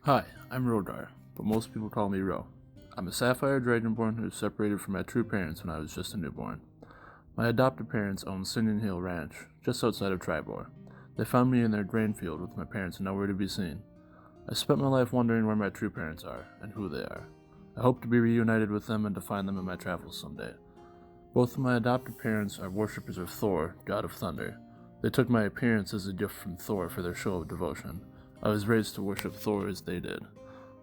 Hi, I'm Rodar, but most people call me Ro. I'm a sapphire dragonborn who was separated from my true parents when I was just a newborn. My adopted parents own Singing Hill Ranch, just outside of Tribor. They found me in their grain field with my parents nowhere to be seen. I spent my life wondering where my true parents are and who they are. I hope to be reunited with them and to find them in my travels someday. Both of my adopted parents are worshippers of Thor, god of thunder. They took my appearance as a gift from Thor for their show of devotion. I was raised to worship Thor as they did.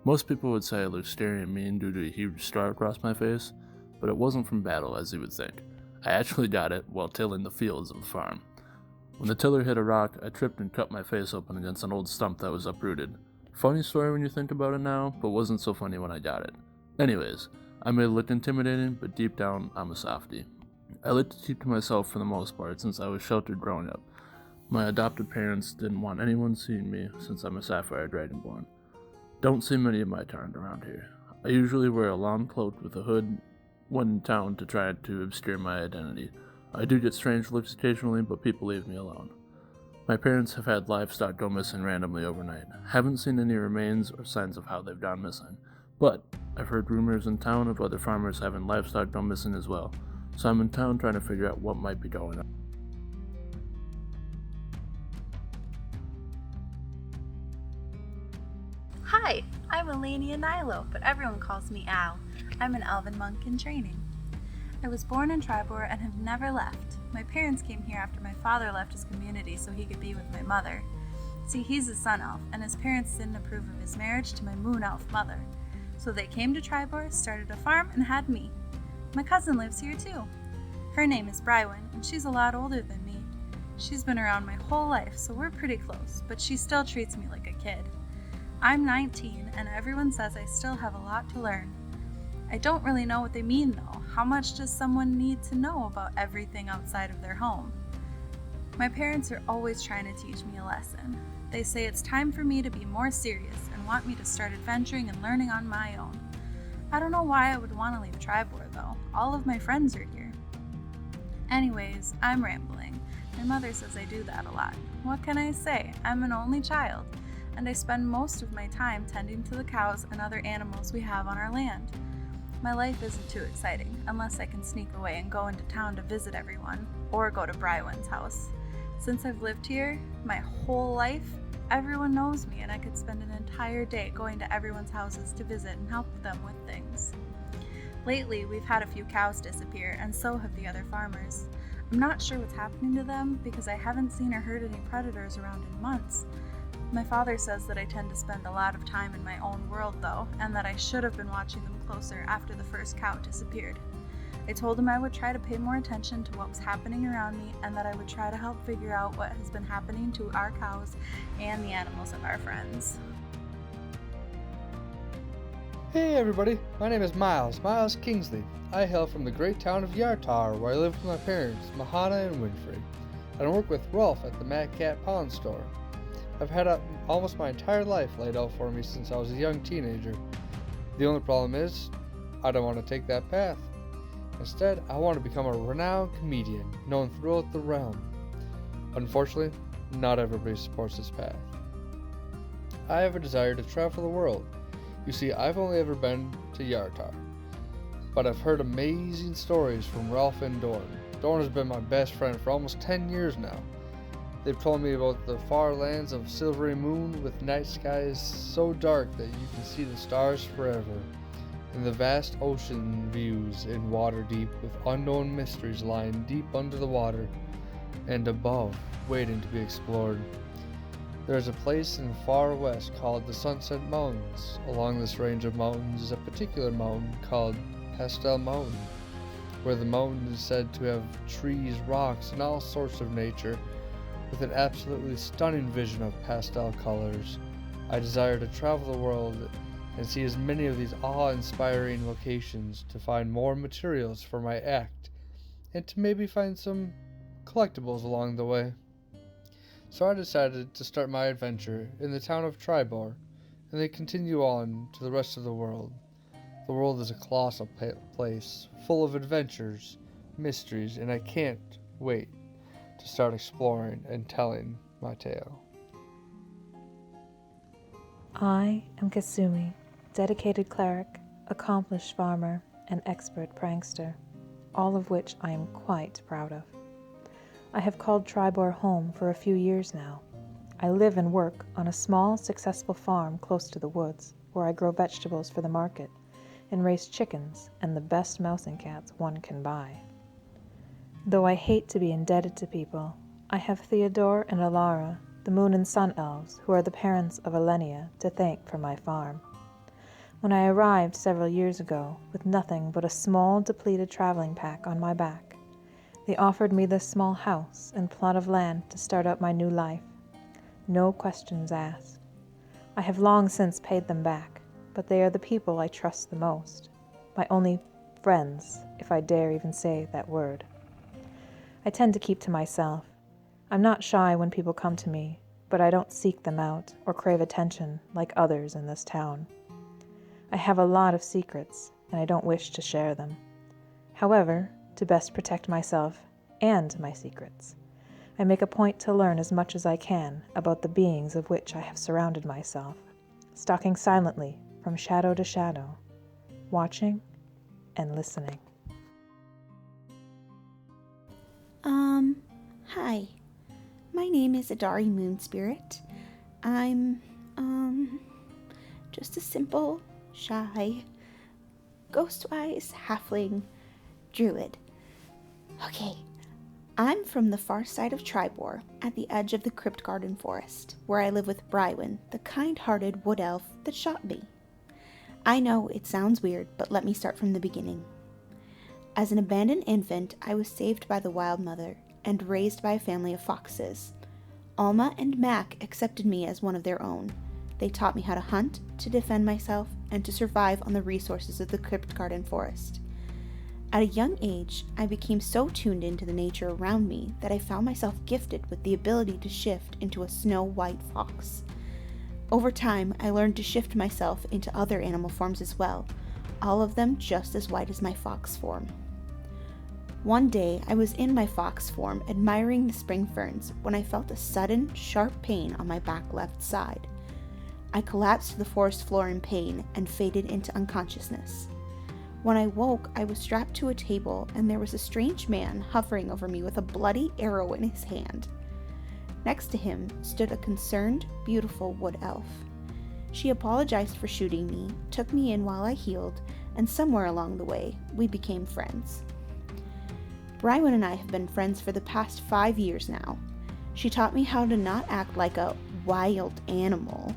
Most people would say I look scary and mean due to a huge scar across my face, but it wasn't from battle as you would think. I actually got it while tilling the fields of the farm. When the tiller hit a rock, I tripped and cut my face open against an old stump that was uprooted. Funny story when you think about it now, but wasn't so funny when I got it. Anyways, I may look intimidating, but deep down, I'm a softie. I like to keep to myself for the most part since I was sheltered growing up. My adopted parents didn't want anyone seeing me since I'm a sapphire dragonborn. Don't see many of my kind around here. I usually wear a long cloak with a hood when in town to try to obscure my identity. I do get strange looks occasionally, but people leave me alone. My parents have had livestock go missing randomly overnight. Haven't seen any remains or signs of how they've gone missing, but I've heard rumors in town of other farmers having livestock go missing as well, so I'm in town trying to figure out what might be going on. Hi, I'm Elenia Nilo, but everyone calls me Al. I'm an elven monk in training. I was born in Tribor and have never left. My parents came here after my father left his community so he could be with my mother. See, he's a sun elf, and his parents didn't approve of his marriage to my moon elf mother. So they came to Tribor, started a farm, and had me. My cousin lives here too. Her name is Brywin, and she's a lot older than me. She's been around my whole life, so we're pretty close, but she still treats me like a kid. I'm 19, and everyone says I still have a lot to learn. I don't really know what they mean, though. How much does someone need to know about everything outside of their home? My parents are always trying to teach me a lesson. They say it's time for me to be more serious and want me to start adventuring and learning on my own. I don't know why I would want to leave Tribor, though. All of my friends are here. Anyways, I'm rambling. My mother says I do that a lot. What can I say? I'm an only child, and I spend most of my time tending to the cows and other animals we have on our land. My life isn't too exciting, unless I can sneak away and go into town to visit everyone, or go to Brywin's house. Since I've lived here my whole life, everyone knows me, and I could spend an entire day going to everyone's houses to visit and help them with things. Lately, we've had a few cows disappear, and so have the other farmers. I'm not sure what's happening to them because I haven't seen or heard any predators around in months. My father says that I tend to spend a lot of time in my own world, though, and that I should have been watching them closer after the first cow disappeared. I told him I would try to pay more attention to what was happening around me and that I would try to help figure out what has been happening to our cows and the animals of our friends. Hey everybody, my name is Miles Kingsley. I hail from the great town of Yartar, where I live with my parents, Mahana and Winfrey, and I work with Rolf at the Mad Cat Pawn Store. I've had almost my entire life laid out for me since I was a young teenager. The only problem is, I don't want to take that path. Instead, I want to become a renowned comedian, known throughout the realm. Unfortunately, not everybody supports this path. I have a desire to travel the world. You see, I've only ever been to Yartar, but I've heard amazing stories from Ralph and Dorn. Dorn has been my best friend for almost 10 years now. They've told me about the far lands of Silvery Moon with night skies so dark that you can see the stars forever, and the vast ocean views in water deep with unknown mysteries lying deep under the water and above, waiting to be explored. There is a place in the far west called the Sunset Mountains. Along this range of mountains is a particular mountain called Pastel Mountain, where the mountain is said to have trees, rocks, and all sorts of nature, with an absolutely stunning vision of pastel colors. I desire to travel the world and see as many of these awe-inspiring locations to find more materials for my act, and to maybe find some collectibles along the way. So I decided to start my adventure in the town of Tribor, and then continue on to the rest of the world. The world is a colossal place, full of adventures, mysteries, and I can't wait to start exploring and telling my tale. I am Kasumi, dedicated cleric, accomplished farmer, and expert prankster, all of which I am quite proud of. I have called Tribor home for a few years now. I live and work on a small, successful farm close to the woods, where I grow vegetables for the market and raise chickens and the best mouse and cats one can buy. Though I hate to be indebted to people, I have Theodore and Alara, the moon and sun elves, who are the parents of Elenia, to thank for my farm. When I arrived several years ago, with nothing but a small, depleted traveling pack on my back, they offered me this small house and plot of land to start out my new life. No questions asked. I have long since paid them back, but they are the people I trust the most. My only friends, if I dare even say that word. I tend to keep to myself. I'm not shy when people come to me, but I don't seek them out or crave attention like others in this town. I have a lot of secrets, and I don't wish to share them. However, to best protect myself and my secrets, I make a point to learn as much as I can about the beings of which I have surrounded myself, stalking silently from shadow to shadow, watching and listening. Hi. My name is Adari Moonspirit. I'm, just a simple, shy, ghost-wise halfling druid. Okay, I'm from the far side of Tribor, at the edge of the Crypt Garden Forest, where I live with Brywin, the kind-hearted wood elf that shot me. I know it sounds weird, but let me start from the beginning. As an abandoned infant, I was saved by the Wild Mother and raised by a family of foxes. Alma and Mac accepted me as one of their own. They taught me how to hunt, to defend myself, and to survive on the resources of the Crypt Garden Forest. At a young age, I became so tuned into the nature around me that I found myself gifted with the ability to shift into a snow-white fox. Over time, I learned to shift myself into other animal forms as well, all of them just as white as my fox form. One day, I was in my fox form admiring the spring ferns when I felt a sudden, sharp pain on my back left side. I collapsed to the forest floor in pain and faded into unconsciousness. When I woke, I was strapped to a table and there was a strange man hovering over me with a bloody arrow in his hand. Next to him stood a concerned, beautiful wood elf. She apologized for shooting me, took me in while I healed, and somewhere along the way, we became friends. Brywin and I have been friends for the past 5 years now. She taught me how to not act like a wild animal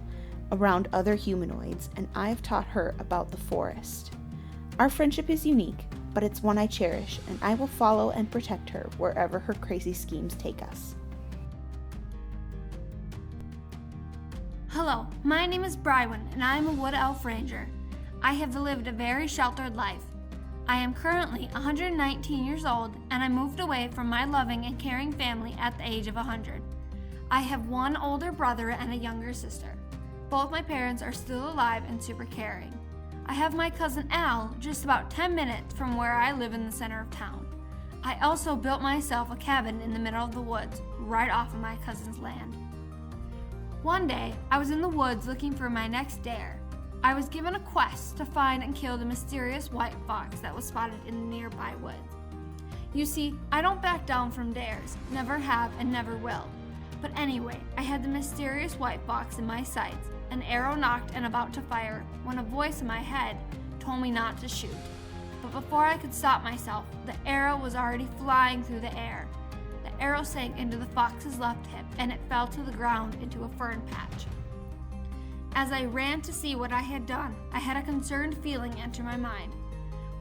around other humanoids, and I've taught her about the forest. Our friendship is unique, but it's one I cherish, and I will follow and protect her wherever her crazy schemes take us. Hello, my name is Brywin, and I am a Wood Elf Ranger. I have lived a very sheltered life. I am currently 119 years old, and I moved away from my loving and caring family at the age of 100. I have one older brother and a younger sister. Both my parents are still alive and super caring. I have my cousin Al just about 10 minutes from where I live in the center of town. I also built myself a cabin in the middle of the woods, right off of my cousin's land. One day, I was in the woods looking for my next dare. I was given a quest to find and kill the mysterious white fox that was spotted in the nearby woods. You see, I don't back down from dares, never have and never will. But anyway, I had the mysterious white fox in my sights, an arrow knocked and about to fire, when a voice in my head told me not to shoot. But before I could stop myself, the arrow was already flying through the air. The arrow sank into the fox's left hip, and it fell to the ground into a fern patch. As I ran to see what I had done, I had a concerned feeling enter my mind.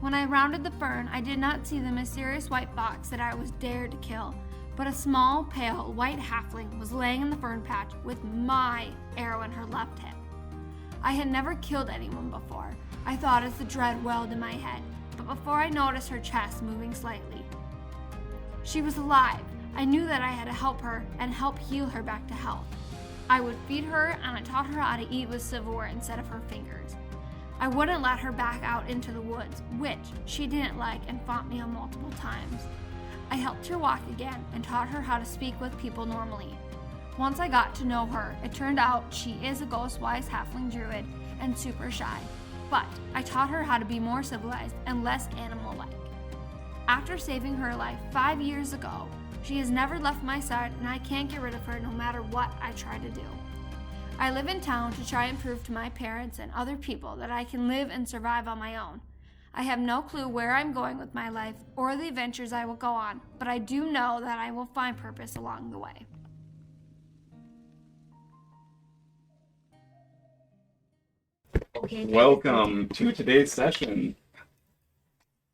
When I rounded the fern, I did not see the mysterious white fox that I was dared to kill, but a small, pale, white halfling was laying in the fern patch with my arrow in her left hip. I had never killed anyone before, I thought as the dread welled in my head, but before I noticed her chest moving slightly. She was alive. I knew that I had to help her and help heal her back to health. I would feed her, and I taught her how to eat with silverware instead of her fingers. I wouldn't let her back out into the woods, which she didn't like and fought me on multiple times. I helped her walk again and taught her how to speak with people normally. Once I got to know her, it turned out she is a ghost-wise halfling druid and super shy, but I taught her how to be more civilized and less animal-like. After saving her life 5 years ago, she has never left my side and I can't get rid of her no matter what I try to do. I live in town to try and prove to my parents and other people that I can live and survive on my own. I have no clue where I'm going with my life or the adventures I will go on, but I do know that I will find purpose along the way. Welcome to today's session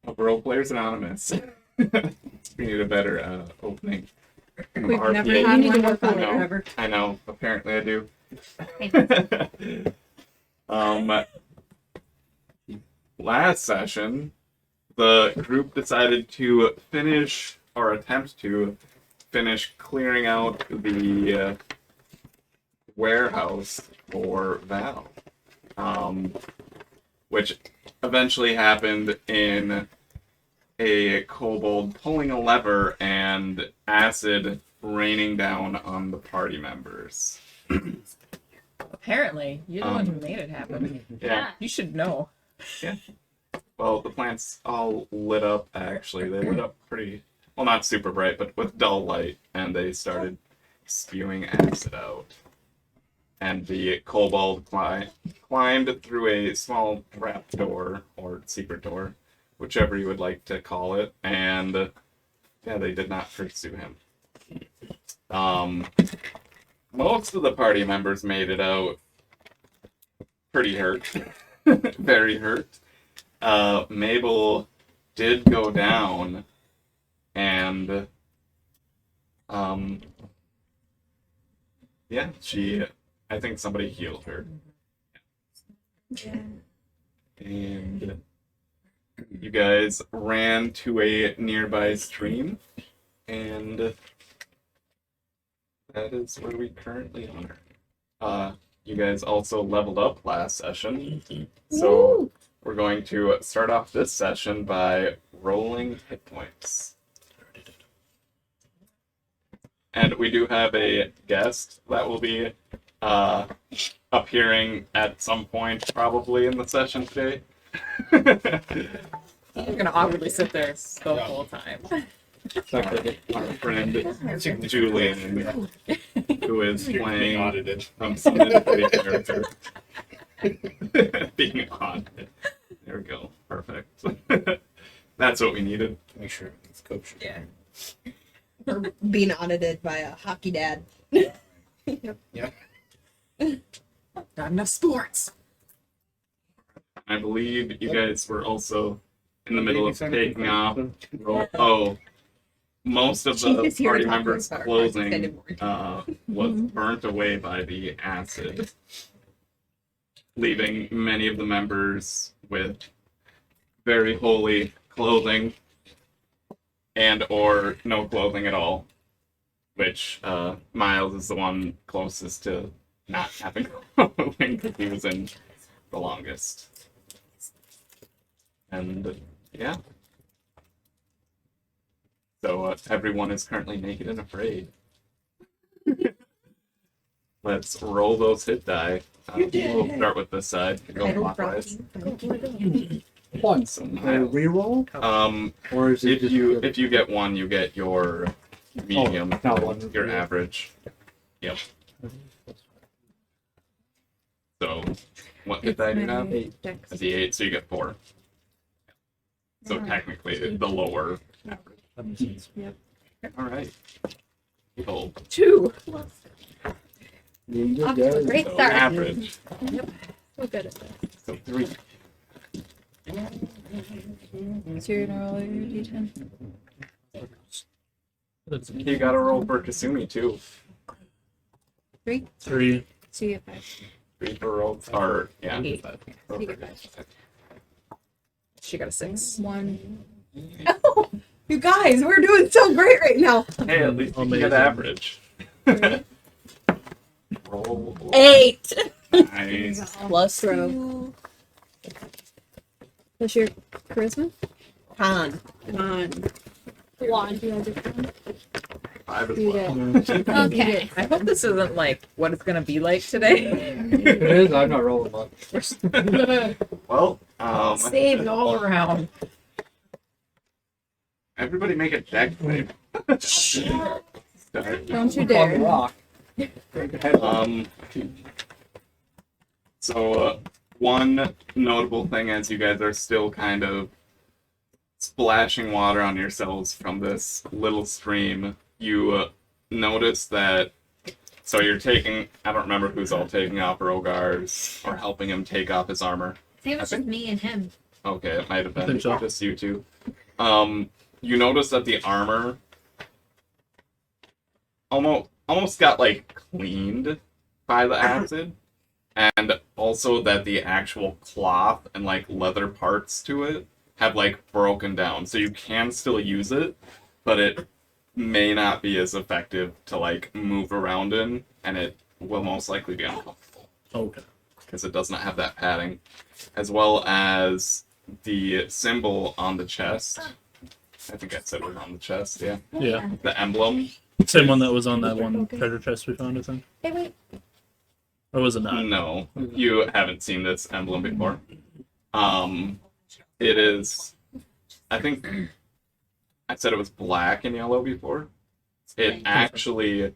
of Role Players Anonymous. We need a better opening. We've RPA. never had one before, I know, ever. I know. Apparently I do. Last session, the group decided to finish, or attempt to finish, clearing out the warehouse for Val. Which eventually happened in a kobold pulling a lever and acid raining down on the party members. Apparently, you're the one who made it happen. Yeah. You should know. Yeah. Well, the plants all lit up, actually. They lit up pretty, well, not super bright, but with dull light, and they started spewing acid out. And the kobold climbed through a small trap door, or secret door, whichever you would like to call it, and yeah, they did not pursue him. Most of the party members made it out pretty hurt. Very hurt. Mabel did go down, and yeah, I think somebody healed her. Yeah. And you guys ran to a nearby stream, and that is where we currently are. You guys also leveled up last session, so we're going to start off this session by rolling hit points. And we do have a guest that will be appearing at some point, probably in the session today. You're gonna awkwardly sit there the whole time. Our friend Julian, who is playing some mystery character. Being audited. There we go. Perfect. That's what we needed. Make sure it's kosher. Yeah. Or being audited by a hockey dad. Yep. Not enough sports. I believe you guys were also in the middle of taking off. Most of the She's here party to talk members' about our clothing extended warranty. was burnt away by the acid, leaving many of the members with very holy clothing and or no clothing at all, which Miles is the one closest to not having clothing because he was in the longest. And yeah. So everyone is currently naked and afraid. Let's roll those hit die. We'll start with this side. Go clockwise. One. So Reroll? Or is it if you get one, you get your medium, not one. your average. Yep. So what hit die do you have? A D8, so you get 4. So technically the lower average. That makes sense. All right. Cool. 2. Off to a great So start. average. So good at this. So 3. So you're gonna roll your d10? You gotta roll for Kasumi too. 3? 3. So you get 5. 3 for rolls. Or yeah. Eight. Roll You for get 5. She got a 6. 1. Oh, you guys, we're doing so great right now. Hey, at least you get average. Roll. 8. Nice. Plus throw. What's your charisma? Con. 1. 1. Do you have your con? 5 as Eat well. Okay. I hope this isn't like what it's gonna be like today. If it is, I'm not rolling much. Well, Saved all around. everybody make a deck save. Start. Don't you On the dare. rock. So one notable thing as you guys are still kind of splashing water on yourselves from this little stream, you notice that, so you're taking, I don't remember who's all taking off Rogar's or helping him take off his armor. I think it was just me and him. Okay, it might have I been think so. just you two. You notice that the armor almost got like cleaned by the acid, and also that the actual cloth and like leather parts to it have like broken down, so you can still use it, but it may not be as effective to like move around in, and it will most likely be uncomfortable Okay. because it does not have that padding, as well as the symbol on the chest. I think I said it was on the chest, yeah. Yeah. The emblem. Same one that was on that one treasure chest we found, I think. Hey, wait. Or was it not? No, you haven't seen this emblem before. It is, I think I said it was black and yellow before. It actually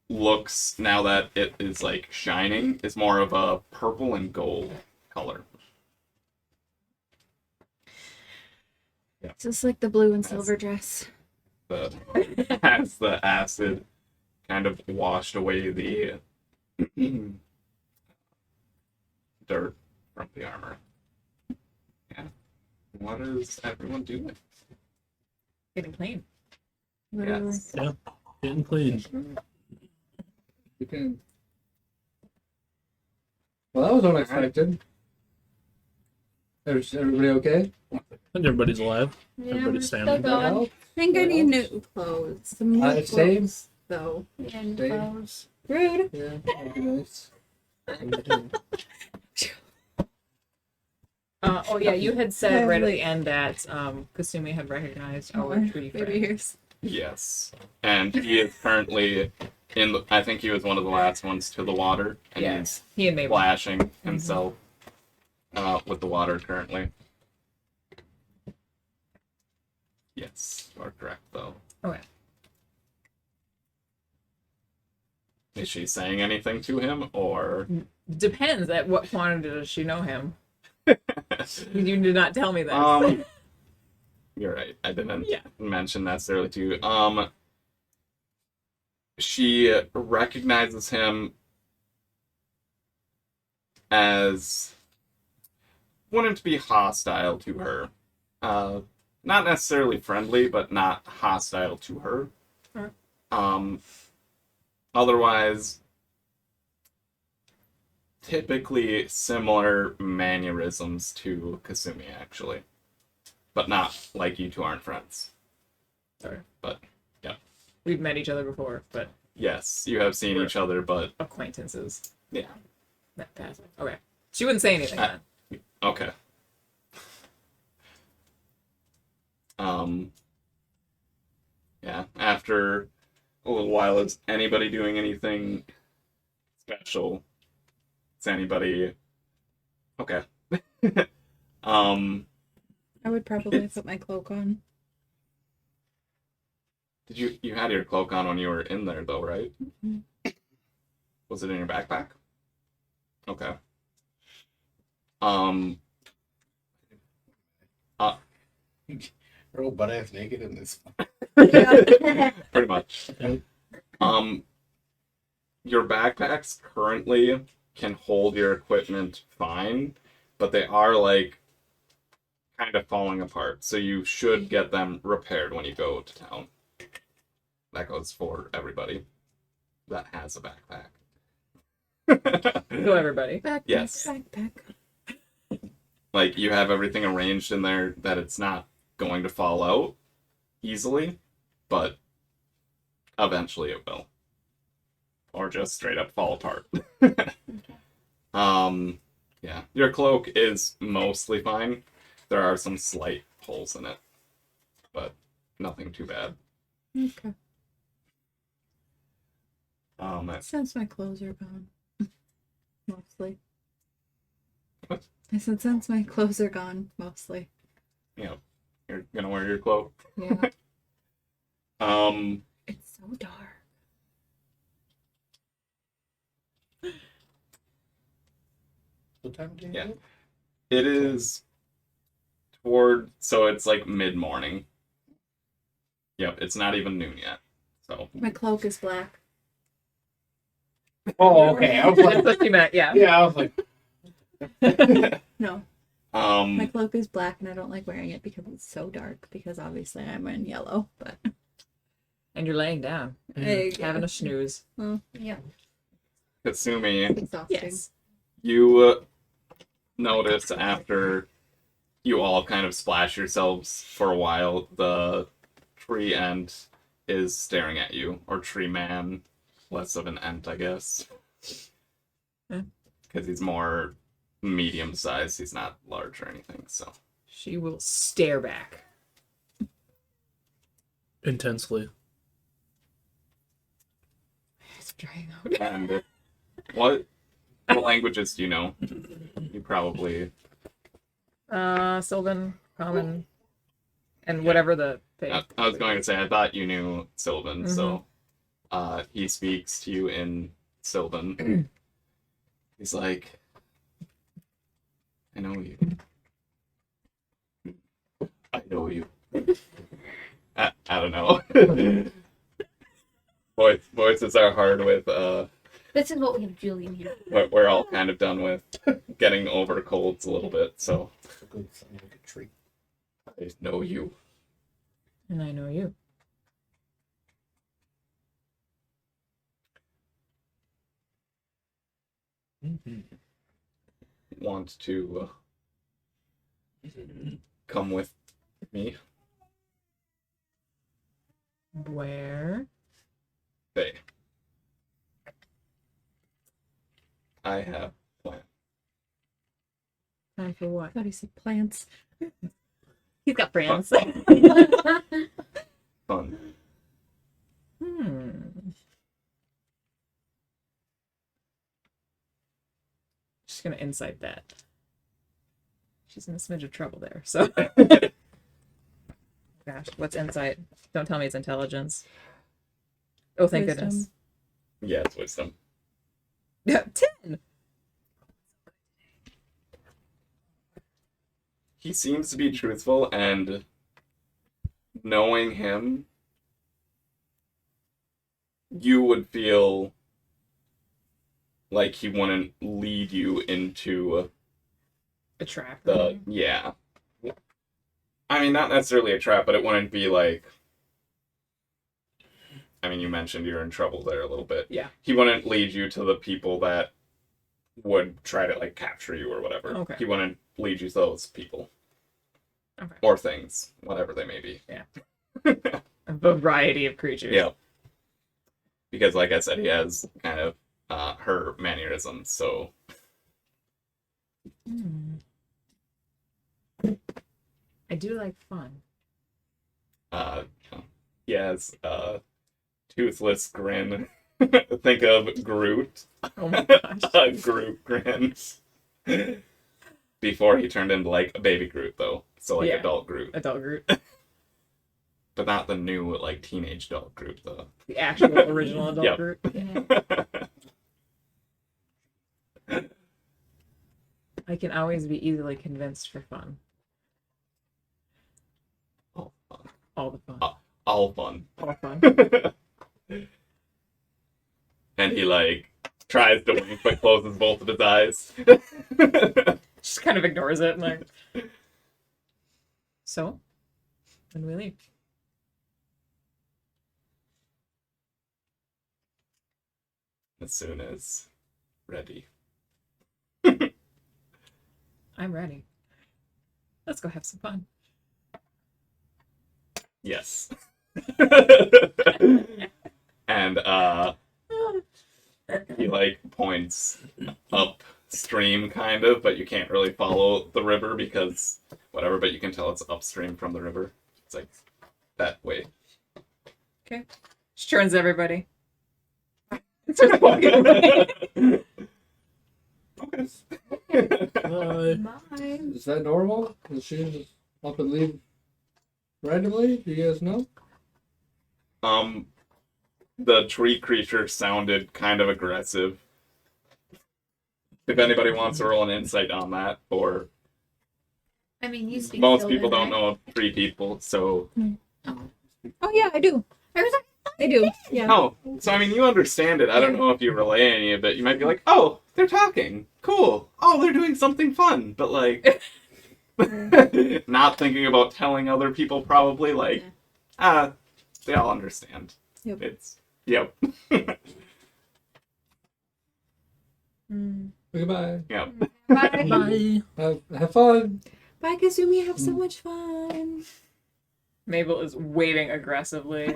looks, now that it is like shining, is more of a purple and gold color. Just like the blue and silver dress. As the acid kind of washed away the dirt from the armor. Yeah. What is everyone doing? Getting clean. Yes. Yeah. Getting clean. You can. Well, that was unexpected. Is everybody okay? I think everybody's alive. Yeah, Everybody's we're standing. still going. Well, I think I need new clothes. Some new clothes, same. though. Yeah, new Same. clothes. Rude. Yeah, that'd be nice. Oh yeah, you had said right at Like- the end that Kasumi had recognized our tree friend. Baby ears. Yes. And he is currently in the, I think he was one of the last ones to the water. And Yes, he and he's Mabel. splashing himself with the water currently. Yes, you are correct though. Okay. Is she saying anything to him or Depends at what quantity does she know him. You did not tell me that. You're right. I didn't Yeah. mention necessarily to you. She recognizes him as wouldn't be hostile to her. Not necessarily friendly, but not hostile to her. Alright. Otherwise, typically similar mannerisms to Kasumi, actually. But not like you two aren't friends. Sorry. But, yeah. We've met each other before, but Yes, you have seen each other, but acquaintances. yeah. Met past. Okay. She wouldn't say anything then. Okay. Yeah, after a little while, is anybody doing anything special? Is anybody... Okay. I would probably put my cloak on. Did you had your cloak on when you were in there though, right? Mhm. Was it in your backpack? Okay. We're all butt ass naked in this. Pretty much. Yep. Your backpacks currently can hold your equipment fine, but they are like kind of falling apart. So you should get them repaired when you go to town. That goes for everybody that has a backpack. So everybody. Backpack, Yes. backpack. Like you have everything arranged in there that it's not going to fall out easily, but eventually it will. Or just straight up fall apart. Yeah. Your cloak is mostly fine. There are some slight holes in it, but nothing too bad. Okay. Since my clothes are gone. Mostly. What? I said since my clothes are gone, mostly. You're gonna wear your cloak. Yeah. It's so dark. What time do you Yeah. get? It is so it's like mid-morning. Yep, it's not even noon yet. So My cloak is black. Oh, okay. I was That's like, what you meant, yeah. yeah, I was like, No. My um cloak is black and I don't like wearing it because it's so dark. Because obviously I'm in yellow, but And you're laying down, having a snooze. well, yeah. Kasumi, It's exhausting. Yes. you notice after you all kind of splash yourselves for a while, the tree ent is staring at you, or tree man, less of an ent, I guess, Yeah. because he's more medium sized. He's not large or anything. So She will stare back. Intensely. It's drying out. and what languages do you know? You probably Sylvan, Common, and whatever the thing. I was going to say, I thought you knew Sylvan, so he speaks to you in Sylvan. He's like, I know you. I know you. I don't know. Voices are hard with, This is what we have Julian here. we're all kind of done with getting over colds a little bit, so it's a good sound like a tree. I know you. And I know you. Want to come with me? Where? Hey. I have a plan. Time for what? I thought he said plants. He's got friends. Fun. Just gonna insight that. She's in a smidge of trouble there, so. Gosh, what's insight? Don't tell me it's intelligence. Oh, thank Wisdom. goodness. Yeah, it's wisdom. Yeah, 10! He seems to be truthful, and knowing him, you would feel like he wouldn't lead you into A trap. the yeah. I mean, not necessarily a trap, but it wouldn't be like. I mean, you mentioned you're in trouble there a little bit. Yeah. He wouldn't lead you to the people that would try to like capture you or whatever. Okay. He wouldn't lead you to those people. Okay. Or things, whatever they may be. Yeah. A variety of creatures. Yeah. Because, like I said, he has kind of her mannerisms, so. I do like fun. He has a toothless grin. Think of Groot. Oh my gosh. A Groot grin. Before he turned into, like, a baby Groot, though. So, like, Yeah. adult Groot. Adult Groot. But not the new, like, teenage adult Groot, though. The actual original adult Yep. Groot. I can always be easily convinced for fun. All fun. All the fun. All fun. All fun. And he, like, tries to wink, but closes both of his eyes. Just kind of ignores it and like. So, when do we leave? As soon as ready. I'm ready. Let's go have some fun. Yes. And he like points upstream kind of, but you can't really follow the river because whatever, but you can tell it's upstream from the river. It's like that way. Okay. She turns everybody. Starts walking away. Bye. Bye. Is that normal? Does she just up and leave randomly? Do you guys know? The tree creature sounded kind of aggressive. If anybody wants to roll an insight on that, or I mean, you speak. most Sylvan, people don't right? know tree people, so Oh yeah, I do. I do. Yeah. oh, so I mean, you understand it. I don't know if you relay any of it. You might be like, oh, they're talking, cool. Oh, they're doing something fun, but like, not thinking about telling other people. Probably like, they all understand. Yep. It's yep, Goodbye. yep. Bye. Bye. Have fun. Bye, Kazumi. Have so much fun. Mabel is waving aggressively.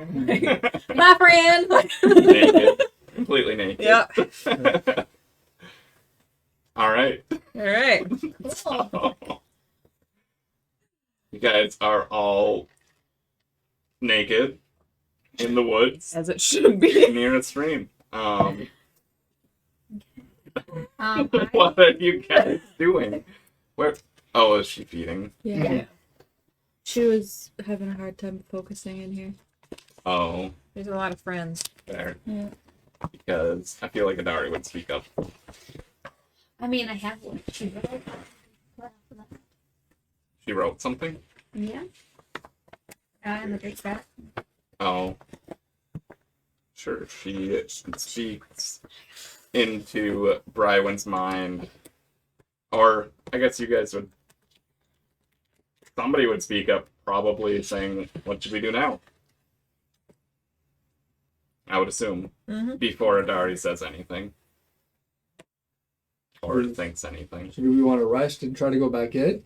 My friend. Naked, completely naked. Yeah. All right. All right. So, you guys are all naked in the woods As it should be. near a stream. I- What are you guys doing? Where? Oh, is she feeding? Yeah. She was having a hard time focusing in here. Oh, There's a lot of friends. there. Yeah. Because I feel like Adari would speak up. I mean, I have one. She wrote something? Yeah. I'm a great cat. Oh. Sure, she speaks into Brywin's mind. Or, I guess you guys would... Somebody would speak up, probably saying, what should we do now? I would assume. Mm-hmm. Before Adari says anything. Or thinks anything. So do we want to rest and try to go back in? Is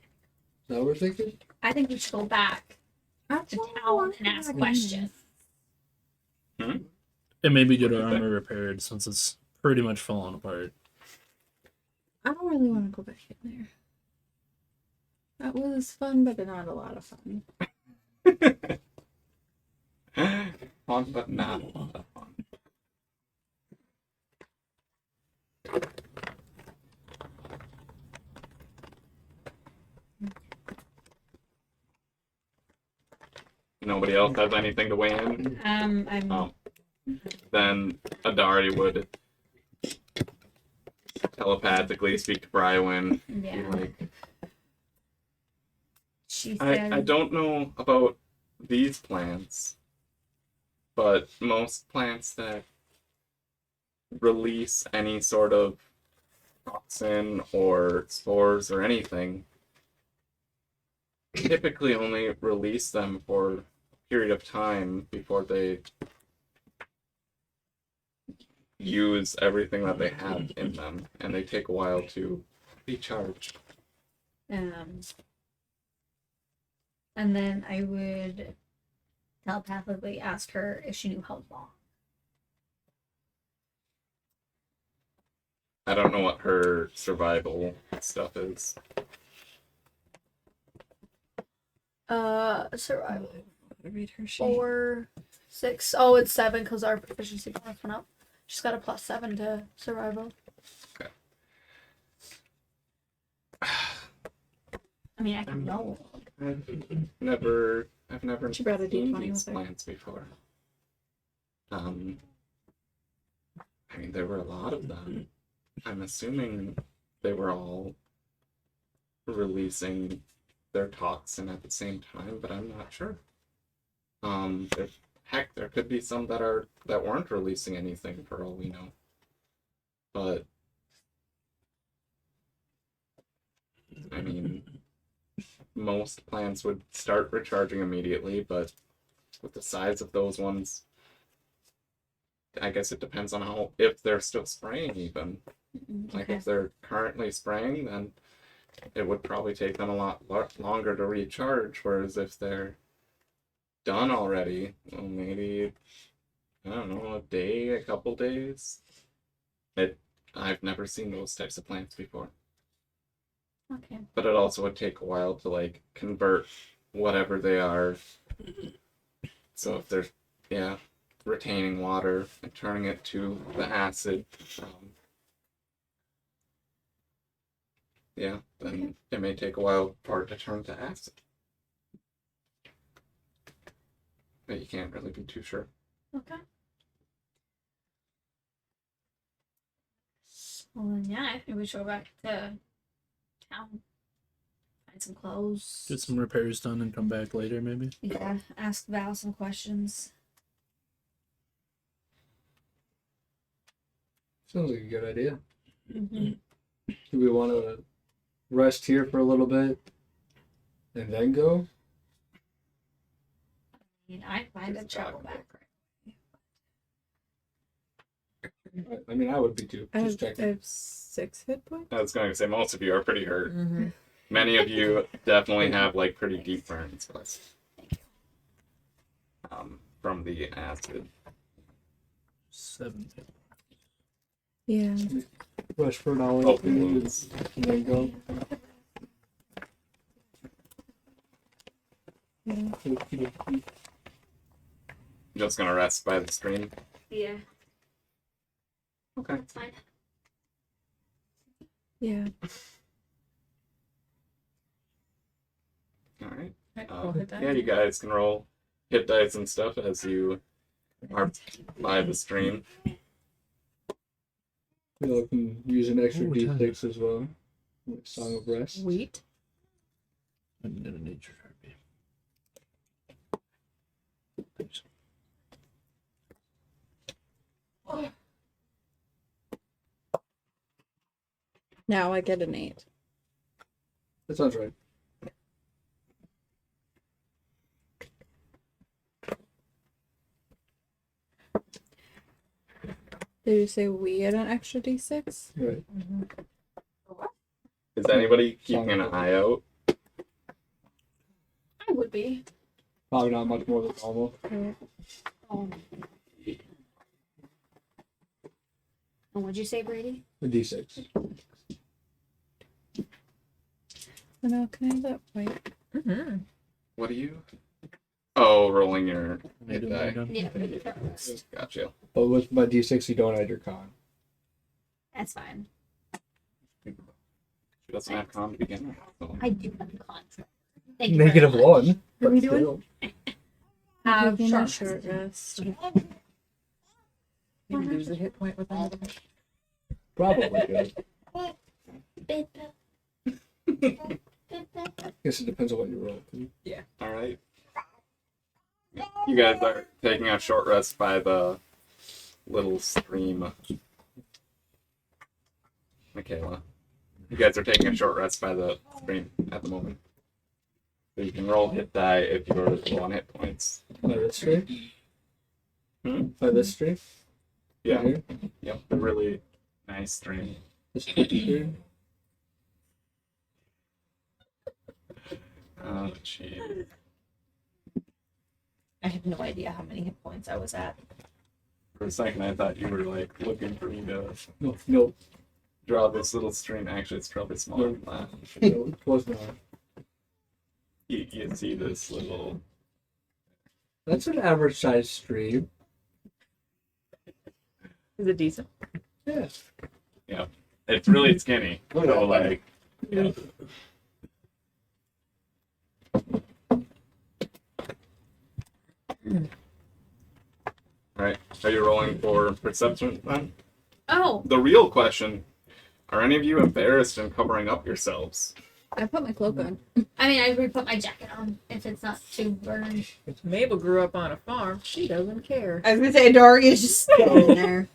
that what we're thinking? I think we should go back to town and ask questions. It may be good to armor repaired since it's pretty much falling apart. I don't really want to go back in there. That was fun, but not a lot of fun. Fun, but not a lot of fun. Nobody else has anything to weigh in? I'm. Then Adari would telepathically speak to Brywin. Be Yeah. like, She said. I don't know about these plants, but most plants that release any sort of toxin or spores or anything typically only release them for a period of time before they use everything that they have in them, and they take a while to recharge. And then I would telepathically ask her if she knew how long. I don't know what her survival stuff is. Survival. Read her sheet. 4, 6. Oh, it's 7 because our proficiency bonus went up. She's got a +7 to survival. I mean, I can know. I've never She brought a seen D20 these with her. plants before. I mean, there were a lot of them. I'm assuming they were all releasing their toxin at the same time, but I'm not sure. There could be some that weren't releasing anything for all we know. But I mean, most plants would start recharging immediately, but with the size of those ones, I guess it depends on if they're still spraying even. Like Okay. if they're currently spraying, then it would probably take them a lot longer to recharge, whereas if they're done already, well, maybe, I don't know, a day, a couple days. I've never seen those types of plants before. Okay. But it also would take a while to like convert whatever they are. So if there's, yeah, retaining water and turning it to the acid. Yeah, then it may take a while for it to turn to acid. But you can't really be too sure. Okay. Well, then, yeah, I think we should go back to town. Find some clothes. Get some repairs done and come back later, maybe. Yeah, ask Val some questions. Sounds like a good idea. Mm-hmm. Do we want to rest here for a little bit and then go? I'd find a travel back. I mean, I would be too. I Just have, checking. I have 6 hit points. I was going to say most of you are pretty hurt. Mm-hmm. Many of you definitely have like pretty deep burns, but from the acid. 7. Yeah. Rest for an hour Open and wounds. then go. Just gonna rest by the stream. Yeah, Okay. that's fine. Yeah. All right. Roll hit die. Yeah, you guys can roll hit dice and stuff as you are by the stream. You can use an extra Ooh, D6 as well. Like Song of Rest. Sweet. And then a nature RPA. Thanks. Now I get an 8. That sounds right. Did you say we get an extra D6? Right. Is anybody keeping an eye out? I would be. Probably not much more than normal. Oh. And what'd you say, Brady? A D6. So now can I have that white? Mm-hmm. What are you? Oh, rolling your hit Am I die. done? Yeah, Gotcha. But with my D6, you don't add your con. that's fine. She doesn't have con to begin with. So. I do have a contract. Thank you very much. -1. What are we but doing? still. Taking a Short short rest. Maybe lose a hit point with another. Probably good. Bit. Guess it depends on what you roll. All right. You guys are taking a short rest by the little stream. Michaela. You guys are taking a short rest by the stream at the moment. So you can roll hit die if you're low on hit points. By this stream? Hmm? By this stream? Yeah. Right here? Yep. Really nice stream. This stream? Oh, jeez. I have no idea how many hit points I was at. For a second, I thought you were like looking for me to No, draw this little stream. Actually, it's probably smaller than that. no, it was not. You see this little. That's an average size stream. Is it decent? Yeah. Yeah, it's really skinny. So like, yeah. Right. Are you rolling for perception then? Oh, The real question: are any of you embarrassed in covering up yourselves? I put my cloak on. I mean, I would put my jacket on if it's not too burned. Mabel grew up on a farm. She doesn't care. I was gonna say Dory is just standing there,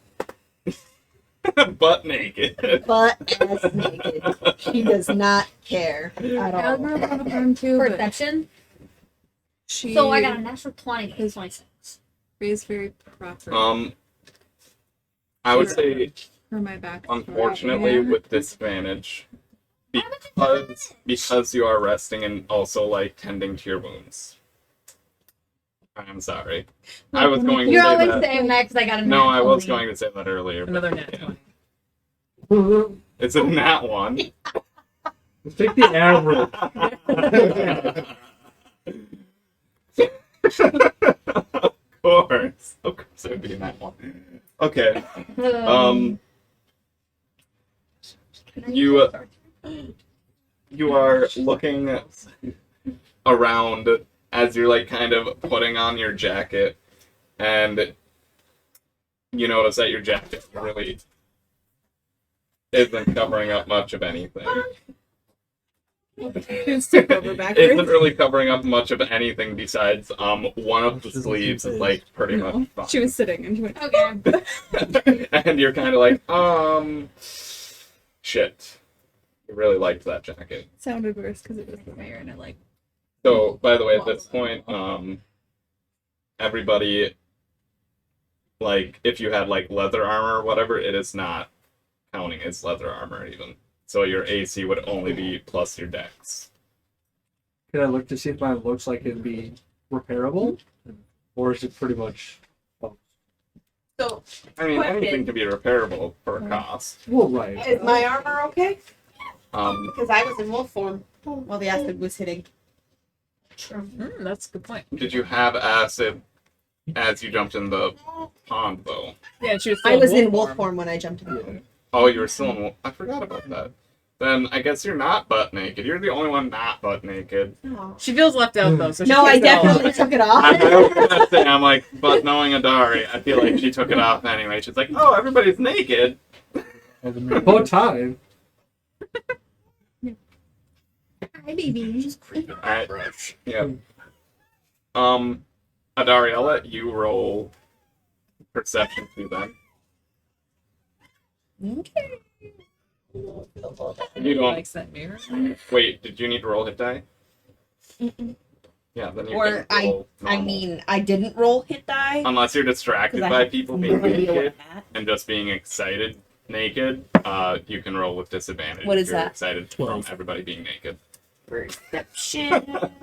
Butt naked. butt ass naked. She does not care at I all. grew up on a farm too, but Perception. she So I got a natural 20 to 26. raised very proper I would say, for my back. unfortunately, with disadvantage, because you are resting and also like tending to your wounds. I'm sorry. I was going to You're say always that. saying that because I got a No, I was 20. going to say that earlier. But Another net yeah. 20. It's a nat one. Let's take the average. Of course. Of course. Okay. You you are looking around as you're like kind of putting on your jacket, and you notice that your jacket really isn't covering up much of anything. Isn't really covering up much of anything besides one of the sleeves is like pretty much fine. She was sitting and she went, okay. And you're kind of like, shit. You really liked that jacket. Sounded worse because it was the mayor and it like. So, by the way, at this point, everybody, like, if you had like leather armor or whatever, it is not counting as leather armor even. So your AC would only be plus your dex. Can I look to see if mine looks like it'd be repairable? Or is it pretty much... So, I mean, question. anything can be repairable for a cost. Well, right. Is my armor okay? Um, Because I was in wolf form while the acid was hitting. That's a good point. did you have acid as you jumped in the pond, though? Yeah, she was. I was in wolf form when I jumped in. Oh, you were still in... I forgot about that. Then I guess you're not butt naked. You're the only one not butt naked. She feels left out though, so she No, I takes it all definitely off. took it off. I was gonna say, I'm like, but knowing Adari, I feel like she took it off anyway. She's like, oh, everybody's naked. About time. Hi, baby. Alright. Yeah. Adari, I'll let you roll perception too then. Okay. You don't... Likes that mirror. Wait, did you need to roll hit die? Mm-mm. Yeah, then you Or can roll I normal. mean, I didn't roll hit die. Unless you're distracted 'Cause I by have people no being idea what naked that- and just being excited naked, you can roll with disadvantage. What if is you're that? excited 12. from everybody being naked. Perception.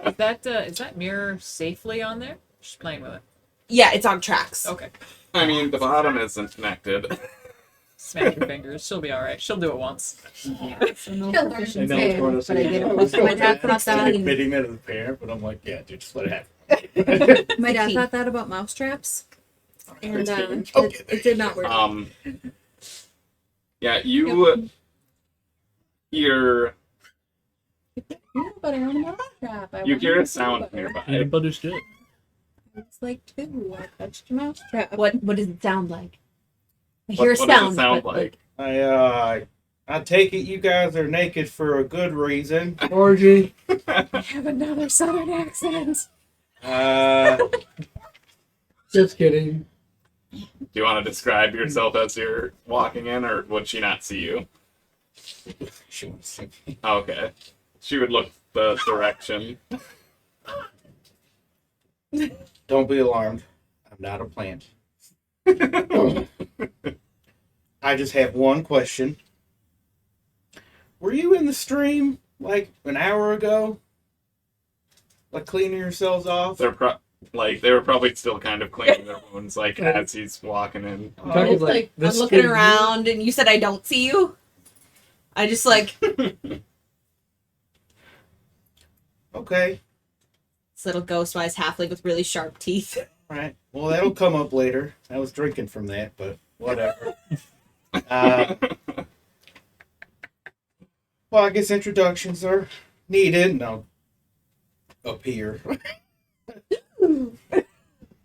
Is that mirror safely on there? Just playing with it. Yeah, it's on tracks. Okay. I mean, the bottom isn't connected. Smash your fingers. She'll be all right. She'll do it once. So no She'll learn. proficiency, I know it's what I but I did said. plus My dad thought that. Admitting that to the parent, but I'm like, yeah, dude, just let it happen. My dad 16. thought that about mouse traps, and Okay. it did not work. Yeah, you hear Peanut butter on a mouse trap. I you want hear a peanut sound butter. nearby. Butter's good. It's like two. I touched a mouse trap. What does it sound like? I What hear a does sound. it sound but, like? I take it you guys are naked for a good reason. Orgy. I have another southern accent. Just kidding. Do you want to describe yourself as you're walking in, or would she not see you? She won't see me. Okay. She would look the direction. Don't be alarmed. I'm not a plant. I just have one question. Were you in the stream like an hour ago? Like cleaning yourselves off? They were probably still kind of cleaning their wounds, like as he's walking in. I was like, I'm looking around, and you said I don't see you. I just like Okay. this little ghost-wise halfling with really sharp teeth. Right. Well, that'll come up later. I was drinking from that, but whatever. Well, I guess introductions are needed, and I'll appear.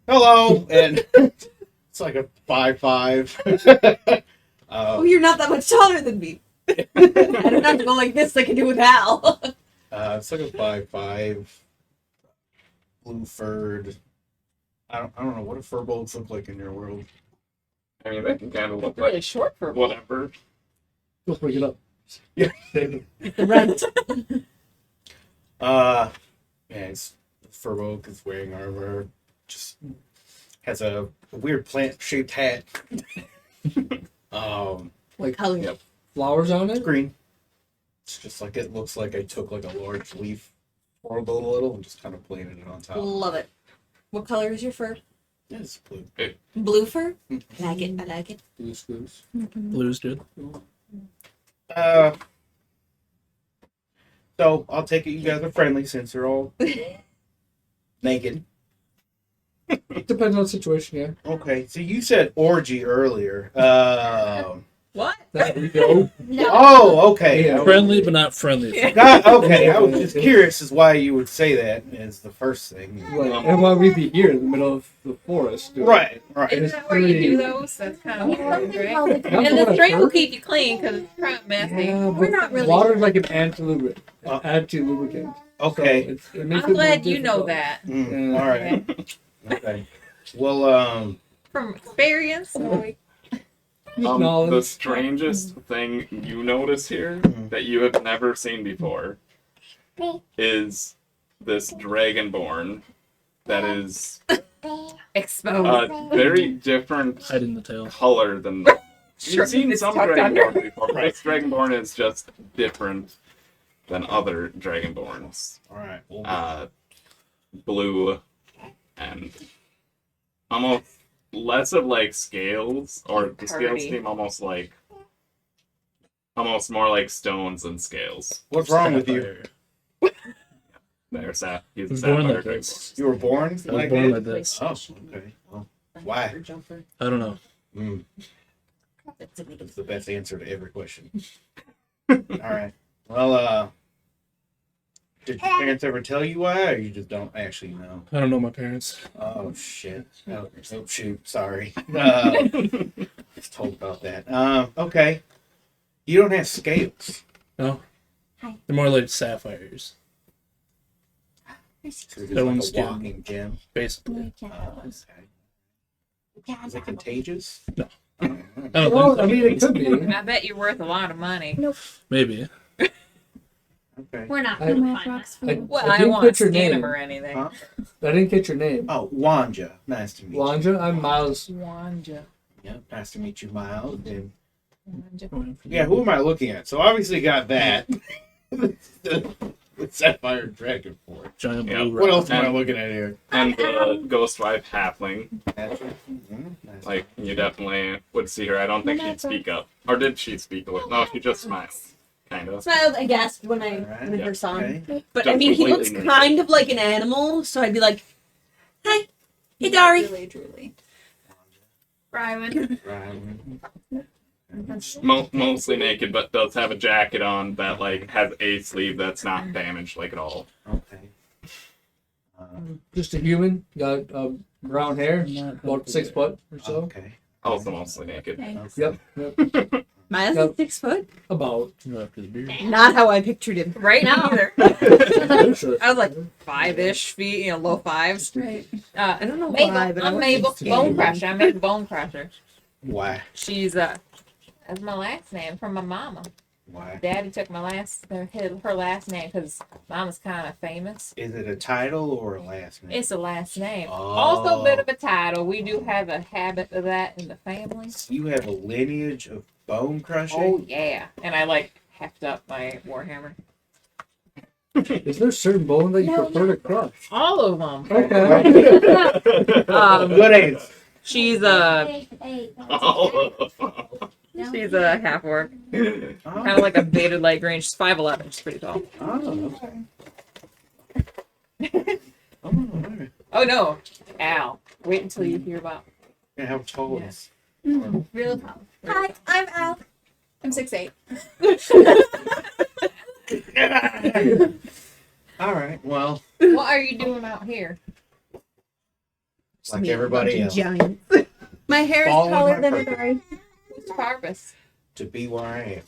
Hello, and it's like a 5'5". Oh, you're not that much taller than me. I don't have to go like this like I do with Hal. It's like a 5'5", blue furred. I don't know what do furbolgs look like in your world. I mean, they can kind of look Really like short for whatever. Let's bring it up. Yeah. Rent. Yeah, it's furbolg is wearing armor. Just has a weird plant-shaped hat. Like Color. Yep. flowers on it? Green. It's just like it looks like I took like a large leaf, rolled it a little, and just kind of planted it on top. Love it. What color is your fur? It's blue. Blue fur? I like it. I like it. Blue screws. Blue's good. So I'll take it you guys are friendly since you're all naked. It depends on the situation, yeah. Okay, so you said orgy earlier. What? That we go. Oh, okay. Yeah. Friendly, but not friendly. Okay, I was just curious as why you would say that as the first thing. Right. And why we'd be here in the middle of the forest. Right. Isn't that where you do those? That's kind of weird, right? That's And what the I've string will heard. keep you clean because it's kind of messy. Yeah, We're but not really. water's like an anti-lubricant. Okay. So it makes I'm it more glad you know difficult. that Mm, all right. Okay. Well, from experience. Just knowledge. The strangest thing you notice here that you have never seen before is this dragonborn that is Exposed. very different Hiding the tail. color than you've seen It's some tucked under. dragonborn before, but this dragonborn is just different than other dragonborns. all right. Blue and almost less of like scales, or the scales Cardi. seem almost more like stones than scales. What's wrong with you? There's that. He's a I was born sapphire like dragonborn. this. You were born I was like born that? like this. Oh, okay. Well, why? I don't know. Mm. That's the best answer to every question. All right. Well, did your parents ever tell you why, or you just don't actually know? I don't know my parents. Oh shit! Oh shoot! Sorry. Was told about that. Okay. You don't have scales. No. They're more like sapphires, So you're just That like one's a skin. walking gem. basically. Okay. Is it contagious? No. Oh, I don't Well, think I so. mean, it could be. I bet you're worth a lot of money. Maybe. okay. We're not I- gonna find that. Well, I I didn't won't get your skin name. him or anything. Huh? I didn't get your name. Oh, Wanja. Nice to meet you. Wanja, I'm Miles. Wanja. Yeah, nice to meet you, Miles. And Wanja. yeah, who am I looking at? So obviously got that. the Sapphire Dragon for it. Giant Yeah. blue What rock. else am I looking at here? And the ghost wife halfling. Nice. Like, you definitely would see her. I don't think she'd speak up. Or did she speak a little? No, she just smiled. Kind of. Smiled, I guess, when I Alright, when I yeah, first saw him. Okay. But Just I mean, he looks completely kind of like an animal, so I'd be like, "Hi, hey, Dari." Really, truly. Ryman. Right. Mostly naked, but does have a jacket on that, like, has a sleeve that's not damaged, like, at all. Okay. Just a human. Got brown hair. About 6 foot or so. Okay. Also mostly naked. Yep. Yep. Miles Yep. is 6 foot. About. Go after the beard. Not how I pictured him. Right now, either. Sure. I was like 5-ish feet, low fives. Right. I don't know Mabel. why, but I I'm want Mabel. 16. Bone Crusher. I made Bone Crusher. Why? She's that's my last name from my mama. Why? Daddy took my her last name because mama's kind of famous. Is it a title or a last name? It's a last name. Oh. Also a bit of a title. We do have a habit of that in the family. You have a lineage of bone crushing? Oh yeah, and I like heft up my warhammer. Is there a certain bone that you prefer to crush? All of them. Okay. Good answer. She's she's a half orc, kind of like a beta light range. She's 5'11". She's pretty tall. Oh, okay. Oh, Oh no, Al. Wait until you hear about. yeah, how tall is? Real tall. Hi, I'm Al. I'm 6'8". All right. Well, What are you doing out here? like everybody else, Giants. My hair is Fall in taller my than purpose. a Dari. What's the purpose? to be where I am.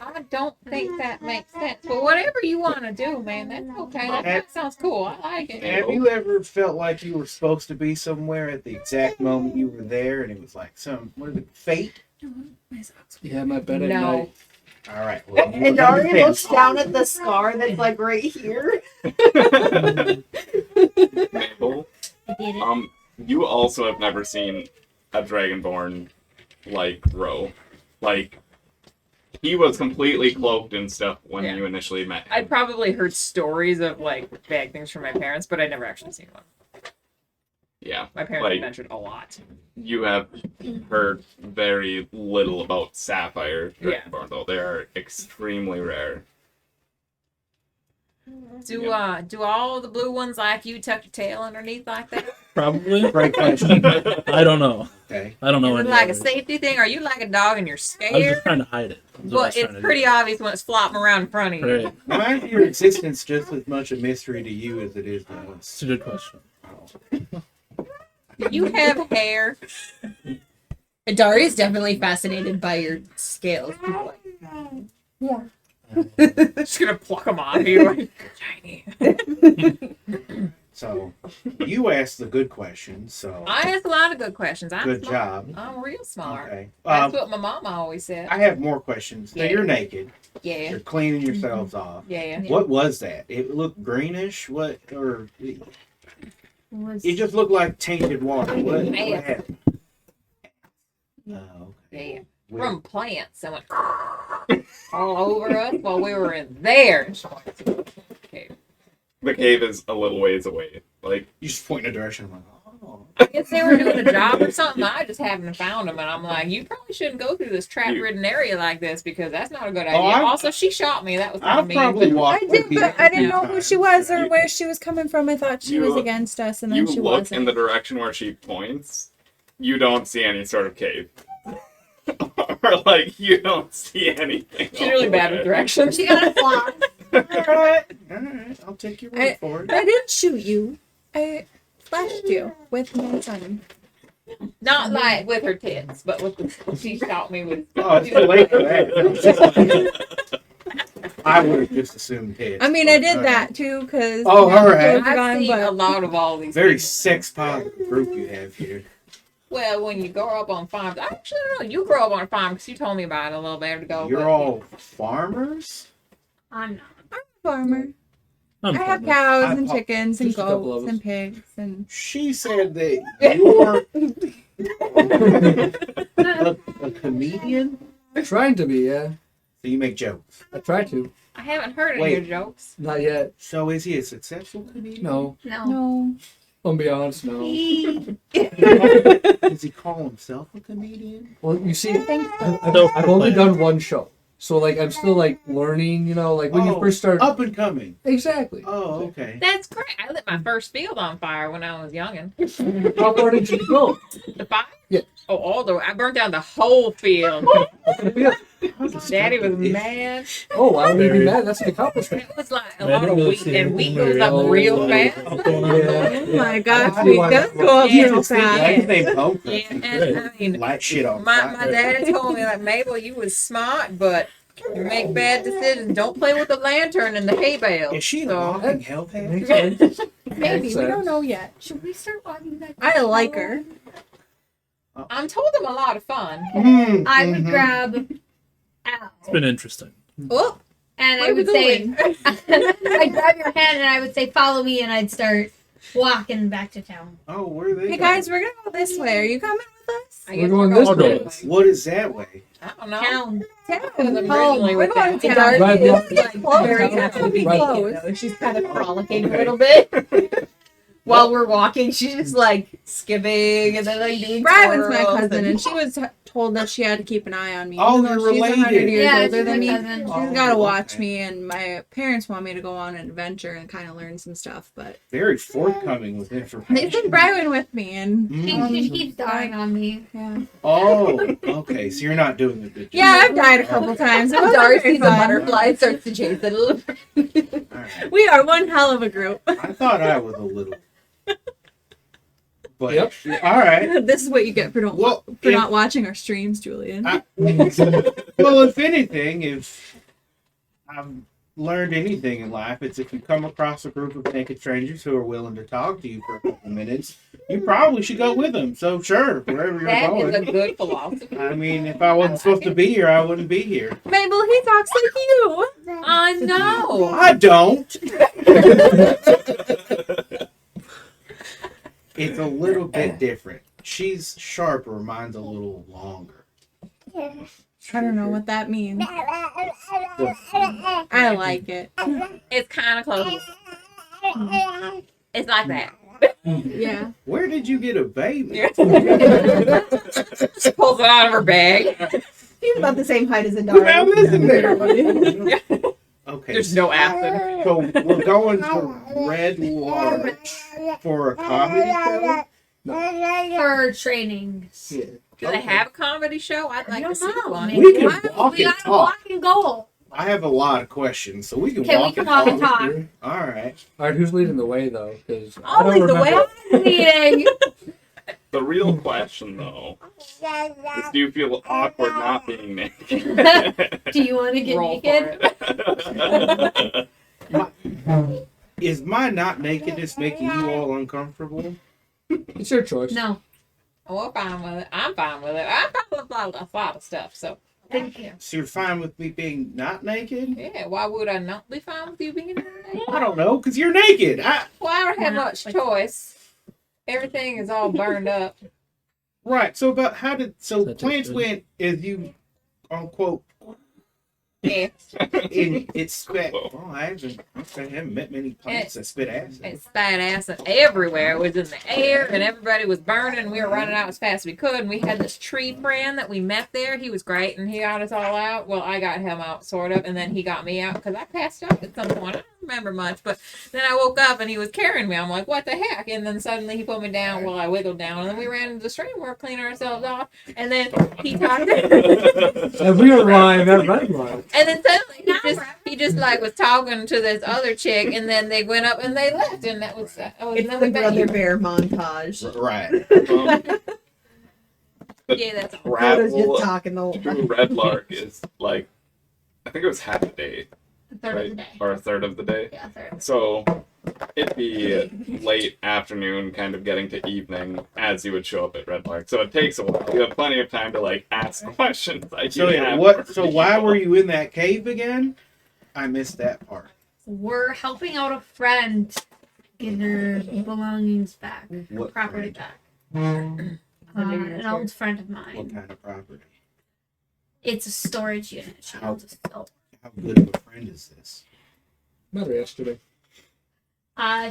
I don't think that makes sense. But whatever you want to do, man, that's okay. That sounds cool. I like it. Have you ever felt like you were supposed to be somewhere at the exact moment you were there, and it was like what is it, fate? Yeah, my bed at No. night. All right. Well, And Dari looks down at the scar that's like right here. Mabel, I did it. you also have never seen a Dragonborn like Ro. Like, he was completely cloaked and stuff when Yeah. you initially met him. I'd probably heard stories of like bad things from my parents, but I'd never actually seen one. Yeah. My parents Like, mentioned a lot. you have heard very little about Sapphire Yeah. Dragonborn, though. They are extremely rare. Do all the blue ones like you tuck your tail underneath like that? Probably. Great question. I don't know. Okay. I don't know. Is it any like a others. safety thing? Are you like a dog and you're I was scared? just trying to hide it. That's what I was But trying it's to pretty do. obvious when it's flopping around in front of you. Right. Why is your existence just as much a mystery to you as it is to us? It's a good question. Do you have hair? Daria's definitely fascinated by your scales. Yeah. Just gonna pluck them off you. Tiny. So, you asked the good questions, so I ask a lot of good questions. I'm good smart. job. I'm real smart. Okay. That's what my mama always said. I have more questions. So Yeah. you're naked. Yeah. You're cleaning yourselves off. Yeah. What was that? It looked greenish. What or it Was just looked like tainted water. What Yeah. happened? Oh, okay. Yeah. Where- From plants that went all over us while we were in there. Okay. The cave is a little ways away. Like, You just point in a direction. I'm like, oh. I guess they were doing a job or something. I just haven't found them, and I'm like, you probably shouldn't go through this trap-ridden area like this because that's not a good idea. I've- Also, she shot me. That was kind I've of mean. probably I walked. did, with you but I didn't know who times. she was or where she was coming from. I thought she You was look- against us, and you then she look wasn't. in the direction where she points, you don't see any sort of cave. Or, like, you don't see anything. She's really bad with directions. She got a fly. Alright, I'll take your word for it. I didn't shoot you. I flashed you with my tongue. Not like with her tits, but with the she shot me with. Oh, it's too late for that. I would have just assumed heads. I mean, I did that too because. Oh, all right. I've seen a lot of all these. Very people. sex positive group you have here. Well, when you grow up on farms, I actually don't know. You grow up on a farm because you told me about it a little bit ago. You're but- all farmers? I'm not. I'm a farmer. I'm I have fine. cows I and pop- chickens and just a couple of goats us. and pigs and. She said that you're a comedian? Trying to be, yeah. So you make jokes. I try to. I haven't heard any Wait. of your jokes. Not yet. So is he a successful comedian? No. No. No. I'll be honest, no. Does he call himself a comedian? Well, you see, Thanks. I've only done one show. So, like, I'm still, like, learning, like, when you first start. Up and coming. Exactly. Oh, okay. That's great. I lit my first field on fire when I was youngin'. How far did you go? The fire? Yeah. Oh, all the way. I burnt down the whole field. Yeah. Daddy was mad. Oh, why would you be mad? That's an accomplishment. It was like a lot of wheat, and wheat goes up real fast. Oh my gosh, That's we why- does go up Yeah. real That's fast. his name, Poker. Yeah, and I mean, Light shit on my fire. daddy told me, like, Mabel, you was smart, but you make bad decisions. Don't play with the lantern and the hay bale. Is she a So- walking health Makes hazard? sense. Maybe Makes we don't sense. know yet. Should we start walking back? I like her. I'm told them a lot of fun. I would grab Al. It's been interesting. Oh, And where I are we would say, going? I'd grab your hand and I would say, follow me, and I'd start walking back to town. Oh, where are they? Hey guys, we're gonna go this way. Are you coming with us? I We're guess going we're this I'll go way. with you. What is that way? I don't know. Town. Because Town. originally We're with going to that- town. Right, It's yeah. like close. Very It's happy to be Right. close. She's kind of frolicking a little bit. While we're walking, she's just like skipping and then like doing Brywin's my twirls cousin, and she was told that she had to keep an eye on me. Oh, Even though you're she's 100 related. years Yeah, older she's than my me. cousin. She's Oh, got to watch okay. me, and my parents want me to go on an adventure and kind of learn some stuff. But Very forthcoming with they information. took Brywin with me, and She keeps dying on me. yeah, Oh, okay. So you're not doing a good job. yeah, I've died a couple times. It wasn't Darcy very the fun. butterfly starts to chase it a little bit. All right. We are one hell of a group. I thought I was a little. But Yep. all right. This is what you get for Well, if- not watching our streams, Julian. Well, if anything, if I've learned anything in life, it's if you come across a group of naked strangers who are willing to talk to you for a couple minutes, you probably should go with them. So sure, wherever you're That going. is a good philosophy. I mean, if I wasn't supposed to be here, I wouldn't be here. Mabel, he talks like you. I know. I don't. It's a little bit different. She's sharper, mine's a little longer. I don't know what that means. I like it. It's kind of close. It's like that. Yeah. Where did you get a baby? She pulls it out of her bag. She's about the same height as a Who now dog. isn't there? Okay. There's no acid. So we're going to Red Larch for a comedy show? For trainings. Yeah. Do they have a comedy show? I'd like to see one. We can walk We and gotta talk. walk and go. I have a lot of questions, so we can Okay, we walk can and walk talk. and talk. All right. All right, who's leading the way though? Because I'll lead the way. Meeting. The real question, though, is do you feel awkward not being naked? Do you want to get Roll naked? Is my not nakedness making you all uncomfortable? It's your choice. No. Oh, I'm fine with it. I'm fine with it. I'm fine with a lot of stuff. So, Thank you. So you're fine with me being not naked? yeah, why would I not be fine with you being naked? I don't know, because you're naked. Well, I don't have much choice. Everything is all burned up. Right. So That's plants good. went as you, unquote, Yeah. in it spit. Well, I haven't met many plants that spit acid. It spat acid everywhere. It was in the air, and everybody was burning. We were running out as fast as we could. And we had this tree friend that we met there. He was great, and he got us all out. Well, I got him out, sort of, and then he got me out because I passed out at some point. I don't remember much, but then I woke up and he was carrying me. I'm like, what the heck? And then suddenly he put me down. Well, I wiggled down, and then we ran into the stream. We were cleaning ourselves off, and then he talked. And we were lying at Red Line. And then suddenly he just like was talking to this other chick, and then they went up and they left, and that was It's then the we met Brother you. Bear montage. Right. Yeah, that's Frodo's Travel just talking the whole through time. Red Lark is like, I think it was half a day, A third of the day. or a third of the day. Yeah, a third. So it'd be late afternoon, kind of getting to evening as you would show up at Red Lark. So it takes a while. You have plenty of time to like ask questions. Like So you yeah, have what? for So why people. were you in that cave again? I missed that part. We're helping out a friend get her belongings back, her What property friend? back. An old friend of What mine. kind of property? It's a storage unit. She How- owns a store. How good of a friend is this? Met her yesterday.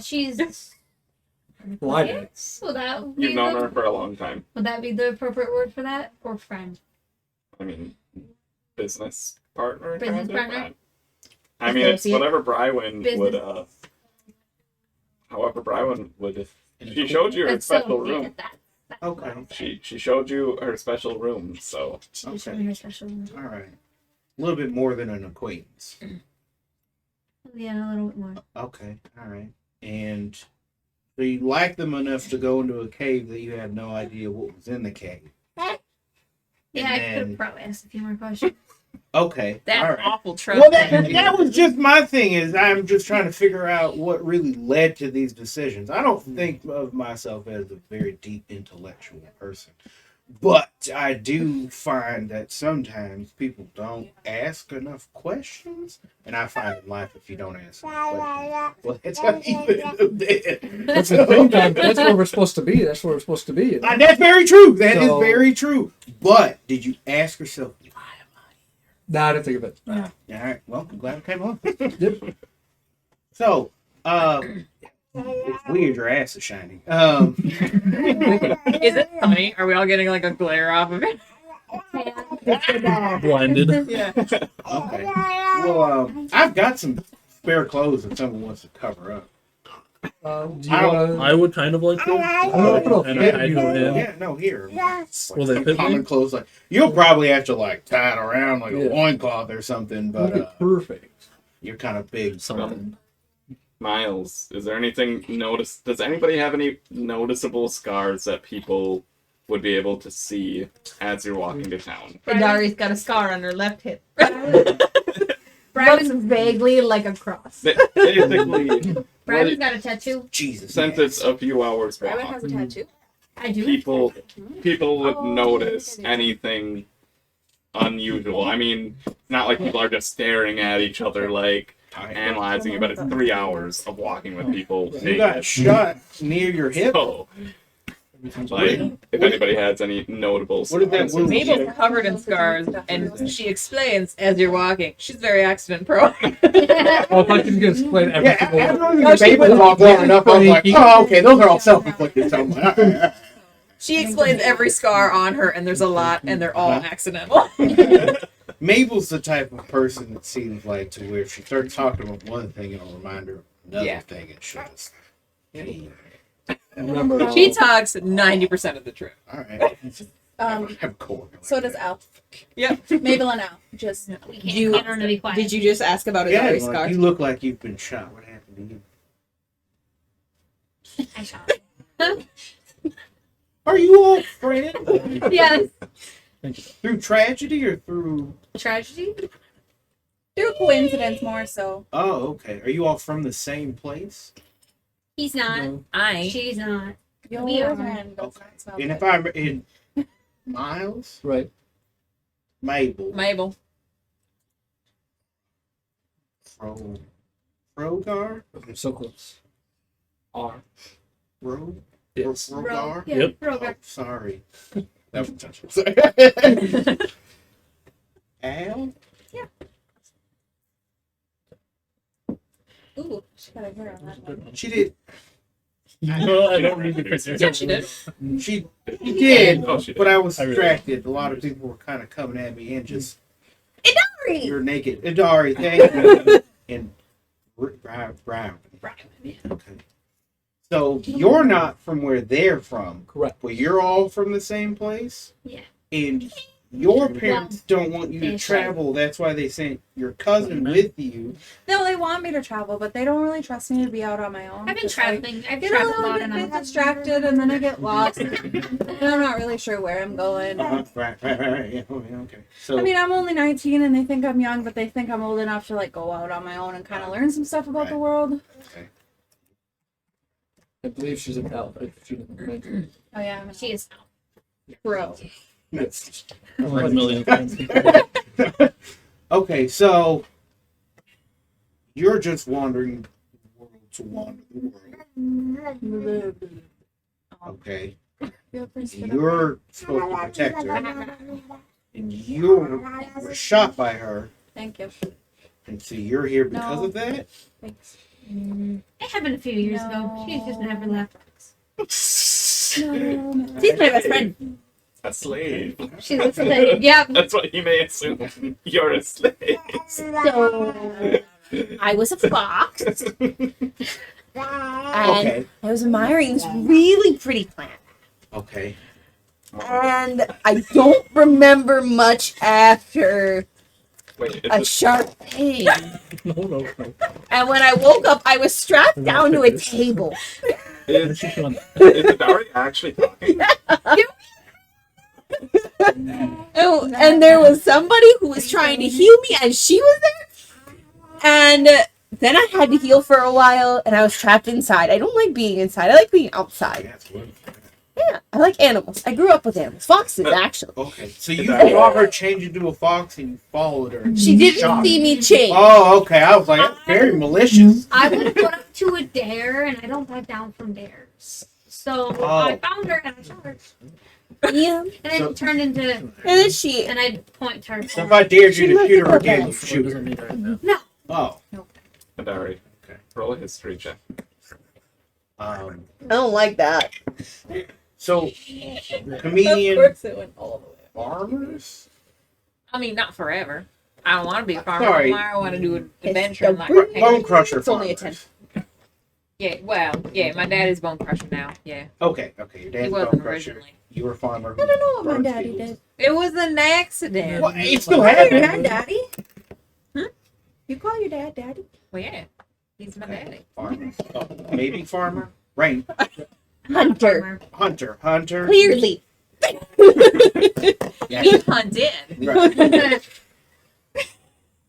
She's. Well, I did. Would that be You've known the, her for a long time. Would that be the appropriate word for that, or friend? I mean, business partner. Business kind of? partner? I mean, it's Associate? whatever Brywin would. Business. However, Brywin would. She showed you her That's so special good room. at that. Okay. She showed you her special room. So She just showed me her special room. All right. A little bit more than an acquaintance. Yeah, a little bit more. Okay. All right. And so you liked them enough to go into a cave that you had no idea what was in the cave. Yeah, And I could then- have probably asked a few more questions. Okay. That's all right. awful trust. Well, that was just my thing. Is I'm just trying to figure out what really led to these decisions. I don't think of myself as a very deep intellectual person, but I do find that sometimes people don't ask enough questions, and I find in life if you don't ask enough questions, well, that's how you end up dead. That's the thing, Doug. That's where we're supposed to be. That's where we're supposed to be. You know? That's very true. That is So- very true. But did you ask yourself? Nah, I didn't think of it. No. All right. Well, I'm glad I came on. Yep. So, it's weird your ass is shining. Is it funny? Are we all getting like a glare off of it? Blinded. Yeah. Okay. Well, I've got some spare clothes if someone wants to cover up. Do you wanna... I would kind of like to. And I do it. Yeah, no, here. Will they fit Common me? clothes, like you'll probably have to like tie it around like Yeah. a loincloth or something, but perfect. you're kind of big. Something. Miles, is there anything does anybody have any noticeable scars that people would be able to see as you're walking to town? Hidari's got a scar on her left hip. Brian's Looks vaguely like a cross. Basically, Brian's got a tattoo. Jesus. since it's a few hours Rabbit walk, has a tattoo. I do. people would Oh, notice okay. anything unusual. I mean, it's not like people are just staring at each other like analyzing you, but it's 3 hours of walking with people. You got shot near your hip. So, like, if anybody has any notable What is that scars. wound? Mabel's covered in scars, and she explains as you're walking. She's very accident prone. Oh, if I can get explain every Yeah, single after one. the baby was all growing up, I was like, oh, okay, those are all self-inflicted somewhere. She explains every scar on her, and there's a lot, and they're all accidental. Mabel's the type of person that seems like to where if she starts talking about one thing, it'll remind her of another thing, and she'll just. She talks 90% of the truth. All right. So does Al. Yep. Mabel and Al. Just Did you just ask about Yeah, Adari's like, scar? you look like you've been shot. What happened to you? I shot him. Are you all friends? Yes. Through tragedy or through? tragedy. Through coincidence, more so. Oh, okay. Are you all from the same place? He's not. No. She's not. Yo, We are. man, does not smell And good. if I'm in Miles, Right. Mabel, Rogar, I'm so close. R. Ro, Yes. Rogar. Yeah, Yep. Rogar. Oh, sorry, that was touching. Al. Ooh, she got a hair on that one. She did. No, I don't read the picture. Yeah, she did. She did, Oh, she did. but I was I really- distracted. A lot of people were kind of coming at me and just. Adari! You're naked. Adari, thank you. And Brown. Okay. So you're not from where they're from. Correct. But you're all from the same place? Yeah. And your parents don't want you to they travel. That's why they sent your cousin with you. No, they want me to travel, but they don't really trust me to be out on my own. I've been Just, like, traveling. I've get a traveled little out bit and I'm distracted, and then I get lost, and I'm not really sure where I'm going. Right. Yeah. Okay. So I mean, I'm only 19, and they think I'm young, but they think I'm old enough to like go out on my own and kind of learn some stuff about the world. Okay. I believe she's an elf. She didn't mention. Oh yeah, She is. bro. That's- Like a million times. Okay, so you're just wandering the world to wander the world. Okay. You're supposed to protect her. And you were shot by her. Thank you. And so you're here because No. of that? Thanks. It happened a few years ago. She just never left. She's my best friend. A slave. She was a slave. Yep. That's what you may assume. You're a slave. So I was a fox, and Okay. I was admiring this really pretty plant. Okay. And I don't remember much after Wait, a sharp pain. No. And when I woke up, I was strapped down to a table. is Dari actually talking? Oh, and there was somebody who was trying to heal me, and she was there. And then I had to heal for a while, and I was trapped inside. I don't like being inside. I like being outside. That's wonderful. Yeah, I like animals. I grew up with animals. Foxes, actually. Okay. So you saw her change into a fox and you followed her. and She you didn't shot see her. me change. Oh, okay. I was like, that's very malicious. I was put up to a dare, and I don't back down from dares. So I found her and I shot her. Yeah. And then So- it turned into. And then she. And I point to her. So if I dared you She to must shoot have her got again, that. you shoot her. No. Oh. Dari. Okay. Roll a history check. I don't like that. So, Of comedian course, it went all the way. farmers? I mean, not forever. I don't want to be a farmer Sorry. anymore. I want to do an It's adventure in the life. Bone crusher It's only a farmers. Yeah, well, yeah, my dad is bone crusher now. Yeah. Okay, your He dad's wasn't bone crusher. originally. You were a farmer. I don't know what my daddy did. It was an accident. Well, it still Your happened. dad, daddy? Hmm? You call your dad daddy? Well, yeah. He's my daddy. Farmer. Oh, maybe farmer. Rain. Hunter. Hunter. Clearly. Yeah. He hunted. Right.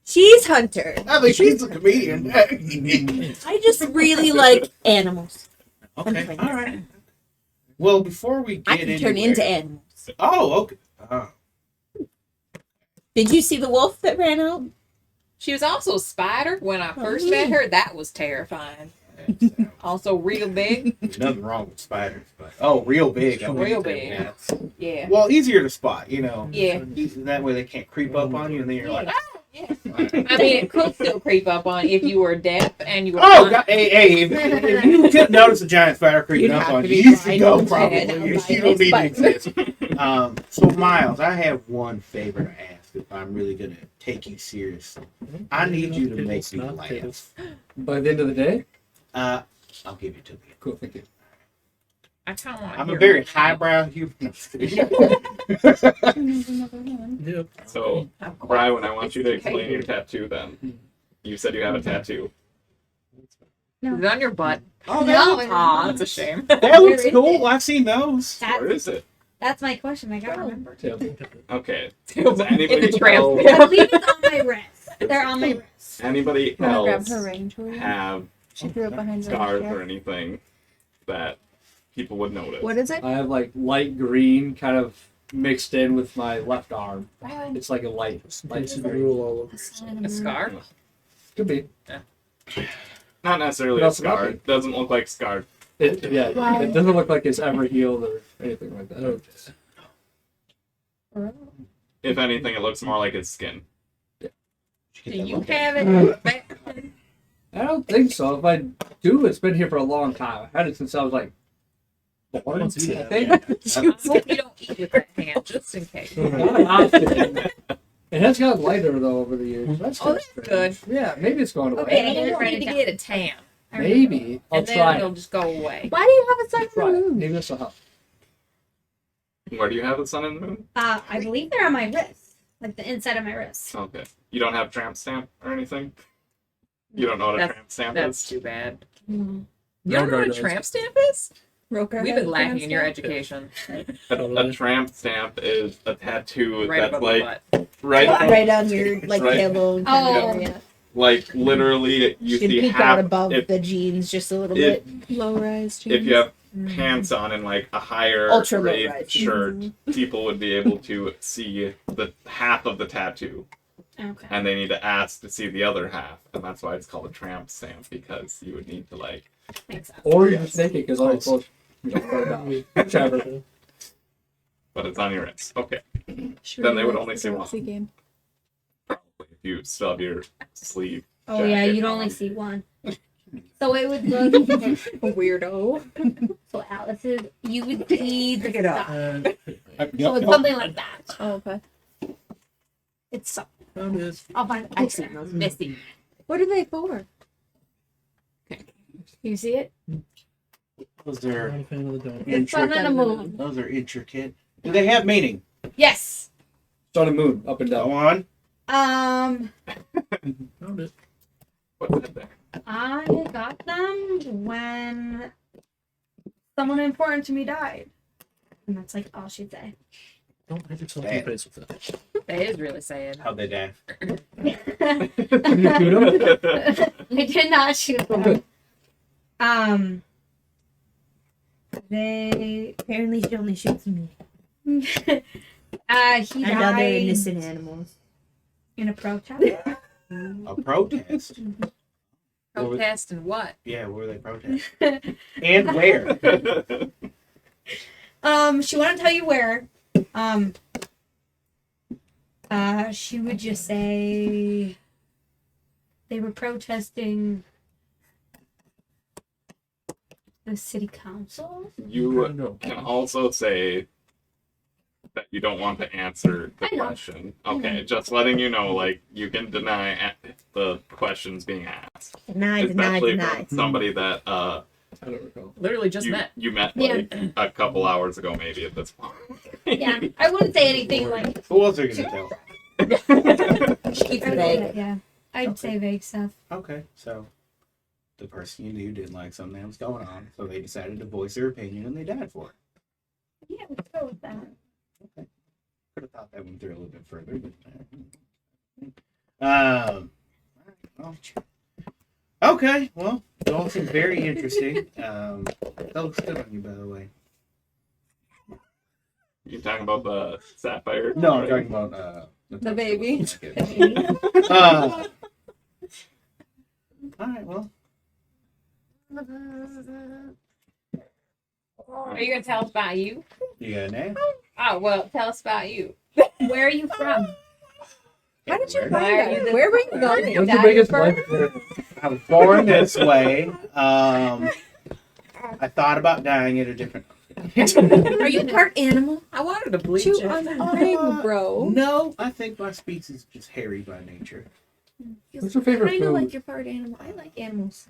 She's Hunter. I think she's a comedian. I just really like animals. Okay, all right. Well, before we get I can turn into animals. Oh, okay. Oh. Did you see the wolf that ran out? She was also a spider when I first met her. That was terrifying. Also real big. Nothing wrong with spiders, but real big. I Real wouldn't say big. that. Yeah. Well, easier to spot, you know. Yeah. That way they can't creep up on you, and then you're like, I mean, it could still creep up on if you were deaf and you were. oh, God, hey, if you could notice a giant spider creeping You'd up have on to you, be you should go blind probably. and You blind don't need to and exist. So, Miles, I have one favor to ask if I'm really gonna take you seriously. I need you to make me laugh. By the end of the day? I'll give you to me. Cool, thank you. I kind of want. I'm a very highbrow human. Yep. So, Brian, I want you to explain your tattoo then. You said you have a tattoo. Is it on your butt? Oh, No, Aw, that's a shame. that looks cool. I've seen those. Where is it? That's my question. I gotta remember. Okay. Does anybody In the tramp else, I believe it's on my wrist. They're on my wrist. anybody Wanna grab else her ring, Julia? have She threw it behind her scars chair. or anything that people would notice? What is it? I have like light green kind of mixed in with my left arm. It's like a light green. A scar? Could be. Not necessarily What a else about scar. it? Doesn't look like scarred. It doesn't look like it's ever healed or anything like that. If anything, it looks more like his skin. Do you have it? I don't think so. If I do, it's been here for a long time. I had it since I was like born, I think. I hope you don't eat with that hand, just in case. It has gotten lighter though over the years. That's Oh, that's good. Yeah, maybe it's going away. Okay, and you need to get a tan. Maybe. I'll And then try. it'll just go away. Why do you have a sun Try and it. moon? Maybe this will help. Where do you have the sun and the moon? I believe they're on my wrist, like the inside of my wrist. Okay. You don't have tramp stamp or anything? You don't know what a tramp stamp That's is? too bad. Mm. You don't know what a does. tramp stamp is? Roker We've has been a lacking tramp in your stamp? education. A tramp stamp is a tattoo Right that's above like the butt. Right on your like Right. tailbone kind Oh. of area. like literally you You can see peek half out above if, the jeans just a little if, bit. Low rise jeans. if you have pants on in like a higher Ultra low raised rise. shirt, people would be able to see the half of the tattoo. Okay. And they need to ask to see the other half, and that's why it's called a tramp stamp, because you would need to like. Makes sense. Or you just naked because all your clothes, whichever. But it's on your wrist. Okay. Should Then we they would like only the see Galaxy one. game? Probably if you stub your sleeve. Oh yeah, jacket you'd on. only see one. So it would look Weirdo. so Alice's you would see the up. stuff. So it's something like that. Oh, okay. It's so Found it. I'll find I've seen those messy. What are they for? Can you see it? Those are It's sun and a moon. Those are intricate. Do they have meaning? Yes. Sun and moon, up and Go down. on. Found it. What's that there? I got them when someone important to me died. And that's like all she'd say. Don't hit yourself in Damn. the face with that. That is really sad. How'd they die? I did not shoot them. They Apparently, she only shoots me. he And other died innocent animals. in a protest. A protest. Protest and what? Yeah, where were they protesting? And where? She wouldn't tell you where. She would just say they were protesting the city council. You can also say that you don't want to answer the I know. question. Okay, just letting you know, like, you can deny the questions being asked. Deny. Especially from somebody that I don't recall. Literally just met. you met Yeah. like a couple hours ago, maybe at this point. Yeah, I wouldn't say anything like. Who else are you gonna tell? Keep I it would vague. say- Yeah, I'd say vague stuff. Okay, so the person you knew didn't like something that was going on, so they decided to voice their opinion and they died for it. Yeah, let's go with that. Could have thought that one through a little bit further, but well, okay. Well, it all seems very interesting. That looks good on you, by the way. You talking about the sapphire? No, I'm talking about The baby. all right. Well, Are you gonna tell us about you? you got a name? Oh well, tell us about you. Where are you from? How did you Where? find us? Where were you going? What's Dad, your biggest you life? I was born this way. I thought about dying at a different Are you part animal? I wanted to bleach Chew it. on the ring, bro. No, I think my species is just hairy by nature. What's your favorite Kind of food? like you're part animal. I like animals.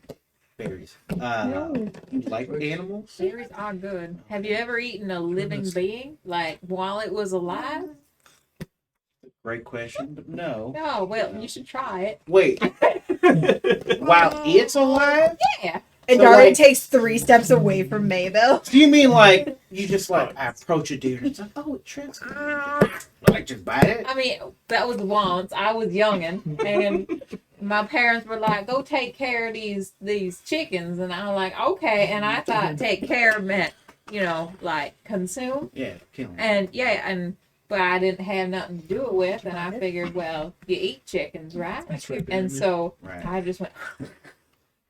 Berries. No. You like animals? Berries are good. Have you ever eaten a living being, like while it was alive? Great question, but no. No, well, you should try it. Wait. While it's alive? Yeah. And So, Darlene like- takes 3 steps away from Mabel. Do you mean like you just like I approach a deer and it's like, oh, it trips me. Like just bite it? I mean, that was once. I was youngin', and my parents were like, "Go take care of these chickens," and I was like, "Okay." And I thought take care meant, like consume. Yeah, kill them. And yeah, but I didn't have nothing to do it with, and I figured, well, you eat chickens, right? That's right, And baby. so Right. I just went.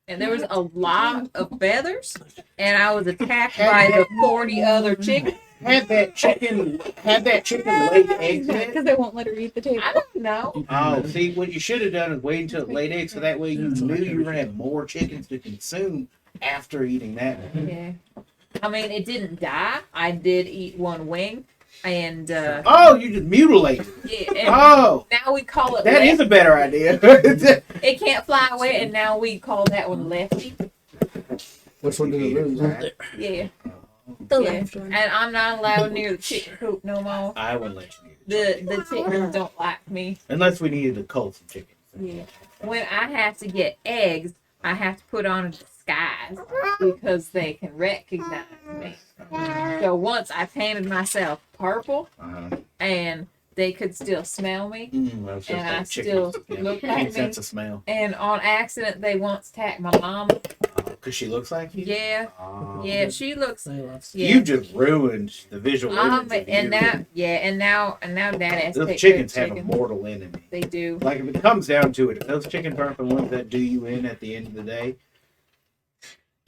And there was a lot of feathers, and I was attacked by the 40 other chickens. Had that chicken laid eggs in it? Because they won't let her eat the table. I don't know. Oh, see, what you should have done is wait until it laid eggs, so that way you knew you were gonna have more chickens to consume after eating that one. Yeah. I mean, it didn't die. I did eat one wing, and Oh, you just mutilated it. yeah. And Oh, now we call it. that lefty. is a better idea. It can't fly away, and now we call that one lefty. Which one did it lose? Yeah. The Yeah. left one. And I'm not allowed near the chicken coop no more. I wouldn't let you eat it. The chickens don't like me. Unless we needed to cull some chickens. Yeah. When I have to get eggs, I have to put on a disguise because they can recognize me. So once I painted myself purple Uh-huh. and they could still smell me, Well, it's just and I like still chickens. look Can't like me. sense a smell. And on accident, they once attacked my mom. Because she looks like you? Yeah. Oh. Yeah, she looks. Yeah. You just ruined the visual image of And you. now, yeah, and now Dad has to Those take chickens care have of a chickens. mortal enemy. They do. Like, if it comes down to it, if those chickens aren't the ones that do you in at the end of the day,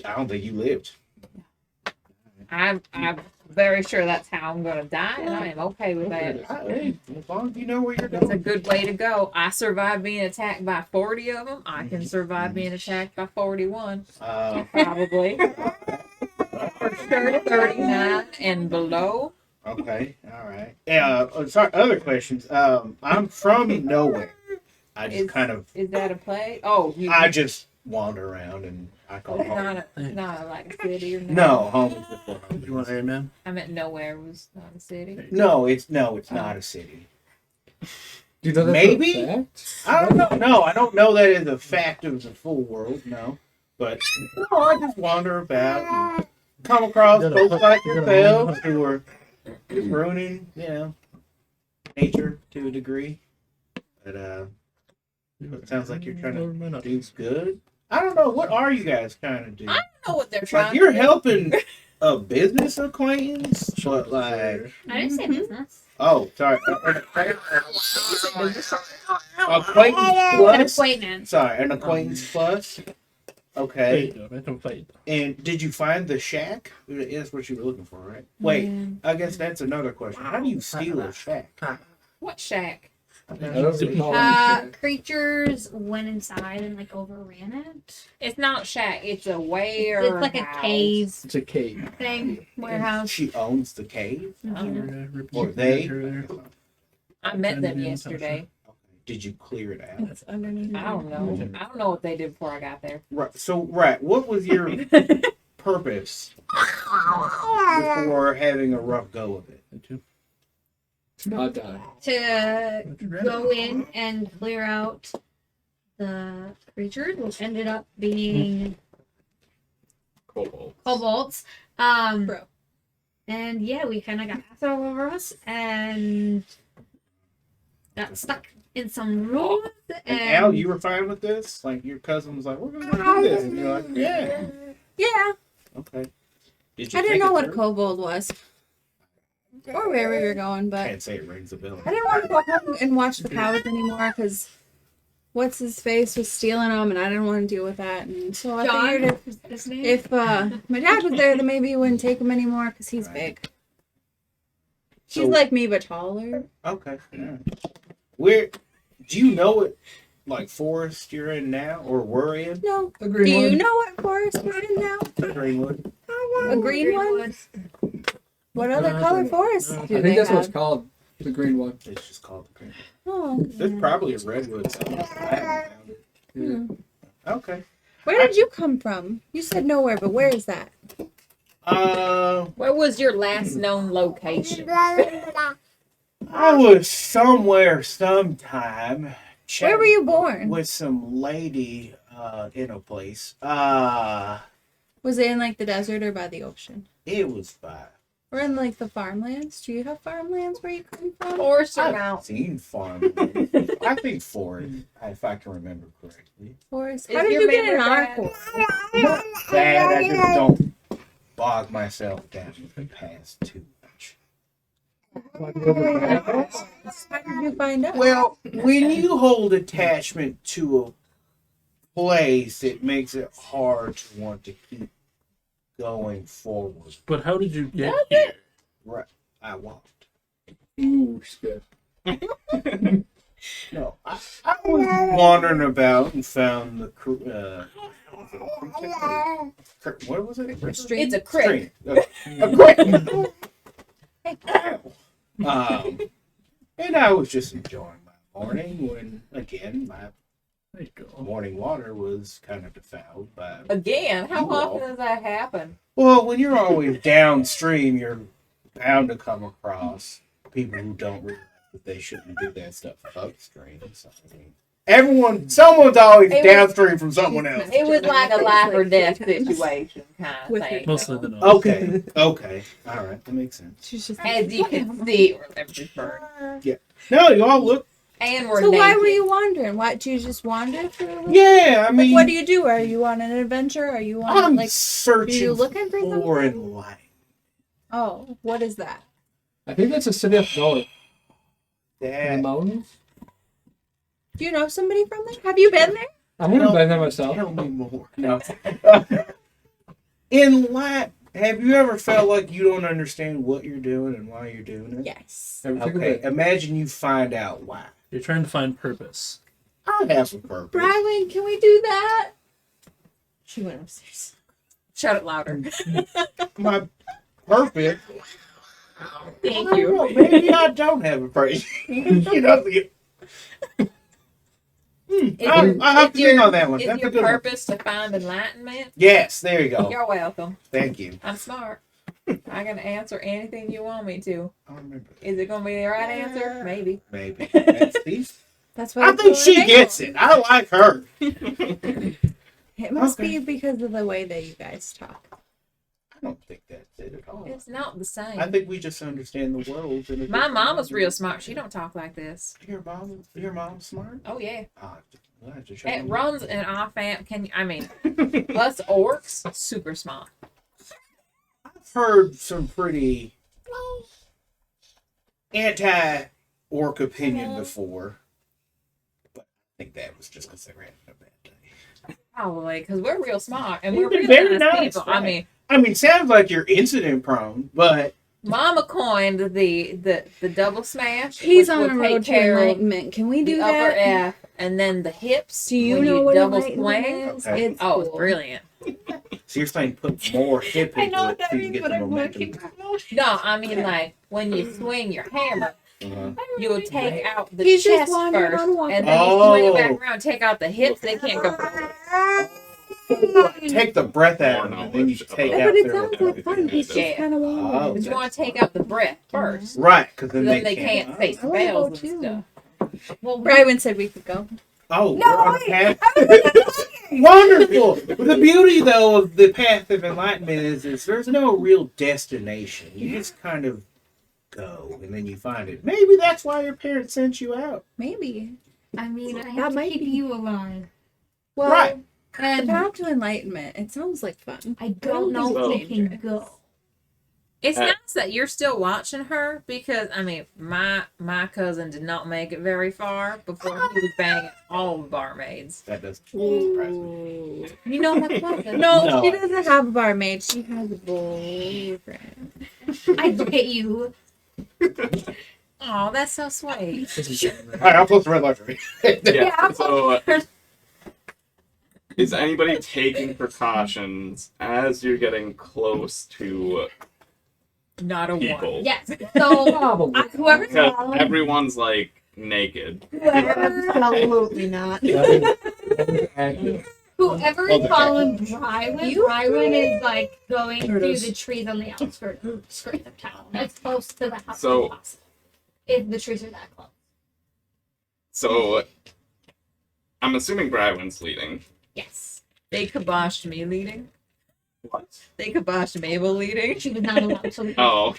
I don't think you lived. I'm very sure that's how I'm gonna die, and I am okay with that. Hey, as long as you know where you're That's a going. good way to go. I survived being attacked by 40 of them. I can survive being attacked by 41, probably. For sure, 39 and below. Okay, all right. Sorry, other questions. I'm from nowhere. I just kind of, Is that a play? Oh, I just wander around and I call It's home. not like a city or No, home is before home. You want amen? I meant nowhere was not a city. No, it's not a city. Do you know that's Maybe? a fact? I don't know. No, I don't know that is a fact of the full world. No, but no, I just wander about and come across You're gonna folks put- like you're gonna yourselves who are just ruining, nature to a degree. But it sounds like you're trying to do good. I don't know. What are you guys trying to do? I don't know what they're trying Like you're to do. helping a business acquaintance, but like, I didn't say business. oh, sorry, acquaintance An plus. acquaintance. Sorry, an acquaintance plus. Okay. Wait. And did you find the shack? That's what you were looking for, right? Wait, I guess that's another question. How do you steal a shack? What shack? Creatures went inside and like overran it. It's not shack. It's a warehouse. It's like a cave It's a cave. thing, warehouse. She owns the cave, Mhm. or they? I met them yesterday. Did you clear it out? It's underneath. I don't know. I don't know what they did before I got there. Right. So, right. What was your purpose before having a rough go of it? To not die. To go in and clear out the creatures, which ended up being kobolds. Bro. And yeah, we kind of got passed all over us and got stuck in some ruins. And Al, you were fine with this? Like your cousin was like, "We're gonna do this," and you're like, "Yeah, Yeah. okay." Did I didn't think know it what a through? kobold was. Or where we were going, but Can't say it rings a bell. I didn't want to go home and watch the cows anymore because what's his face was stealing them, and I didn't want to deal with that. And so I John? figured Is his name? if my dad was there, then maybe he wouldn't take them anymore because he's big. She's So- like me, but taller. Okay. Yeah. Where do you know what like forest you're in now or were in? No. The Do you know what forest we're in now? Greenwood. A green one? What other color forests do I they think that's what have? it's called. The green one. It's just called the green. Oh. There's probably a redwood somewhere. I haven't found it. Hmm. Okay. Where did you come from? You said nowhere, but where is that? Where was your last known location? I was somewhere sometime. Where were you born? With some lady in a place. Was it in like the desert or by the ocean? It was by. Or in like the farmlands? Do you have farmlands where you come from? Forest or I've mountain? seen farmland. I think forest, if I can remember correctly. Forest. Is How did your you get in memory our bad? forest? Bad, I just don't bog myself down with the past too much. How did you find out? Well, when you hold attachment to a place, it makes it hard to want to keep going forward. But how did you get here? Right, I walked. Ooh, shit. No, I was wandering about and found the what was it? It's a crick. A crick. And I was just enjoying my morning when, again, my morning water was kind of defiled by. Again, how you all. often does that happen? Well, when you're always downstream, you're bound to come across people who don't realize that they shouldn't do that stuff upstream. So, I mean, someone's always downstream from someone else. It was like a life or death situation kind of thing. Mostly the nose. Okay, all right, that makes sense. She's just As you can see, we're just burned. Yeah. No, you all look. And we're So naked. why were you wandering? Why did you just wander through? Yeah, I mean, Like, what do you do? Are you on an adventure? Are you on I'm like? searching Are you looking for something? enlightenment. Oh, what is that? I think that's a city up north. In the That mountains. Do you know somebody from there? Have you been there? I'm gonna buy that myself. tell me more. No. Have you ever felt like you don't understand what you're doing and why you're doing it? Yes. Okay, imagine you find out why. You're trying to find purpose. I have some purpose. Brywin, can we do that? She went upstairs. Shout it louder. My purpose. Thank I don't you. know, maybe I don't have a purpose. You know, I have to think on that one. Is That's a your good one. purpose to find enlightenment? Yes, there you go. You're welcome. Thank you. I'm smart. I can answer anything you want me to. I remember. Is it going to be the right answer? Maybe. Maybe. That's what I think she gets it. I like her. It must Okay. be because of the way that you guys talk. I don't think that's it at all. It's not the same. I think we just understand the world. In a My different mama's way. real smart. She don't talk like this. Your mom's smart. Oh yeah. We'll have to show It me. runs in our fam. Us orcs, super smart. I've heard some pretty anti-orc opinion before, but I think that was just because they were having a bad day. Probably because we're real smart and You've we're been really very nice nice, people. right. I mean, sounds like you're incident prone, but Mama coined the double smash. He's which on would a take road to care of enlightenment. Can we do the upper that? F and then the hips. Do you when know what double enlightenment swing? is? Okay. It's Oh, it's cool. brilliant. so you're saying put more hip I into know it what that so you means, can but get the I'm momentum. looking. No, I mean like when you swing your hammer, you'll take out the He's just chest wandering first, on one. and then you swing it back Oh. around, take out the hips. They can't go. Take the breath out of it, and then you take Yeah, out but it their sounds like fun. He's just Yeah. kind of Oh. wild. But you want to take out the breath first. Right, because So then they can't say I wanna go spells and too. stuff. Well, Brywin said we could go. Oh, we're on a path. Wonderful. The beauty, though, of the path of enlightenment is there's no real destination. You just kind of go, and then you find it. Maybe that's why your parents sent you out. Maybe. I mean, I That have to might keep be. you alive. Well, Right. the And path to enlightenment. It sounds like fun. I don't know So- if we can go. it's nice that you're still watching her because I mean, my cousin did not make it very far before he was banging all the barmaids. That doesn't surprise me. You know my cousin. No, No. she doesn't have a barmaid. She has a boyfriend. I look at you. Oh, that's so sweet. All right, I'll post the red light. Yeah. So, is anybody taking precautions as you're getting close to Not a people. one. Yes. So Probably. whoever's Because following, everyone's like naked. Absolutely not. whoever is following Brywin is like going There it through is. the trees on the outskirts of town, as close to the house So- as possible. If the trees are that close. So I'm assuming Brywin's leading. Yes. They kiboshed me leading. What? They kiboshed Mabel leading. She was not allowed to leave. Oh.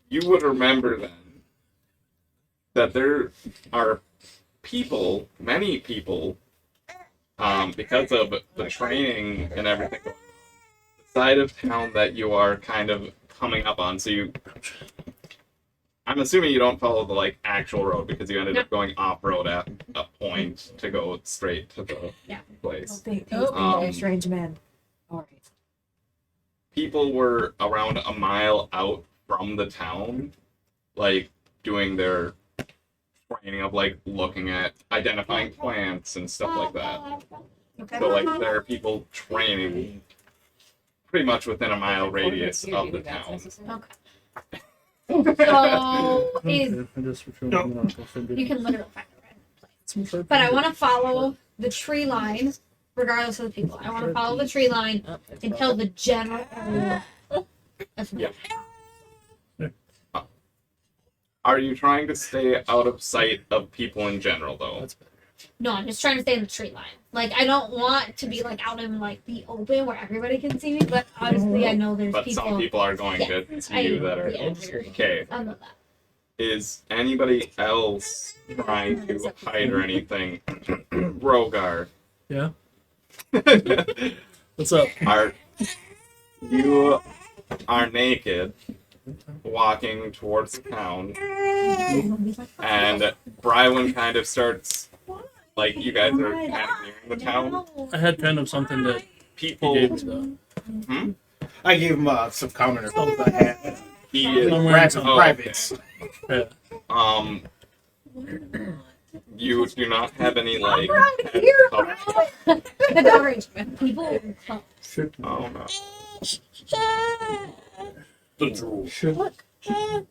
You would remember then that there are people, many people, because of the training and everything, the side of town that you are kind of coming up on. So I'm assuming you don't follow the like actual road because you ended up going off road at a point to go straight to the place. Strange man. All right. People were around a mile out from the town, like doing their training of like looking at identifying plants and stuff like that. Okay. So like there are people training pretty much within a mile radius of the town. Okay. So is I just you can literally find the right place. But I want to follow the tree line, regardless of the people. I want to follow the tree line until the general area. Yeah. Are you trying to stay out of sight of people in general, though? No, I'm just trying to stay in the tree line. Like, I don't want to be like out in like the open where everybody can see me. But obviously, I know there's But people. some people are going to see you that are okay. I know that. Is anybody else trying to hide or anything? Rogar. Yeah. What's up? You are naked, walking towards the town, and Brywin kind of starts, like, you guys are kind of nearing the town. I had kind of something that People. he gave me, though. I gave him some common clothes I had. He is I'm wearing Grab some some. privates. Yeah. You do not have any, like, head Here, coverage. the dog arrangement. People. Oh, no.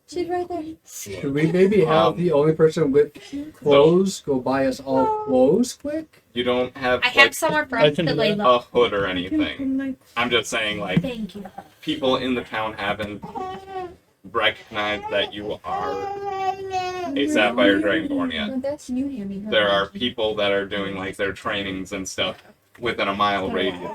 She's right there. Should we maybe have the only person with clothes go buy us all clothes quick? You don't have, I like, have somewhere for I us can to do lay that. low. a hood or anything. I'm just saying, like, Thank you. people in the town haven't recognized that you are a Sapphire Dragonborn yet. That's new to me. There are people that are doing like their trainings and stuff within a mile radius.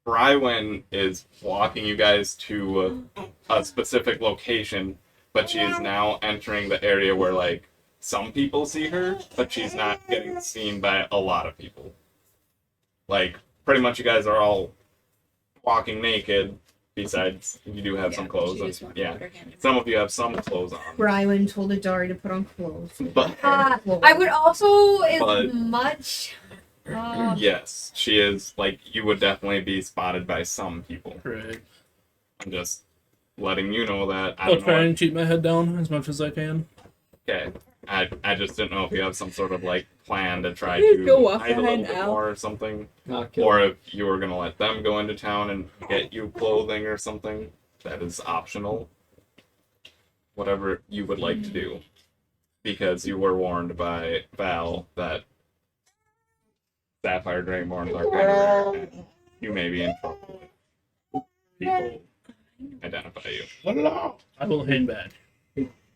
Brywin is walking you guys to a specific location, but she is now entering the area where like some people see her, but she's not getting seen by a lot of people. Like pretty much you guys are all walking naked. Besides, you do have some clothes. Some of you have some clothes on. Brywin told Adari to put on clothes. But I would also, as But- much. yes, she is, like, you would definitely be spotted by some people. Right. I'm just letting you know that. I I'll don't try know. and keep my head down as much as I can. Okay. I just didn't know if you have some sort of, like, plan to try You to go walk hide a little behind bit Al. more or something. Not kill. Or if you were going to let them go into town and get you clothing or something. That is optional. Whatever you would like to do. Because you were warned by Val that Sapphire Dragonborns are kind of rare, and you may be in trouble if people identify you. I will hang back.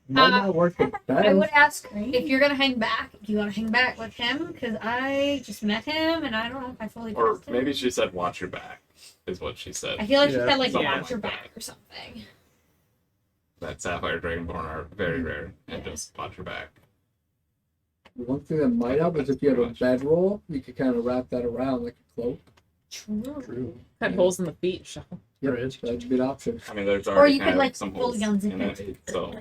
Might not work the best. I would ask if you're gonna hang back. You want to hang back with him because I just met him and I don't know if I fully Or trust him. maybe she said watch your back, is what she said. I feel like she Yeah. said like Something watch like your that. back or something. That Sapphire Dragonborn are very rare, and just watch your back. One thing that might help is if you have a bedroll, you could kind of wrap that around like a cloak. True. Cut holes in the feet, Sean. Yep, Right. that'd be an option. I mean, there's Or already you kind could of like some pull holes guns in in it, so...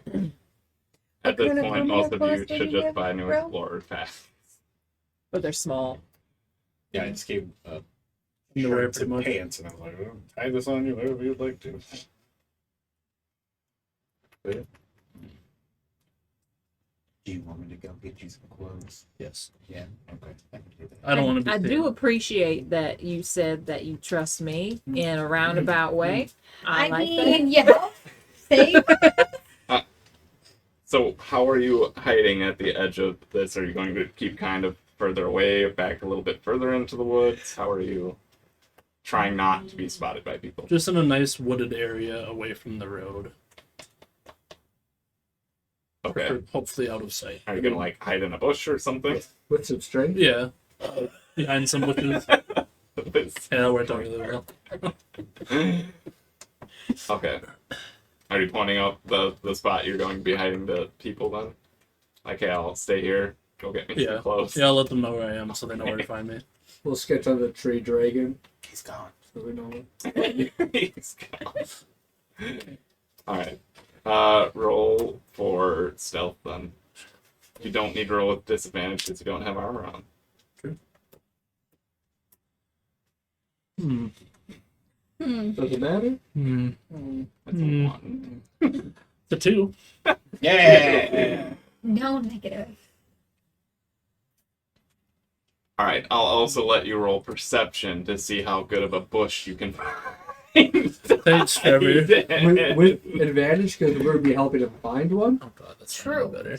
At this point, most of you should just buy New Explorer pass. But they're small. Yeah, I just gave Underwear, shirts pretty and much. pants, and I was like, oh, tie this on you, whatever you'd like to. Do you want me to go get you some clothes? Yes. Yeah. Okay. I can do that. I don't want to be I thin. do appreciate that you said that you trust me in a roundabout way. I like mean, yeah. Same. So how are you hiding at the edge of this? Are you going to keep kind of further away, back a little bit further into the woods? How are you trying not to be spotted by people? Just in a nice wooded area away from the road. Okay. Or hopefully out of sight. Are you gonna like hide in a bush or something? With some string? Yeah. Behind some bushes. Yeah, that worked out really well. Okay. Are you pointing out the spot you're going to be hiding the people then? Like, hey, I'll stay here. Go get me some clothes. Yeah, I'll let them know where I am so they know where to find me. We'll sketch on the tree dragon. He's gone. So we know. He's gone. Alright. Roll for stealth then. You don't need to roll with disadvantage because you don't have armor on. Does it matter? That's a 1. It's a 2. Yeah. No negative. Alright, I'll also let you roll perception to see how good of a bush you can find. Thanks, Trevor. With advantage, because we're going to be helping him find one? Oh god, that's True. better.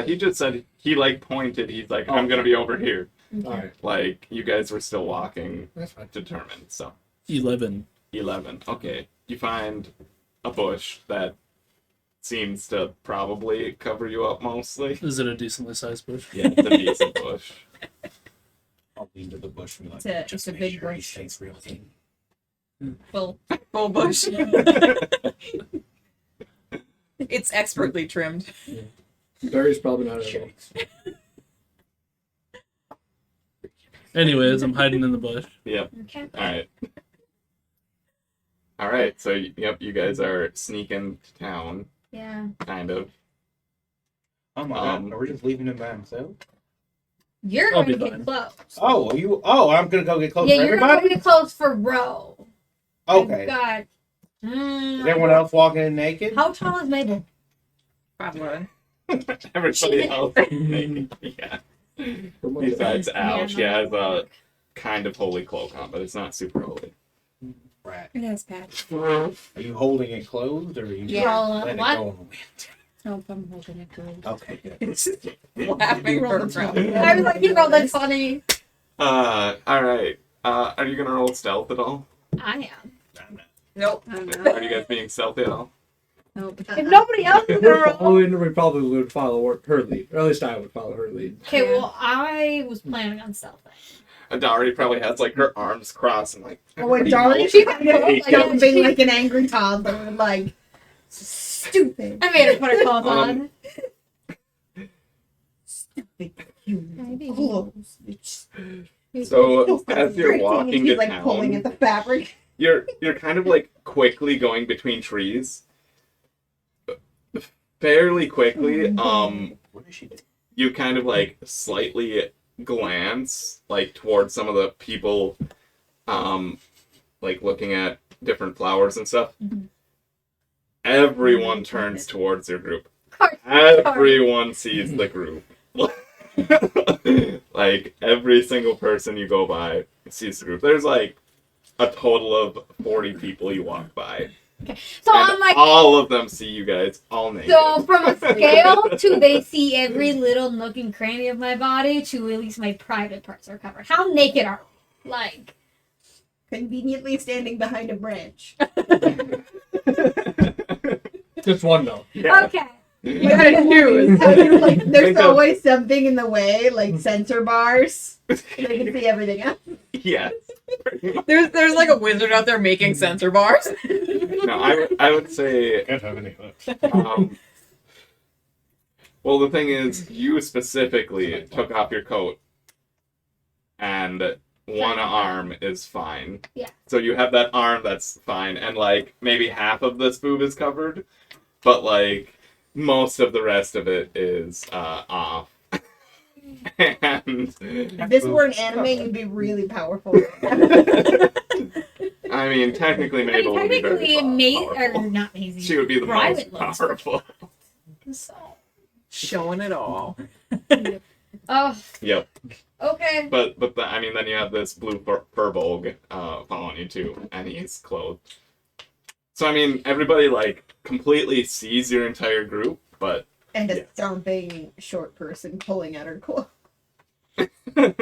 He just said, he like pointed, he's like, I'm gonna be over here. Alright. Like, you guys were still walking, That's fine. determined, so. 11. 11. Okay. You find a bush that seems to probably cover you up mostly. Is it a decently sized bush? Yeah, it's a decent bush. I'll lean to the bush and be like, It's just a make big sure he bush. stays real thin. Full bush. It's expertly trimmed. Barry's probably not at all. Anyways, I'm hiding in the bush. Yep. Okay. Alright. Alright, so, yep, you guys are sneaking to town, Yeah. kind of. Oh my god, are we just leaving him by himself? You're I'll going be to fine. get close. I'm gonna go get close Yeah, for you're going everybody? to get close for Ro. Okay. You've got. Is everyone else walking in naked? How tall is Mabel? 5'11". Everybody else. Yeah. Besides Al, she has a kind of holy cloak on, but it's not super holy. Right. It has patch. Are you holding it closed or are you Yeah. just letting What? it go on the wind? Nope, I'm holding it closed. Okay, good. Laughing for proud. I was like, you rolled that funny. Alright. Are you gonna roll stealth at all? I am. Nope. Are you guys being stealthy at all? Nope. If nobody else is going to roll. We probably would follow her lead. Or at least I would follow her lead. Okay, well, I was planning on stealthing. Dari probably has like her arms crossed and like. Oh, and everybody Darlie, knows. she's jumping like an angry toddler, like stupid. I made her put her clothes on. Stupid human. Clothes. So as you're walking he's to like town, pulling at the fabric. you're kind of like quickly going between trees. Fairly quickly, What is she doing? you kind of like slightly glance like towards some of the people like looking at different flowers and stuff. Everyone turns towards your group. Everyone sees the group. Like every single person you go by sees the group. There's like a total of 40 people you walk by. Okay. So And I'm like, all of them see you guys all naked. so from a scale to they see every little nook and cranny of my body to at least my private parts are covered. How naked are we? Like, Conveniently standing behind a branch. Just one though. Yeah. okay. You gotta do like there's Think of- always something in the way, like sensor bars. So they can see everything else. Yes. There's like a wizard out there making sensor bars. No, I would say. Can't have any left. Well, the thing is, you specifically took off your coat, and one arm is fine. Yeah. So you have that arm that's fine, and like maybe half of this boob is covered, but like most of the rest of it is off. And If this were an anime, you'd be really powerful. I mean, technically, Mabel would be very powerful. Or not Maisie. She would be the Private most looks powerful. So, Showing it all. Oh, Yep. okay. But I mean, then you have this blue furbolg following you too, and he's clothed. So I mean, everybody like completely sees your entire group, but And a stomping short person pulling at her clothes. Does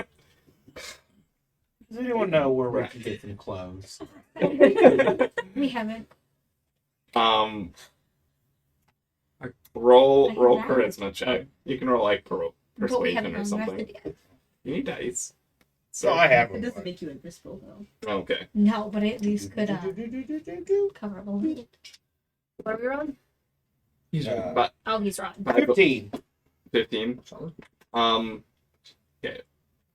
anyone know where we can get some clothes? We haven't. Roll I have charisma check. You can roll like But we persuasion haven't or done something. rested yet. You need dice. So I have It them. doesn't make you invisible though. Okay. No, but at least could cover up a little bit. What are we rolling? He's But Oh, he's wrong. 15. 15. Okay.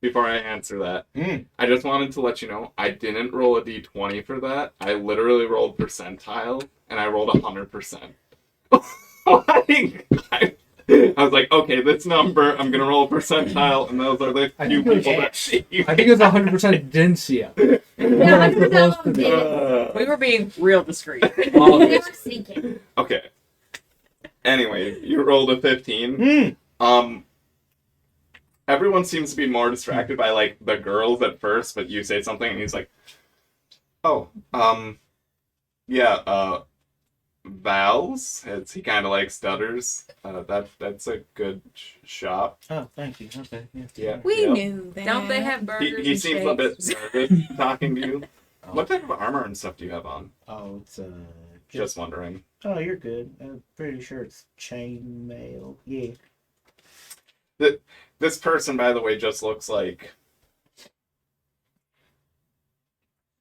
Before I answer that, Mm. I just wanted to let you know I didn't roll a d20 for that. I literally rolled percentile, and I rolled 100%. Like, I was like, okay, this number, I'm gonna roll a percentile, and those are the few people that see you. I think it was 100% didn't see him. Yeah, 100% did. We were being real discreet. We were sneaking. Okay. Anyway, you rolled a 15. Everyone seems to be more distracted by like the girls at first, but you say something and he's like, "Oh, yeah, Val's." He kind of like stutters. That's a good shop. Oh, thank you. Okay. Yeah. Yeah. We yeah. knew that. Don't they have burgers? He and seems a bit shakes? nervous talking to you. What type of armor and stuff do you have on? Oh, it's Just wondering. Oh, you're good. I'm pretty sure it's chainmail. Yeah. This person, by the way, just looks like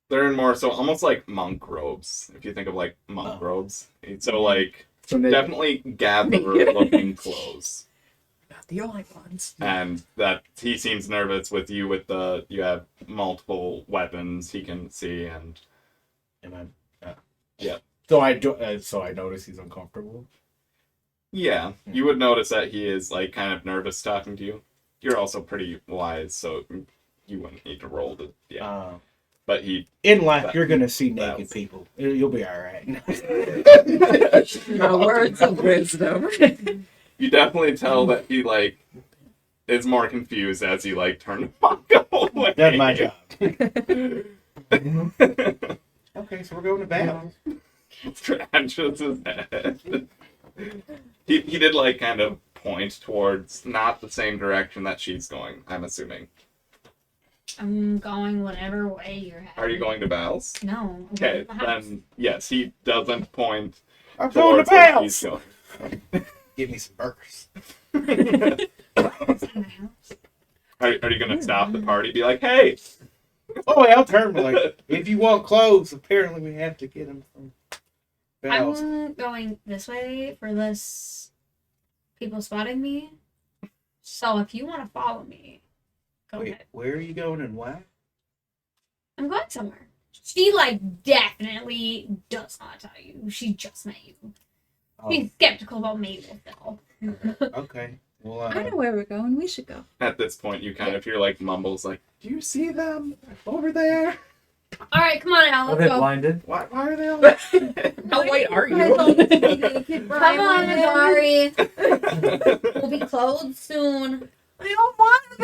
they're in more so almost like monk robes. If you think of like monk robes, so like definitely gatherer looking clothes. Not the only ones. And that he seems nervous with you. You have multiple weapons he can see, and Am I? yeah. So I do. So I notice he's uncomfortable. Yeah, you would notice that he is like kind of nervous talking to you. You're also pretty wise, so you wouldn't need to roll to But he in life, you're gonna see naked people. You'll be all right. No words of wisdom. You definitely tell that he like is more confused as he like turned the fuck away. That's my job. Okay, so we're going to battle. Scratches his head. He did like kind of point towards not the same direction that she's going, I'm assuming. I'm going whatever way you're headed. Are you going to Val's? No. I'm Okay, going to the house. then yes, he doesn't point I'm going towards to where he's Val's. going. Give me some burgers. It's in the house. Are you gonna stop the party? Be like, hey! Oh, yeah, I'll turn like, if you want clothes, apparently we have to get them from Val's. I'm going this way for less people spotting me. So if you want to follow me, go Wait, ahead. where are you going and why? I'm going somewhere. She like definitely does not tell you. She just met you. She's skeptical about Mabel though. Okay. Well, I know where we're going. We should go. At this point, you kind of hear like mumbles like, do you see them over there? All right, come on, Al. Are Let's they go. blinded? Why are they all How white are you? Come on, Ari. We'll be clothed soon. I don't want to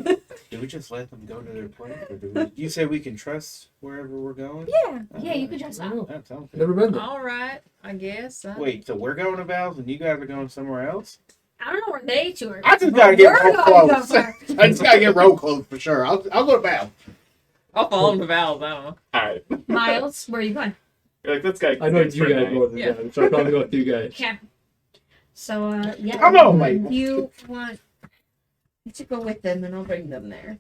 be. Do we just let them go to their place? Or do we, you say we can trust wherever we're going? Yeah. Yeah, you can trust that. That sounds good. Never been there. All right, I guess. Wait, so we're going to Val's and you guys are going somewhere else? I don't know where they two are. I just gotta get We're road going clothes. somewhere. I just gotta get road clothes for sure. I'll go to Val's. I'll follow him to Val's. I don't know. Alright. Miles, where are you going? You're like, this guy. I know thinks you pretty guys more than Yeah. them, so I'll probably go with you guys. Okay. So, yeah. Come on, Mabel. You want to go with them, and I'll bring them there.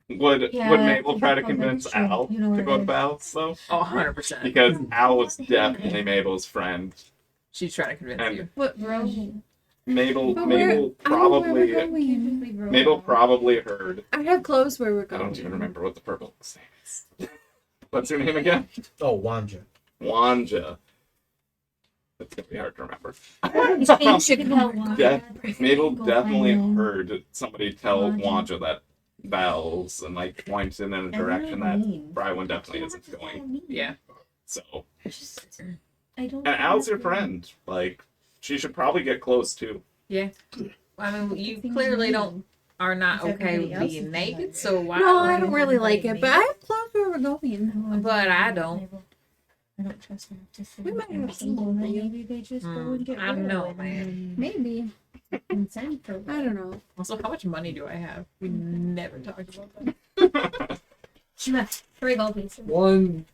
Would Yeah, Mabel try to I'll convince bet you. Al You know where to it go to is. Val's though? Oh, 100%. Because Al was definitely Mabel's friend. She's trying to convince And you. What, bro? Mabel But Mabel I know where we're probably going. Mabel probably heard. I have clothes where we're I going. don't even remember what the purple name is. What's her name again? Oh, Wanja. Wanja. That's gonna be hard to remember. You should go. Yeah, Mabel definitely heard somebody tell Wanja that Val's and like pointed in a direction that Brywin definitely isn't going. Yeah. So, I don't. and Al's your friend. Like, she should probably get clothes too. Yeah. I mean, you clearly are not okay with being naked, so why? No, I don't really like it, but I have clothes where we're going. But I don't. I don't trust them to sit We might and have some over you. maybe they just go and get I don't rid know, of it man. and Maybe. consent for I don't know. Also, how much money do I have? We never talked about that. She left 3 gold pieces. One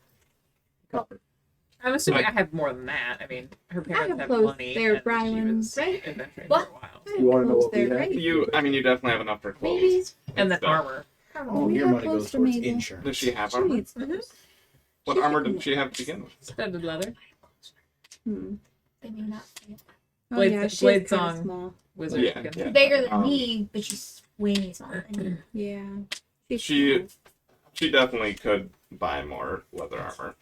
copper. I'm assuming I have more than that. I mean, her parents have have clothes money. there, and Brian, she was right? adventuring What? for a while. You want to know Clothes what we there, have? right? You definitely have enough for clothes. Maybe. And then stuff. armor. Oh, We your have money clothes goes for towards Mabel. insurance. Does she have She armor? needs those. What armor did she have to begin with? Studded leather. They may not fit. Oh Blade- yeah, she's Blade kind of song. small. Wizard. Yeah, can- yeah. Bigger than me, but she's way smaller than me. Yeah. She definitely could buy more leather armor.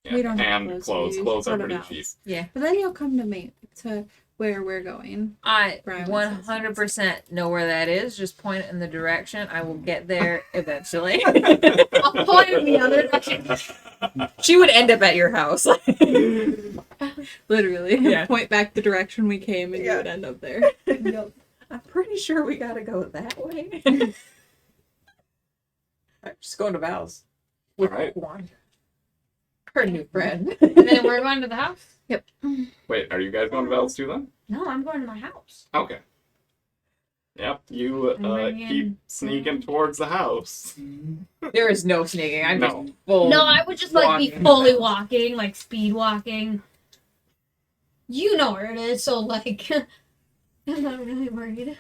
Yeah, We don't have and clothes clothes. to Clothes are use. pretty What cheap. Yeah. But then you'll come to me to where we're going. I Brian 100% know where that is. Just point it in the direction. I will get there eventually. I'll point in the other direction. She would end up at your house. Literally. Yeah. Point back the direction we came and you would end up there. I'm pretty sure we gotta go that way. I'm just going to Val's with Alright. Warren. Her new friend. And then we're going to the house? Yep. Wait, are you guys going to Val's too then? No, I'm going to my house. Okay. Yep, you I'm bringing keep sneaking towards the house. There is no sneaking. I'm No. just full. No, I would just like be walking. fully walking, like speed walking. You know where it is, so like I'm not really worried.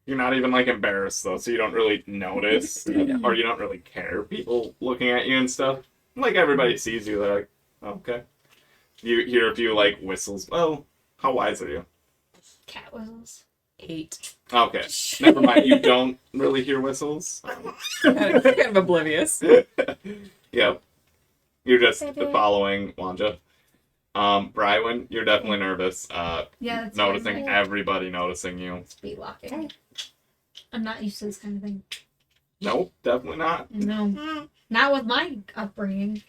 You're not even like embarrassed though, so you don't really notice or you don't really care people looking at you and stuff. Like everybody sees you, they're like, oh, okay. You hear a few like whistles. Well, how wise are you? Cat whistles. 8. Okay, never mind. You don't really hear whistles. kind of oblivious. Yep. You're just following Wanja. Brywin, you're definitely nervous. Yeah, that's Noticing fine. everybody noticing you. Speed walking. I'm not used to this kind of thing. Nope, definitely not. No. Not with my upbringing.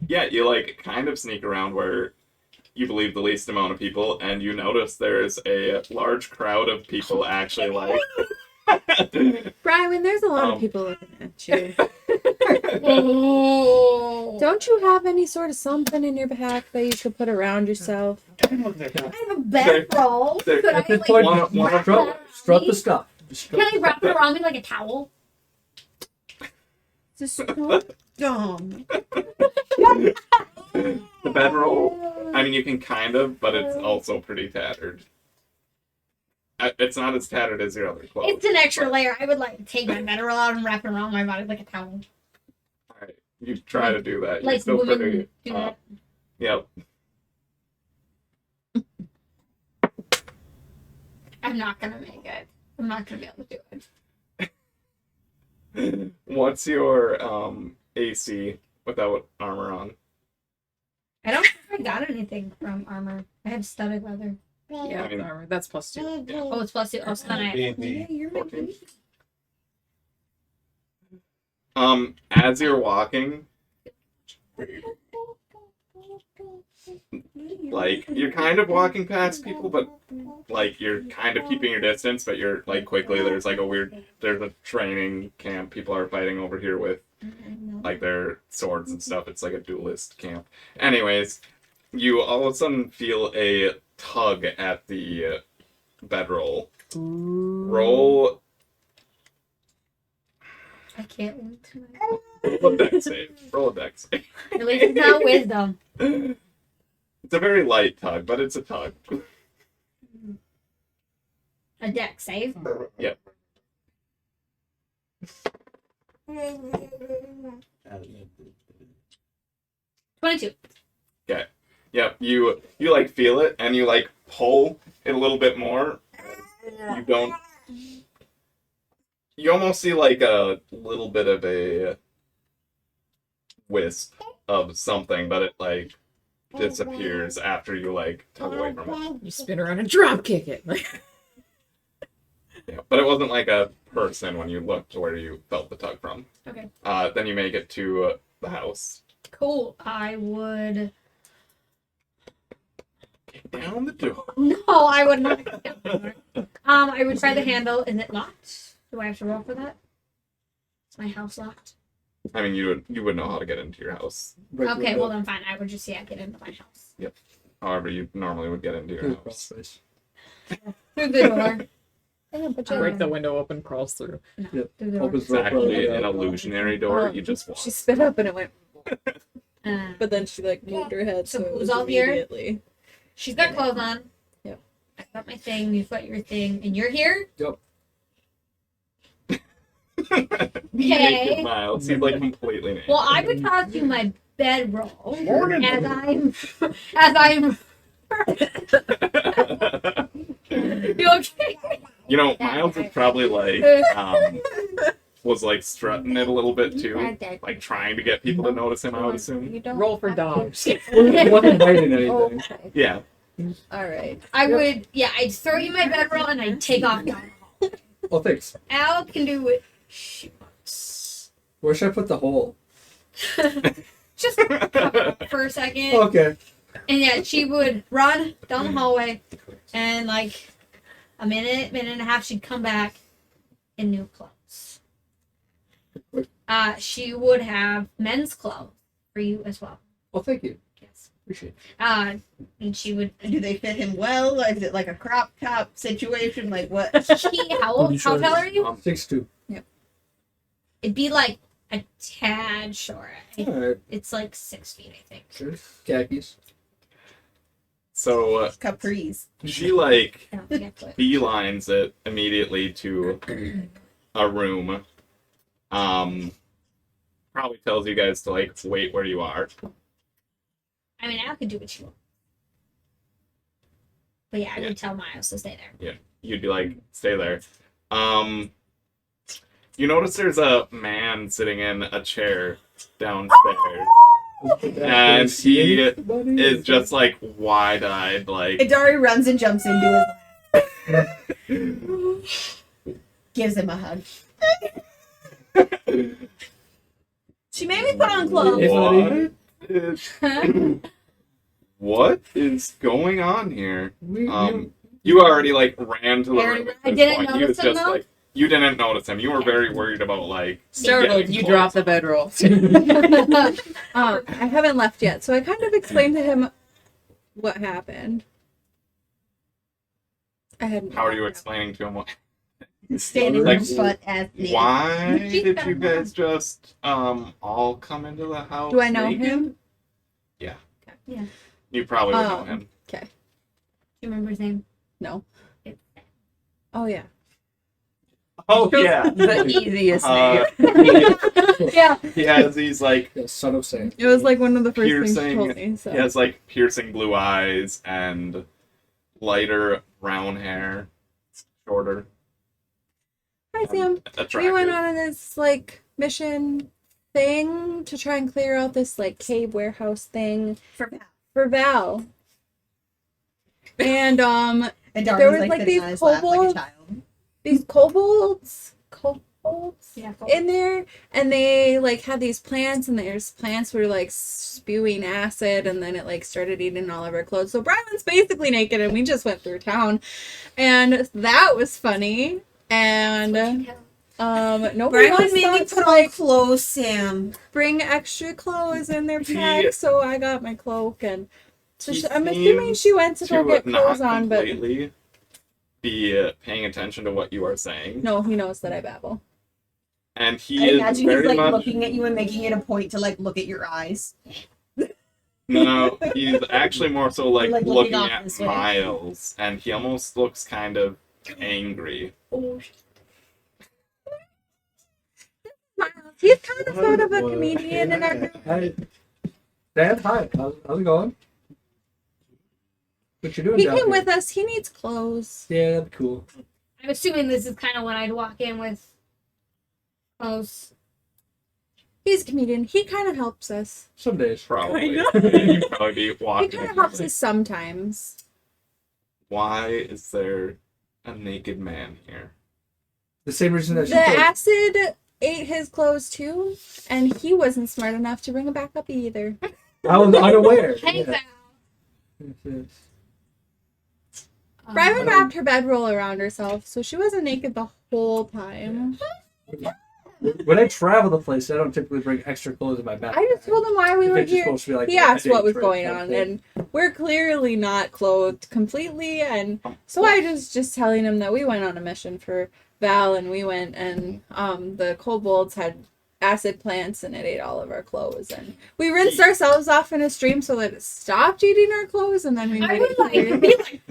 Yeah, you like kind of sneak around where you believe the least amount of people, and you notice there's a large crowd of people actually like. Brian, there's a lot of people looking at you. Oh. Don't you have any sort of something in your back that you could put around yourself? I have a bedroll. There- Could I At this like point, Wanna- wrap that strut around the me? stuff. Can I wrap it around me like a towel? Just so dumb. The bedroll. I mean, you can kind of, but it's also pretty tattered. It's not as tattered as your other clothes. It's an extra layer. I would like take my bedroll out and wrap it around my body like a towel. Alright, you try to do that. You're Like still women pretty. do that. Yep. I'm not gonna make it. I'm not gonna be able to do it. What's your AC without armor on? I don't think I got anything from armor. I have studded leather. Yeah, I mean- armor. That's +2. Oh, it's plus 2. Oh, so then I. B&B. You're 14. As you're walking, like you're kind of walking past people, but like you're kind of keeping your distance, but you're like quickly there's like there's a training camp people are fighting over here with like their swords and stuff. It's like a duelist camp. Anyways, you all of a sudden feel a tug at the bedroll. Roll I can't wait tonight. a dex save. Roll a dex save. At least it's not wisdom. It's a very light tug, but it's a tug. A deck save. Yep. $22. Okay. Yep. You like feel it and you like pull it a little bit more. You don't. You almost see like a little bit of a wisp of something, but it like disappears after you like tug away from it. You spin around and drop kick it. Yeah, but it wasn't like a person when you looked where you felt the tug from. Okay. Then you make it to the house. Cool. I would. Down the door. No, I would not. I would try the handle. Is it locked? Do I have to roll for that? Is my house locked? I mean, you would know how to get into your house. Okay, well then fine. I would just get into my house. Yep. However, you normally would get into your house. Through the door. Break the window open, crawls through. No, Yep. through the door. It's actually an illusionary door. You just walk. She spit up and it went. Uh, But then she like moved her head, So so it who's was all here? immediately. She's got clothes on. Yep. I got my thing. You've got your thing, and you're here. Yep. Naked Miles. He's like completely naked. Well, I would toss you my bedroll Morning. as I'm. You okay? You know, Miles is probably like was like strutting it a little bit too, like trying to get people to notice him. I would assume. Roll for dogs. Wasn't hiding anything. Okay. Yeah. All right. I would. Yeah, I'd throw you my bedroll and I'd take off down the hall. Oh, thanks. Al can do what she wants. Where should I put the hole? Just for a second. Okay. And yeah, she would run down the hallway, and like a minute and a half, she'd come back in new clothes. She would have men's clothes for you as well. Well, thank you. Yes. Appreciate it. And she would. Do they fit him well? Is it like a crop top situation? Like what? How tall are you? 6'2". It'd be like a tad short. Alright. It's like 6 feet, I think. Sure. Khakis. So Capris. she like I don't think I put. beelines it immediately to a room. Probably tells you guys to like wait where you are. I mean, Al could do what you want. But yeah, I would tell Miles to stay there. Yeah, you'd be like, stay there. You notice there's a man sitting in a chair downstairs. And he is just like wide-eyed, like. Idari runs and jumps into his lap. Gives him a hug. She made me put on clothes. What is going on here? You already like ran to the room at I this didn't point. He notice was him, just though? like you didn't notice him. You were very worried about like Startled, getting you close. dropped the bedroll. I haven't left yet, so I kind of explained to him what happened. I hadn't. How are you explaining to him what? Standing Like, with butt ass naked. why did you guys just all come into the house? Do I know naked? him? Yeah. Yeah. You probably would know him. Okay. Do you remember his name? No. Oh yeah. Oh yeah. The easiest Uh, name. Yeah. He has these like Yeah, son of Sam. It was like one of the first things she piercing. told me. So. He has like piercing blue eyes and lighter brown hair, shorter. Hi Sam. Attractive. We went on this like mission thing to try and clear out this like cave warehouse thing for Val. And And there Darby's was like sitting these on his lap like a kobolds, child. these kobolds Yeah. in there, and they like had these plants, and there's plants were like spewing acid, and then it like started eating all of our clothes. So Brian's basically naked, and we just went through town, and that was funny. And nobody Brian else made me thought put to, on like clothes, Sam. bring extra clothes in their He- pack, so I got my cloak, and so He I'm assuming she went to go get not clothes on, but completely be paying attention to what you are saying, no, he knows that I babble. and he I is imagine very he's like much. looking at you and making it a point to like look at your eyes. No, he's actually more so like, Like looking looking off at this way. Miles, and he almost looks kind of angry. He's kind of sort of a comedian in our group. Hi. Dad, hi. How's it going? What you doing He down came here? with us. He needs clothes. Yeah, that'd be cool. I'm assuming this is kind of when I'd walk in with clothes. He's a comedian. He kind of helps us. Some days. Probably. You'd probably be He walking. kind of in helps like, us sometimes. Why is there a naked man here? The same reason that she The killed. acid ate his clothes too, and he wasn't smart enough to bring them back up either. I was unaware. Thanks, Yeah. Al. Yes. Bryman wrapped her bedroll around herself, so she wasn't naked the whole time. When I travel the place, I don't typically bring extra clothes in my backpack. I just told him why we If were it's just here. supposed to be like He a asked day what was trip going kind of on, thing. and we're clearly not clothed completely. And so I was just telling him that we went on a mission for Val, and we went, and the kobolds had acid plants, and it ate all of our clothes. And we rinsed ourselves off in a stream so that it stopped eating our clothes, and then we I made would it like clear. be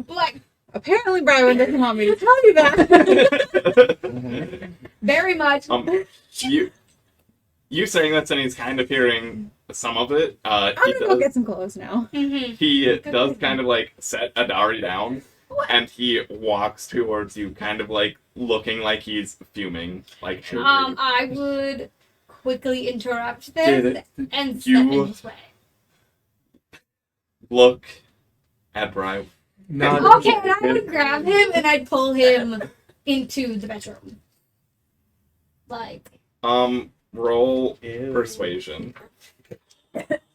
like Apparently, Brian doesn't want me to tell you that. very much. You saying that, and he's kind of hearing some of it. I'm gonna go get some clothes now. He does kind of like set Adari down, and he walks towards you, kind of like looking like he's fuming. Like, I would quickly interrupt this and step you- in his way. look at Brian. No, Okay, and I would grab him and I'd pull him into the bedroom. Like, Roll persuasion.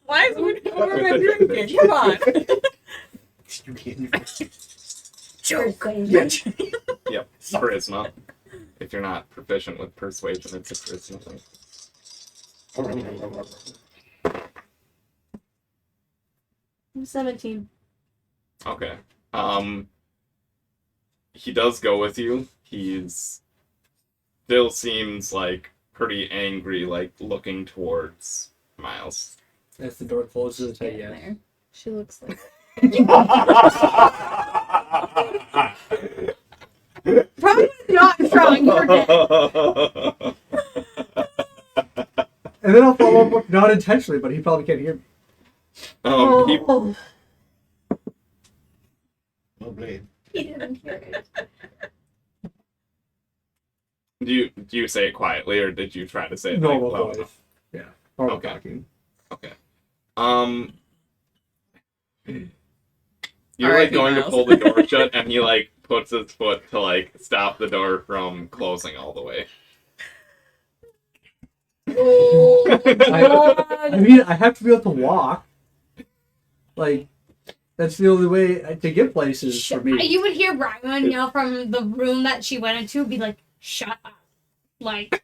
Why is we over my drinking? Come on. persuasion. Yep, charisma. If you're not proficient with persuasion, it's a charisma thing. I'm 17. Okay. He does go with you. He's still seems like pretty angry, like looking towards Miles. As the door closes, I say yes. There. She looks like. Probably not strong. You're dead. And then I'll follow up, not intentionally, but he probably can't hear me. Oh, Oh, blade. he didn't hear it. Do you say it quietly, or did you try to say it Normal like, loud voice. enough? Yeah. Normal Okay. talking. Okay. You're Alright, like going to Miles. pull the door shut, and he like puts his foot to like stop the door from closing all the way. I mean, I have to be able to walk. Like, that's the only way to get places for me. You would hear Brian yell from the room that she went into, be like, "Shut up! Like,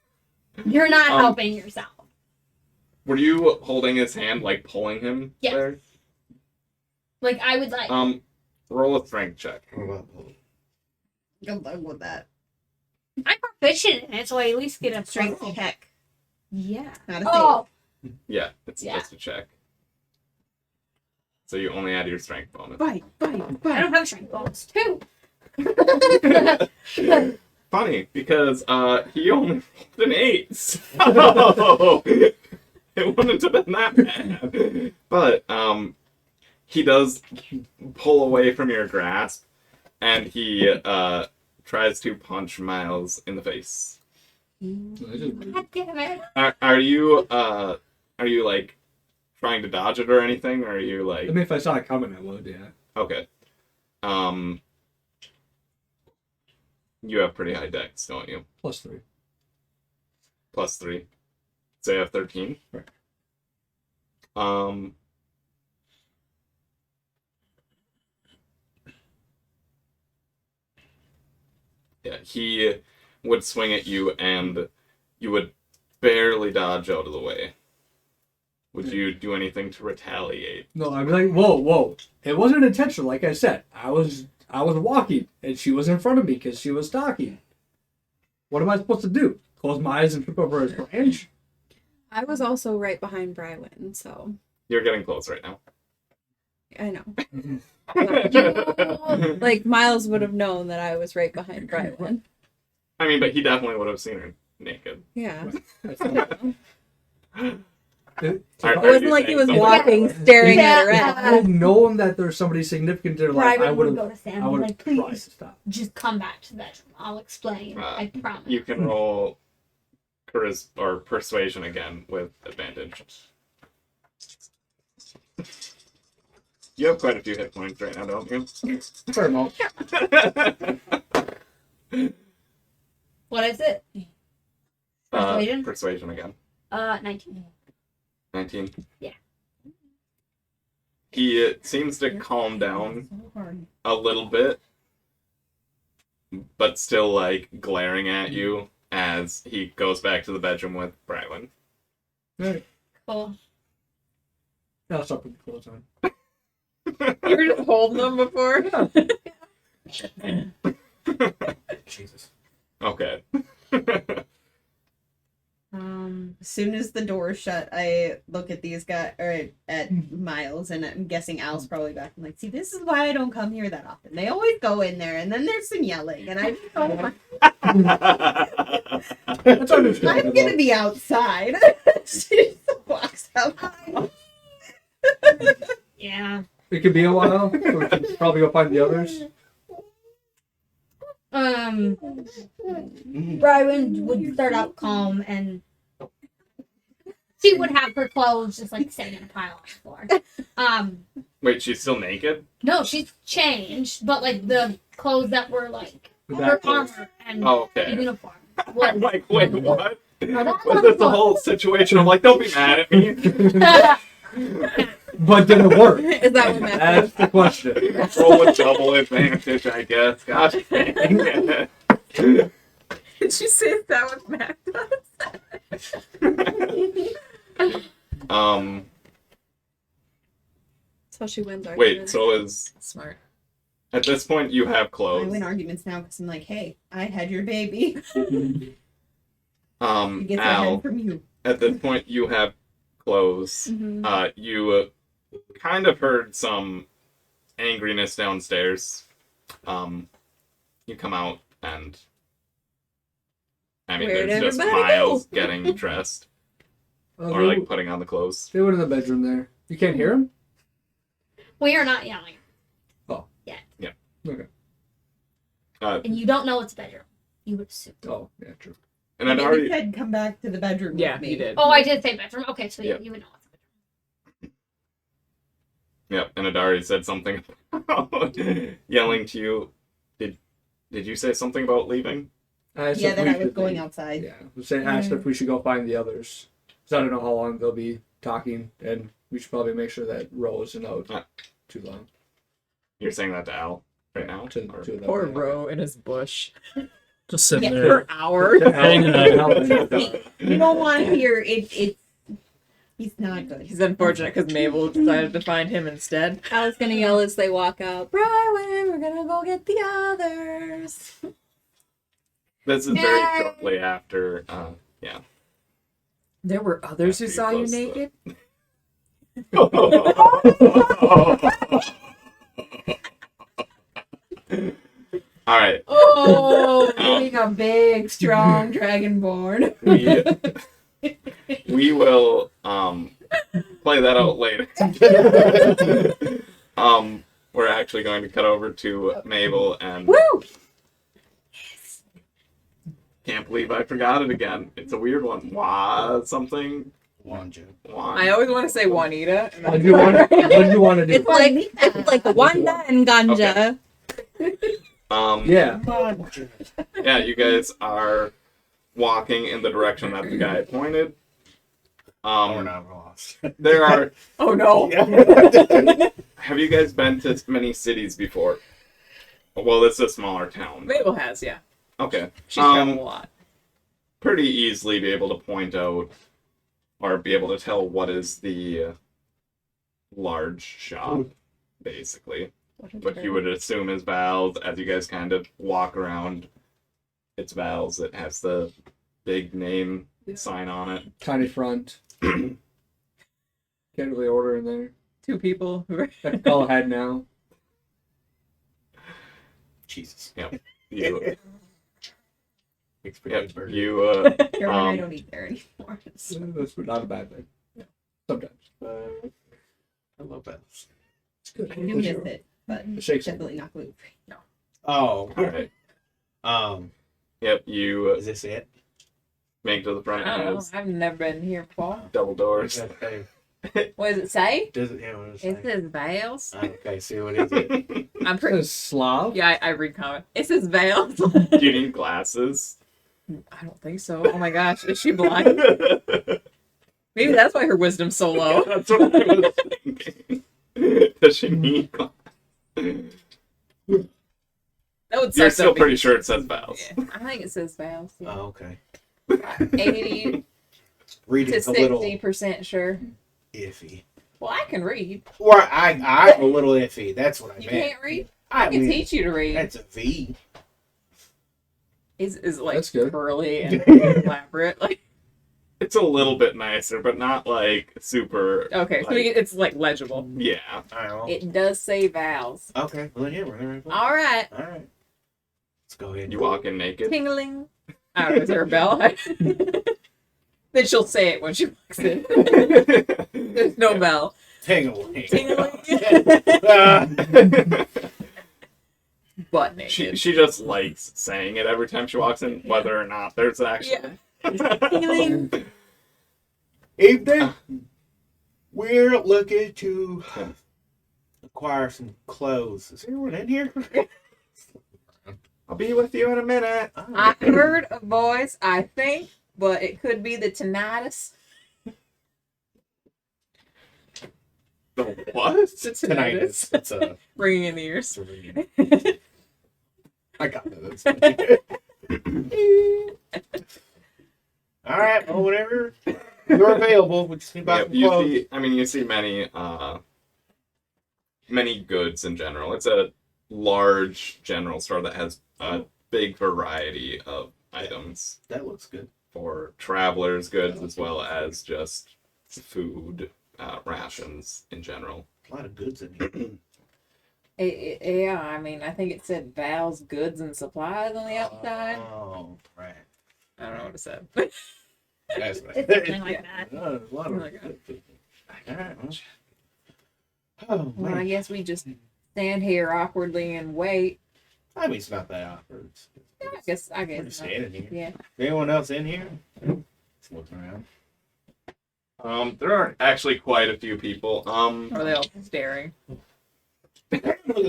you're not helping yourself." Were you holding his hand, like pulling him Yes. there? Like, I would like. Roll a strength check. Good luck with that. I'm proficient in it, so I at least get a Strength strength. check. Yeah. Not a save. Oh, Yeah, it's Yeah. just a check. So you only add your strength bonus. Bite. I don't have strength bonus. 2. Funny, because he only rolled an 8, so it wouldn't have been that bad. But he does pull away from your grasp, and he tries to punch Miles in the face. God damn it. Are you like trying to dodge it or anything, or are you like I mean, if I saw it coming, I would, yeah. okay? You have pretty high dex, don't you? +3. +3. So you have 13. Right. Yeah, he would swing at you, and you would barely dodge out of the way. Would you do anything to retaliate? No, I'm like, whoa. It wasn't intentional, like I said. I was walking, and she was in front of me because she was talking. What am I supposed to do? Close my eyes and trip over his branch? I was also right behind Brywin, so You're getting close right now. I know. Like, Miles would have known that I was right behind Brywin. I mean, but he definitely would have seen her naked. Yeah. It It wasn't like he was walking, staring at her If ass. I had known that there's somebody significant in their life, I Brian would would go to have. Sam I and would be have like, tried to "Please, stop. just come back to the bedroom. I'll explain. I promise." You can roll charisma or persuasion again with advantage. You have quite a few hit points right now, don't you? Fair amount. What is it? Persuasion? Persuasion again. 19. 19. Yeah. He seems to calm down a little bit, but still, like, glaring at you as he goes back to the bedroom with Brylin. Right. Cool. I'll stop with the clothes on. You were just holding them before? Jesus. Okay. As soon as the door is shut, I look at these guys, or at Miles, and I'm guessing Al's probably back. I'm like, see, this is why I don't come here that often. They always go in there, and then there's some yelling, and I just don't. That's understandable. I'm gonna be outside. She just walks out. Yeah. It could be a while. So we should probably go find the others. Brywin would start out calm and she would have her clothes just like sitting in a pile on the floor. Wait, she's still naked? No, she's changed, but like the clothes that were like her armor and okay. uniform. I'm like, wait, what? No, that's Was not this the clothes. whole situation? I'm like, don't be mad at me. But did it work? Is that what Matt That's the question. Roll a double advantage, I guess. Gosh dang it. Did you say that was Matt does? So she wins Wait, arguments. so is... Smart. At this point, you have I clothes. win arguments now because I'm like, hey, I had your baby. I guess I had Al, it from you. at this point, you have clothes. Mhm. You kind of heard some angriness downstairs. You come out and... I mean, Where'd there's just everybody Miles go? getting dressed. Oh, Or, like, putting on the clothes. they were in the bedroom there. You can't hear them? We are not yelling. Oh. Yet. Yeah. Okay. And you don't know it's a bedroom. You would assume. Oh, yeah, true. And I'd Maybe already... said come back to the bedroom Yeah, with me. you did. Oh, I did say bedroom. Okay, so yeah, Yeah. you would know it's a bedroom. Yep, and Adari said something about yelling to you. Did you say something about leaving? Asked Yeah, if that we I was should going leave. outside. Yeah, I was saying, asked if we should go find the others. Because I don't know how long they'll be talking, and we should probably make sure that Ro isn't out too long. You're saying that to Al right now? To Or- them. Poor Ro in his bush. Just sitting Yeah, there. For hours. Hanging out. You don't want to hear it. He's not good. He's unfortunate because Mabel decided to find him instead. Al's gonna yell as they walk out, Brywin, we're gonna go get the others. This is very shortly after, yeah. There were others who Pretty saw you close, though. naked? All right. Oh, being a big, strong dragonborn. We will play that out later. We're actually going to cut over to Mabel and Woo! can't believe I forgot it again. It's a weird one. Something. Wanja. I always want to say Juanita. And What do you want to do? It's like Wanda and Ganja. Yeah. Yeah, you guys are walking in the direction that the guy pointed. We're not lost. There are. Oh no! Have you guys been to many cities before? Well, it's a smaller town. Mabel has, yeah. Okay. She's traveled a lot. Pretty easily be able to point out or be able to tell what is the large shop, basically. What you would assume is Val's. As you guys kind of walk around, it's Val's. It has the big name sign on it. Tiny front. Can't really order in there. 2 people who are... I can call ahead now. Jesus. Yep. You, Experience yep. burger. You, Caroline, I don't eat there anymore. That's not a bad thing. Sometimes. I love that. It's good. I do miss it, but It shakes definitely not gluten free. No. Oh. Alright. Yep, you Is this it? make to the front. I don't know. Has I've never been here before. double doors. Okay. What does it say? Does it? Yeah, what does it It say? says veils. Okay, see what is it? I'm pretty. Slav? Yeah, I read comment. It says veils. Do you need glasses? I don't think so. Oh my gosh, is she blind? Maybe that's why her wisdom's so low. That's what I was thinking. Does she need glasses? That would You're suck still up pretty because- sure it says vows. Yeah, I think it says veils. Yeah. Oh, okay. 80 Reading to is a little 60% sure. iffy. Well, I can read. Or I'm a little iffy. That's what I You meant. can't read? I can teach you to read. That's a V. Is like That's good. curly and elaborate. Like It's a little bit nicer, but not like super. okay, so like, it's like legible. yeah. All right. It does say vowels. Okay. Well, then, yeah, we're there. All right. All right. Let's go ahead. You walk in naked. Tingling. Oh, is there a bell? Then she'll say it when she walks in. There's no bell. Tingling. Tingling. Butt naked. She just likes saying it every time she walks in, whether or not there's actually. Tingling. Evening. We're looking to acquire some clothes. Is anyone in here? I'll be with you in a minute. I heard a voice, I think, but it could be the tinnitus. The what? The tinnitus. It's a Ringing in the ears. I got that. All right. Well, whatever. You're available. We just need to buy Yeah, some you clothes. see, you see many goods in general. It's a large general store that has a big variety of items That looks good. for travelers' goods as well as just food, rations in general. A lot of goods in here. Yeah, I mean, I think it said Val's Goods and Supplies on the outside. Oh, right. I don't know what it said. That's what It's something like that. A lot of Like good people. All right. Oh, Well, I man. guess we just stand here awkwardly and wait. I mean, it's not that awkward. Yeah, I guess. We're just standing here. Yeah. Anyone else in here? Let's look around. There are actually quite a few people. Are they all staring?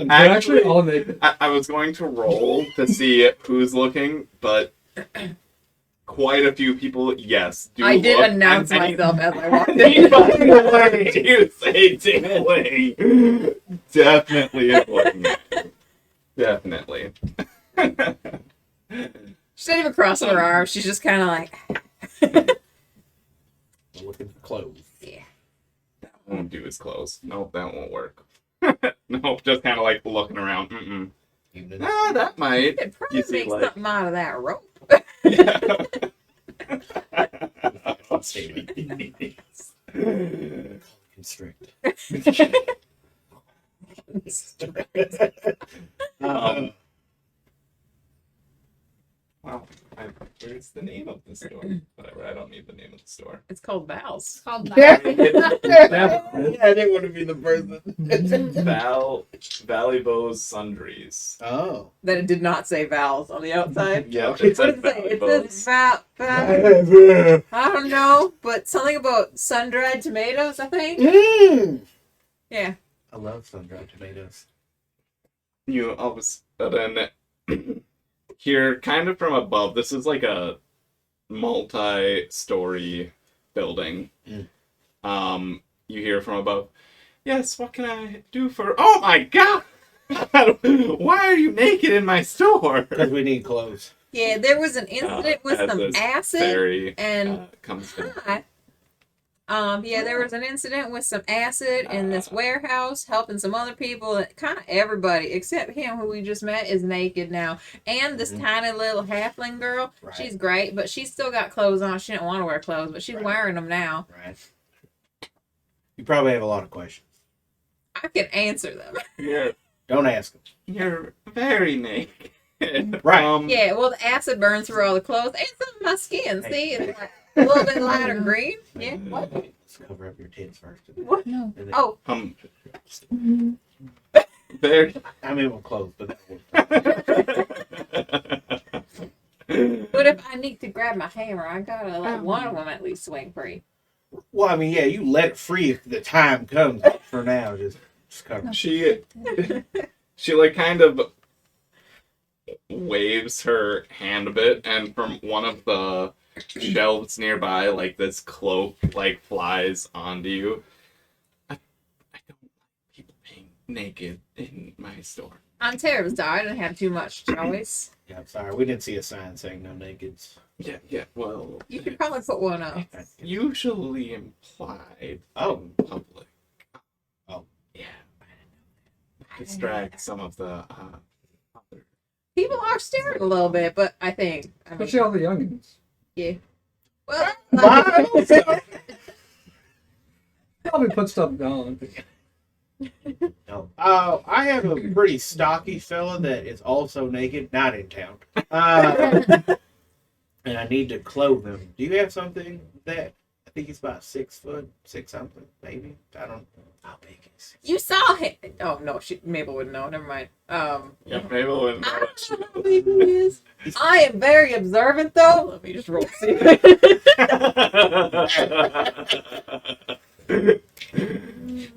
Actually, all naked. I was going to roll to see who's looking, but quite a few people, yes, do I did look, announce and myself as I walked in. anybody word you say tingling, definitely is looking at you. Definitely. She's not even crossing her arms. She's just kind of like, We're looking for clothes. yeah. That won't do his clothes. Nope, that won't work. Nope, just kind of like looking around. Mm-mm. Even Ah, that might. You could probably You see, make like- something out of that rope. constrict. Wow, where's the name of the store? Whatever, I don't need the name of the store. It's called Val's. It's called Yeah, that. I didn't want to be the person. Valley Bow's Sundries. Oh. That it did not say Val's on the outside. Yeah, What it does said it say? Valley It Bow's. says I don't know, but something about sun-dried tomatoes, I think. Mm. Yeah. I love sun-dried tomatoes. You all of a sudden hear kind of from above. This is like a multi-story building. Mm. You hear from above. Yes, what can I do for? Oh my god! Why are you naked in my store? Because we need clothes. Yeah, there was an incident with as some this acid fairy, and comes in. hi. Yeah, there was an incident with some acid in this warehouse, helping some other people. Kind of everybody except him, who we just met, is naked now. And this tiny little halfling girl, Right. she's great, but she's still got clothes on. She didn't want to wear clothes, but she's Right. wearing them now. Right. You probably have a lot of questions. I can answer them. Don't ask them. You're very naked. Right. Yeah, well, the acid burned through all the clothes and some of my skin. See, it's like a little bit lighter green. Yeah. What? Let's cover up your tits first. What? No. And then- Oh, Very. I mean, with clothes, but that but if I need to grab my hammer, I gotta let one of them at least swing free. Well, I mean, yeah, you let it free if the time comes. But for now, just cover. She like kind of waves her hand a bit, and from one of the shelves nearby, like this cloak like flies onto you. I don't like people being naked in my store. On Terra's I didn't have too much choice. Yeah, I'm sorry. We didn't see a sign saying no nakeds. Yeah, well... You could probably put one up. It's usually implied in public. Oh. Yeah. Distract some of the other... People are staring a little bit, but I think... Especially all the youngins. Yeah. Well... Probably put stuff down. No. I have a pretty stocky fella that is also naked, not in town. And I need to clothe him. Do you have something that I think he's about 6 foot, 6 something, maybe? I don't know how big is he. You saw him. Oh no, Mabel wouldn't know. Never mind. Yeah, Mabel wouldn't know. I don't know how big he is. I am very observant though. Let me just roll see.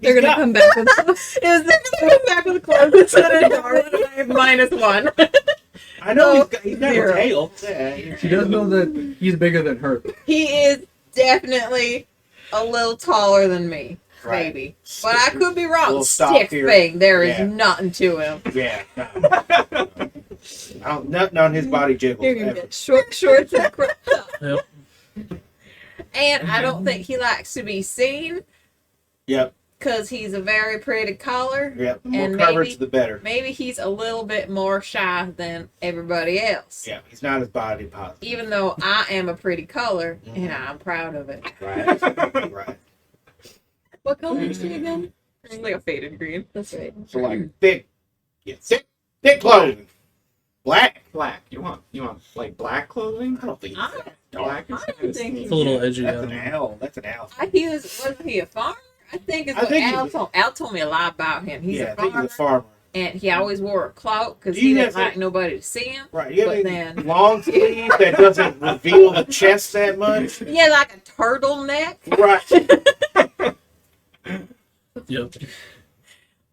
They're gonna come back with stuff. They're gonna come back with clothes instead of I have -1. I know So, he's got a zero. tail. She does know that he's bigger than her. He is definitely a little taller than me. Right. Maybe. But I could be wrong. Little Stick stockier. thing. There is Yeah. nothing to him. Yeah. No. Nothing on his body jiggles. You're gonna ever. get short shorts and a crop top. Yep. And I don't think he likes to be seen Yep. because he's a very pretty color. Yep. The more And coverage, maybe- the better. Maybe he's a little bit more shy than everybody else. Yeah, he's not as body positive. Even though I am a pretty color and I'm proud of it. Right. Right. What color is she again? It's like a faded green. That's right. So like thick clothing. Black. Black. You want like black clothing? I don't think I- it's that Black dark. is I don't think It's a little edgy. That's I an don't know. owl. That's an owl. He wasn't he a farmer? I think it's I what think Al he's- told. Al told me a lot about him. He's Yeah, a I think farmer, he's a farmer. and he always wore a cloak because Do he you didn't have like some- nobody to see him. Right. You have But any then- long sleeve that doesn't reveal the chest that much? Yeah, like a turtleneck, Right. Yep.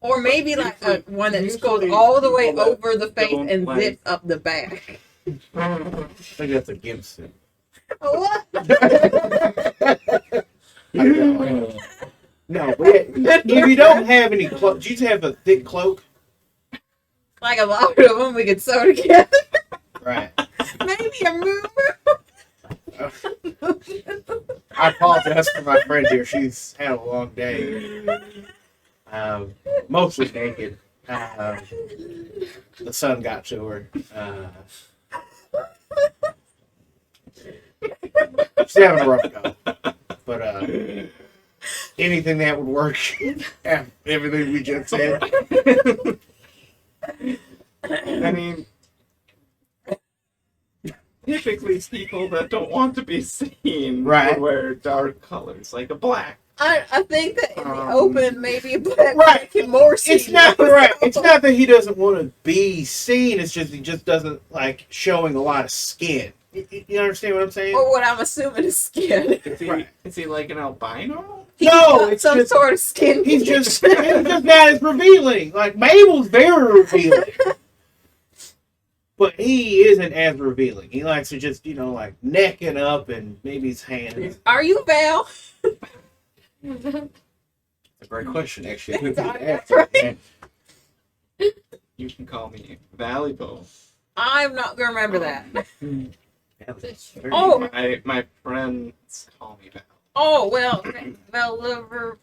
or maybe like a one that just goes all the way over the face don't and like- zips up the back. I think that's a Gibson. What? No, but if you don't have any cloak, do you have a thick cloak? Like a lot of them we could sew together. Right. Maybe a mover. I apologize for my friend here. She's had a long day. Mostly naked. The sun got to her. She's having a rough go. But anything that would work. Everything we just said. I mean, typically people that don't want to be seen Right. would wear dark colors, like a black. I think that in the open, maybe a black Right. make him more seen. It's not right. It's not that he doesn't want to be seen. It's just he just doesn't like showing a lot of skin. You understand what I'm saying? Or what I'm assuming is skin. Is he like an albino? He's No, got it's some just- sort of skin. He's just not as revealing. Like Mabel's very revealing, but he isn't as revealing. He likes to just like necking up and maybe his hands. Are you Val? That's a great question, actually. That's right. You can call me valuable. I'm not gonna remember that. Very Oh. My friends call me Val. Oh well, liver.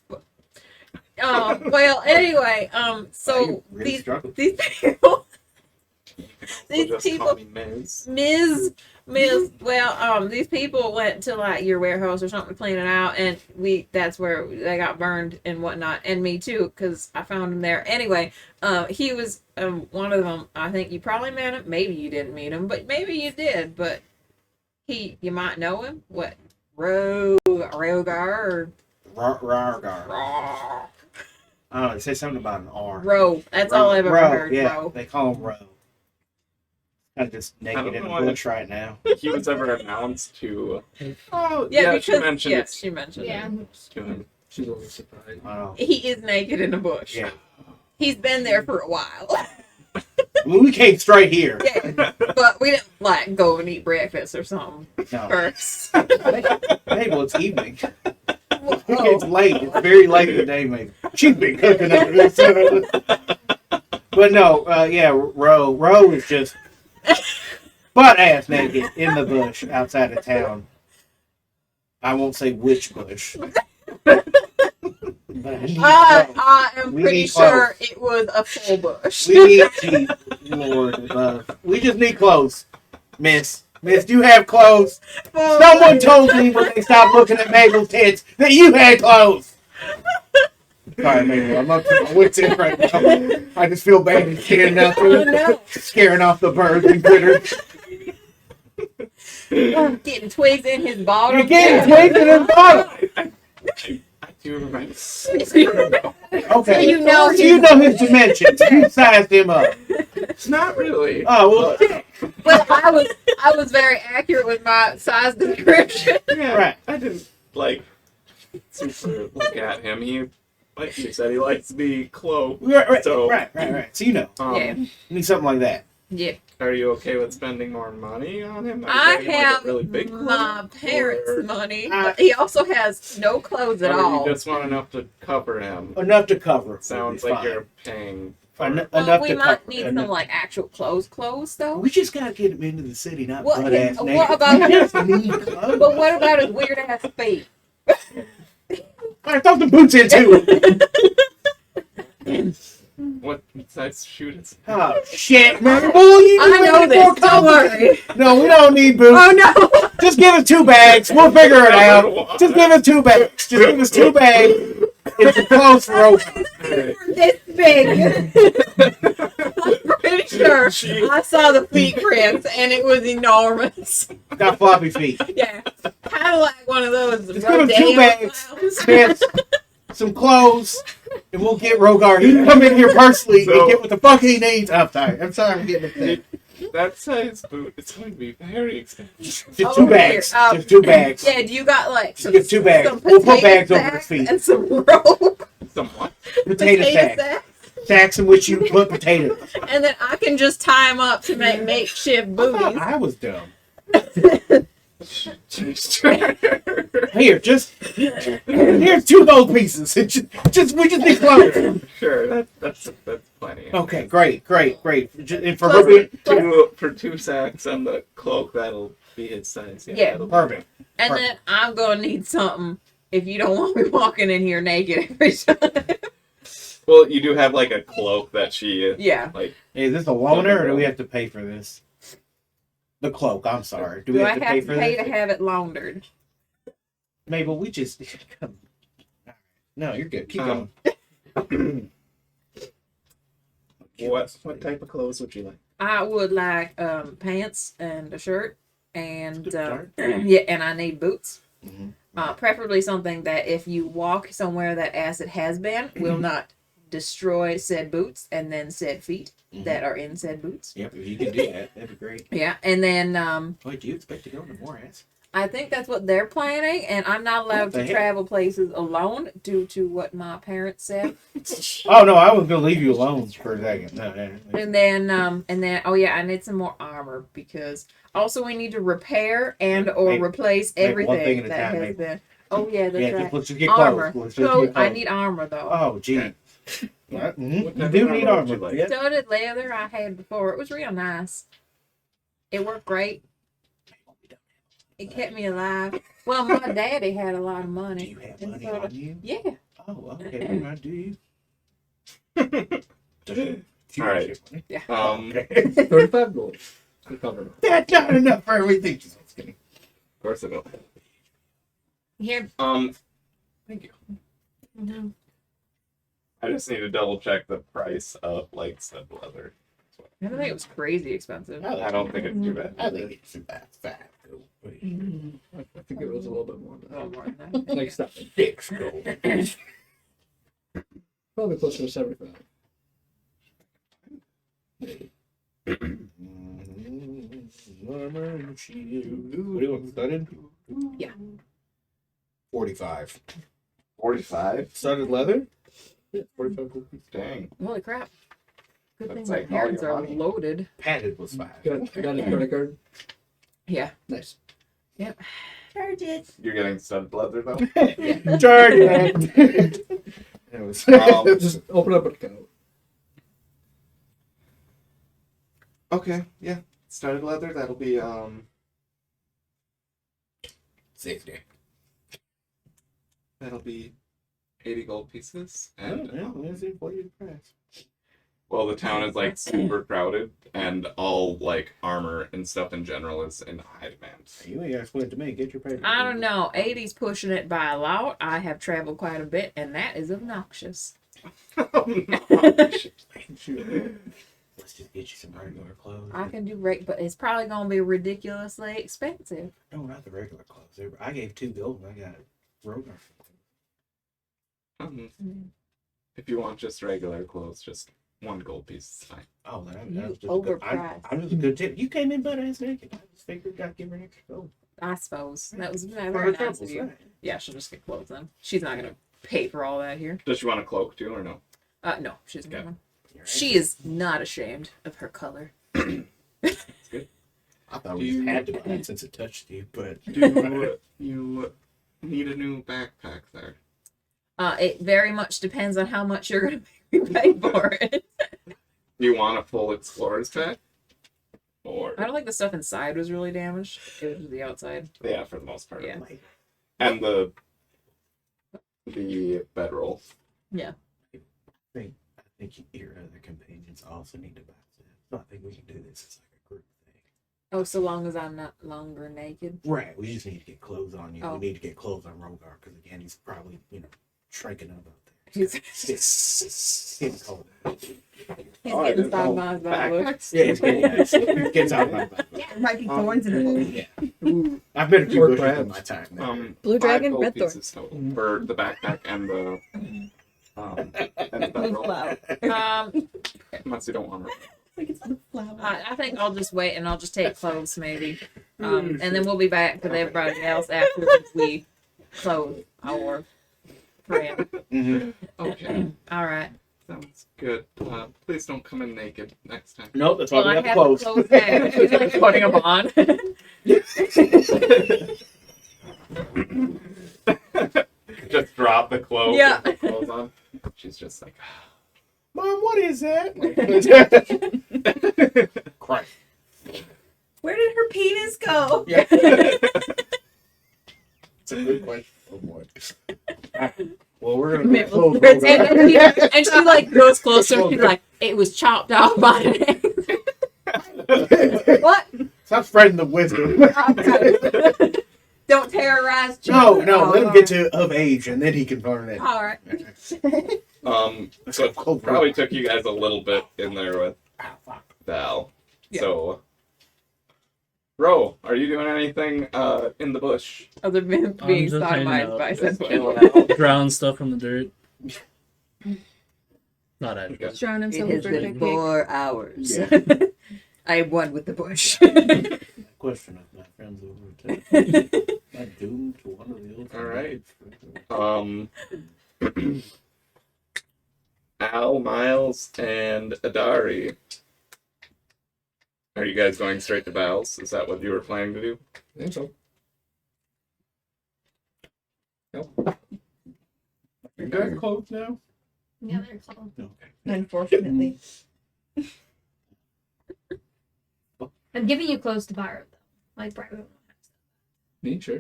Well, anyway, so really these struggle. these people, these Just people, call me Ms. Ms. Well, these people went to like your warehouse or something to clean it out, and that's where they got burned and whatnot, and me too, because I found him there. Anyway, he was one of them. I think you probably met him. Maybe you didn't meet him, but maybe you did. But you might know him. What? Rogar Rargar. or I don't know. They say something about an R. Ro. That's all I've ever heard. Yeah, Ro. they call him Ro. I'm just I naked don't in the know bush right now. he was ever announced to. Oh, Yeah, she because mentioned yes, it she mentioned Yeah. to him. She's always surprised. Oh, He is naked in a bush. yeah. He's been there for a while. Well, we came straight here. Yeah, but we didn't like go and eat breakfast or something No. first. Hey, well, it's evening. Whoa. It's late. It's very late in the day, maybe. She's been cooking up this. But no, yeah, Ro is just butt ass naked in the bush outside of town. I won't say which bush. But I am We pretty need sure clothes. it was a full bush. we need cheap, Lord above. We just need clothes, Miss. Miss, do you have clothes? Someone told me when they stopped looking at Mabel's tits that you had clothes. Sorry, Mabel, I'm up to my wits' end right now. I just feel bad standing out there, scaring off the birds and critters. Getting twigs in his bottom. You're getting twigs in his bottom. I do remember. Okay, So you know his dimensions. You sized him up. It's not really. Oh well, But I was very accurate with my size description. Yeah, right. I didn't like super look at him. He, like you said, he likes to be close. Right. So, So you know, Yeah. you need something like that. Yeah. Are you okay with spending more money on him? Are you I getting, like, a have really big my clothes, parents' or- money, but he also has no clothes at or all. you just want enough to cover him? Enough to cover. Sounds will be like fine. you're paying. Well, enough we to might cover. need some like actual clothes though. We just gotta get him into the city, not What- butt ass what naked. about- We just need clothes. But what about his weird ass feet? I throw the boots in too. What size shoe is it? Oh shit, man! Boy, you I know this. Don't worry. No, we don't need boots. Oh no! Just give us 2 bags. We'll figure it out. Just give us 2 bags. Just give us 2 bags. It's a close for open. This big. I'm pretty sure I saw the feet prints and it was enormous. Got floppy feet. Yeah, kind of like one of those. Just give us 2 rodeo bags. clowns. Pants, some clothes, and we'll get Rogar. He can come in here personally and get what the fuck he needs. I'm sorry, I'm getting upset. That size boot is going to be very expensive. Just 2 bags. Here, Just 2 bags. Yeah, do you got like Just give 2 bags. some We'll put potato bags over his sacks feet. and some rope? Some what? Potato sacks. Sacks in which you put potatoes. And then I can just tie them up to make makeshift booties. I was dumb. Here, just here's 2 gold pieces. We just need clothes. Sure, that's plenty. Okay, great. And for her, For 2 sacks and the cloak, that'll be his size. Yeah. that'll be- perfect. And then I'm gonna need something if you don't want me walking in here naked every time. Well, you do have like a cloak that she. Yeah. Like. Hey, is this a loaner or do we have to pay for this? The cloak. I'm sorry. Do we have to pay for to this? have it laundered? Mabel, we just come. No, you're good. Keep Um, going. What type of clothes would you like? I would like pants and a shirt, and Shirt? yeah, and I need boots. Mhm. Preferably something that if you walk somewhere that acid has been, will not destroy said boots and then said feet that are in said boots. Yep, if you can do that, that'd be great. Yeah, and then Wait, do you expect to go to Morass? I think that's what they're planning, and I'm not allowed What the to heck? travel places alone due to what my parents said. Oh no, I was gonna leave you alone for a second. No. And then oh yeah, I need some more armor because also we need to repair and or Make- replace make one thing everything at a that time, has maybe. been. Oh yeah, that's Yeah, right. let's just get Armor. close. Let's just So get close. I need armor though. Oh, gee. Yeah, mhm. What You type do of need armor would you armor. like? Yeah. Studded leather I had before. It was real nice. It worked great. It kept me alive. Well, my daddy had a lot of money. Do you have And money so- on you? Yeah. Oh, okay. Never mind, do you? All right. Yeah. Okay. 35 gold to cover it. That's not enough for everything. Just kidding. Of course it will. Here. Thank you. I just need to double check the price of like said leather. I don't think it was crazy expensive. I don't think it's too bad. I think it's about 5 gold. I think it was a little bit more than A little that. more than that. Like 6 gold. probably closer to 75. What do you want, studded? Yeah. 45. 45? Studded leather? Yeah, 45 rupees. Dang. Holy crap. Good thing That's my like all parents your are money. loaded. Padded was 5. Got a credit card. Yeah. Nice. Yep. Charge it. You're getting studded leather though? Charge it. It was Just open up an account. Okay, yeah. Studded leather, that'll be 60. that'll be 80 gold pieces. And Let's see what you price. well, the town is like super crowded, and all like armor and stuff in general is in high demand. You ain't got to split to me. Get your paper. I don't know. 80's pushing it by a lot. I have traveled quite a bit, and that is obnoxious. Let's just get you some regular clothes. I can do rate, but it's probably going to be ridiculously expensive. No, not the regular clothes. I gave 2 gold and I got Rogar. If you want just regular clothes, just 1 gold piece is fine. Oh, that You was just a good, overpriced. I was a good tip. You came in butt ass naked. I just figured I'd give her an extra gold. I suppose. That was For very her nice troubles, of you. right? Yeah, she'll just get clothes then. She's not going to pay for all that here. Does she want a cloak too, or no? No, she doesn't get one. You're She is not ashamed of her color. I thought we had to buy it since it touched you, but Do you need a new backpack there? It very much depends on how much you're going to make me pay for it. Do you want a full explorer's pack? Or I don't think the stuff inside was really damaged. It was just the outside. yeah, for the most part. Yeah. And the bedroll. Yeah. I think your other companions also need to buy this. So I think we can do this as like a group thing. Oh, so long as I'm not longer naked. Right. We just need to get clothes on you. Oh. We need to get clothes on Rogar because again, he's probably shrinking up out there. He's Getting cold. getting sidelined by the looks. Yeah, it's getting out of my body. Yeah, there might be thorns in it. Yeah. I've been a few Or bushes crabs. in my time. Now. Blue 5 dragon, gold red thorn. pieces total for the backpack and the bedroll. Unless you don't want it. I think I'll just wait and I'll just take clothes maybe. And then we'll be back with everybody else after we close our friend. Mm-hmm. Okay, All right. sounds good. Please don't come in naked next time. Nope, that's why Well, we I have the have clothes. clothes there. She's like putting them on. Just drop the clothes. Yeah. And the clothes on. She's just like, Mom, what is that? Christ. Where did her penis go? Yeah. It's a good question. Oh boy. Well, we're gonna get clothes. and she like goes closer. She's like, it was chopped off by an What? Stop spreading the wisdom. Don't terrorize No, children. let him get to of age, and then he can learn it. All right. so it probably took you guys a little bit in there with Val. Yeah. So, Ro, are you doing anything in the bush? Other than I'm being just hanging sodomized out, by just said chilling woman. out. Drown stuff in the dirt. Not at Okay. Drown himself It with has birthday been cake. 4 hours. Yeah. I am one with the bush. Question of my friends over too. Am I doomed to one of the old? All right. Al, Miles, and Adari. Are you guys going straight to Val's? Is that what you were planning to do? I think so. You guys clothes now? Yeah, they're close. Okay. Unfortunately. I'm giving you clothes to borrow, though. Like, Brian. Me? Sure.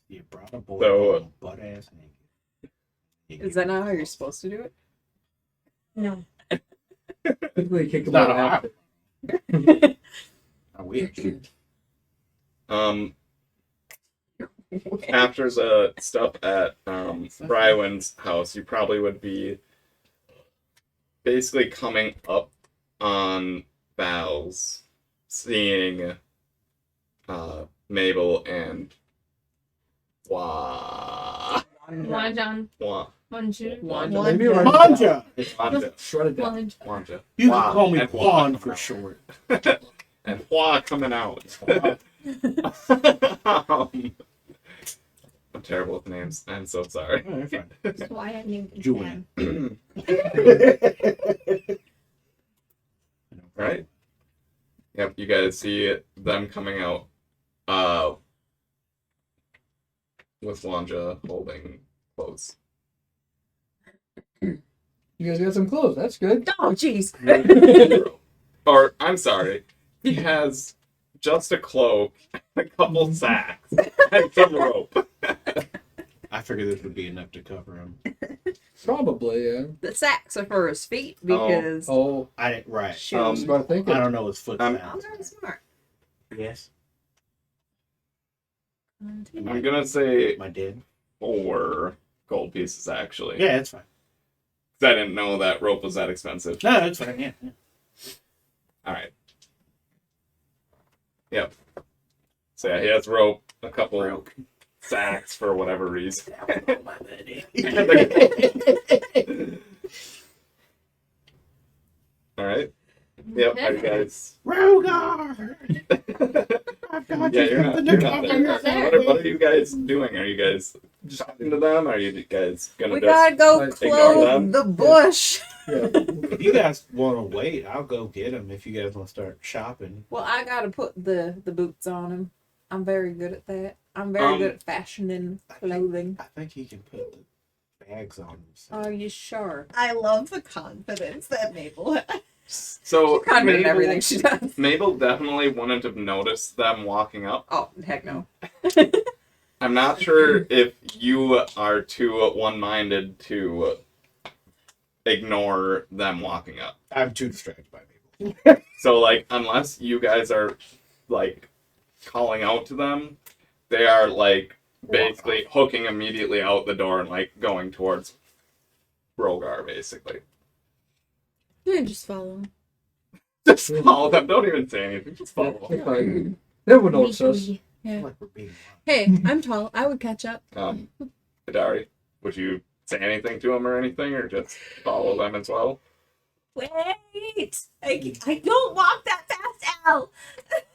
You brought a boy So, butt ass naked. Is that not how you're supposed to do it? No. Typically, kick him Not out. I wish. After the stuff at Brywin's house, you probably would be basically coming up on Val's, seeing Mabel and Wajan. Wanju. Maybe right Wanja! Wanja. Shred it down. Wanju. Wanja. You Wow. can call me And Juan Wanja. for short. and Hua coming out. I'm terrible with names. I'm so sorry. Oh, you're fine. That's why I named him Julian. Right? Yep, you guys see them coming out with Wanja holding clothes. You guys got some clothes. That's good. Oh, jeez. Or, I'm sorry, he has just a cloak, a couple sacks, and some rope. I figured this would be enough to cover him. Probably, yeah. The sacks are for his feet because. Oh, I didn't. Right. that's what I'm thinking. I don't know his foot I'm sounds. very smart. Yes. I'm gonna say Am I dead? 4 gold pieces, actually. Yeah, that's fine. 'Cause I didn't know that rope was that expensive. No, that's fine. Yeah. Alright. Yep. So yeah, he has rope, a couple sacks for whatever reason. Alright. Yep, are you guys... Rogar! I've got Yeah, you you're not something to there. cover. What are you guys doing? Are you guys talking to them? Are you guys gonna We just gotta go ignore close them? the bush. If you guys want to wait, I'll go get him. If you guys want to start shopping. Well, I gotta put the boots on him. I'm very good at that. I'm very good at fashioning clothing. I think he can put the bags on himself. Are you sure? I love the confidence that Mabel has. So She's confident in everything she does. Mabel definitely wouldn't have noticed them walking up. Oh, heck no. I'm not sure if you are too one-minded to ignore them walking up. I'm too distracted by Mabel. So, like, unless you guys are, like, calling out to them, they are, like, basically hooking immediately out the door and, like, going towards Rogar, basically. You can just follow him. Just follow them. Don't even say anything. Just follow them. No one knows us. Yeah. Like we're being Hey, I'm tall. I would catch up. Hidari, would you say anything to them or anything, or just follow them as well? Wait! I don't walk that fast, Al!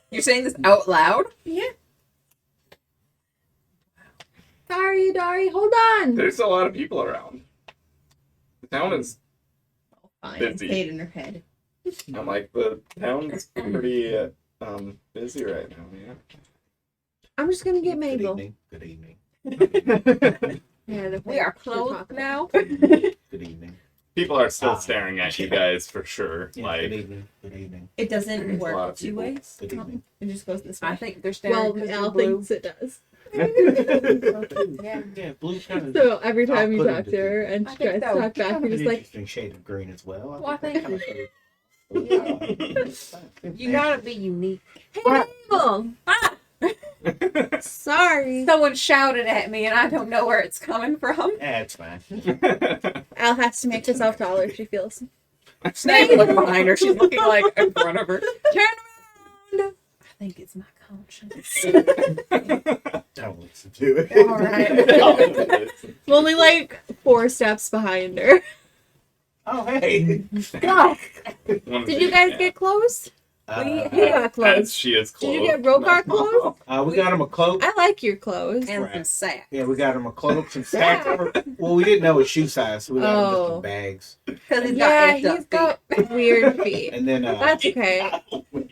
You're saying this out loud? Yeah. Sorry, Dari, hold on. There's a lot of people around. The town is Fine, busy. say it in her head. I'm like, the town's pretty busy right now, yeah. I'm just gonna get Good Mabel. evening. Good evening. Yeah, We are clothed now. Good evening. People are still staring at you guys for sure. Yeah, Like, good evening. Good evening. It doesn't a lot work of two people. ways. Good evening. It just goes this way. I think they're staring Well, because Al you're blue. thinks it does. yeah. Yeah, blue kind of. So every time I'll you put talk him to her and I she think tries to so. talk back, Kind you're of just an like, interesting shade of green as well. Well, I think think- kind You gotta be unique. hey, Mabel! Sorry. Someone shouted at me and I don't know where it's coming from. Yeah, it's fine. Al has to make herself taller, she feels. She's not even looking behind her. She's looking like in front of her. Turn around! I think it's my conscience. Don't listen to it. All right. I'm only like 4 steps behind her. Oh, hey. God. Did you guys get clothes? We got As clothes. she is Did you clothed. get Rogar clothes? We got him a cloak. I like your clothes. And Right. some sack. Yeah, we got him a cloak, some sacks. Well, we didn't know his shoe size, so we got him just Oh. some bags. Because he's Yeah, got he's got weird feet. And then That's okay.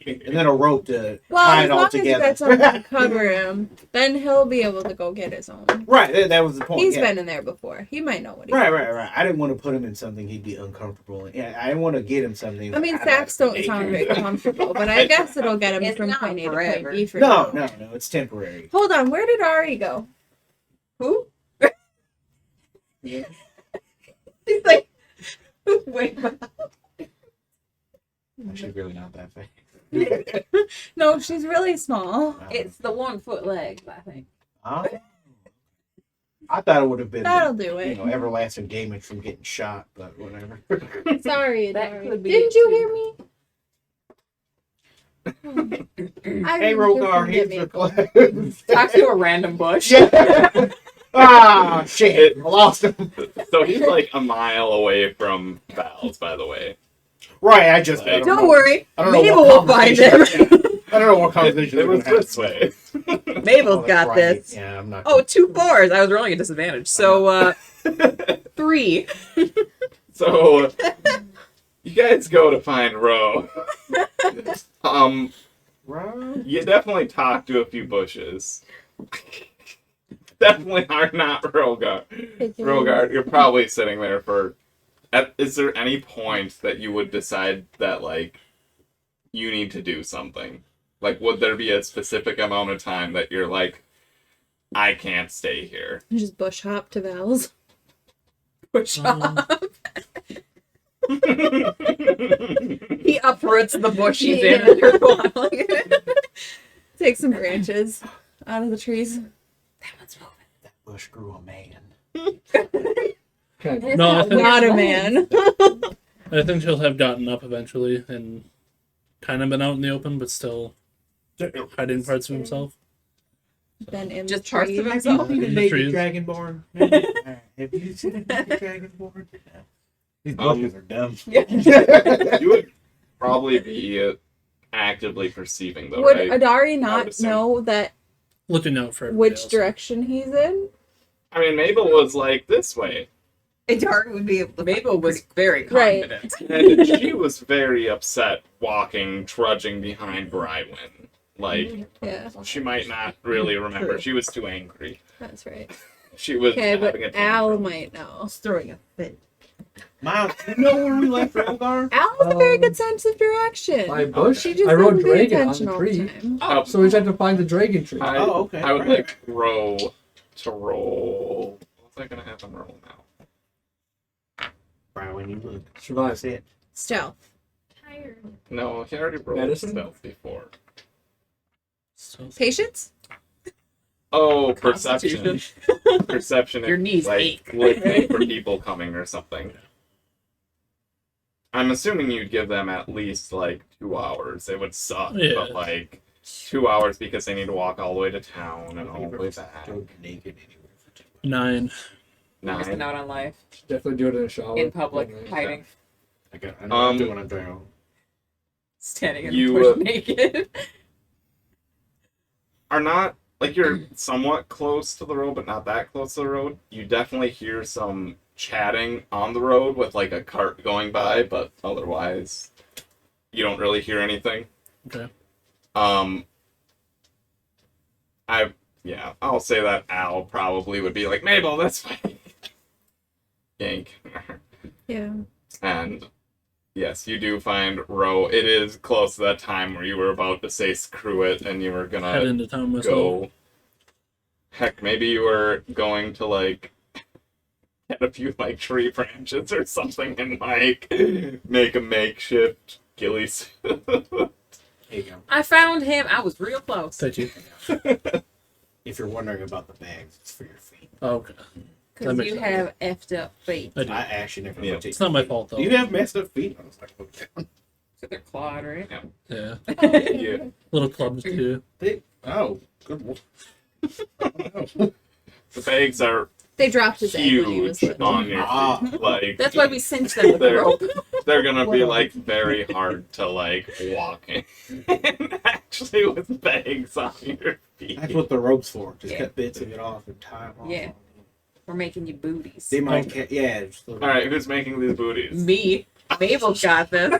and then a rope to Well, tie as it all long as you together. got something to cover him, then he'll be able to go get his own. Right, that was the point. He's yeah. been in there before. He might know what he Right. I didn't want to put him in something he'd be uncomfortable in. Yeah, I didn't want to get him something. I mean, I'd sacks have to don't make sound him. very comfortable, but I guess it'll get him It's from not point A to forever. point B for No, now. no, it's temporary. Hold on, where did Ari go? Who? He's like, wait, She's really not that fast. no, she's really small. It's the 1 foot legs, I think. Huh? I thought it would have been That'll do it. everlasting damage from getting shot, but whatever. Sorry, That Dari. could be Didn't it, you too. hear me? Hey, Rogar, here's the clothes. Talk to a random bush. Ah, shit, I lost him. So he's like a mile away from Val's, by the way. Right, I just. I Don't worry, I don't know Mabel what will find conversation- him. I don't know what conversation It was this way. Mabel's got right. this. Yeah, I'm not. Oh, 2 4s. I was rolling a disadvantage. So, 3. So, you guys go to find Ro. You definitely talk to a few bushes. Definitely are not Rogar. Rogar, you're probably sitting there for... Is there any point that you would decide that, like, you need to do something? Like, would there be a specific amount of time that you're like, I can't stay here? Just bush hop to Val's. Push off. He uproots the bush he's in and you're waddling. Take some branches out of the trees. That one's moving. That bush grew a man. No, I think, Not a man. I think he'll have gotten up eventually and kind of been out in the open, but still hiding parts of himself. Been in Just the parts tree. of himself. Have you seen a The naked trees. dragonborn? Have you seen a naked dragonborn? These bushes are dumb. You would probably be actively perceiving, though, Would right? Adari I would not assume. know that Looking out for everybody which else. direction he's in? I mean, Mabel was like, this way. Dark would be able to. Mabel was very Right. confident. And she was very upset walking, trudging behind Brywin. Like, Yeah, she might not really remember. She was too angry. that's right. She was Okay, but having a Al tantrum. might know. Throwing a fit. Miles, you know where we left Rogar? Al has a very good sense of direction. My bush. She just I rode doesn't pay dragon on attention the all tree. the time. Oh, So we just have to find the dragon tree. I, Oh, okay. I would like Ro to roll. What's I gonna have him roll now? Brywin, you look. Survive. That's it. Stealth. Tired. No, he already rolled Medicine? stealth before. So, Patience? Oh, perception. Constitution. Perception. Your knees like, ache. listening for people coming or something. I'm assuming you'd give them at least like 2 hours. It would suck, Yeah. but like 2 hours because they need to walk all the way to town and all the way back. Don't get naked anywhere for 2 hours. 9. Missing 9. out on life. Definitely do it in a shower. In public, hiding. I know what I'm doing when I'm drunk. Standing in You, the bush naked. Are not like you're somewhat close to the road, but not that close to the road. You definitely hear some chatting on the road with like a cart going by, but otherwise, you don't really hear anything. Okay. I'll say that Al probably would be like, Mabel, this way. Yank. Yeah. And yes, you do find Ro. It is close to that time where you were about to say screw it and you were Head gonna into town myself. go. Heck, maybe you were going to like get a few like tree branches or something and like make a makeshift ghillie suit. Here you go. I found him. I was real close. Thank you. If you're wondering about the bags, it's for your feet. Oh, okay. That Because makes you sense. have effed up feet. I do. I actually never Yeah. looked at It's not my fault, though. You have messed up feet. I was like, okay. So they're clawed, right? Yeah. Yeah. Little clubs, too. Oh, good one. The bags are They dropped his egg when he was huge little. on your feet. Like That's why we cinched them with the they're, rope. they're gonna be like very hard to like walk in. Actually with bags on your feet. That's what the rope's for. Just Yeah. cut bits of it off and tie them off. Yeah. We're making you booties. They might, just Alright, who's making these booties? Me. Mabel's got this.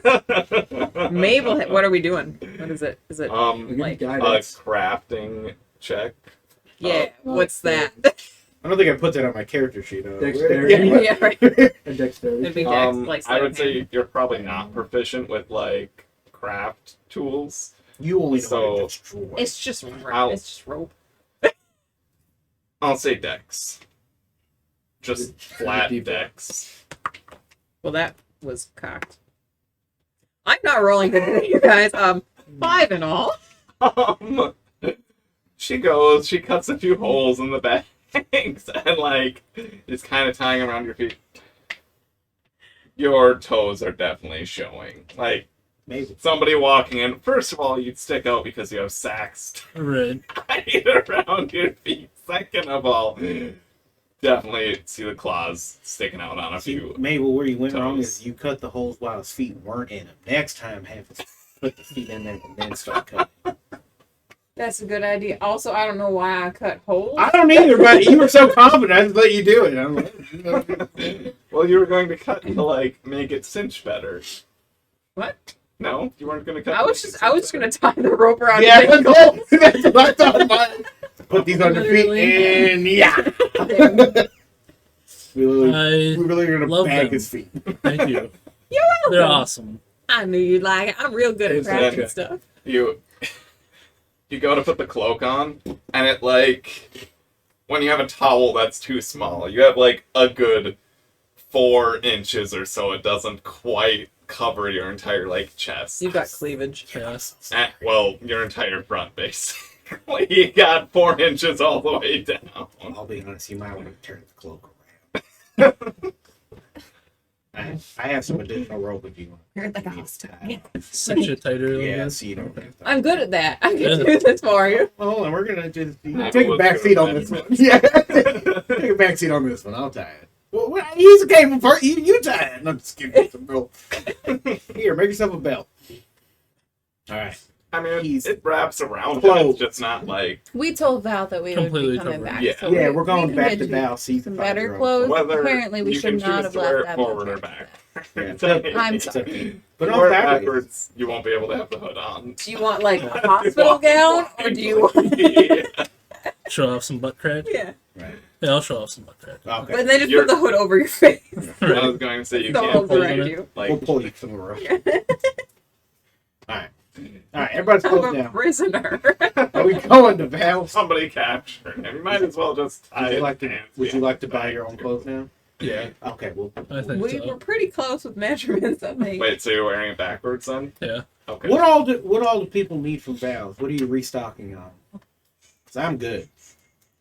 Mabel, what are we doing? What is it? Is it like a crafting check. yeah? What's that? I don't think I put that on my character sheet. Dexterity. Yeah, right. And dexterity. It'd be Dex, like I would sleight of say you're probably not proficient with like craft tools. You only know So- how to destroy. It's just I'll- it's just rope. I'll say dex. Just flat dex. Well, that was cocked. I'm not rolling today, you guys. 5 in all. She goes, she cuts a few holes in the bags and like is kind of tying around your feet. Your toes are definitely showing. Like Maybe. somebody walking in. First of all, you'd stick out because you have sacks Right. tied around your feet. Second of all, definitely see the claws sticking out on a See, few. Mabel, where you went wrong toes. is you cut the holes while his feet weren't in them. Next time, have his put the feet in there and then start cutting. That's a good idea. Also, I don't know why I cut holes. I don't either, but you were so confident, I just let you do it. I'm like, Well, you were going to cut to like make it cinch better. What? No, you weren't going to cut. I was just gonna tie the rope around yeah, his ankle. that's what I thought about it. Put these on your feet and yeah. we really are gonna love bag them. his feet. Thank you. You're welcome. They're awesome. I knew you'd like it. I'm real good at Exactly. crafting stuff. You go to put the cloak on, and it like when you have a towel that's too small, you have like a good 4 inches or so. It doesn't quite cover your entire like chest. You've got cleavage. Yes. Well, your entire front base. You got 4 inches all the way down. I'll be honest, you might want to turn the cloak around. I have some additional rope if you want. You're like a hostile. Cinch it tighter. a little Yeah, bit. so you don't have to. I'm good at that. I Yeah. can do this for you. Oh, and we're gonna just I take a was back seat gonna on this one. mention Yeah, take a back seat on this one. I'll tie it. Well, he's a capable person. You tie it. I'm just giving you some rope. Here, make yourself a belt. All right. I mean, He's it wraps around. clothed. It's just not like We told Val that we would Completely be coming covered. back. Yeah. So Yeah, we- we're going we back can to get you Val. See some find better your own clothes. whether Apparently, we you should can not choose have to left wear it that forward or much. back. Yeah, It's up- I'm It's sorry. okay. But But on on backwards. backwards, you won't be able to have the hood on. Do you want like a hospital gown, or do you want? Yeah. Show off some butt crack. Yeah. Right. Yeah, I'll show off some butt crack. Okay. But then just You're- put the hood over your face. I was going to say you So can't I'll pull direct it. you. We'll like pull you somewhere else. All right. All right. Everybody's I'm closed a down. prisoner. Are we going to Val? somebody capture him. You might as well just tie Would you like his to? hands Would you behind like to his buy back. your own clothes now? Yeah, Okay. Well, I think We so. were pretty close with measurements, I think. Wait, so you're wearing it backwards then? Yeah. Okay. what all do people need from Val's? What are you restocking on? Cause I'm good.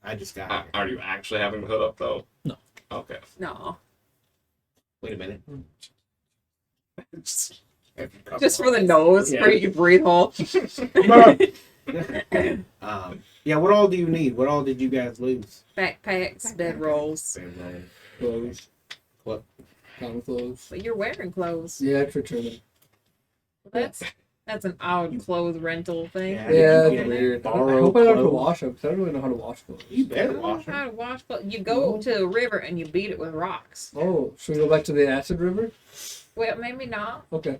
I just got it. Are you actually having the hood up though? No. Okay. No. Wait a minute. Just for the nose, Yeah. for you can breathe hole. Yeah. What all do you need? What all did you guys lose? Backpacks, bedrolls. Clothes. What? Common clothes. But you're wearing clothes. Yeah, it's returning. That's an odd clothes rental thing. Yeah. Yeah, you it's get weird. I borrow hope I don't have to clothes? wash them because I don't really know how to wash clothes. You I better don't know wash how them. to wash clothes. You go to a river and you beat it with rocks. Oh, should we go back to the acid river? Well, maybe not. Okay.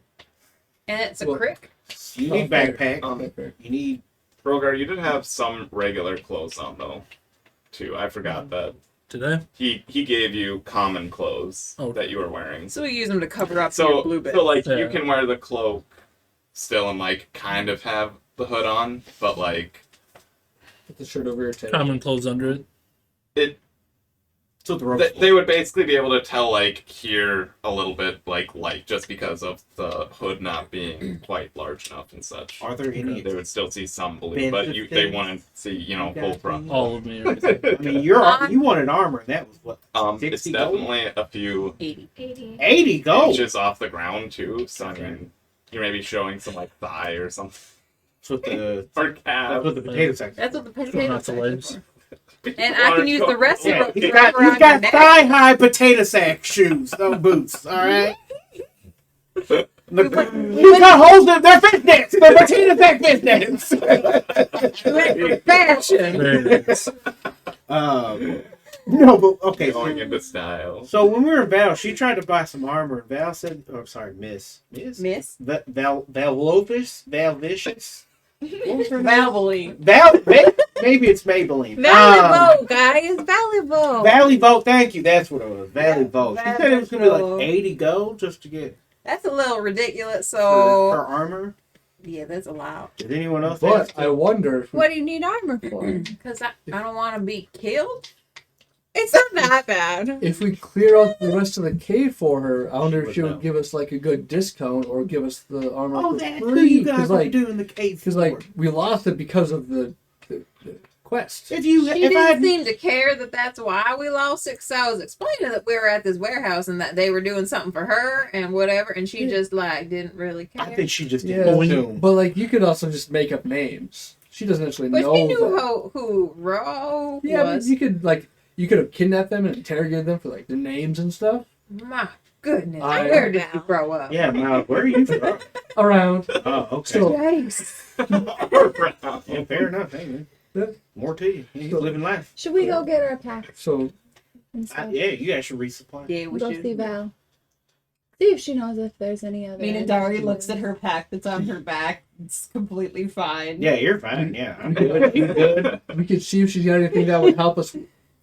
And it's a Well- creek. You need fair. backpack. Okay, fair. You need. Rogar, you did have some regular clothes on though, too. I forgot that Did I? he gave you common clothes Oh. that you were wearing. So we use them to cover up So your blue bit. like you Yeah. can wear the cloak still and like kind of have the hood on, but like Put the shirt over your tail. Common clothes under it. it So the ropes. they would basically be able to tell like here a little bit like light just because of the hood not being quite large enough and such. Are there any? They would still see some blue, Bins but of they things? want to see You full got front. these? All of me. Everything. I mean, you wanted armor, and that was what It's 60 gold? definitely a few 80. 80 gold. inches off the ground too. So I mean, you're maybe showing some like thigh or something That's what the or that's calf. what the potato section. That's what the Don't potato have to sack legs. is for. And I can use the rest Yeah, of it. he's got thigh high potato sack shoes, no boots. All right. He's got holes in their fishnets. They're potato sack fishnets. Fashion. Very nice. No, but okay. Going into style. So when we were in Val, she tried to buy some armor, and Val said, "Oh, sorry, Miss, Valvicious." What was her name? Valvoline. Maybe it's Maybelline. Valuable, guys. Valuable. Valley Vote, thank you. That's what it was. Valley Vote. She said it was gonna be Valuable. like 80 gold just to get That's a little ridiculous. her So armor. yeah, that's allowed. Did anyone else? But ask? I wonder if we What do you need armor for? Because I don't want to be killed. It's not that bad. If we clear out the rest of the cave for her, I wonder if she Would would give us like a good discount or give us the armor Oh, for that's who free. you guys Because were like, doing the cave because for. like we lost it because of the quest. If you, She if didn't I seem to care that that's why we lost it. So I was explaining that we were at this warehouse and that they were doing something for her and whatever, and she just like didn't really care. I think she just Yeah, didn't when you- assume. but like you could also just make up names. She doesn't actually But know. she knew that. who Ro Yeah, but was. you could like you could have kidnapped them and interrogated them for like their names and stuff. My goodness, I- where did you grow up? Yeah, Miles, where are you from? Around. Oh, okay. So, Around. Yeah, fair enough. Hey, man. Yeah. More to you. He's living life. Should we go get our pack so and stuff? Yeah, you guys should resupply. Yeah, we Go should. see Val. See if she knows if there's any other. Mina Dari looks at her pack that's on her back. It's completely fine. Yeah, you're fine. Yeah, I'm good. He's good. we could see if she's got anything that would help us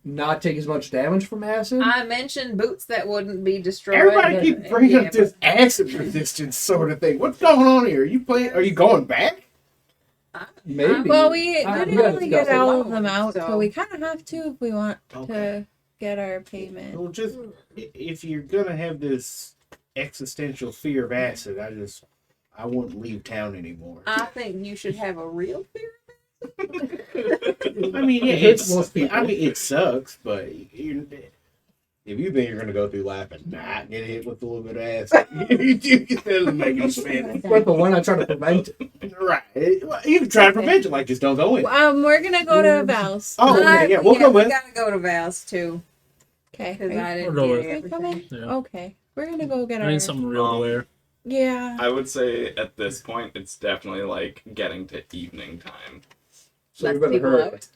not take as much damage from acid. I mentioned boots that wouldn't be destroyed. Everybody but- keep bringing yeah, up this acid resistance sort of thing. What's going on here? Are you going back? Maybe. Well, we we didn't gotta really get discuss it. all of them out, so so- we kind of have to if we want Okay. to get our payment. Well, just if you're gonna have this existential fear of acid, I wouldn't leave town anymore. I think you should have a real fear. I mean, yeah, It hits most people. I mean, it sucks, but if you think you're gonna go through life and not get hit with a little bit of acid, it doesn't make any sense. But why not try to prevent it? Right? You can try to prevent it, like just don't go in. We're gonna go to Val's. Oh, okay, yeah, we'll go we with. gotta go to Val's too Okay. because I didn't We'll go get with- Are we coming? everything. Yeah. Okay. We're gonna go get I our. need something real to wear. Yeah. I would say at this point it's definitely like getting to evening time. So we Less better people hurry. out.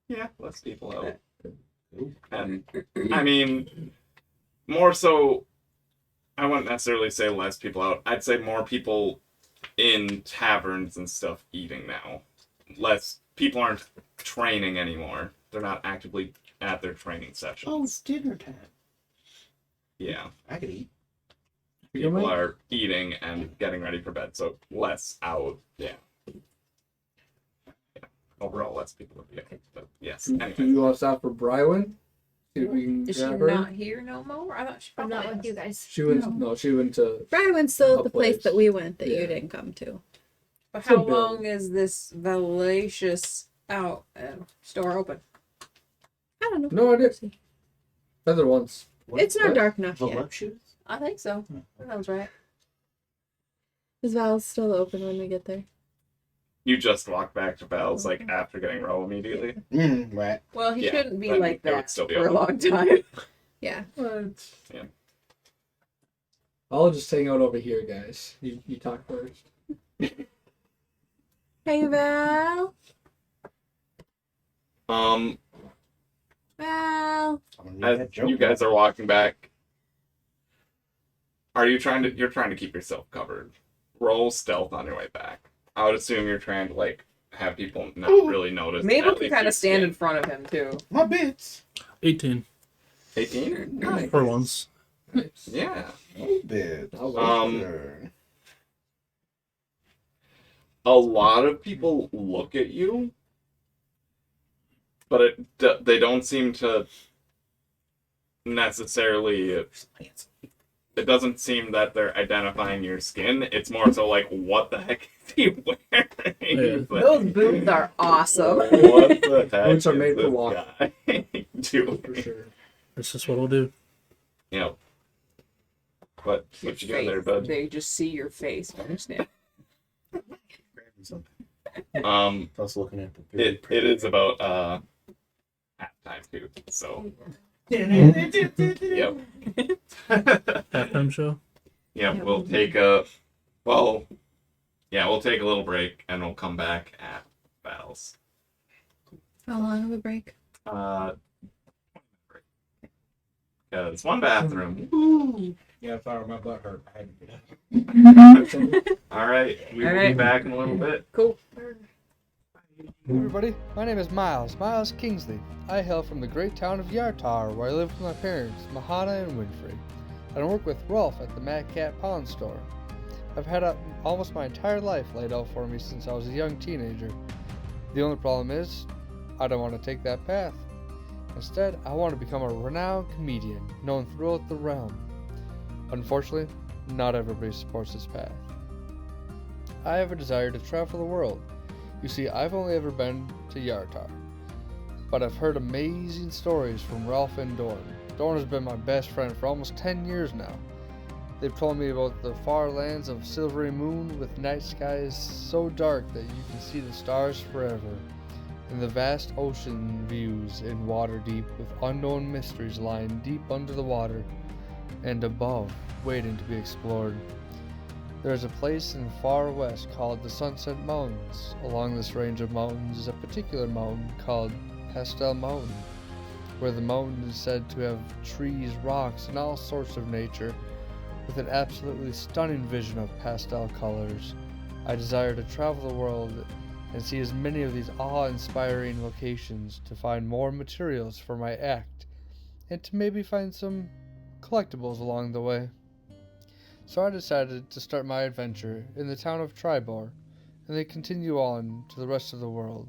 Yeah, less people out. And I mean, more so, I wouldn't necessarily say less people out. I'd say more people in taverns and stuff eating now. Less people aren't training anymore. They're not actively at their training sessions. Oh, it's dinner time. Yeah, I could eat. people are eating and getting ready for bed, so less out. Yeah. Overall, less people would be okay. But yes, Do anyway. you want to stop for Brywin? See if we can Is she grab her. not here no more? I thought she. I'm not probably with you was. guys. She went. No, she went to. Brian went still at the A place place. that we went that Yeah. you didn't come to. But It's a how bill. long is this Valacious out store open? I don't know. No idea. Other ones. It's not dark enough yet. Voluptuous? I think so. That was right. Is Val's still open when we get there? You just walk back to Val's like after getting roll immediately. Right. Well, he Yeah, shouldn't be then like it would that still be for a open. long time. Yeah. What? Yeah. I'll just hang out over here, guys. You talk first. Hey, Val. Val. As you guys are walking back, you're trying to keep yourself covered. Roll stealth on your way back. I would assume you're trying to like have people not really notice. Mabel at can least kind you of stand skin. in front of him too. My bits. 18 18? for once. Yeah. Bits. A lot of people look at you, but they don't seem to necessarily. It doesn't seem that they're identifying your skin. It's more so like, what the heck is he wearing? Yeah. Those boots are awesome. What the heck Boots are is made for this walking. guy doing? For sure. That's just what I'll do. You know. What you doing there, bud? They just see your face. Understand? I was looking at the It is about halftime too. So yep. Halftime show. Yeah, we'll take we'll take a little break and we'll come back at Val's. How long of a break? It's one bathroom. Yeah, if I remember that hurt. I had to get up. All right, we will be Alright. back in a little bit. Cool. Hey everybody, my name is Miles Kingsley. I hail from the great town of Yartar, where I live with my parents, Mahana and Winfrey. And I work with Rolf at the Mad Cat Pawn Store. I've had almost my entire life laid out for me since I was a young teenager. The only problem is, I don't want to take that path. Instead, I want to become a renowned comedian, known throughout the realm. Unfortunately, not everybody supports this path. I have a desire to travel the world. You see, I've only ever been to Yartar, but I've heard amazing stories from Ralph and Dorn. Dorn has been my best friend for almost 10 years now. They've told me about the far lands of Silvery Moon with night skies so dark that you can see the stars forever, and the vast ocean views in water deep with unknown mysteries lying deep under the water and above, waiting to be explored. There is a place in far west called the Sunset Mountains. Along this range of mountains is a particular mountain called Pastel Mountain, where the mountain is said to have trees, rocks, and all sorts of nature, with an absolutely stunning vision of pastel colors. I desire to travel the world and see as many of these awe-inspiring locations to find more materials for my act, and to maybe find some collectibles along the way. So I decided to start my adventure in the town of Tribor, and then continue on to the rest of the world.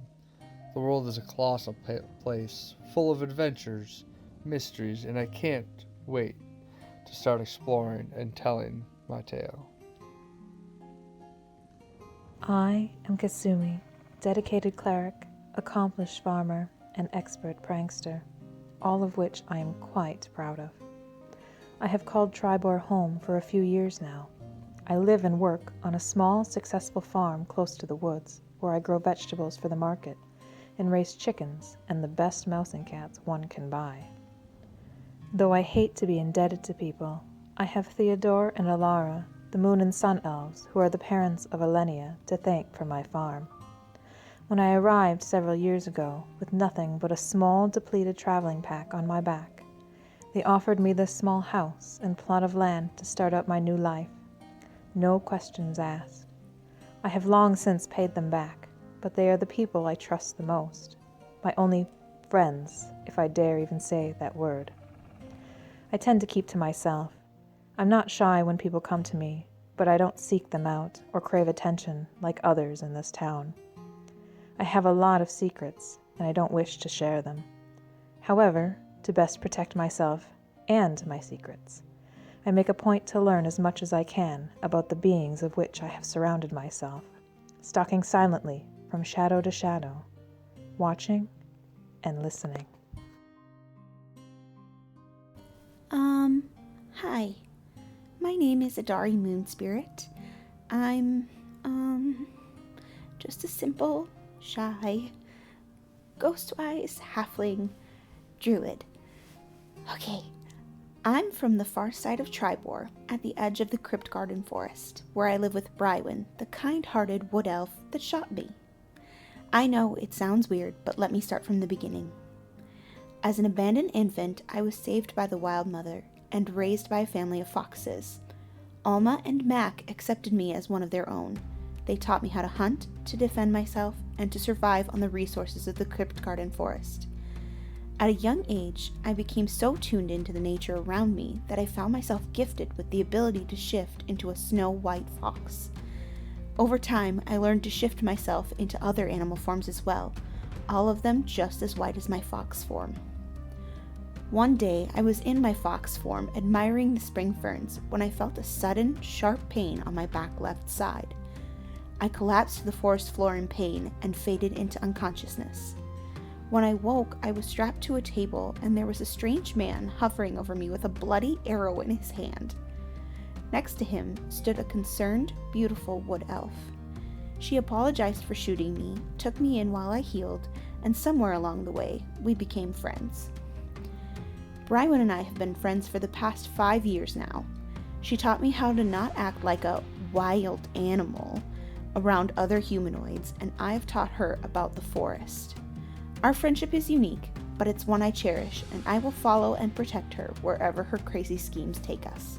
The world is a colossal place, full of adventures, mysteries, and I can't wait to start exploring and telling my tale. I am Kasumi, dedicated cleric, accomplished farmer, and expert prankster, all of which I am quite proud of. I have called Tribor home for a few years now. I live and work on a small, successful farm close to the woods, where I grow vegetables for the market and raise chickens and the best mouse and cats one can buy. Though I hate to be indebted to people, I have Theodore and Alara, the moon and sun elves, who are the parents of Elenia, to thank for my farm. When I arrived several years ago, with nothing but a small, depleted traveling pack on my back, they offered me this small house and plot of land to start out my new life. No questions asked. I have long since paid them back, but they are the people I trust the most. My only friends, if I dare even say that word. I tend to keep to myself. I'm not shy when people come to me, but I don't seek them out or crave attention like others in this town. I have a lot of secrets, and I don't wish to share them. However, to best protect myself and my secrets, I make a point to learn as much as I can about the beings of which I have surrounded myself, stalking silently from shadow to shadow, watching and listening. Hi. My name is Adari Moonspirit. I'm, just a simple, shy, ghost-wise halfling druid. Okay, I'm from the far side of Tribor, at the edge of the Crypt Garden Forest, where I live with Brywin, the kind-hearted wood elf that shot me. I know it sounds weird, but let me start from the beginning. As an abandoned infant, I was saved by the wild mother and raised by a family of foxes. Alma and Mac accepted me as one of their own. They taught me how to hunt, to defend myself, and to survive on the resources of the Crypt Garden Forest. At a young age, I became so tuned into the nature around me that I found myself gifted with the ability to shift into a snow-white fox. Over time, I learned to shift myself into other animal forms as well, all of them just as white as my fox form. One day, I was in my fox form admiring the spring ferns when I felt a sudden, sharp pain on my back left side. I collapsed to the forest floor in pain and faded into unconsciousness. When I woke, I was strapped to a table and there was a strange man hovering over me with a bloody arrow in his hand. Next to him stood a concerned, beautiful wood elf. She apologized for shooting me, took me in while I healed, and somewhere along the way, we became friends. Brywin and I have been friends for the past 5 years now. She taught me how to not act like a wild animal around other humanoids, and I've taught her about the forest. Our friendship is unique, but it's one I cherish, and I will follow and protect her wherever her crazy schemes take us.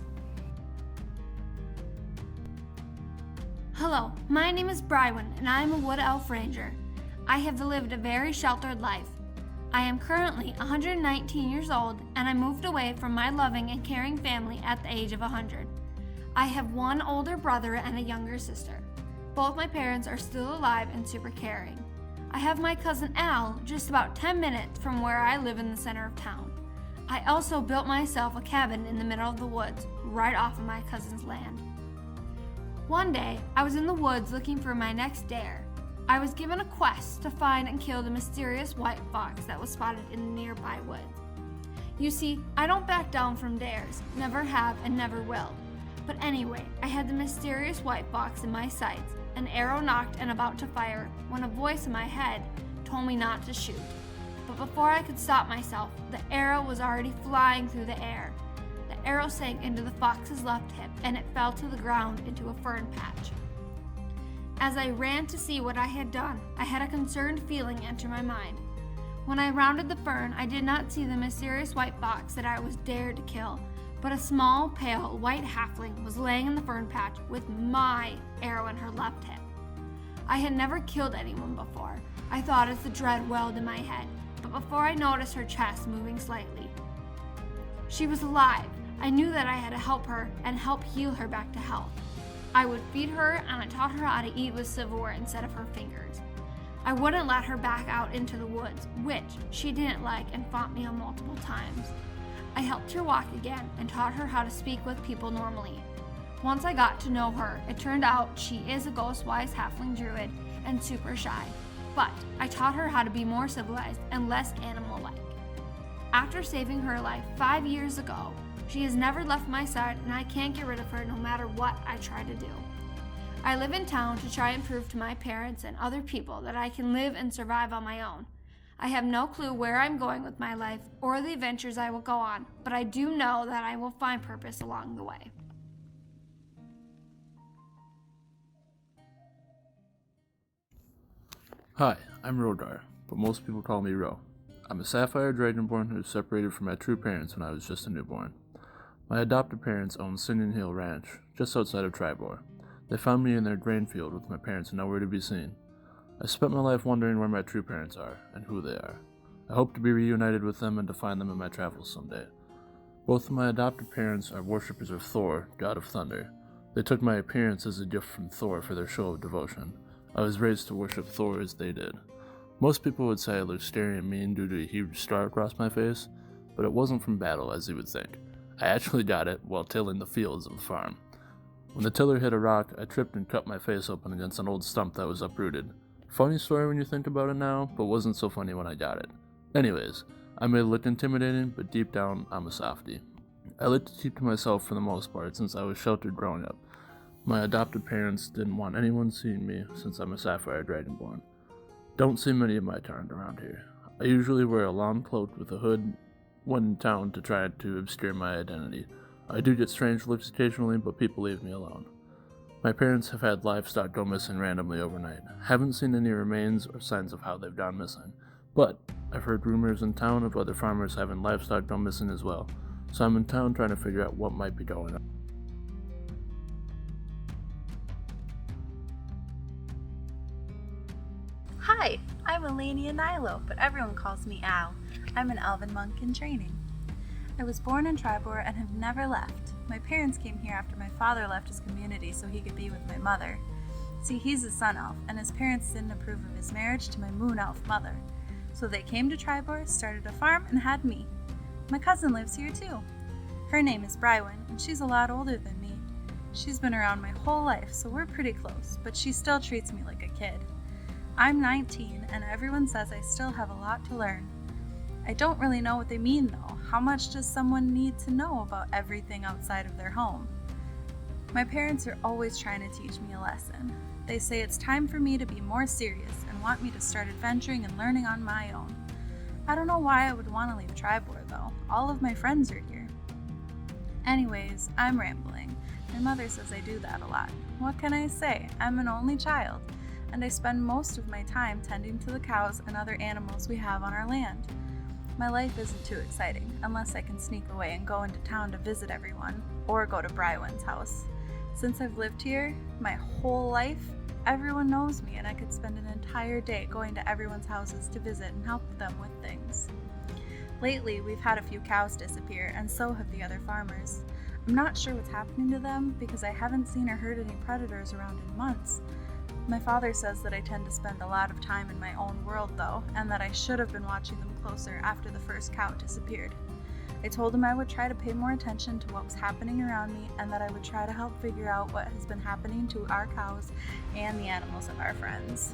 Hello, my name is Brywin, and I am a wood elf ranger. I have lived a very sheltered life. I am currently 119 years old, and I moved away from my loving and caring family at the age of 100. I have one older brother and a younger sister. Both my parents are still alive and super caring. I have my cousin Al just about 10 minutes from where I live in the center of town. I also built myself a cabin in the middle of the woods, right off of my cousin's land. One day, I was in the woods looking for my next dare. I was given a quest to find and kill the mysterious white fox that was spotted in the nearby woods. You see, I don't back down from dares, never have and never will. But anyway, I had the mysterious white fox in my sights, an arrow knocked and about to fire, when a voice in my head told me not to shoot. But before I could stop myself, the arrow was already flying through the air. The arrow sank into the fox's left hip and it fell to the ground into a fern patch. As I ran to see what I had done, I had a concerned feeling enter my mind. When I rounded the fern, I did not see the mysterious white fox that I was dared to kill, but a small, pale, white halfling was laying in the fern patch with my arrow in her left hip. I had never killed anyone before. I thought as the dread welled in my head, but before I noticed her chest moving slightly. She was alive. I knew that I had to help her and help heal her back to health. I would feed her and I taught her how to eat with silverware instead of her fingers. I wouldn't let her back out into the woods, which she didn't like and fought me on multiple times. I helped her walk again and taught her how to speak with people normally. Once I got to know her, it turned out she is a ghost-wise halfling druid and super shy, but I taught her how to be more civilized and less animal-like. After saving her life 5 years ago, she has never left my side and I can't get rid of her no matter what I try to do. I live in town to try and prove to my parents and other people that I can live and survive on my own. I have no clue where I'm going with my life or the adventures I will go on, but I do know that I will find purpose along the way. Hi, I'm Rodar, but most people call me Ro. I'm a sapphire dragonborn who was separated from my true parents when I was just a newborn. My adopted parents owned Singing Hill Ranch, just outside of Tribor. They found me in their grain field with my parents nowhere to be seen. I spent my life wondering where my true parents are and who they are. I hope to be reunited with them and to find them in my travels someday. Both of my adopted parents are worshippers of Thor, god of thunder. They took my appearance as a gift from Thor for their show of devotion. I was raised to worship Thor as they did. Most people would say I look scary and mean due to a huge scar across my face, but it wasn't from battle as you would think. I actually got it while tilling the fields of the farm. When the tiller hit a rock, I tripped and cut my face open against an old stump that was uprooted. Funny story when you think about it now, but wasn't so funny when I got it. Anyways, I may look intimidating, but deep down, I'm a softie. I like to keep to myself for the most part since I was sheltered growing up. My adopted parents didn't want anyone seeing me since I'm a sapphire dragonborn. Don't see many of my kind around here. I usually wear a long cloak with a hood when in town to try to obscure my identity. I do get strange looks occasionally, but people leave me alone. My parents have had livestock go missing randomly overnight. Haven't seen any remains or signs of how they've gone missing, but I've heard rumors in town of other farmers having livestock go missing as well, so I'm in town trying to figure out what might be going on. Hi, I'm Elenia Nilo, but everyone calls me Al. I'm an elven monk in training. I was born in Tribor and have never left. My parents came here after my father left his community so he could be with my mother. See, he's a sun elf, and his parents didn't approve of his marriage to my moon elf mother. So they came to Tribor, started a farm, and had me. My cousin lives here too. Her name is Brywin, and she's a lot older than me. She's been around my whole life, so we're pretty close, but she still treats me like a kid. I'm 19, and everyone says I still have a lot to learn. I don't really know what they mean though. How much does someone need to know about everything outside of their home? My parents are always trying to teach me a lesson. They say it's time for me to be more serious and want me to start adventuring and learning on my own. I don't know why I would want to leave Tribor though. All of my friends are here. Anyways, I'm rambling. My mother says I do that a lot. What can I say? I'm an only child, and I spend most of my time tending to the cows and other animals we have on our land. My life isn't too exciting, unless I can sneak away and go into town to visit everyone, or go to Brywin's house. Since I've lived here my whole life, everyone knows me and I could spend an entire day going to everyone's houses to visit and help them with things. Lately, we've had a few cows disappear, and so have the other farmers. I'm not sure what's happening to them because I haven't seen or heard any predators around in months. My father says that I tend to spend a lot of time in my own world though, and that I should have been watching them closer after the first cow disappeared. I told him I would try to pay more attention to what was happening around me and that I would try to help figure out what has been happening to our cows and the animals of our friends.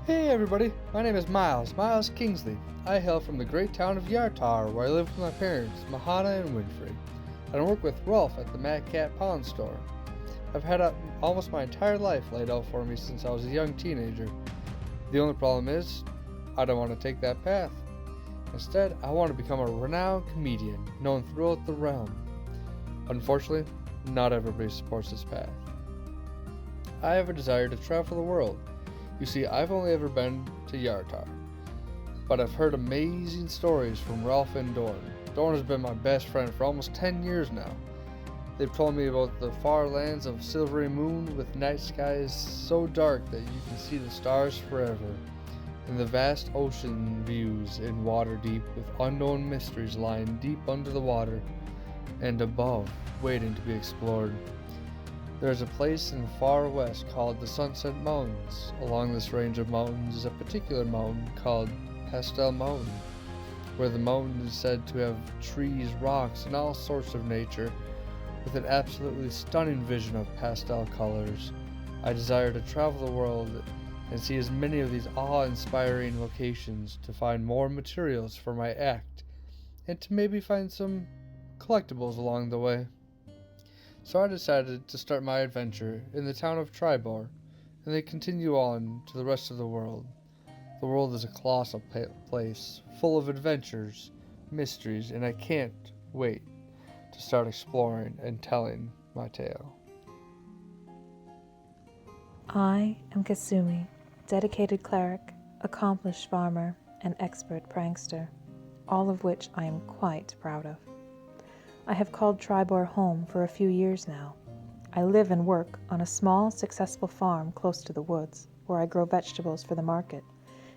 Hey everybody, my name is Miles Kingsley. I hail from the great town of Yartar, where I live with my parents, Mahana and Winfrey. I work with Rolf at the Mad Cat Pawn Store. I've had almost my entire life laid out for me since I was a young teenager. The only problem is, I don't want to take that path. Instead, I want to become a renowned comedian known throughout the realm. Unfortunately, not everybody supports this path. I have a desire to travel the world. You see, I've only ever been to Yartar, but I've heard amazing stories from Ralph and Dorn. Dorn has been my best friend for almost 10 years now. They've told me about the far lands of Silvery Moon with night skies so dark that you can see the stars forever, and the vast ocean views in water deep with unknown mysteries lying deep under the water and above, waiting to be explored. There is a place in the far west called the Sunset Mountains. Along this range of mountains is a particular mountain called Pastel Mountain, where the mountain is said to have trees, rocks, and all sorts of nature, with an absolutely stunning vision of pastel colors. I desire to travel the world and see as many of these awe-inspiring locations to find more materials for my act, and to maybe find some collectibles along the way. So I decided to start my adventure in the town of Tribor, and then continue on to the rest of the world. The world is a colossal place, full of adventures, mysteries, and I can't wait to start exploring and telling my tale. I am Kasumi, dedicated cleric, accomplished farmer, and expert prankster, all of which I am quite proud of. I have called Tribor home for a few years now. I live and work on a small, successful farm close to the woods, where I grow vegetables for the market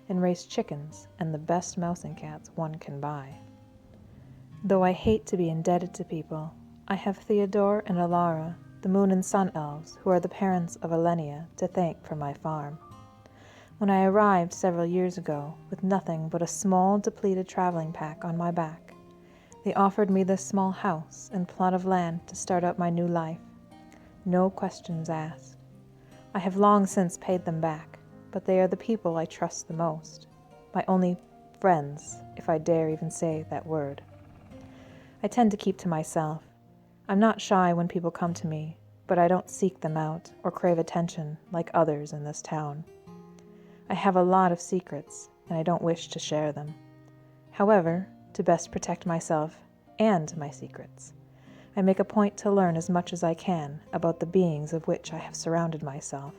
and raise chickens and the best mouse and cats one can buy. Though I hate to be indebted to people, I have Theodore and Alara, the moon and sun elves, who are the parents of Elenia, to thank for my farm. When I arrived several years ago with nothing but a small, depleted traveling pack on my back, they offered me this small house and plot of land to start out my new life. No questions asked. I have long since paid them back, but they are the people I trust the most. My only friends, if I dare even say that word. I tend to keep to myself. I'm not shy when people come to me, but I don't seek them out or crave attention like others in this town. I have a lot of secrets, and I don't wish to share them. However, to best protect myself and my secrets, I make a point to learn as much as I can about the beings of which I have surrounded myself,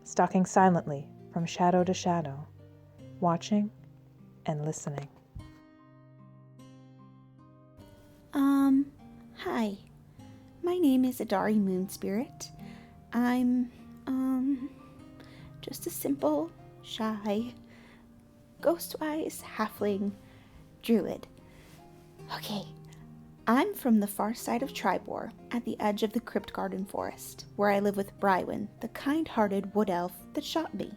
stalking silently from shadow to shadow, watching and listening. Hi. My name is Adari Moon Spirit. I'm, just a simple, shy, ghost-wise halfling druid. Okay, I'm from the far side of Tribor, at the edge of the Crypt Garden Forest, where I live with Brywin, the kind-hearted wood elf that shot me.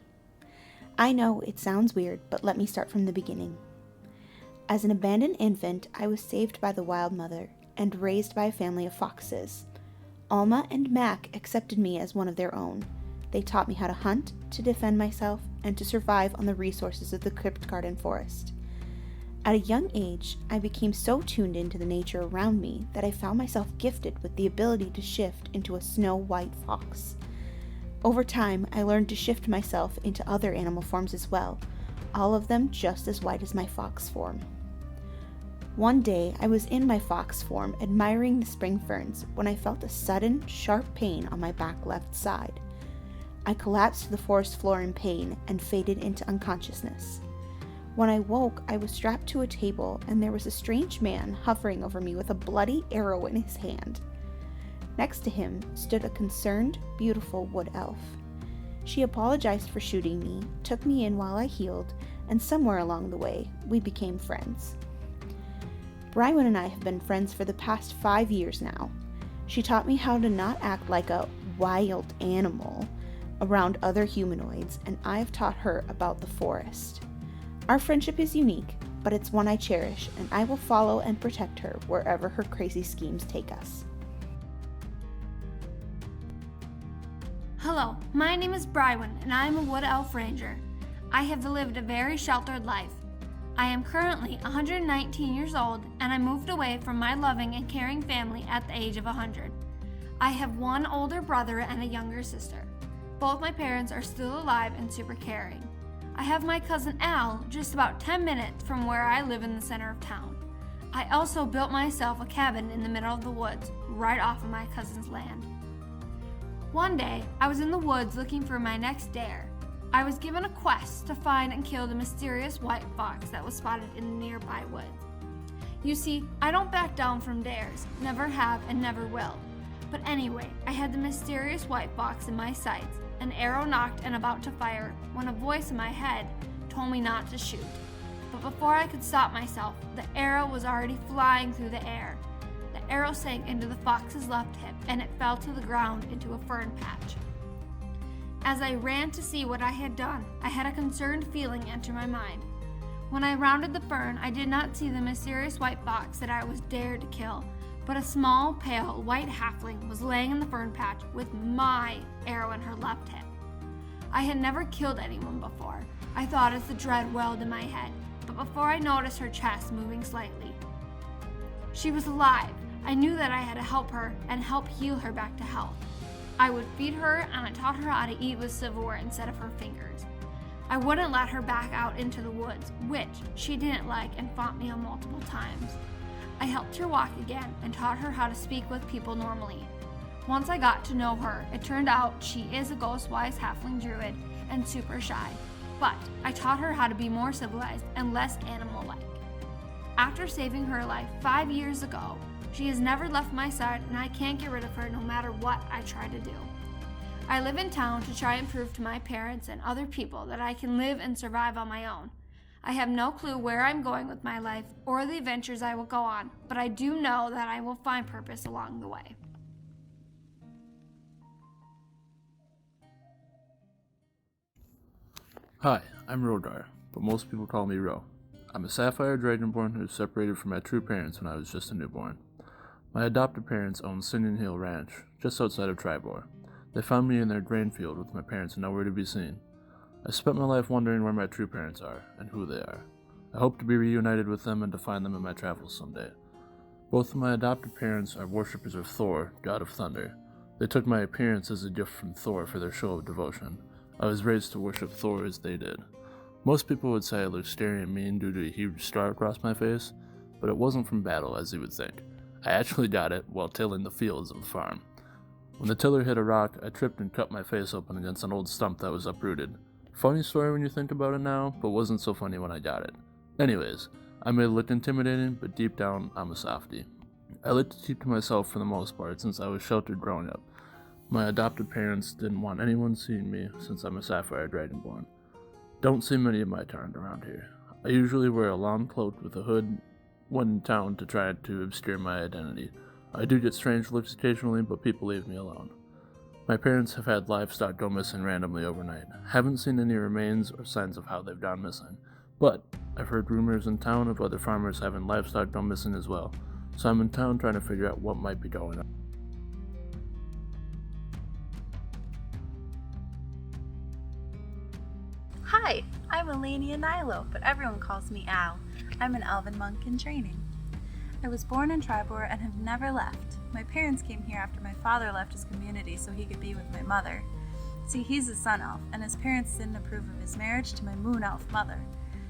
I know it sounds weird, but let me start from the beginning. As an abandoned infant, I was saved by the Wild Mother and raised by a family of foxes. Alma and Mac accepted me as one of their own. They taught me how to hunt, to defend myself, and to survive on the resources of the Crypt Garden Forest. At a young age, I became so tuned into the nature around me that I found myself gifted with the ability to shift into a snow-white fox. Over time, I learned to shift myself into other animal forms as well, all of them just as white as my fox form. One day, I was in my fox form admiring the spring ferns when I felt a sudden, sharp pain on my back left side. I collapsed to the forest floor in pain and faded into unconsciousness. When I woke, I was strapped to a table and there was a strange man hovering over me with a bloody arrow in his hand. Next to him stood a concerned, beautiful wood elf. She apologized for shooting me, took me in while I healed, and somewhere along the way, we became friends. Brywin and I have been friends for the past 5 years now. She taught me how to not act like a wild animal around other humanoids, and I have taught her about the forest. Our friendship is unique, but it's one I cherish, and I will follow and protect her wherever her crazy schemes take us. Hello, my name is Brywin, and I am a Wood Elf Ranger. I have lived a very sheltered life. I am currently 119 years old, and I moved away from my loving and caring family at the age of 100. I have one older brother and a younger sister. Both my parents are still alive and super caring. I have my cousin Al just about 10 minutes from where I live in the center of town. I also built myself a cabin in the middle of the woods, right off of my cousin's land. One day, I was in the woods looking for my next dare. I was given a quest to find and kill the mysterious white fox that was spotted in the nearby woods. You see, I don't back down from dares, never have and never will. But anyway, I had the mysterious white fox in my sights, an arrow knocked and about to fire, when a voice in my head told me not to shoot. But before I could stop myself, the arrow was already flying through the air. The arrow sank into the fox's left hip and it fell to the ground into a fern patch. As I ran to see what I had done, I had a concerned feeling enter my mind. When I rounded the fern, I did not see the mysterious white fox that I was dared to kill, but a small, pale, white halfling was laying in the fern patch with my arrow in her left hip. I had never killed anyone before, I thought as the dread welled in my head, but before I noticed her chest moving slightly. She was alive. I knew that I had to help her and help heal her back to health. I would feed her and I taught her how to eat with silverware instead of her fingers. I wouldn't let her back out into the woods, which she didn't like and fought me on multiple times. I helped her walk again and taught her how to speak with people normally. Once I got to know her, it turned out she is a ghost-wise halfling druid and super shy, but I taught her how to be more civilized and less animal-like. After saving her life 5 years ago, she has never left my side and I can't get rid of her no matter what I try to do. I live in town to try and prove to my parents and other people that I can live and survive on my own. I have no clue where I'm going with my life or the adventures I will go on, but I do know that I will find purpose along the way. Hi, I'm Rodar, but most people call me Ro. I'm a sapphire dragonborn who was separated from my true parents when I was just a newborn. My adopted parents owned Singing Hill Ranch, just outside of Tribor. They found me in their grain field with my parents nowhere to be seen. I spent my life wondering where my true parents are and who they are. I hope to be reunited with them and to find them in my travels someday. Both of my adopted parents are worshippers of Thor, god of thunder. They took my appearance as a gift from Thor for their show of devotion. I was raised to worship Thor as they did. Most people would say I look scary and mean due to a huge scar across my face, but it wasn't from battle as you would think. I actually got it while tilling the fields of the farm. When the tiller hit a rock, I tripped and cut my face open against an old stump that was uprooted. Funny story when you think about it now, but wasn't so funny when I got it. Anyways, I may look intimidating, but deep down, I'm a softie. I like to keep to myself for the most part since I was sheltered growing up. My adopted parents didn't want anyone seeing me since I'm a sapphire dragonborn. Don't see many of my kind around here. I usually wear a long cloak with a hood when in town to try to obscure my identity. I do get strange looks occasionally, but people leave me alone. My parents have had livestock go missing randomly overnight. Haven't seen any remains or signs of how they've gone missing, but I've heard rumors in town of other farmers having livestock go missing as well, so I'm in town trying to figure out what might be going on. Hi, I'm Elenia Nilo, but everyone calls me Al. I'm an elven monk in training. I was born in Tribor and have never left. My parents came here after my father left his community so he could be with my mother. See, he's a sun elf, and his parents didn't approve of his marriage to my moon elf mother.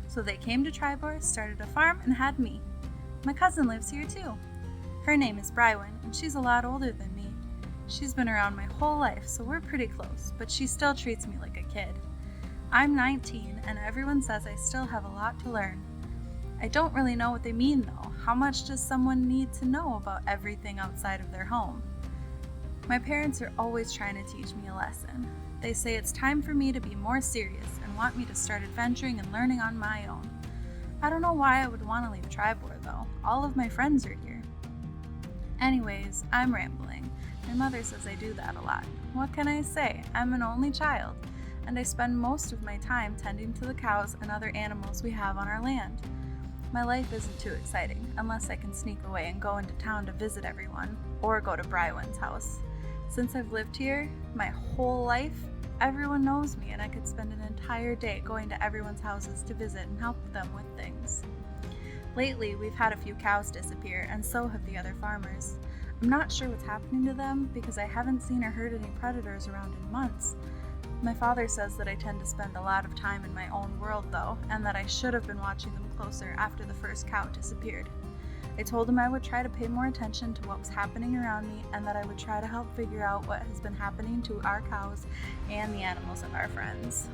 So they came to Tribor, started a farm, and had me. My cousin lives here too. Her name is Brywin, and she's a lot older than me. She's been around my whole life, so we're pretty close, but she still treats me like a kid. I'm 19, and everyone says I still have a lot to learn. I don't really know what they mean though. How much does someone need to know about everything outside of their home? My parents are always trying to teach me a lesson. They say it's time for me to be more serious and want me to start adventuring and learning on my own. I don't know why I would want to leave Tribor though. All of my friends are here. Anyways, I'm rambling. My mother says I do that a lot. What can I say? I'm an only child, and I spend most of my time tending to the cows and other animals we have on our land. My life isn't too exciting, unless I can sneak away and go into town to visit everyone, or go to Brywin's house. Since I've lived here, my whole life, everyone knows me and I could spend an entire day going to everyone's houses to visit and help them with things. Lately, we've had a few cows disappear, and so have the other farmers. I'm not sure what's happening to them because I haven't seen or heard any predators around in months, My father says that I tend to spend a lot of time in my own world, though, and that I should have been watching them closer after the first cow disappeared. I told him I would try to pay more attention to what was happening around me and that I would try to help figure out what has been happening to our cows and the animals of our friends.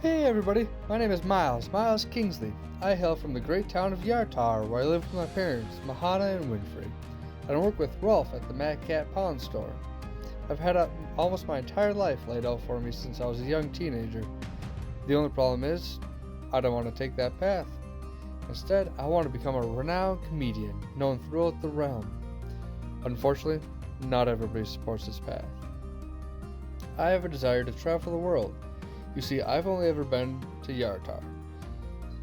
Hey everybody, my name is Miles Kingsley. I hail from the great town of Yartar, where I live with my parents, Mahana and Winfrey. I work with Rolf at the Mad Cat Pawn Store. I've had almost my entire life laid out for me since I was a young teenager. The only problem is, I don't want to take that path. Instead, I want to become a renowned comedian, known throughout the realm. Unfortunately, not everybody supports this path. I have a desire to travel the world. You see, I've only ever been to Yartar,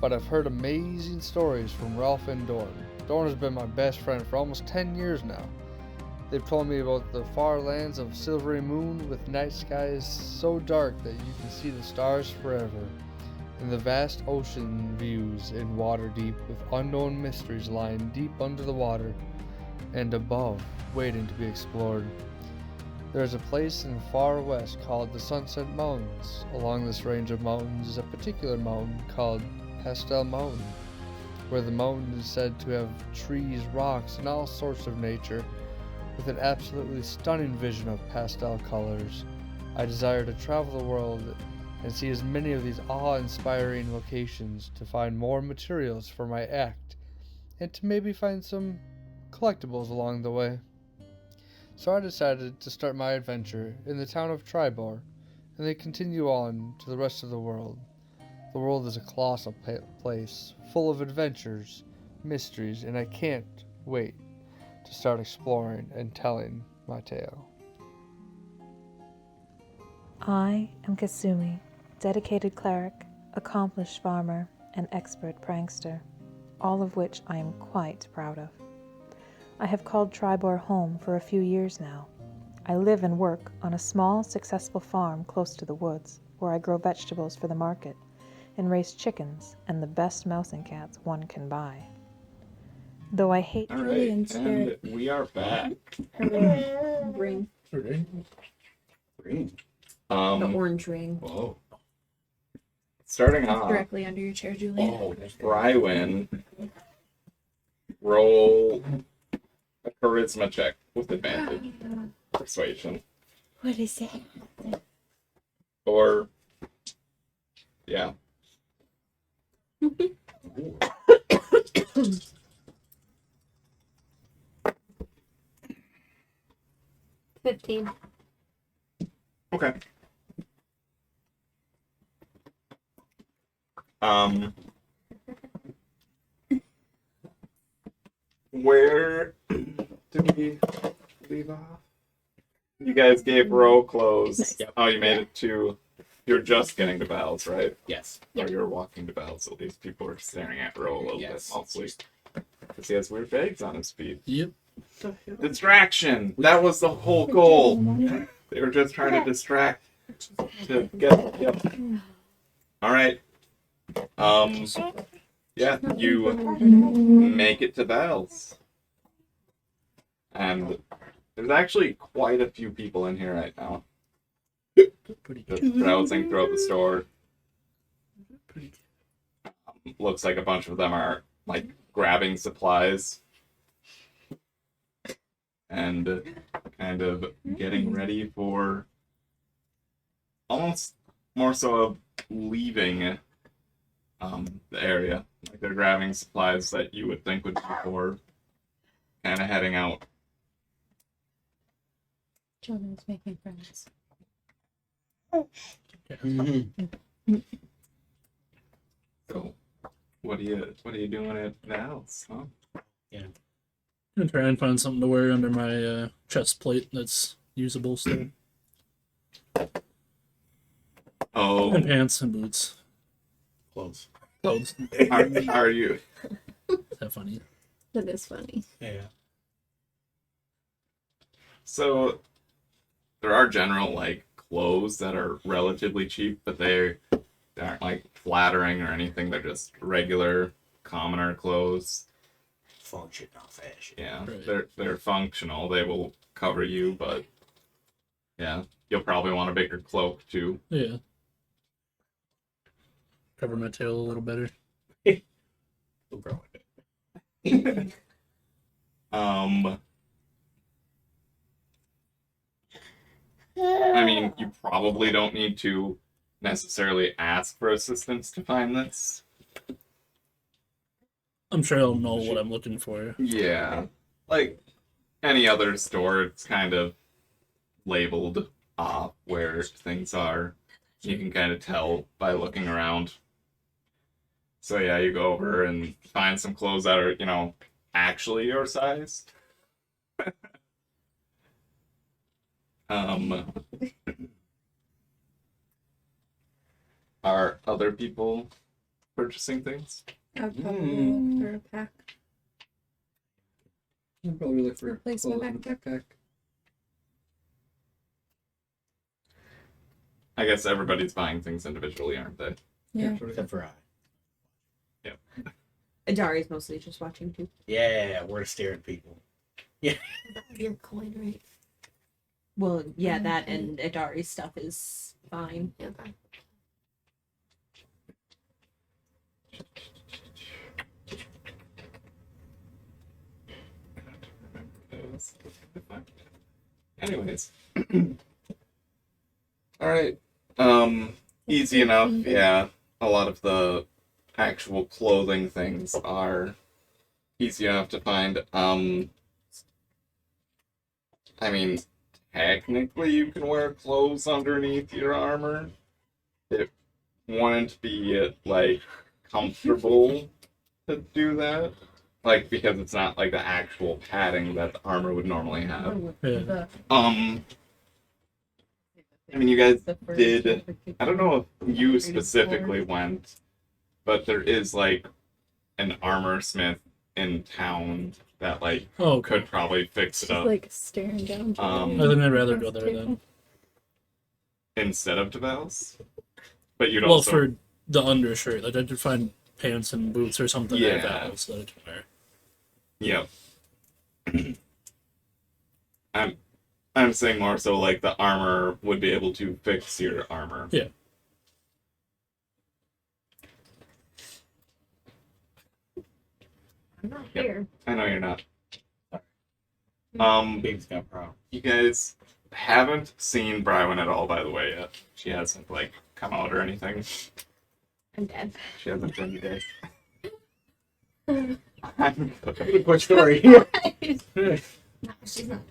but I've heard amazing stories from Ralph and Dorn. Dorn has been my best friend for almost 10 years now. They've told me about the far lands of Silvery Moon with night skies so dark that you can see the stars forever, and the vast ocean views in water deep with unknown mysteries lying deep under the water and above, waiting to be explored. There is a place in the far west called the Sunset Mountains. Along this range of mountains is a particular mountain called Pastel Mountain, where the mountain is said to have trees, rocks, and all sorts of nature, with an absolutely stunning vision of pastel colors. I desire to travel the world and see as many of these awe-inspiring locations to find more materials for my act, and to maybe find some collectibles along the way. So I decided to start my adventure in the town of Tribor, and then continue on to the rest of the world. The world is a colossal place, full of adventures, mysteries, and I can't wait to start exploring and telling my tale. I am Kasumi, dedicated cleric, accomplished farmer, and expert prankster, all of which I am quite proud of. I have called Tribor home for a few years now. I live and work on a small, successful farm close to the woods, where I grow vegetables for the market and raise chickens and the best mouse and cats one can buy. Though I hate All right, and we are back. Ring. Green. The orange ring. Whoa. Starting off. Directly under your chair, Julian. Oh, Brywin. Roll a charisma check with advantage. Persuasion. What is that? Or, yeah. 15. Okay. Where did we leave off? You guys gave row clothes. Yep. Oh, you made it to. You're just getting to Val's, right? Yes. Or you're walking to Val's. At least people are staring at row a little Yes. bit mostly. Because he has weird bags on his feet. Yep. Distraction! That was the whole goal. They were just trying to distract to get. Yep. All right. Yeah, you make it to Val's. And there's actually quite a few people in here right now. Just browsing throughout the store. Looks like a bunch of them are like grabbing supplies and kind of getting ready for almost more so of leaving the area. Like they're grabbing supplies that you would think would be for kind of heading out. Children's making friends. So, what are you doing at Val's? Huh? I'm gonna try and find something to wear under my chest plate that's usable still. Oh, And pants and boots. Close. Clothes. are you? Is that funny? That is funny. Yeah. So, there are general like clothes that are relatively cheap, but they aren't like flattering or anything. They're just regular, commoner clothes. Function, not fashion. Yeah, Right. they're functional. They will cover you, but Yeah. You'll probably want a bigger cloak too. Yeah. Cover my tail a little better. We'll grow it. I mean, you probably don't need to necessarily ask for assistance to find this. I'm sure I'll know what I'm looking for. Yeah. Like any other store, it's kind of labeled off where things are. You can kind of tell by looking around. So yeah, you go over and find some clothes that are, actually your size. Are other people purchasing things? I would probably look for a pack. I'll probably look for Replace my clothes in the backpack. I guess everybody's buying things individually, aren't they? Yeah. Except for I. Yep. Adari's mostly just watching too. Yeah, we're staring people. Yeah. Your coin, right? Well, yeah, that and Adari's stuff is fine. Okay. Anyways. Alright. Easy enough, yeah. A lot of the actual clothing things are easy enough to find. I mean, technically you can wear clothes underneath your armor. It wouldn't be, comfortable to do that. Because it's not, the actual padding that the armor would normally have. Yeah. I mean, you guys did... I don't know if you specifically went, but there is, an armor smith in town that, could probably fix it up. Staring down. I think I'd rather go there then. Instead of Deval's? But you'd Well, also... for the undershirt. I could find pants and boots or something Yeah. at Val's that I can wear. Yep. I'm saying more so the armor would be able to fix your armor. Yeah. I'm not Yep. here. I know you're not. Baby's got a problem. You guys haven't seen Brywin at all, by the way, yet. She hasn't, come out or anything. I'm dead. She hasn't been today. Good story. No, she's not.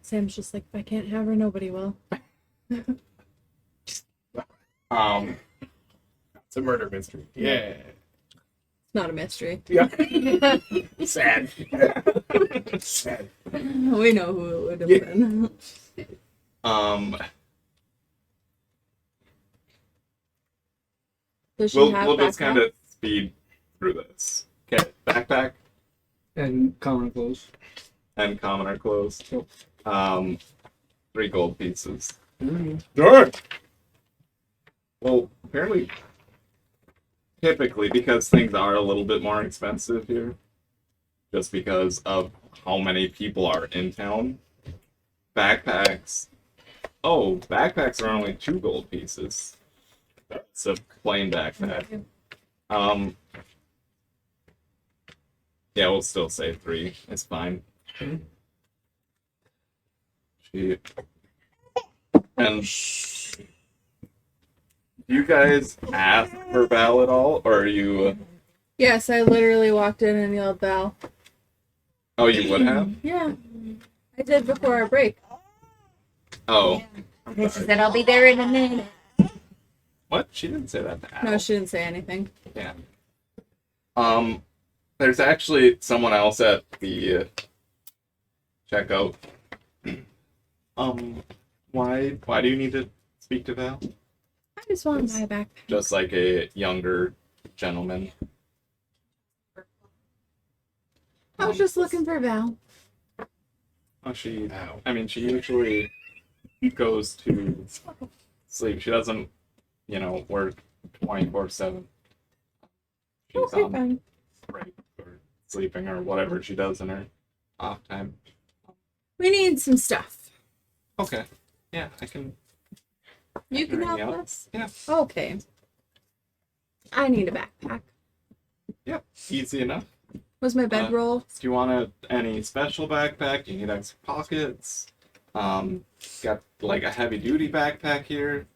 Sam's just like, if I can't have her, nobody will. It's a murder mystery. Yeah. It's not a mystery. Yeah. Sad. Sad. We know who it would have Yeah. been. Does she have we'll just backpack? kind of speed through this. Okay, backpack And common clothes. and commoner clothes. 3 gold pieces. Sure. Well, apparently, typically, because things are a little bit more expensive here, just because of how many people are in town, backpacks are only 2 gold pieces. It's a plain backpack. Yeah, we'll still say 3. It's fine. And you guys ask for Val at all, or are you? Yes, I literally walked in and yelled Val. Oh, you would have. Yeah, I did before our break. Oh, She said, I'll be there in a minute. what? She didn't say that to Al. No, she didn't say anything. Yeah. There's actually someone else at the checkout. Why do you need to speak to Val? I just want my backpack. Just like a younger gentleman. I was just looking for Val. Oh, she usually goes to sleep. She doesn't, work 24/7. She's Okay, on fine. break or sleeping or whatever she does in her off time. We need some stuff. Okay. Yeah, I can. You can bring help you up. us? Yeah. Okay. I need a backpack. Yep. Easy enough. Was my bedroll? Do you want any special backpack? You need extra pockets. Got like a heavy duty backpack here.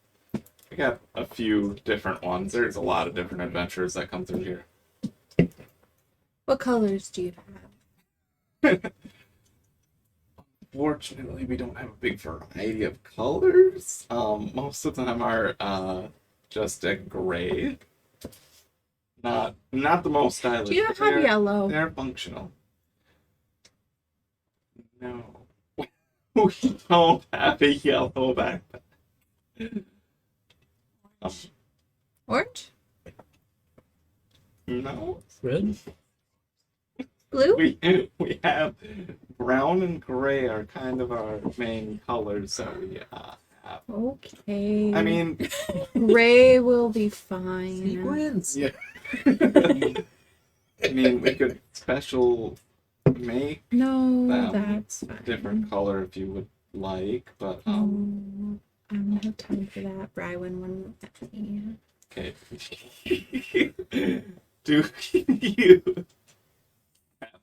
We got a few different ones. There's a lot of different adventures that come through here. What colors do you have? Fortunately, we don't have a big variety of colors. Most of them are just a gray. Not the most stylish. Do you but have they're- yellow? They're functional. No. We don't have a yellow backpack. Orange? No. Red? Blue? We have brown and gray are kind of our main colors that we have. Okay. I mean, gray will be fine. Sequins. Yeah. I mean, we could special make No, them that's fine. different color if you would like, but I don't have time for that. Brywin wouldn't let me. okay. Do you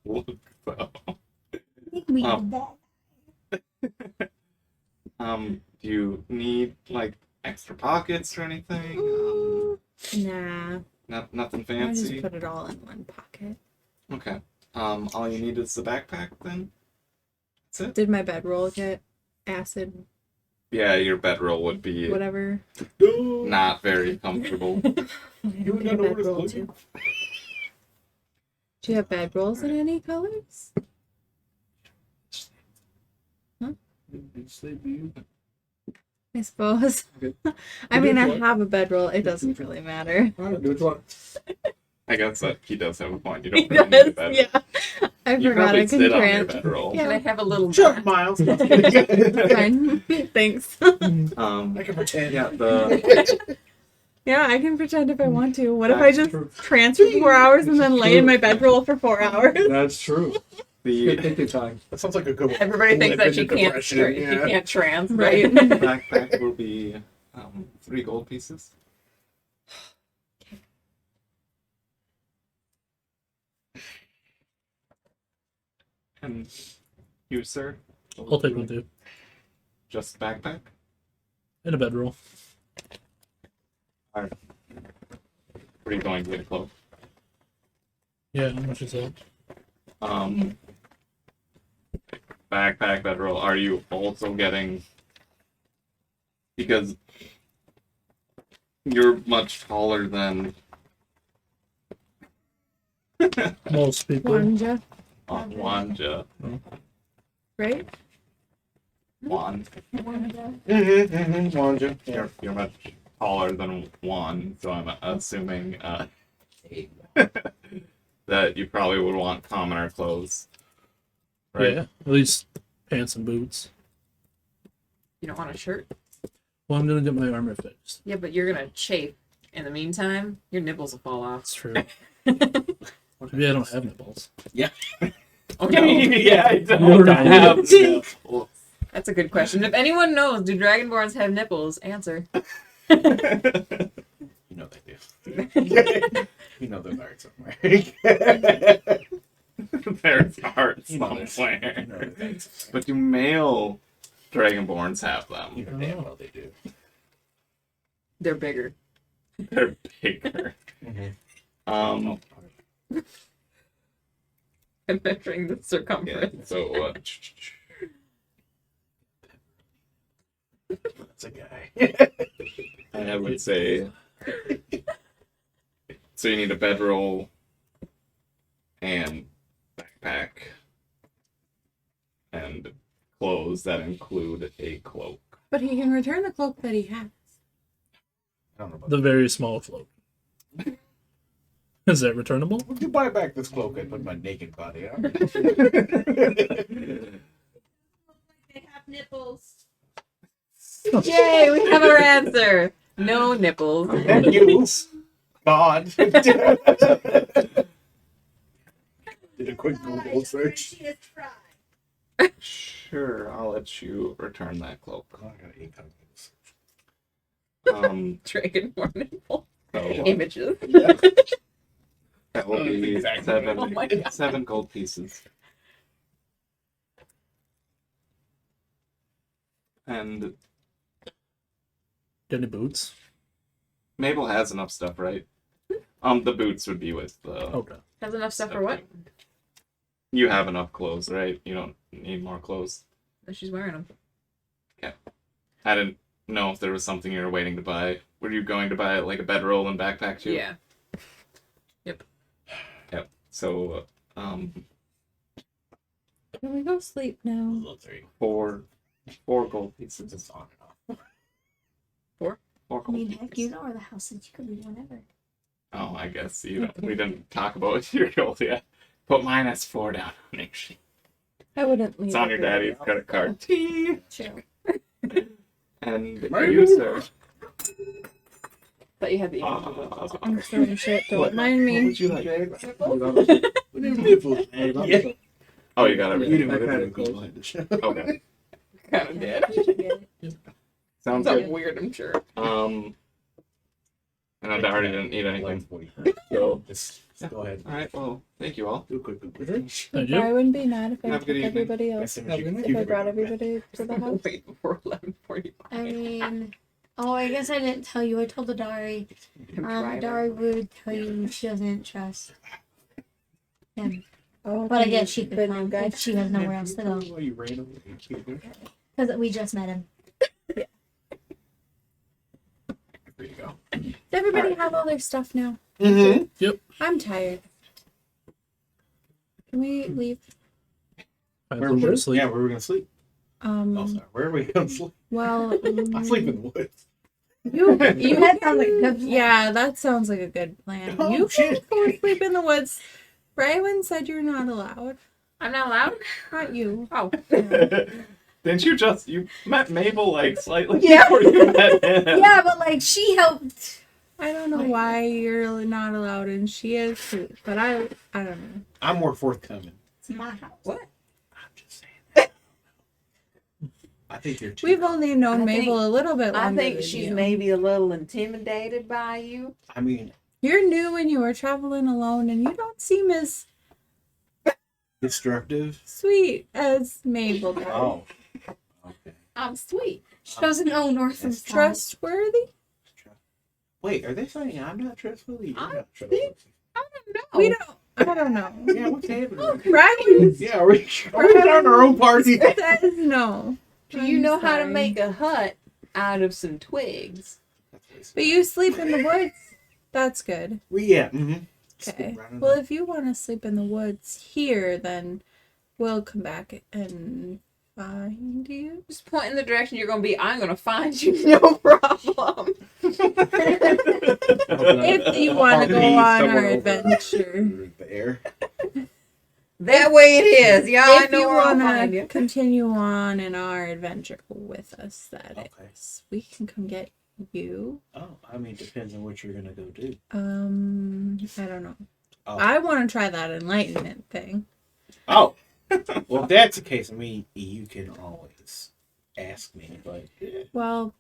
look though? Do you need like extra pockets or anything? Nah. Nothing I just fancy. put it all in one pocket. Okay. All you need is the backpack then? That's it? Did my bedroll get acid? Yeah, your bedroll would be Whatever. not very comfortable. You would get a bedroll too. Do you have bedrolls in any colors? Huh? I suppose. I mean, I have a bedroll. It doesn't really matter. I guess that he does have a point. You He don't really need a does, bedroll. yeah. I You forgot probably I can sit on your trans. bedroll. Yeah. Can I have a little Sure, Miles. Fine. Thanks. I can pretend. Yeah, the Yeah, I can pretend if I want to. What if I just transfer 4 hours and then lay in my bedroll for 4 hours? That's true. the Thinking time. That sounds like a good one. Everybody thinks that she Living can't. depression, She yeah. can't trans. Right. backpack will be 3 gold pieces. And you, sir? I'll take one too. Just backpack? And a bedroll. Alright. What are you going to get a cloak? Yeah, how much is that? Backpack, bedroll. Are you also getting... Because you're much taller than... Most people. Wanja, Wanja. right? Juan. Wanja. You're much taller than Juan, so I'm assuming that you probably would want commoner clothes. Right? Yeah, at least pants and boots. You don't want a shirt? Well, I'm gonna get my armor fixed. Yeah, but you're gonna chafe. In the meantime, your nipples will fall off. That's true. Maybe I don't have nipples. Yeah. Oh no. Yeah, I You don't already have did. nipples. That's a good question. If anyone knows, do Dragonborns have nipples? Answer. You know they do. You know they're buried somewhere. There's art You know they're- somewhere. you know they're- But do male Dragonborns have them? You know damn well they do. They're bigger. They're bigger. Mhm. I'm measuring the Yeah, circumference. so That's a guy. I would say so you need a bedroll and backpack and clothes that include a cloak. But he can return the cloak that he has. I don't know about The very small cloak. Is that returnable? Would you buy back this cloak and put my naked body on? They have nipples. Yay, we have our answer. No nipples. Thank you, God. Did a quick Google search. Sure, I'll let you return that cloak. I got 8 Dragonborn So, images. that will be seven, Oh my God. 7 gold pieces. And Got any boots? Mabel has enough stuff, right? The boots would be with the. Okay. Has enough stuff for what? You have enough clothes, right? You don't need more clothes. She's wearing them. Okay. I didn't know if there was something you were waiting to buy. Were you going to buy like a bedroll and backpack too? Yeah. Yep. Yep. So, Can we go sleep now? 4 gold pieces. It's on and off. 4 I gold mean, pieces. heck, you know where the house is. You could leave whenever. Oh, I guess we didn't talk about your gold yet. Put mine as 4 down on your sheet. I wouldn't leave. It's on your everybody daddy's credit card. True. And you, sir. But you had the images. I'm throwing shit. Don't What- mind me. What would you like? Yeah. Oh, you got You everything. didn't have clothes. Okay. Kind of did. Sounds So good. weird, I'm sure. I know Dari didn't need anything. So, just go ahead. Alright, well, thank you all. Do a quick Thank I you. wouldn't be mad if I Have a good took evening. everybody else. If I brought everybody to the house. Wait before 11:45. I mean, oh, I guess I didn't tell you. I told the Dari. Dari would tell you she doesn't trust him. Oh, But I guess she could the come new guy. if she has nowhere else to go. You ran over. Because we just met him. There you go. Does everybody have all their stuff now? Mm-hmm. Yep. I'm tired. Can we leave? Where we gonna sleep? Yeah, where are we gonna sleep? Um. Sorry, where are we gonna sleep? Well, I sleep in the woods. You had sounds like a good plan. Yeah, that sounds like a good plan. Oh, You can shit. go sleep in the woods. Brywin said you're not allowed. I'm not allowed? Not you. Oh. Didn't you met Mabel like slightly Yeah. before you met him? Yeah, but like she helped. I don't know why you're not allowed and she is too, but I don't know. I'm more forthcoming. It's my house. What? I'm just saying. I think you're too. We've only known I Mabel think- a little bit longer I think than she's you. maybe a little intimidated by you. I mean, You're new and you are traveling alone and you don't seem as destructive. sweet as Mabel does. Oh. Okay. I'm sweet. She doesn't know north and That's south. Trustworthy? Wait, are they saying I'm not trustworthy? You're I not think- trustworthy. I don't know. We don't. I don't know. Yeah, what's happening? Brywin Yeah, are we starting our own party? says no. Do you know how to sorry. make a hut out of some twigs? But you sleep in the woods. That's good. Well, yeah. Mm-hmm. Okay. Well, if you want to sleep in the woods here, then we'll come back and find you. Just point in the direction you're going to be. I'm going to find you, no problem. If you want to go on our adventure. There. That way it is. Yeah, I If know you where I'll want find to you. continue on in our adventure with us, that Okay. is, we can come get you. Oh, I mean, depends on what you're gonna go do. I don't know. Oh. I want to try that enlightenment thing. Oh. Well, if that's the case, I mean, you can always ask me, but Well,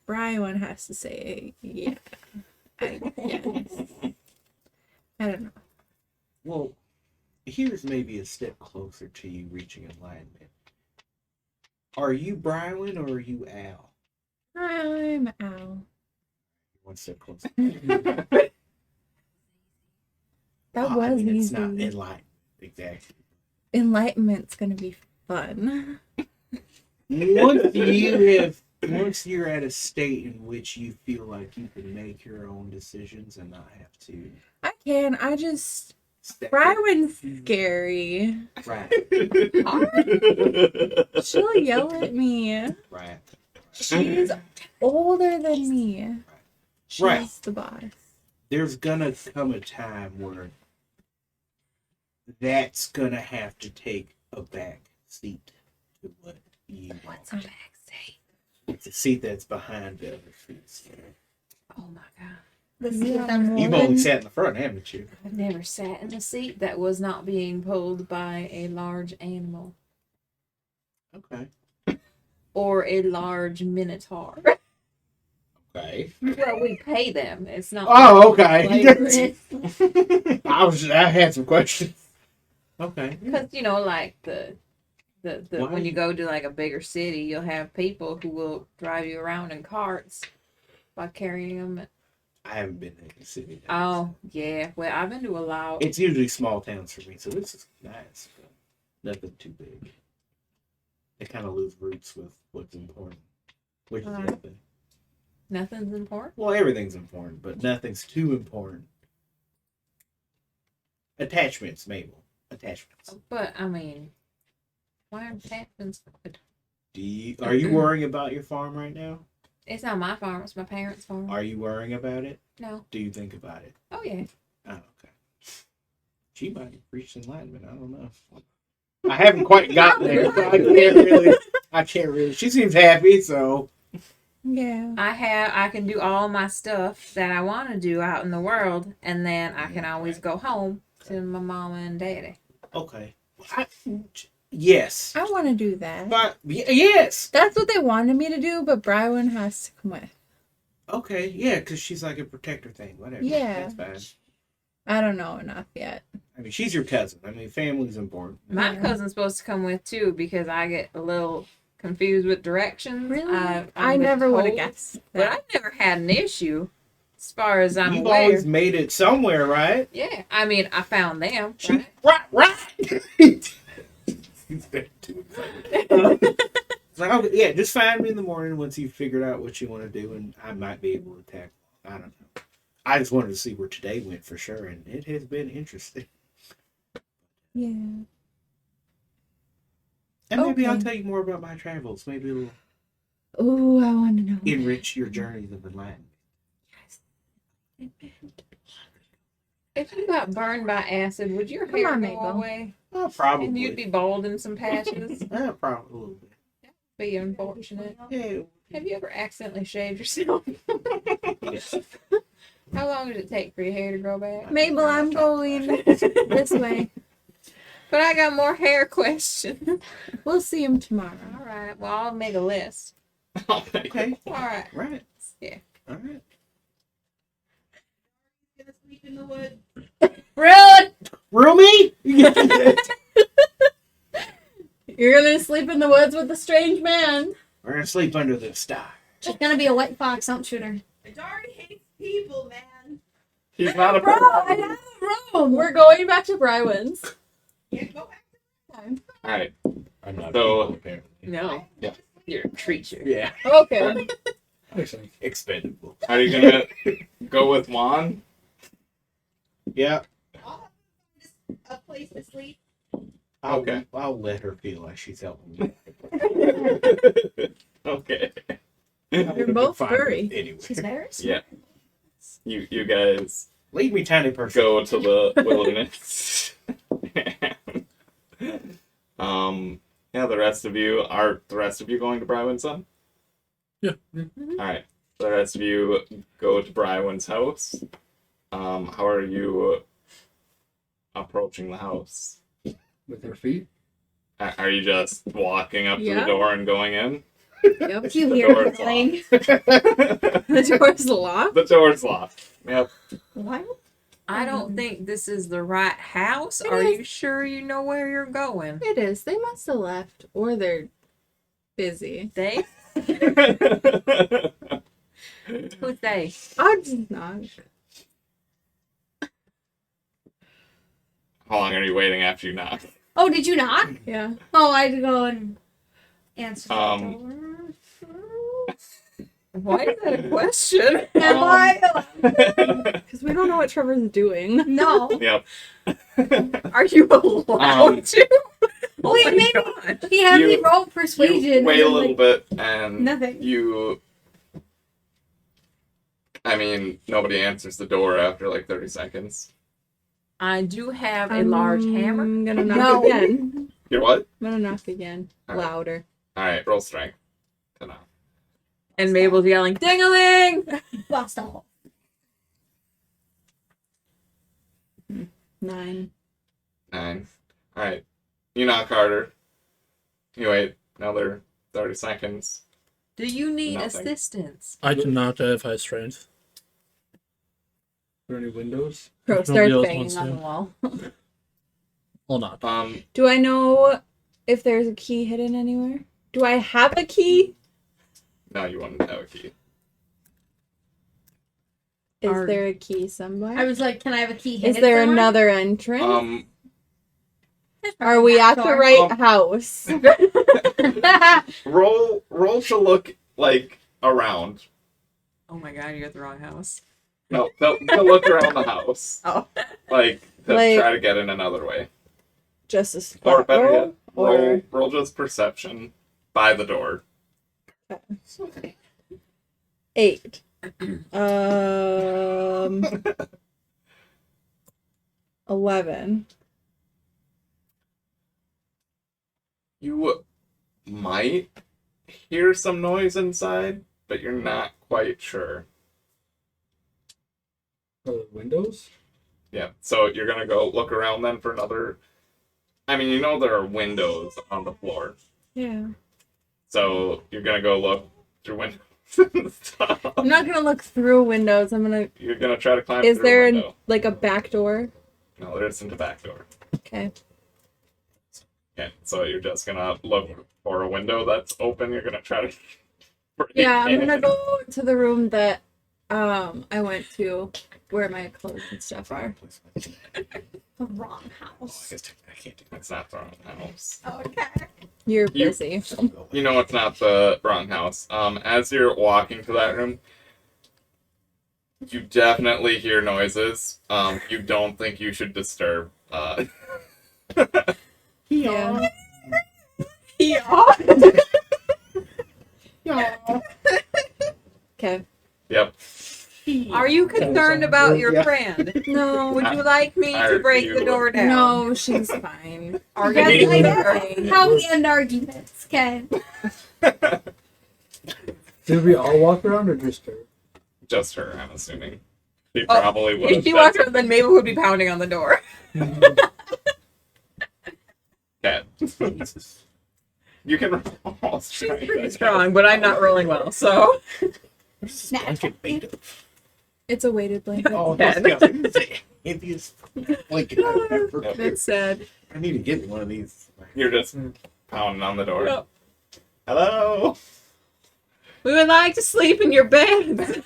Brian has to say, yeah. I guess. I don't know. well, here's maybe a step closer to you reaching enlightenment. Are you Brywin or are you Al? I'm Al. One step closer. That I was mean, it's easy. not enlightenment, exactly. Enlightenment's gonna be fun. Once you're at a state in which you feel like you can make your own decisions and not have to I can. I just step Brywin's scary. right, She'll yell at me. right. She's older than me. She's Right. the boss. There's gonna come a time where that's gonna have to take a back seat to what you want. What's a back seat? It's a seat that's behind the other seats. Oh my God. The Yeah. seat I'm You've only sat in the front, haven't you? I've never sat in a seat that was not being pulled by a large animal. Okay. or a large minotaur. Okay. Well, we pay them. It's not. Oh, okay. Like, I had some questions. Okay. because like the when you go to like a bigger city, you'll have people who will drive you around in carts by carrying them. I haven't been in the city. Oh yeah, well I've been to a lot. It's usually small towns for me, so this is nice. But nothing too big. They kind of lose roots with what's important, which is nothing. Nothing's important. Well, everything's important, but nothing's too important. Attachments, Mabel. Attachments. But I mean, why are attachments good? Are you worrying about your farm right now? It's not my farm. It's my parents' farm. Are you worrying about it? No. Do you think about it? Oh yeah. Oh, okay. She might have reached enlightenment. I don't know. I haven't quite gotten there. So I can't really. She seems happy, so. Yeah. I can do all my stuff that I want to do out in the world, and then I can always go home to my mama and daddy. Okay. Yes. I want to do that. But yes. That's what they wanted me to do, but Brywin has to come with. Okay, yeah, because she's like a protector thing. Whatever. Yeah. That's fine. I don't know enough yet. I mean, she's your cousin. I mean, family's important. My cousin's supposed to come with too because I get a little confused with directions. Really? I I never would have guessed. But I've never had an issue as far as I'm You've aware. always made it somewhere, right? Yeah, I mean, I found them. Right. It's like, okay, yeah, just find me in the morning once you've figured out what you want to do, and I might be able to tackle. I don't know. I just wanted to see where today went for sure, and it has been interesting. Yeah. And maybe I'll Okay. tell you more about my travels. Maybe it'll Ooh, I want to know. enrich your journeys of enlightenment. If you got burned by acid, would your Come hair on, go Mabel. away? Oh, probably. And you'd be bald in some patches? Probably a little bit. Be unfortunate. Yeah. Have you ever accidentally shaved yourself? Yes. How long did it take for your hair to grow back? Mabel, I'm going this way. But I got more hair questions. We'll see him tomorrow. All right. Well, I'll make a list. Okay. All right. Right. Yeah. All right. Rude! Roomy? You're gonna sleep in the woods with a strange man. We're gonna sleep under the star. She's gonna be a white fox. Don't shoot her. Dory hates people, man. He's not a Bro, I have a room. We're going back to Brywin's. Yeah, go back. Alright. I'm not So- people, apparently. No. Yeah. You're a creature. Yeah. Okay. Expendable. Are you gonna go with Juan? Yeah. A place to sleep. Okay. I'll let her feel like she's helping me. Okay. You're both Fine. furry. Anyway. She's theirs. Yeah. You guys Leave me, tiny person. go to the wilderness. Yeah, the rest of you going to Brywin's son? Yeah. Alright. The rest of you go to Brywin's house. How are you approaching the house? With her feet. Are you just walking up to the Yeah. door and going in? Yep. You The hear door's whistling. The door's locked. The door's locked. Yep. What? I don't think this is the right house. Are you sure you know where you're going? It is. They must have left, or they're busy. They? Who's they? I'm just not. How long are you waiting after you knock? Oh, did you knock? Yeah. Oh, I had to go and answer the Um, door. Why is that a question? Am I? Because we don't know what Trevor's doing. No. Yep. Are you allowed to? Oh Wait, my maybe God. he had me You- roll persuasion. You wait a and, little like, bit, and nothing. nobody answers the door after like 30 seconds. I do have a large hammer. I'm gonna knock No. again. You're what? I'm gonna knock again. Alright. Louder. Alright, roll strength. To knock. And Mabel's yelling, "Ding-a-ling!" Bust a hole. 9. 9. Alright. You knock harder. You wait. Another 30 seconds. Do you need Nothing. assistance? I do not have high strength. Are there any windows? Crow Nobody starts else banging wants on to. the wall. Well, not. Do I know if there's a key hidden anywhere? Do I have a key? No, you wouldn't have a key. Is there a key somewhere? I was like, can I have a key hidden Is there somewhere? another entrance? There's probably Are we a at back the door. right house? Roll to look like around. Oh my god, you're at the wrong house. No, to look around the house. Oh. Like to Like- try to get in another way. Just a Or spot better roll? yet, Or roll just perception by the door. 8. 11. You might hear some noise inside, but you're not quite sure. Are there windows? Yeah, so you're gonna go look around then for another. I mean, you know there are windows on the floor, Yeah. so you're gonna go look through windows. and stuff. I'm not gonna look through windows. I'm gonna. You're gonna try to climb Is through there a window. like a back door? No, there isn't a back door. Okay. Okay, so you're just gonna look for a window that's open. You're gonna try to. break Yeah, I'm gonna in. go to the room that I went to where my clothes and stuff are. The wrong house. I can't do. It's not the wrong house. Okay. You're You- busy. You know it's not the wrong house. As you're walking to that room, you definitely hear noises. You don't think you should disturb. Yeah. Okay. Yep. Are you concerned about your Yeah. friend? No. Would you like me to break the door down? No, she's fine. Are That's you like okay? how we end arguments, okay? Did we all walk around or just her? Just her, I'm assuming. She Oh, probably would. If she walked around, then Mabel would be pounding on the door. Cat. You can roll. She's pretty strong, but I'm not rolling well, so. It's a weighted blanket. Oh, Ken. that's the heaviest blanket I've ever. That's sad. I need to get me one of these. You're just pounding on the door. Yep. Hello. We would like to sleep in your bed.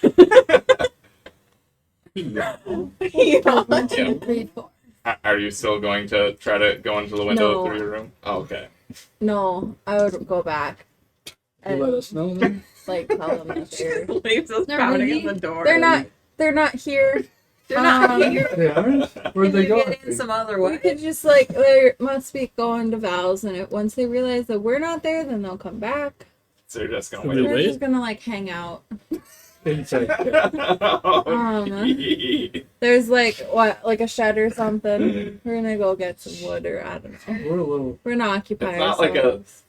One, two, three, four. Are you still going to try to go into the window No. through your room? Oh, okay. No, I would go back. You let us know then? Like tell them that they're Leaves us They're pounding really- on the door. they're not here. They're not Um, here. They aren't? Where'd Can they you go? get in some other We way? could just like they must be going to Val's, and once they realize that we're not there, then they'll come back. So you're just gonna Should wait. we We're wait? just gonna like hang out. Inside. There's like like a shed or something. We're gonna go get some wood, or I don't know. We're a little. We're gonna occupy It's not like a- ourselves.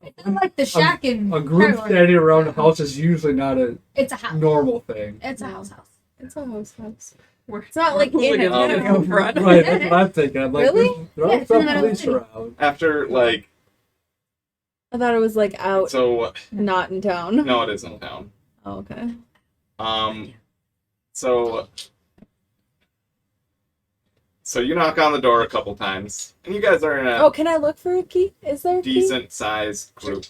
It's not like the shack in A group Caroline. standing around a house is usually not a It's a house. normal thing. It's a house. It's a house. We're It's not like in hooligans it. gonna go front. Right, that's what I'm thinking. I'm like, Really? there Yeah, are it's in some the middle of police the city. around. After like, I thought it was like out, so not in town. no, it isn't town. Oh, okay. So you knock on the door a couple times, and you guys are in a Oh, can I look for a key? Is there a key? decent sized group.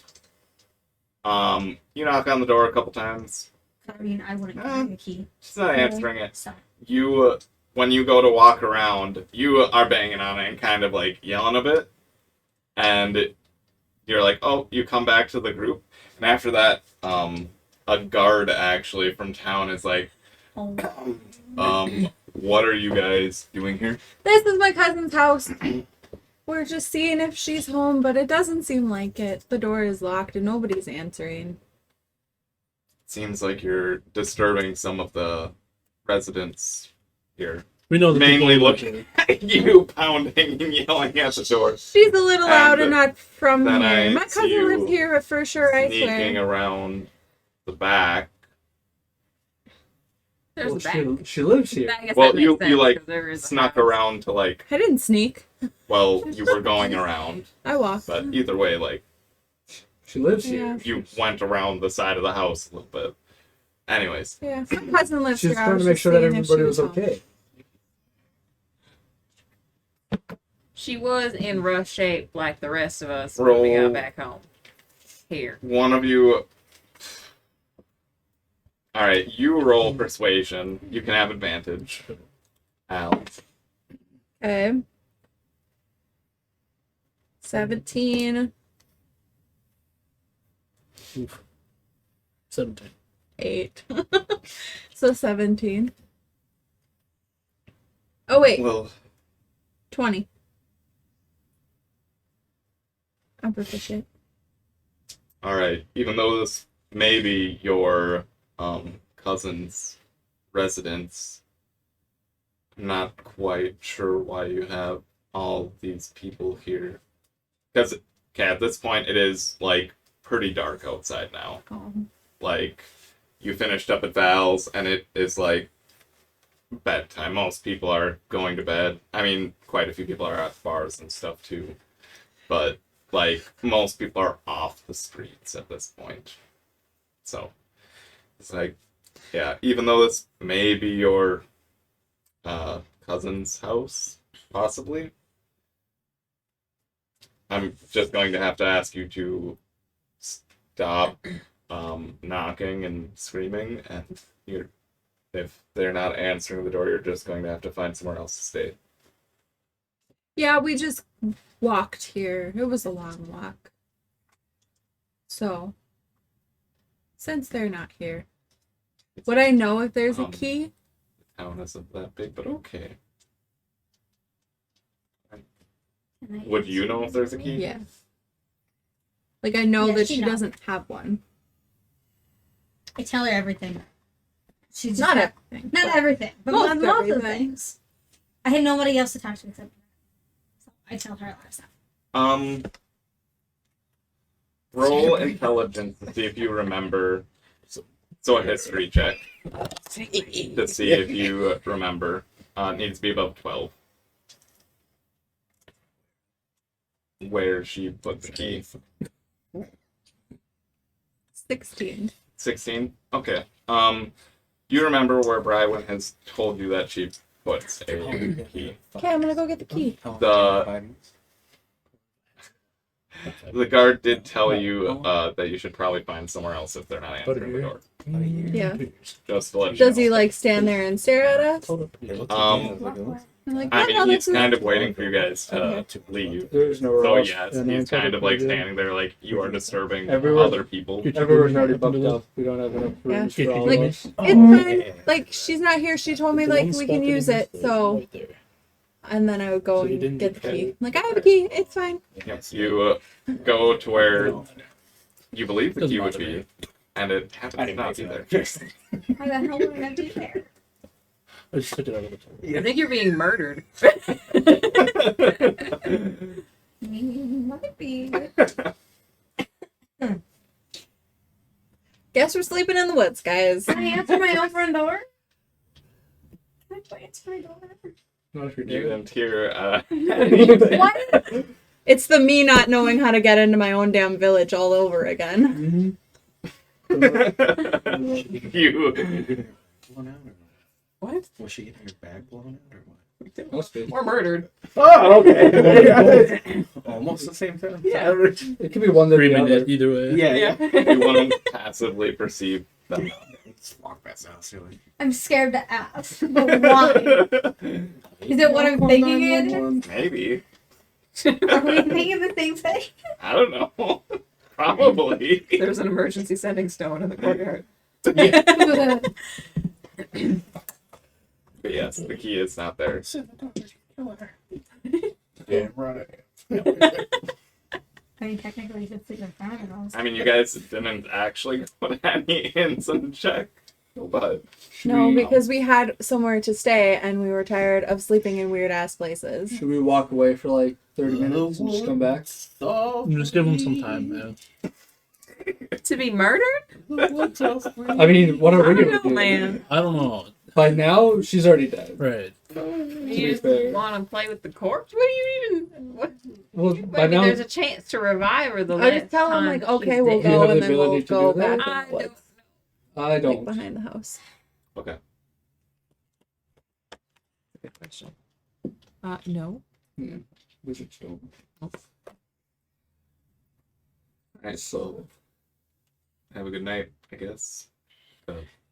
You knock on the door a couple times. I mean, I wouldn't give you a key. She's not answering it. So. You, when you go to walk around, you are banging on it and kind of like yelling a bit, and you're like, oh, you come back to the group, and after that, a guard actually from town is like, what are you guys doing here? This is my cousin's house. We're just seeing if she's home, but it doesn't seem like it. The door is locked and nobody's answering. Seems like you're disturbing some of the residents here. We know the Mainly people looking at you pounding and yelling at the door. She's a little loud and And not from then here. I My see cousin you lives here for sure, I Sneaking swear. around the back. There's Well, a back. she lives here. I guess Well, that you makes sense, you like 'cause there is a snuck house. around to like, I didn't sneak. well, you were going around, I walked. but either way, like She lives here. You went around the side of the house a little bit. Anyways. Yeah, my cousin lives She's here. I trying was to make just sure that seeing if she everybody was home. okay. She was in rough shape like the rest of us when we got back home. Here. One of you. Alright, you roll persuasion. You can have advantage. Al. Okay. 17. Oof. 17. 8. So 17. Oh, wait. Well, 20. I'm proficient. alright, even though this may be your cousin's residence, I'm not quite sure why you have all these people here. Because, okay, at this point it is, like, pretty dark outside now. Oh. Like, you finished up at Val's, and it is, like, bedtime. Most people are going to bed. I mean, quite a few people are at bars and stuff, too. But, like, most people are off the streets at this point. So, it's like, yeah, even though this may be your cousin's house, possibly, I'm just going to have to ask you to stop knocking and screaming, and if they're not answering the door, you're just going to have to find somewhere else to stay. Yeah, we just walked here. It was a long walk. So, since they're not here, would I know if there's a key? The town isn't that big, but okay. Would you know if there's a key? Yeah. Like, I know Yeah, that she she knows. doesn't have one. I tell her everything. She's Not just everything. not but everything, but most most of the everything. things. I had nobody else to talk to except her. So I tell her a lot of stuff. Roll intelligence to see if you remember. So a history check to see if you remember. It needs to be above 12. Where she put the key. 16. 16? Okay. You remember where Brywin has told you that she puts a key. Okay, I'm gonna go get the key. The guard did tell you that you should probably find somewhere else if they're not answering the door. Yeah. Just to let you Does know. he, like, stand there and stare at us? I'm like, I "Yeah, mean, no, he's that's kind not-" of waiting for you guys to leave. There's nowhere So else. yes, And he's answer kind the of like door. standing there like, you are disturbing Everywhere- other people. Everyone's already booked up. We don't have enough Yeah. rooms for all Like, of it's us. fine. Like, she's not here. She told me, like, we can use it, so. And then I would go and get the key. I'm like, I have a key. It's fine. Yes, you go to where you believe the key would be, and it happens to not be there. Why the hell would I be there? I just took it out of the table. I think you're being murdered. Might be. Guess we're sleeping in the woods, guys. Can I answer my own front door? Can I answer my door? Not if you're You dead. didn't hear. What? It's the me not knowing how to get into my own damn village all over again. You. What? Was she getting your bag blown out or what? Must be. We're murdered. Oh, okay. Almost the same time. Yeah. It could be one that the Agreement other. either way. Yeah. You want to passively perceive them. Let's walk past the house, silly. I'm scared to ask, but why? Is it what I'm thinking it is? Maybe. Are we thinking the same thing? I don't know. Probably. There's an emergency sending stone in the courtyard. But yes, the key is not there. Damn right. I mean, technically, you could sleep in front of the house. I mean, you guys didn't actually put any hints in check, but No, because we had somewhere to stay and we were tired of sleeping in weird ass places. Should we walk away for like 30 minutes and just come back? Just give them some time, man. To be murdered? I mean, what are we I gonna don't know, do? man. I don't know. By now, she's already dead. Right. You just fair. want to play with the corpse? What do you even? What? Well, I by mean, now, there's a chance to revive her. The I last just tell him time like, she's okay, we'll dead. Do you go, have and the then we'll ability to go do back that? in I the don't. woods, I like don't. behind the house. Okay. Good question. No. Wizards don't. Alright, so have a good night, I guess.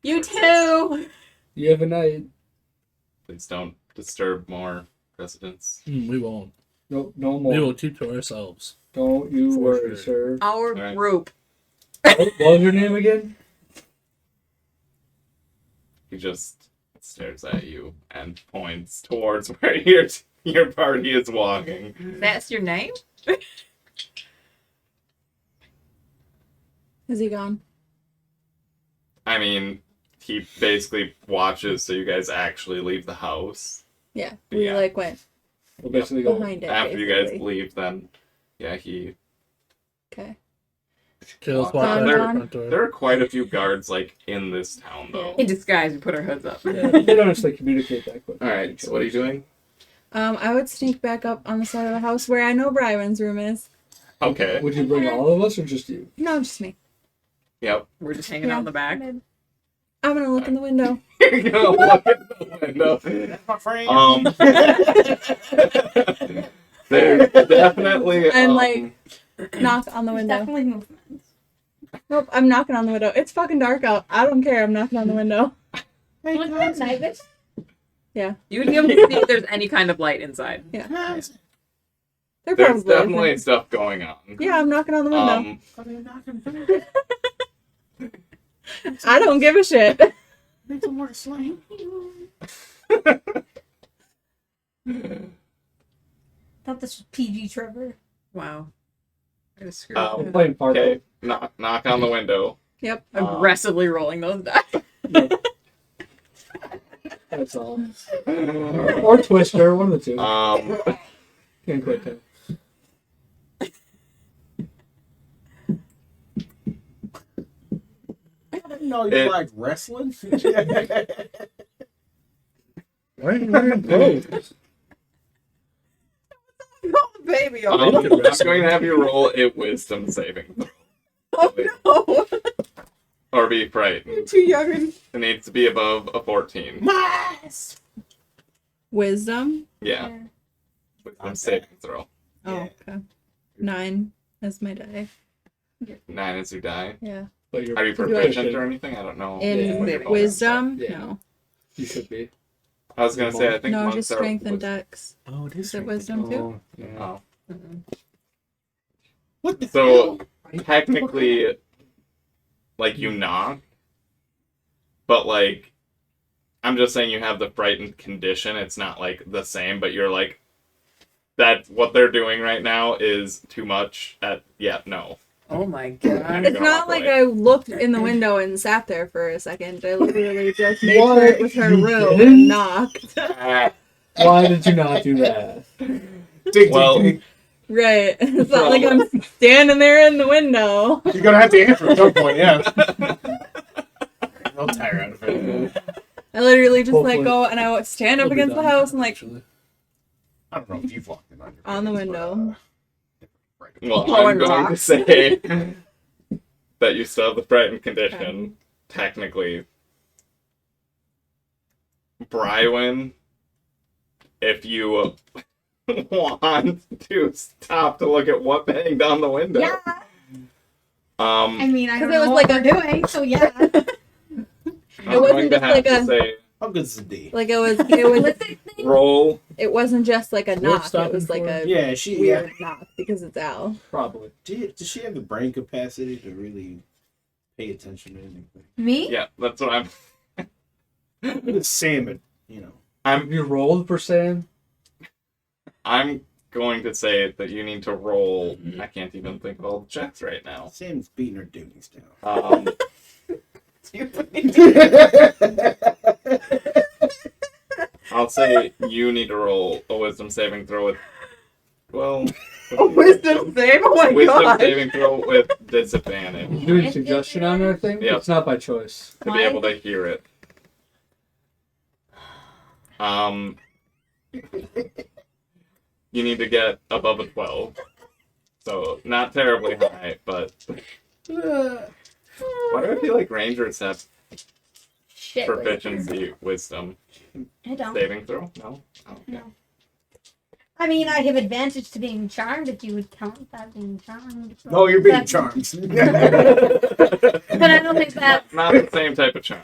You too. You have a night. Please don't disturb more residents. We won't. No, no We will more. keep to ourselves. Don't you For worry, sure. sir. Our Alright. group. What was your name again? He just stares at you and points towards where your party is walking. That's your name? Is he gone? I mean, he basically watches so you guys actually leave the house. Yeah, we Yeah. like went We'll basically go. behind it. After you guys basically. leave, then yeah, he. Okay. Okay, let's walks walk out. out There- the front door. There are quite a few guards like in this town though. In disguise, we put our hoods up. Yeah, they don't actually communicate that quick. All right, so what are you doing? I would sneak back up on the side of the house where I know Brywen's room is. Okay. Would you bring all of us or just you? No, just me. Yep. We're just hanging Yeah. out in the back. I'm gonna look in the window. You're gonna look at the window. That's my friend. There's definitely. I'm like, knock on the window. Definitely movement. Nope, I'm knocking on the window. It's fucking dark out. I don't care. I'm knocking on the window. Yeah. You would be able to see if there's any kind of light inside. Yeah. Guys, There There's probably definitely isn't. stuff going on. Yeah, I'm knocking on the window. what are you knocking? I don't give a shit. Need some more to slang. Thought this was PG Trevor. Wow. I just screwed Um, up. Playing Parker. Okay, knock on the window. Yep. Aggressively rolling those dice. That's all. Or Twister, one of the two. Can't quit that. I didn't know you It- liked wrestling. Why are you wearing clothes? Baby, I'm going to have you roll a wisdom saving throw. Oh no! Or be frightened. You're too young. It needs to be above a 14. Mice. Wisdom. Yeah. Wisdom saving throw. Oh, okay. 9 is my die. 9 is your die. Yeah. But you're Are you proficient or anything? I don't know. In what your bonus wisdom? Yeah. No. You should be. I was going to say, I think No, monks just are strength and wisdom. dex. Oh, it Is it wisdom too? Oh. What the So, hell? technically, like, you knock, but, like, I'm just saying you have the frightened condition. It's not, like, the same, but you're, like, that what they're doing right now is too much no. Oh my god. It's not like I looked in the window and sat there for a second. I literally just made sure it was her You room didn't? and knocked. Why did you not do that? Well, Right. It's not like I'm standing there in the window. You're gonna have to answer at some point, yeah. I'll tire out of it. I literally just Hopefully. like go and I would stand up It'll be against the done, house and like I don't know if you've walked in on your on the pants, window. well, Throwing I'm going to rocks. say that you still have the frightened condition. Technically, Brywin, if you want to stop to look at what banged on the window. Yeah. I mean, I don't it was know like what they're doing, so yeah. I'm wasn't going to just have like to a- say How good's the D? Like it was roll. it wasn't just like a knock. It stopping was like for? a Yeah, she weird knock because it's Al. Probably. Does she have the brain capacity to really pay attention to anything? Me? Yeah, that's what I'm. It's Sam, but you know. Have you rolled for Sam? I'm going to say that you need to roll. I can't even think of all the checks right now. Sam's beating her duties down. I'll say you need to roll a wisdom saving throw with. Well. A wisdom save? Oh my wisdom god. saving throw with disadvantage Doing suggestion on our thing? Yep. It's not by choice. to be able to hear it. You need to get above a 12. So, not terribly high, but... Why do I feel like rangers have Shit. proficiency wisdom? I don't. Saving throw? No? Oh, okay. No. I mean, I have advantage to being charmed if you would count that being charmed. Oh, you're being But- charmed. But I don't think that. Not the same type of charm.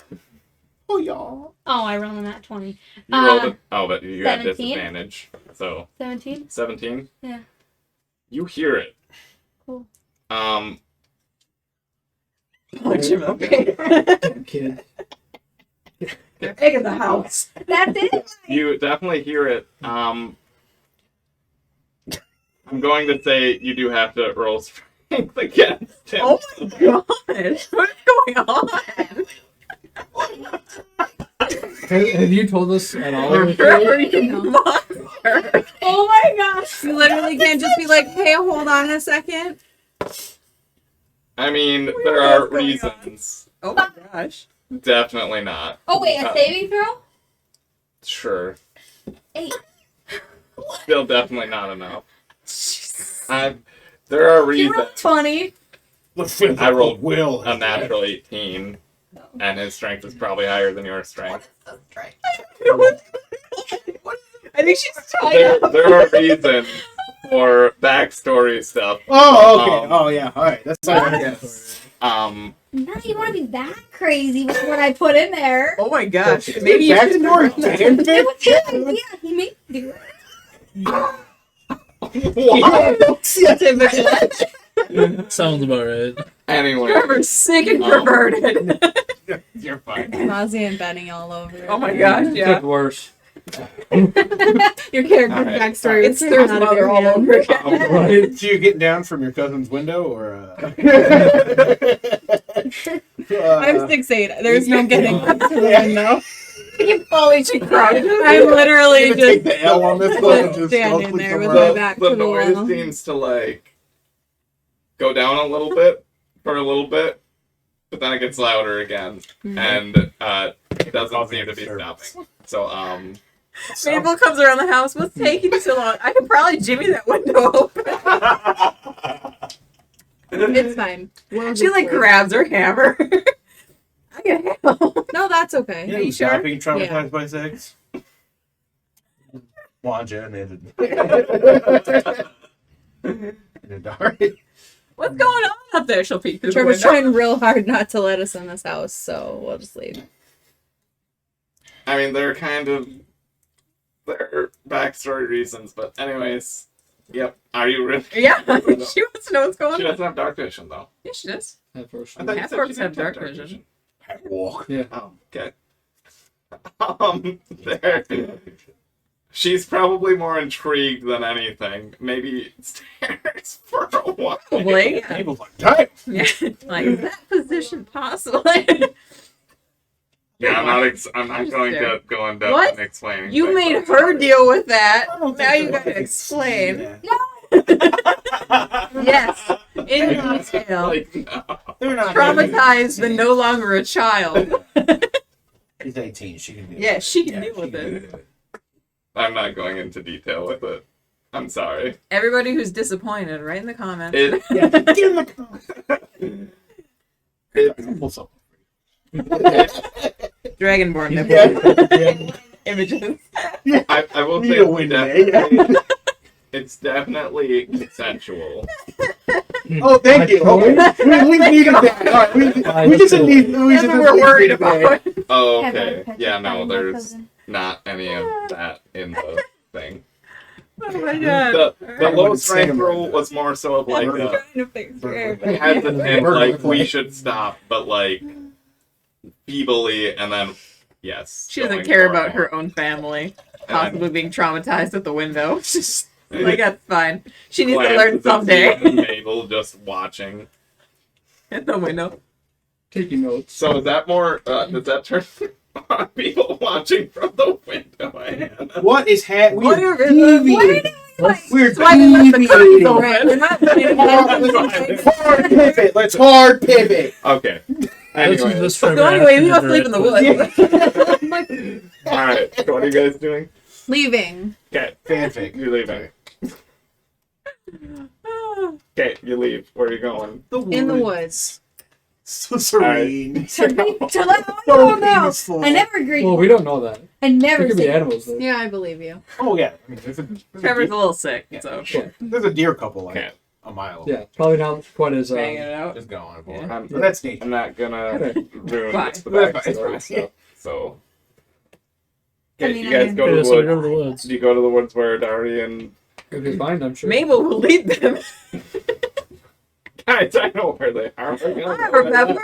Oh, y'all. Oh, I rolled a nat 20. You rolled it. Oh, but you got 17? disadvantage. So, 17? 17? Yeah. You hear it. Cool. Kid. They're big in the house. That's it? You definitely hear it. I'm going to say you do have to roll strength against him. Oh my gosh. What is going on? Have you told us at all? Trevor, you monster. Oh my gosh. You literally can't just be like, hey, hold on a second. I mean, there are reasons. Oh my gosh. Definitely not. Oh, wait, a saving throw? Sure. 8. Still definitely not enough. There are You rolled reasons. 20. I rolled a natural 18, and his strength is probably higher than your strength. I think she's tired. There are reasons for backstory stuff. Oh, okay. Oh, yeah. All right. That's all right. Not you want to be that crazy with what I put in there. Oh my gosh. Maybe you should backstory. It was a good idea. He made me do it. Sounds about right. Anyway. Trevor's sick and perverted. You're fine. Mozzie and Benny all over it. Oh my gosh, yeah. Took worse. Your character's All right. backstory It's is their out of mother your all hand. over again. Right. So you're getting down from your cousin's window, or? I'm 6'8". There's no getting up to the window. You fully should cry. I'm literally Take just the L on this one and just standing go there with somewhere my else. back The to the noise wall. seems to like go down a little bit for a little bit, but then it gets louder again, and it doesn't seem to be stopping. So Mabel comes around the house. What's taking so long? I could probably jimmy that window open. It's fine. She like grabs her hammer. I can handle. No, that's okay. Yeah, Are you you sure? being traumatized by sex? Wanja and it. What's going on up there? She'll peek through Trevor's the window. trying real hard not to let us in this house, so we'll just leave. I mean, they're kind of their backstory reasons, but anyways, yep. Are you really? Yeah, she wants to know what's going She on. doesn't have dark vision though. Yeah, she does. I thought you said Half-orcs she have didn't dark vision. Walk. Yeah. Oh, okay. There. She's probably more intrigued than anything. Maybe stares for a while. Probably. Yeah. Abel's like, damn. Yeah. Like, is that position possible? Yeah, I'm not going to go in depth What? and explaining. You things made like her that. deal with that. I don't Now think you so. gotta explain. Yeah. Yes, in detail. Like, no. They're not Traumatized but no longer a child. She's 18. She can do it. Yeah, she can Yeah, deal with can it. do it. I'm not going into detail with it. I'm sorry. Everybody who's disappointed, write in the comments. It, Yeah, get in the Pull something. Dragonborn Yeah. images. I will Need say a win today. it's definitely consensual. Oh, thank you. Okay. We needed that. All right, we just need. That's what we're worried about. Oh, Have okay. a pet Yeah, to no, find my there's cousin. not any of that in the thing. Oh my god. The low strength rule was more so of like I'm a trying to fix it. hesitant, like we should stop, but like feebly, and then yes. She doesn't going care for about more. her own family And then possibly being traumatized at the window. She's like, that's fine. She needs to glances learn at someday. Steve and Mabel just watching. At the window. Taking notes. So is that more? Does that turn on people watching from the window? What is happening? What We're are deviating. We're Why did let the curtains deviating. open? We're not playing Hard pivot. Let's hard pivot. Okay. Let's Anyway. just try So anyway, we go sleep in the woods. Alright, so what are you guys doing? Leaving. Okay, Fanfic. you're leaving. Okay, you leave. Where are you going? In the woods. So serene. To let So oh no, peaceful. I never agreed. Well, we don't know that. I never There could be said. animals there. Yeah, I believe you. Oh yeah. I mean, there's a Trevor's a deer, little sick, so there's a deer couple like Okay. a mile away. Yeah, probably not quite as. banging it out. Just going for Yeah. it. But that's nature. I'm not gonna ruin Fine. the That's backstory fine. stuff. So. I Okay, mean, you guys I go to Yeah, the so we woods. go to the woods. Do you go to the woods where Dari and If you find, I'm sure. Mabel will lead them. guys, I know where they are. I remember.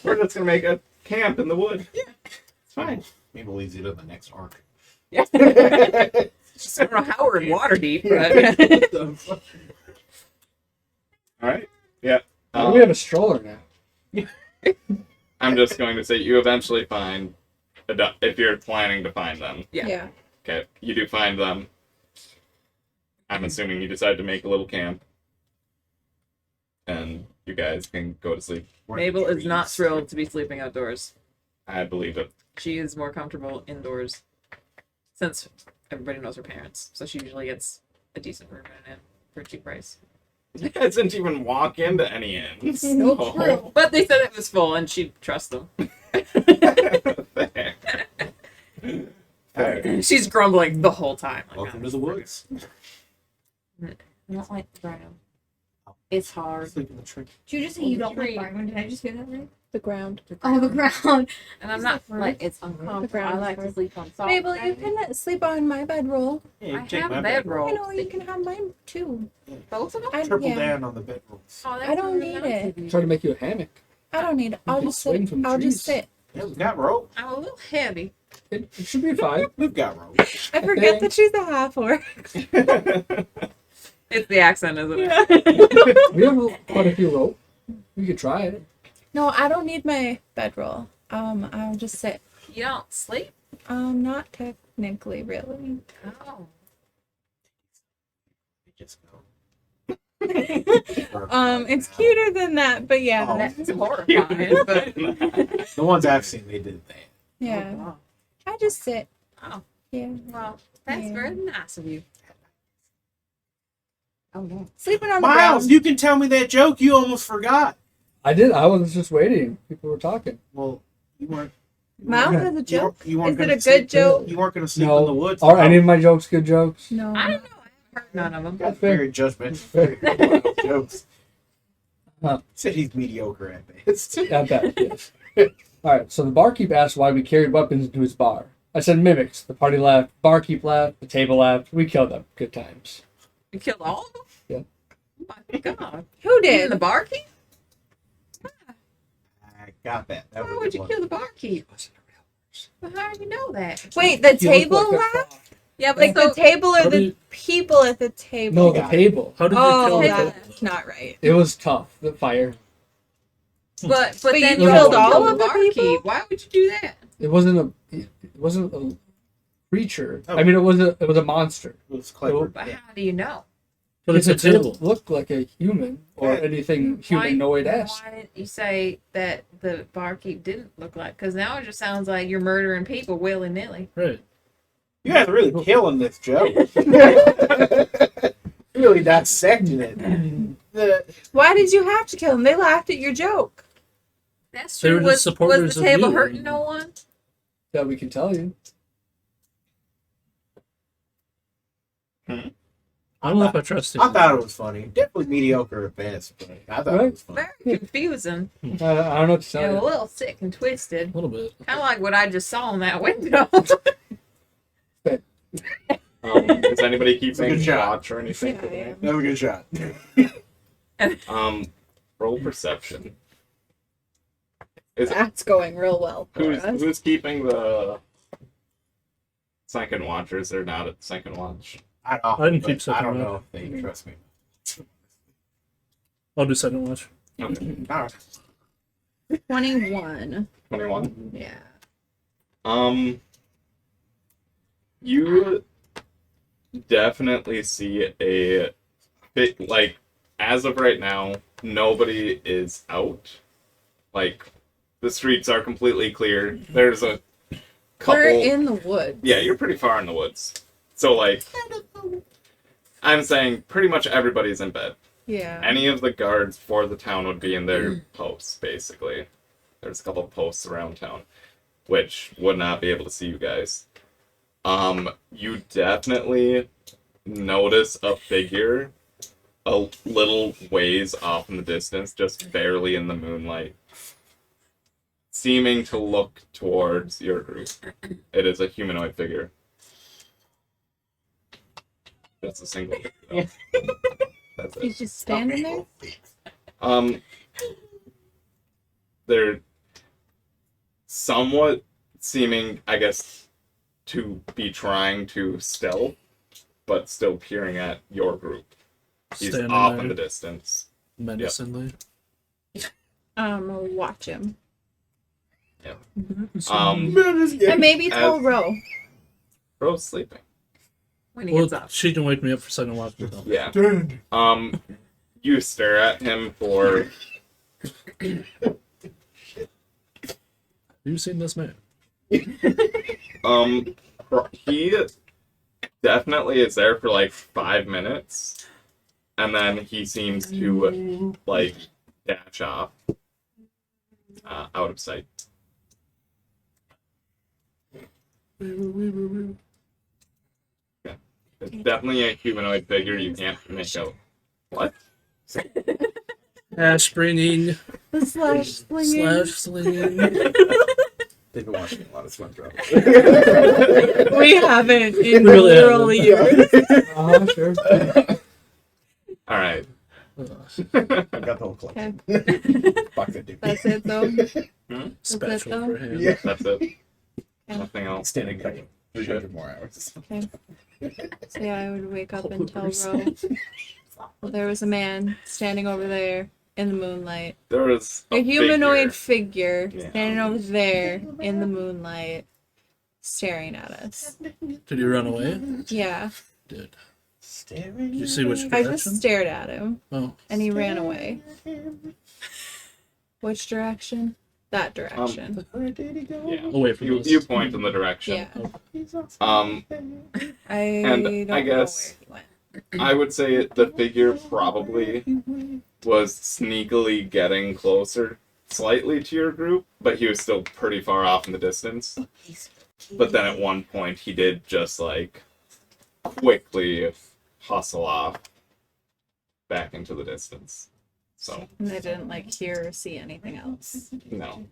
We're just gonna make a camp in the wood. It's fine. Maybe leads you to the next arc. Yeah. Just I don't know how we're in Waterdeep, but All right. Yeah. we have a stroller now. I'm just going to say you eventually find if you're planning to find them. yeah. Okay, you do find them. I'm assuming you decide to make a little camp, and you guys can go to sleep. Mabel is not thrilled to be sleeping outdoors. I believe it. She is more comfortable indoors, since everybody knows her parents, so she usually gets a decent room in it for a cheap price. You guys didn't even walk into any inns. No, so- true. But they said it was full, and she trusts them. Fair. Fair. She's grumbling the whole time. Like, Welcome to the woods. I don't like the ground. It's hard. Sleep in the tree. Did you just say you don't like Byron? Did I just hear that right? The ground. Oh, the ground. And I'm not like it's uncomfortable. I like to sleep on soft. Mabel, you can sleep on my bedroll. Yeah, I take have my a bedroll. You know, you can have mine too. Both of them? Triple yeah. down on the bedrolls. Oh, that's I don't really need nice it. of you. Try to make you a hammock. I don't need it. I'll can just swing sit. from the I'll just trees. sit. Yeah, we've got rope. I'm a little heavy. It should be fine. We've got rope. I forget that she's a half orc. It's the accent, isn't it? We have quite a few rope. We could try it. No, I don't need my bedroll. I'll just sit. You don't sleep? Not technically, really. Oh. Just go. It's cuter than that, but yeah. Oh. That's horrifying, but The ones I've seen, they did that. Yeah. Oh, I just sit. wow. Yeah. Well, that's Yeah. very nice of you. Oh no. Sleeping on the Miles, ground. you can tell me that joke you almost forgot. I did. I was just waiting. People were talking. Well, you weren't. Miles has a joke. You weren't Is it gonna a good sleep- joke? You weren't going to sleep in the No. woods. Are any of my jokes good jokes? No. I don't know. I haven't heard none of them. That's very judgmental. Jokes. Huh. Said he's mediocre at best. Not bad. Yes. All right. So the barkeep asked why we carried weapons into his bar. I said mimics. The party laughed. Barkeep laughed. The table laughed. We killed them. Good times. You killed all of them? Yeah. Oh my god. Who Even did? the barkeep? I got that. That Why was a would good you one. kill the barkeep? Well, how do you know that? Wait, the He looked table like a laughed? clock. Yeah, but Like so, the table or How do the you- people at the table? No, the table. How did you Oh, kill the that's not right. It was tough. The fire. but But then you you killed also all killed of the people? barkeep. Why would you do that? It wasn't a. It wasn't a creature. Oh. I mean, it was a. It was a monster. It was clever. But how do you know? But it's a Because it table. didn't look like a human or Yeah. anything humanoid-esque. Why didn't you say that the barkeep didn't look like? Because now it just sounds like you're murdering people willy nilly. Right. You guys are really killing this joke. Really dissecting it. Why did you have to kill them? They laughed at your joke. That's They true. were just supporters Was the of table you. hurting no one? That we can tell you. I don't know if I trust it. I thought it was funny. Definitely mediocre at best, but I thought it was funny. Very confusing. I don't know what to tell And a you. little sick and twisted. A little bit. Kind of like what I just saw in that window. Does anybody keep It's a good making shot. watch or anything? Yeah, That was a good shot. Roll perception. Is That's going real well for us. who's keeping the second watchers? They're not at second watch. I don't, I didn't but keep second I don't watch. know if they trust me. I'll do second watch. Okay. All right. 21. 21. Yeah. You definitely see a bit, like, as of right now, nobody is out. Like, The streets are completely clear. There's a couple. We're in the woods. Yeah, you're pretty far in the woods. So, like, I'm saying pretty much everybody's in bed. Yeah. Any of the guards for the town would be in their posts, basically. There's a couple of posts around town, which would not be able to see you guys. You definitely notice a figure a little ways off in the distance, just barely in the moonlight, seeming to look towards your group. It is a humanoid figure. That's a single figure, though. That's it. He's just standing there? They're somewhat seeming, I guess, to be trying to stealth, but still peering at your group. He's Standing off there in the distance. menacingly. We'll watch him. Yep. And maybe tell Ro. Ro's sleeping. When he Well, gets up. she can wake me up for a second watch me though. Yeah. You stare at him for. Have you seen this man? He definitely is there for like 5 minutes, and then he seems to like dash off out of sight. Yeah. It's definitely a humanoid figure. You can't make out what. Ash bringing. The slash slinging. Slash slinging. They've been watching a lot of SpongeBob. We haven't in Really literally years. Sure. All right. I got the whole collection. Fuck that dude. That's it though. Special though? for him. Yeah. That's it. Nothing else. Standing like 300 more hours. Okay. So yeah, I would wake up and tell Ro. Well, there was a man standing over there in the moonlight. There was A humanoid figure. figure standing over there in the moonlight, staring at us. Did he run away? Yeah. Did. Staring. Did you see which I direction? just stared at him, Oh. and he ran away. Which direction? That direction. Where did he go? Yeah. Away from You, us. you point in the direction. Yeah. I And don't I guess know where he went. I would say the figure probably was sneakily getting closer slightly to your group, but he was still pretty far off in the distance. But then at one point he did just like quickly hustle off back into the distance. So And I didn't like hear or see anything else. no.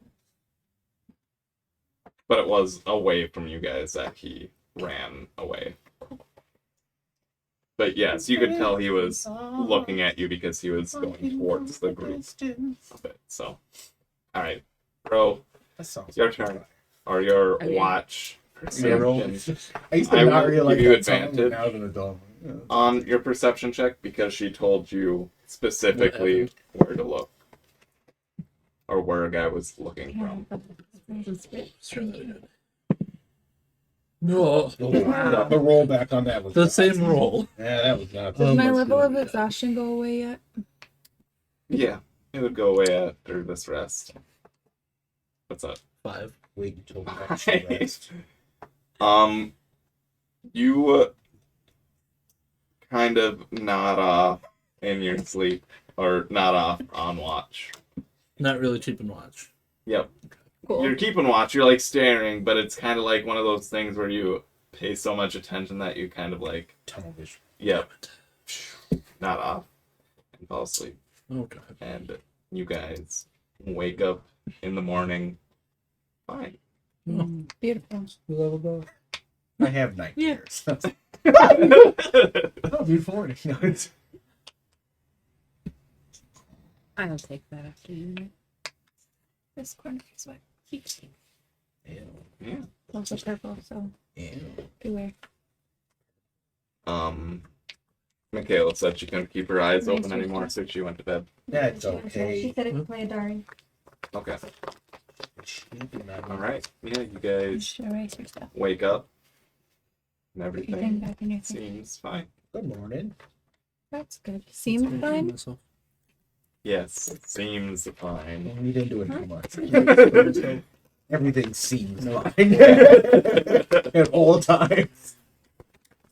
But it was away from you guys that he ran away. But yes, you could tell he was looking at you because he was going towards the group a bit. So, all right, bro, your turn or your watch. Perception. I used to I not will really like give you that song, advantage now as an adult. Yeah. on your perception check because she told you specifically where to look or where a guy was looking from. No. Wow. The rollback on that was The nuts. same roll. Yeah, that was nuts. Did my level of exhaustion go away yet? Yeah, it would go away after this rest. What's up? 5. Wait until the next rest. You kind of nod off in your sleep, or nod off on watch. Not really keeping watch. Yep. Cool. You're keeping watch, you're like staring, but it's kind of like one of those things where you pay so much attention that you kind of like... Tunnel vision. Yep. Nod off and fall asleep. Okay. And you guys wake up in the morning fine. Beautiful. Leveled up. I have nightmares. Oh, beautiful. No, it's... I'll take that after you. This corner is what keeps me. Ew. Yeah. Also purple, so Ew. beware. Michaela said she couldn't keep her eyes open anymore, so she went to bed. That's She okay. said it could play a diary. Okay. All Alright. Yeah, you guys Should erase your stuff. wake up. And Put your thing everything back in your thing. seems fine. Good morning. That's good. Seems fine. Myself. Yes, seems fine. We didn't do it too much. Everything seems No. fine at all times.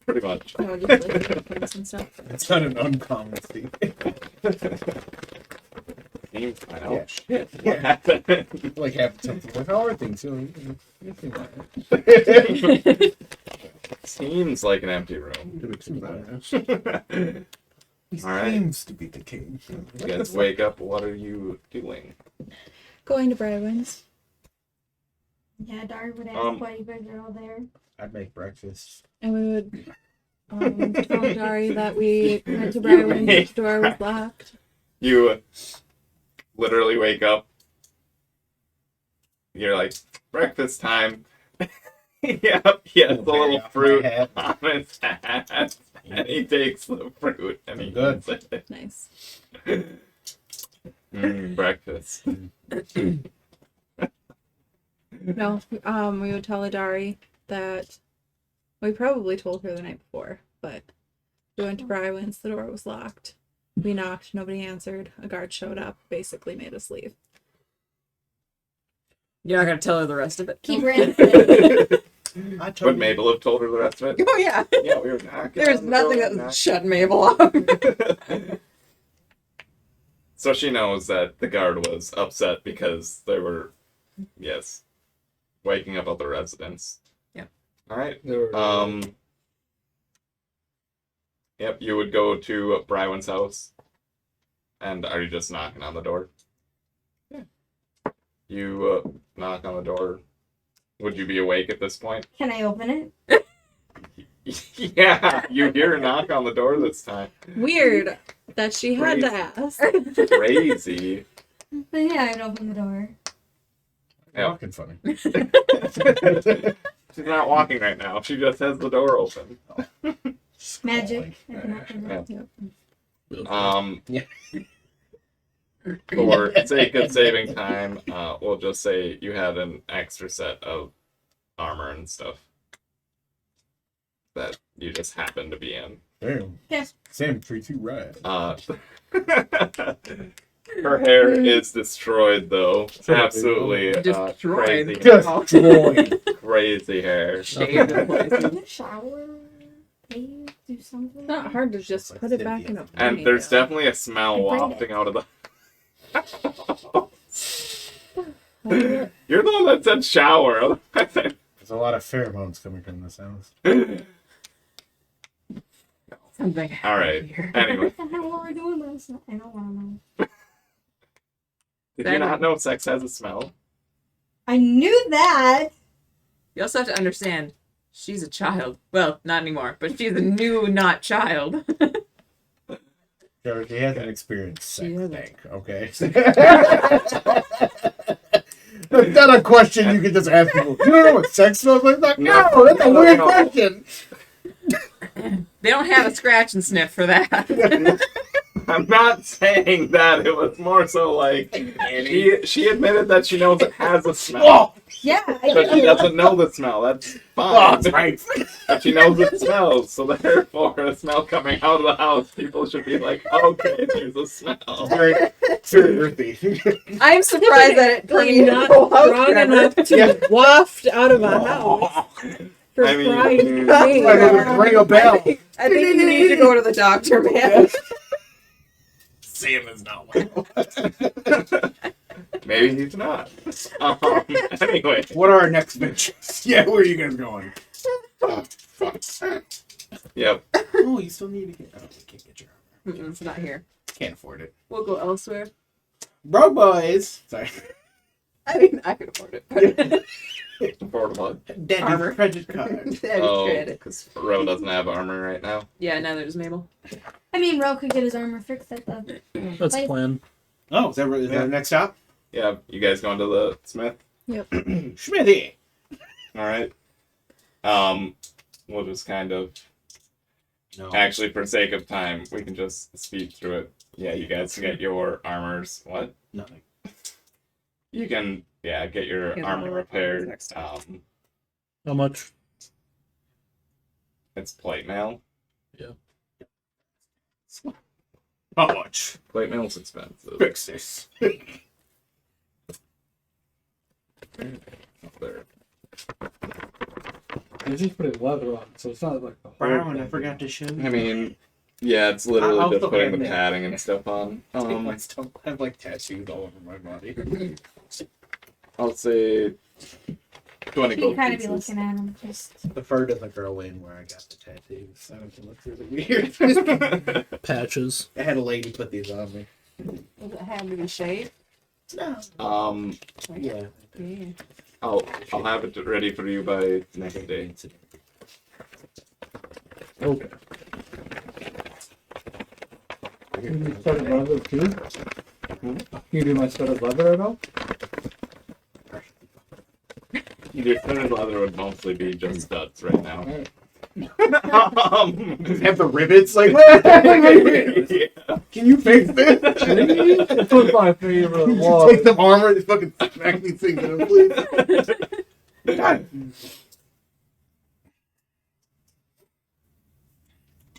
Pretty much. No, just like things and stuff. It's not an uncommon thing. Seems fine. Yeah. Oh shit! What Yeah. happened? Like half the time, like, how are things? So, Seems like an empty room. he All right. seems to be the king. You guys wake up. What are you doing? Going to Brywin's. Yeah, Dari would ask why you guys are all there. I'd make breakfast. And we would tell Dari that we went to Brywin's, the door was locked. You literally wake up. You're like, breakfast time. Yep, he has a little fruit on his hat. And he takes the fruit and he eats it. Nice. Breakfast. No, we would tell Adari that we probably told her the night before, but we went to Brywin's, the door was locked. We knocked, nobody answered. A guard showed up, basically made us leave. You're not gonna tell her the rest of it. Keep her in. Would Mabel have told her the rest of it? Oh yeah. Yeah, we were knocking. There's on the nothing door, that knocking. shut Mabel up. So she knows that the guard was upset because they were, yes, waking up other residents. Yeah. All right. They were- Yep, you would go to Brywin's house. And are you just knocking on the door? Yeah. You knock on the door. Would you be awake at this point? Can I open it? Yeah, you hear a knock on the door this time. Weird that she had to ask. Crazy. But yeah, I'd open the door. Yeah. Walking funny. She's not walking right now. She just has the door open. Magic. I can open it. Yeah. For sake of saving time, we'll just say you had an extra set of armor and stuff that you just happened to be in. Damn. Yes. Sam treats you right. Her hair is destroyed, though. Absolutely Destroyed. crazy. Destroyed. Crazy hair. Shaved in places. Can you shower? Bathe? Do something? It's not hard to just put it back in a And there's definitely a smell And braid wafting out of the. ponytail. You're the one that said shower. There's a lot of pheromones coming from this house. Something. All right. Anyway, What the hell were we doing last night? I don't want to know. did you not know sex has a smell? I knew that. You also have to understand, she's a child. Well, not anymore, but she's a new not child. Sure, he hasn't experienced sex, She hasn't. Hank, okay? That's not a question you can just ask people. You don't know what sex smells like? No, that's a weird question. They don't have a scratch and sniff for that. I'm not saying that. It was more so like she admitted that she knows it has a smell, Yeah, but she doesn't know the smell. That's fine. Oh, that's right. But she knows it smells, so therefore, a smell coming out of the house, people should be like, okay, there's a smell. Very earthy. I'm surprised that it Like came not strong enough to waft out of a house. For I mean, Christ's Like sake. it would ring a bell. I think you need to go to the doctor, man. Sam is not well. Maybe he's not. Anyway. What are our next ventures? Yeah, where are you guys going? Yep. Oh, you still need to get. Oh, you can't get your armor. It's not here. Can't afford it. We'll go elsewhere. Bro, boys. Sorry. I mean, I could afford it. Affordable. Daddy's Armor. credit card. That is Oh, credit. because Ro doesn't have armor right now. Yeah, neither does Mabel. I mean, Ro could get his armor fixed at the. That's the plan. Oh, is that Yeah. the next stop? Yeah, you guys going to the Smith? Smithy. All right. We'll just kind of. No. Actually, for sake of time, we can just speed through it. Yeah, you guys can get your armors. What? Nothing. You can, yeah, get your Get armor the repaired. next time. How much? It's plate mail. Yeah. How much? Plate mail's expensive. Fix this. Up there. They just put leather on, so it's not like the whole Brown, I thing. forgot to show you. I mean, yeah, it's literally I'll just still putting have the that. padding and stuff on. I still have like tattoos all over my body. I'll say 20 You gold kind of be pieces. looking at him. Just The fur doesn't grow in where I got the tattoos. So it looks really weird. Patches. I had a lady put these on me. Does it have to be shaved? No. Yeah. Yeah. I'll have it ready for you by next day. Okay. You do studded leather too? You do my studded leather at all? Your studded leather would mostly be just studs right now. Have the rivets like Yeah. Can you fix this? That's what my favorite Take the armor and fucking smack these things in, please. God.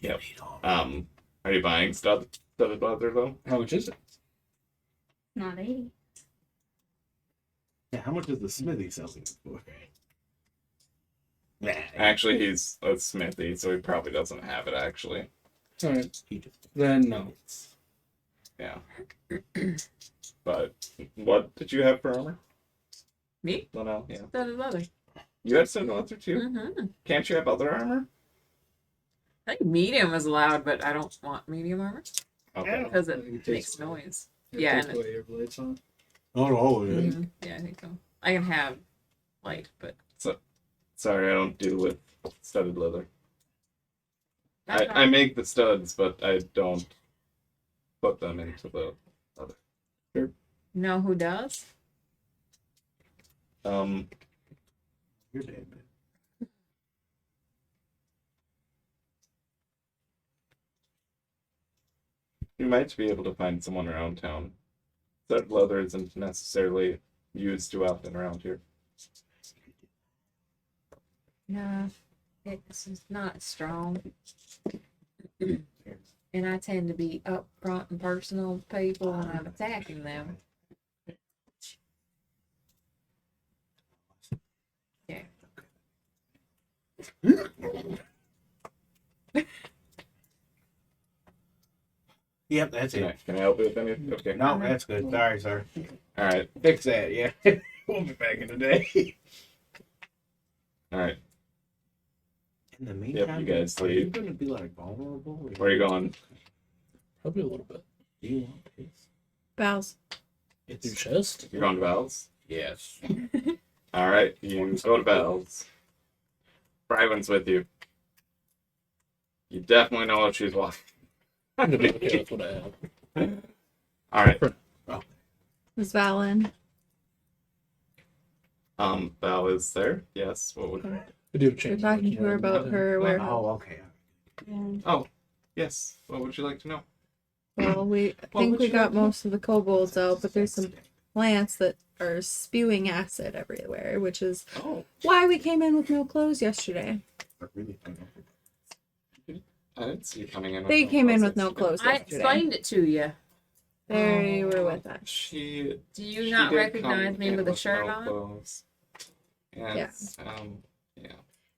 Yep. Are you buying studded leather though? How much is it? not 80. Yeah, how much is the smithy selling it for? Nah. Actually, he's a smithy, so he probably doesn't have it actually. Alright. Then no. Yeah. But what did you have for armor? Me? Well, no, yeah. Studded leather. You had studded leather too? Mm-hmm. Can't you have other armor? I think medium is allowed, but I don't want medium armor Okay. because I it think it makes takes noise. It Yeah, takes and away your blades on. Oh, yeah. Mhm. Yeah, I think so. I can have light, but Sorry, I don't deal with studded leather. that's I make the studs, but I don't put them into the leather. you know who does? You're dead, man. You might be able to find someone around town. Studded leather isn't necessarily used too often around here. No, it's just not strong. And I tend to be upfront and personal with people when I'm attacking them. Yeah. Yep, that's Can I, it. can I help you with anything? Okay. No, that's good. Sorry, sir. All right. Fix that, yeah. We'll be back in the day. All right. In the meantime, you guys are you leave. gonna be like vulnerable? Where are you going? Probably a little bit. Do you want this? Bells. Your It's chest? You're going to Val's? yes. All right. You go to Val's. Brywen's with you. You definitely know what she's watching. I'm gonna be okay with what I have. All right. Is Valen? Val is there. Yes. What would? I do We're change. talking to her about her warehouse. Oh, okay. Oh, yes. What would you like to know? Well, we What think would we you got like to know? most of the kobolds out, but there's some plants that are spewing acid everywhere, which is Oh, why we came in with no clothes yesterday. I didn't see you coming in. They came in with no clothes I yesterday. explained it to you. They were with us. She. Do you she not did recognize come me in with a shirt no on? clothes. And, Yeah. yeah.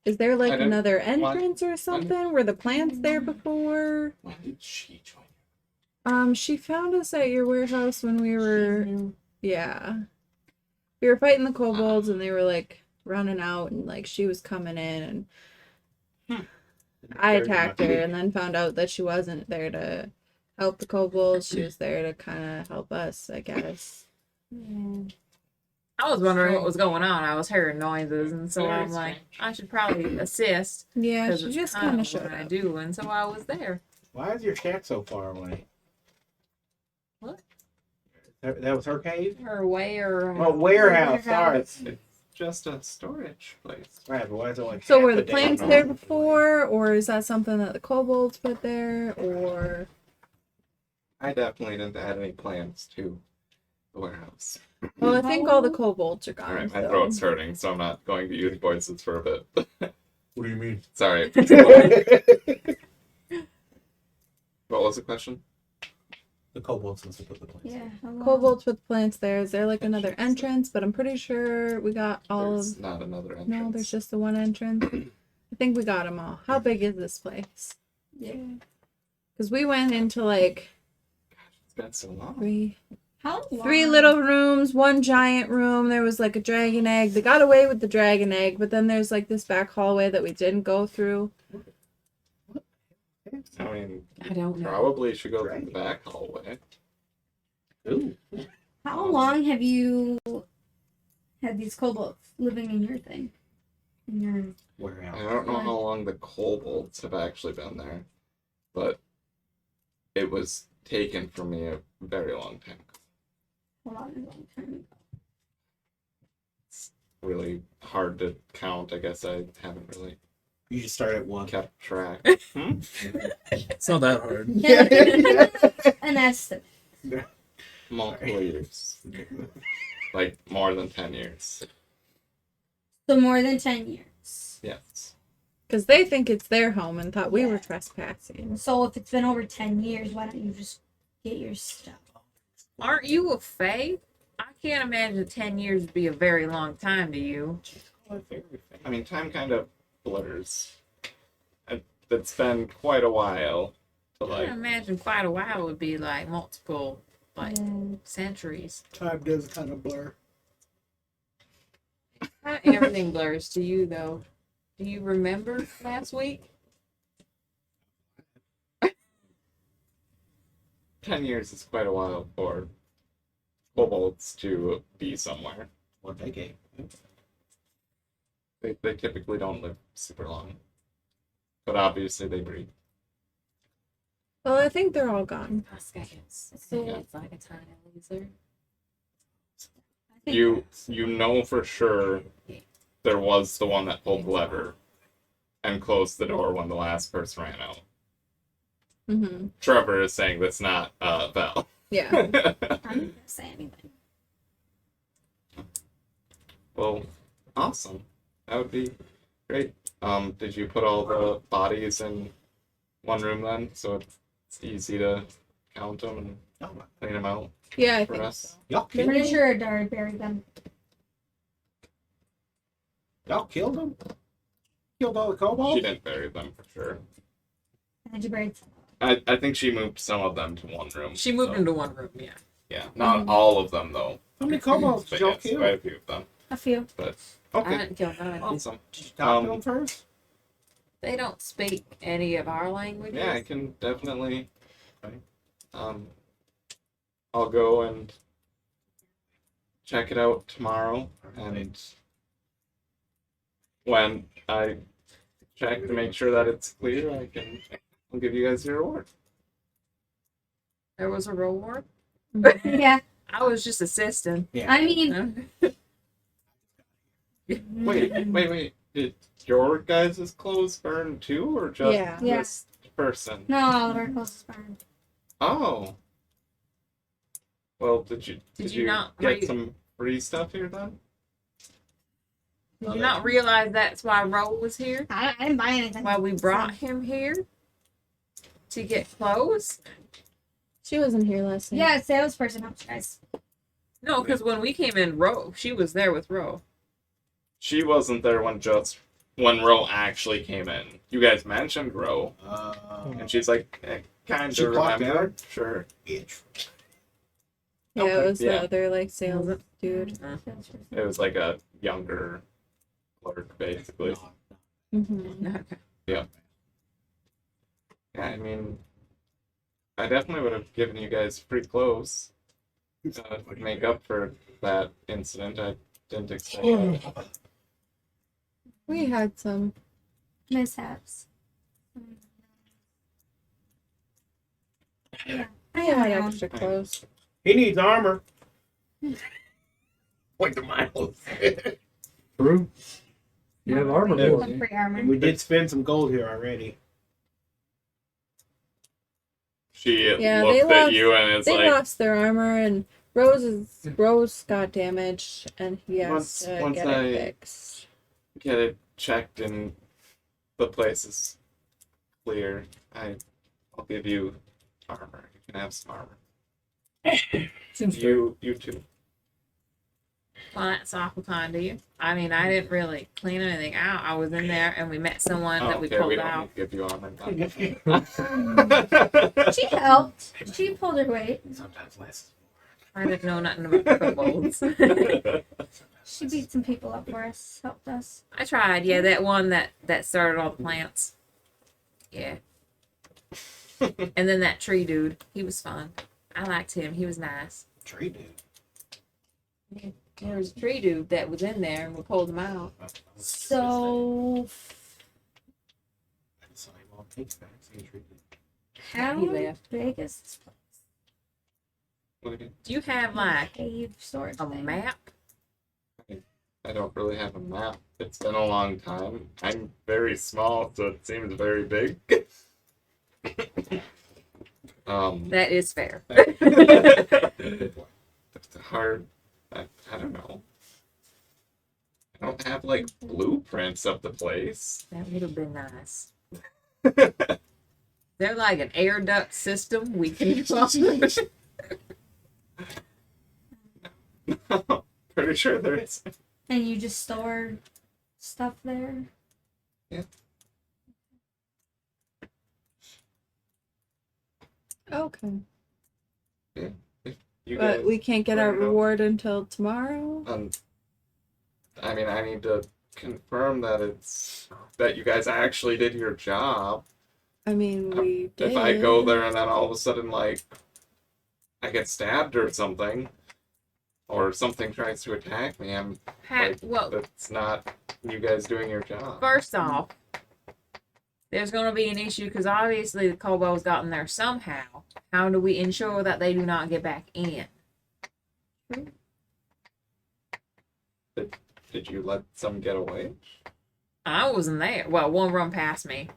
Is there I like didn't- another why- entrance or something? Were the plants there before? Why did she join? She found us at your warehouse when we were yeah. We were fighting the kobolds and they were like running out and like she was coming in and I attacked her and then found out that she wasn't there to help the kobolds. She was there to kind of help us, I guess. I was wondering what was going on. I was hearing noises, and so I'm like, I should probably assist. Yeah, 'cause she it's just kind kind of of showed what I up. do, and so I was there. Why is your shack so far away? What? That was her cave? Her warehouse. Oh, warehouse. Sorry. It's just a storage place. Right, but why is it like So half were a the day plants long? there before, or is that something that the kobolds put there, or I definitely didn't add any plans to the warehouse. well, I think all the kobolds are gone. All right, my so- throat's hurting, so I'm not going to use voices for a bit. What do you mean? Sorry. What was the question? The kobolds must have put the plants. Yeah. Kobolds with plants there. Is there like another entrance? But I'm pretty sure we got all There's of. not another entrance. No, there's just the one entrance. I think we got them all. How big is this place? Yeah. Because we went into like It's been so long. three little rooms, one giant room. There was like a dragon egg. They got away with the dragon egg, but then there's like this back hallway that we didn't go through. I mean, I don't know. probably should go through the back hallway. Ooh. How long have you had these kobolds living in your thing? In your Warehouse. I don't know how long the kobolds have actually been there, but it was taken from me a very long time ago. a long time ago. It's really hard to count. I guess I haven't really You just start at one. kept track. It's not that hard. An estimate. Multiple years. Like more than 10 years. So more than 10 years. Yes. Because they think it's their home and thought we were trespassing. So if it's been over 10 years, why don't you just get your stuff? Aren't you a fae? I can't imagine 10 years would be a very long time to you. I mean, time kind of blurs. It's been quite a while. To I like, can't imagine quite a while would be like multiple, like, centuries. Time does kind of blur. Not everything blurs to you, though. Do you remember last week? 10 years is quite a while for kobolds to be somewhere. One decade. They typically don't live super long. But obviously they breed. Well, I think they're all gone. So it's like a tiny laser. You know for sure there was the one that pulled the lever and closed the door when the last person ran out. Mm-hmm. Trevor is saying that's not Val. Yeah. I'm not gonna say anything. Well, awesome. That would be great. Did you put all the bodies in one room then, so it's easy to count them and clean them out? Yeah, I for think us? I'm pretty sure Dara buried them. Y'all killed them? Killed all the kobolds? She didn't bury them for sure. And you buried some. I think she moved some of them to one room. She moved into one room, yeah. Yeah, not all of them though. How many kobolds did But y'all yes, kill? quite a few of them. A few. But I okay, didn't kill none. awesome. Talk to them first? They don't speak any of our languages. Yeah, I can definitely. I'll go and check it out tomorrow, and when I check to make sure that it's clear, I'll give you guys your reward. There was a reward? Yeah. I was just assisting. I mean, Wait. Did your guys' clothes burn too, or just Yeah. this person? no, all of our clothes is burned. Oh. Well, did you not get some free stuff here then? Did you not realize that's why Ro was here? I didn't buy anything. Why we brought him here? To get clothes? she wasn't here last night. Yeah, salesperson helped you guys. No, because when we came in, she was there with Ro. She wasn't there when Ro actually came in. You guys mentioned Ro, and she's like, kind She of clocked remember. out? Sure. Bitch. Yeah, Okay, it was yeah. the other like sales dude. It was like a younger clerk, basically. Mm-hmm. Okay. Yeah. Yeah, I mean, I definitely would have given you guys free clothes to make up for that incident. I didn't expect that. We had some. Mishaps. I had extra clothes. He needs armor. Like the Miles. True. You have armor. Yeah. for me. Free armor. And we did spend some gold here already. She Yeah, looked they at lost. you and it's They like, lost their armor, and Rose got damaged, and he has Once- to once get I- it fixed. get it checked and the place is clear, I'll give you armor. You can have some armor. Seems fair. You too. Well, that's awful kind of you. I mean, I didn't really clean anything out. I was in there and we met someone that we Okay, pulled we don't out. need to give you on She helped. She pulled her weight. Sometimes less. I didn't know nothing about kobolds. She beat some people up for us. Helped us. I tried. Yeah, that one that started all the plants. Yeah. And then that tree dude. He was fun. I liked him. He was nice. Tree dude. Yeah. There was a tree dude that was in there and we pulled him out. So, how He left. big is this place? Do you have like Cave storage a thing. map? I don't really have a map. It's been a long time. I'm very small, so it seems very big. That is fair. It's hard. I don't know. I don't have like blueprints of the place. That would have been nice. They're like an air duct system. We can Pretty sure there is. And you just store stuff there? Yeah. Okay. Yeah. You But guys we can't get our bring it up. reward until tomorrow. I mean, I need to confirm that that you guys actually did your job. I mean, we did. If I go there and then all of a sudden, like, I get stabbed or something, or something tries to attack me, I'm like, well, that's not you guys doing your job. first off, there's going to be an issue because obviously the kobolds got in there somehow. How do we ensure that they do not get back in? Did you let some get away? I wasn't there. Well, one run past me.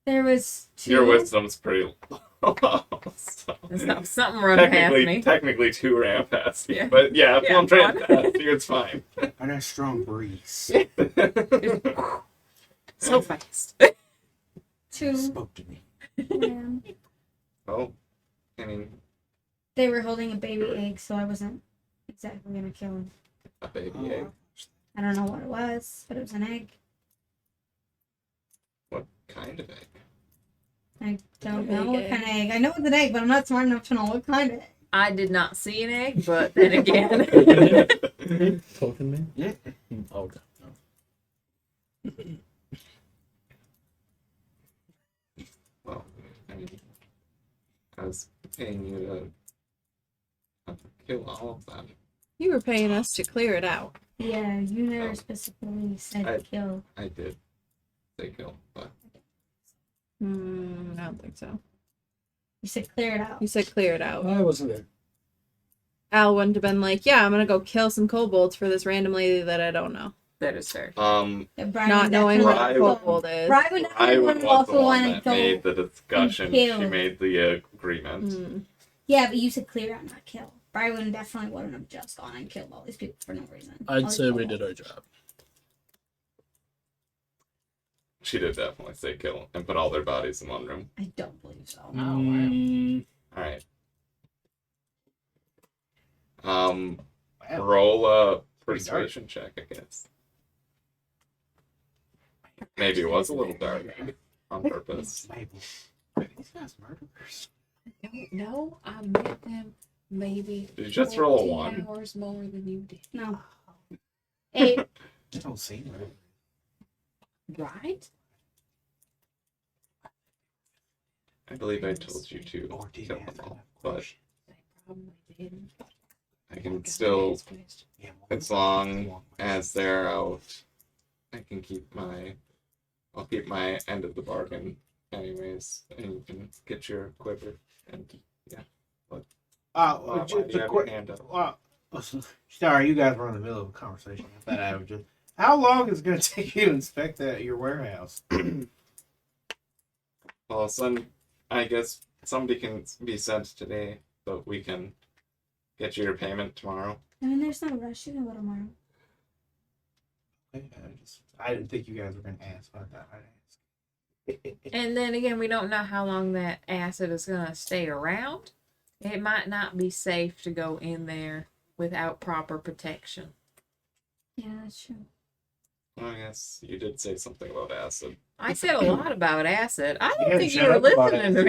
There was two. Your wisdom's pretty low. Something run past me. Technically, two ran past you. Yeah. But yeah, if Yeah, one ran fine. past you, it's fine. A nice strong breeze. So fast. Two. Spoke to me. ran. Oh, I mean, They were holding a baby egg, so I wasn't exactly gonna kill him. a baby egg. I don't know what it was, but it was an egg. What kind of egg? I don't Big know what egg. kind of egg. I know it's an egg, but I'm not smart enough to know what kind of egg. I did not see an egg, but then again. Token man? Yeah. Okay. Well, I mean, I was paying you to kill all of them. You were paying us to clear it out. Yeah, you never specifically said I- kill. I did say kill, but I don't think so. You said clear it out. You said clear it out. I wasn't there. Al wouldn't have been like, yeah, I'm gonna go kill some kobolds for this random lady that I don't know. That is fair. Yeah, Brian Not would knowing what definitely a Brian- kobold is. Brian would I definitely was would the also one want to that go. made the discussion. She kill. made the agreement. Mm. Yeah, but you said clear out, not kill. Brian definitely wouldn't have just gone and killed all these people for no reason. All I'd these say we kobolds. did our job. She did definitely say kill and put all their bodies in one room. I don't believe so. All right. Roll a persuasion check, I guess. Maybe it was a little dark on purpose. These guys murderers. I don't know. I met them maybe Did you just roll a 14 one? hours more than you did. No. 8. I don't seem right. Right? I believe I told you to kill them all, but Probably didn't. I can still, as long as they're out, I can I'll keep my end of the bargain anyways, and you can get your quiver, and yeah. But, why Just do you a have your quick. hand up? Sorry, you guys were in the middle of a conversation. I thought I would just. How long is it going to take you to inspect your warehouse? Well, I guess somebody can be sent today, so we can get you your payment tomorrow. I mean, there's no rush. You can go tomorrow. I didn't think you guys were going to ask. So I thought I'd ask. And then again, we don't know how long that acid is going to stay around. It might not be safe to go in there without proper protection. Yeah, that's true. Oh, yes, you did say something about acid. I said a lot about acid. I don't Yeah, think you shut were up about listening to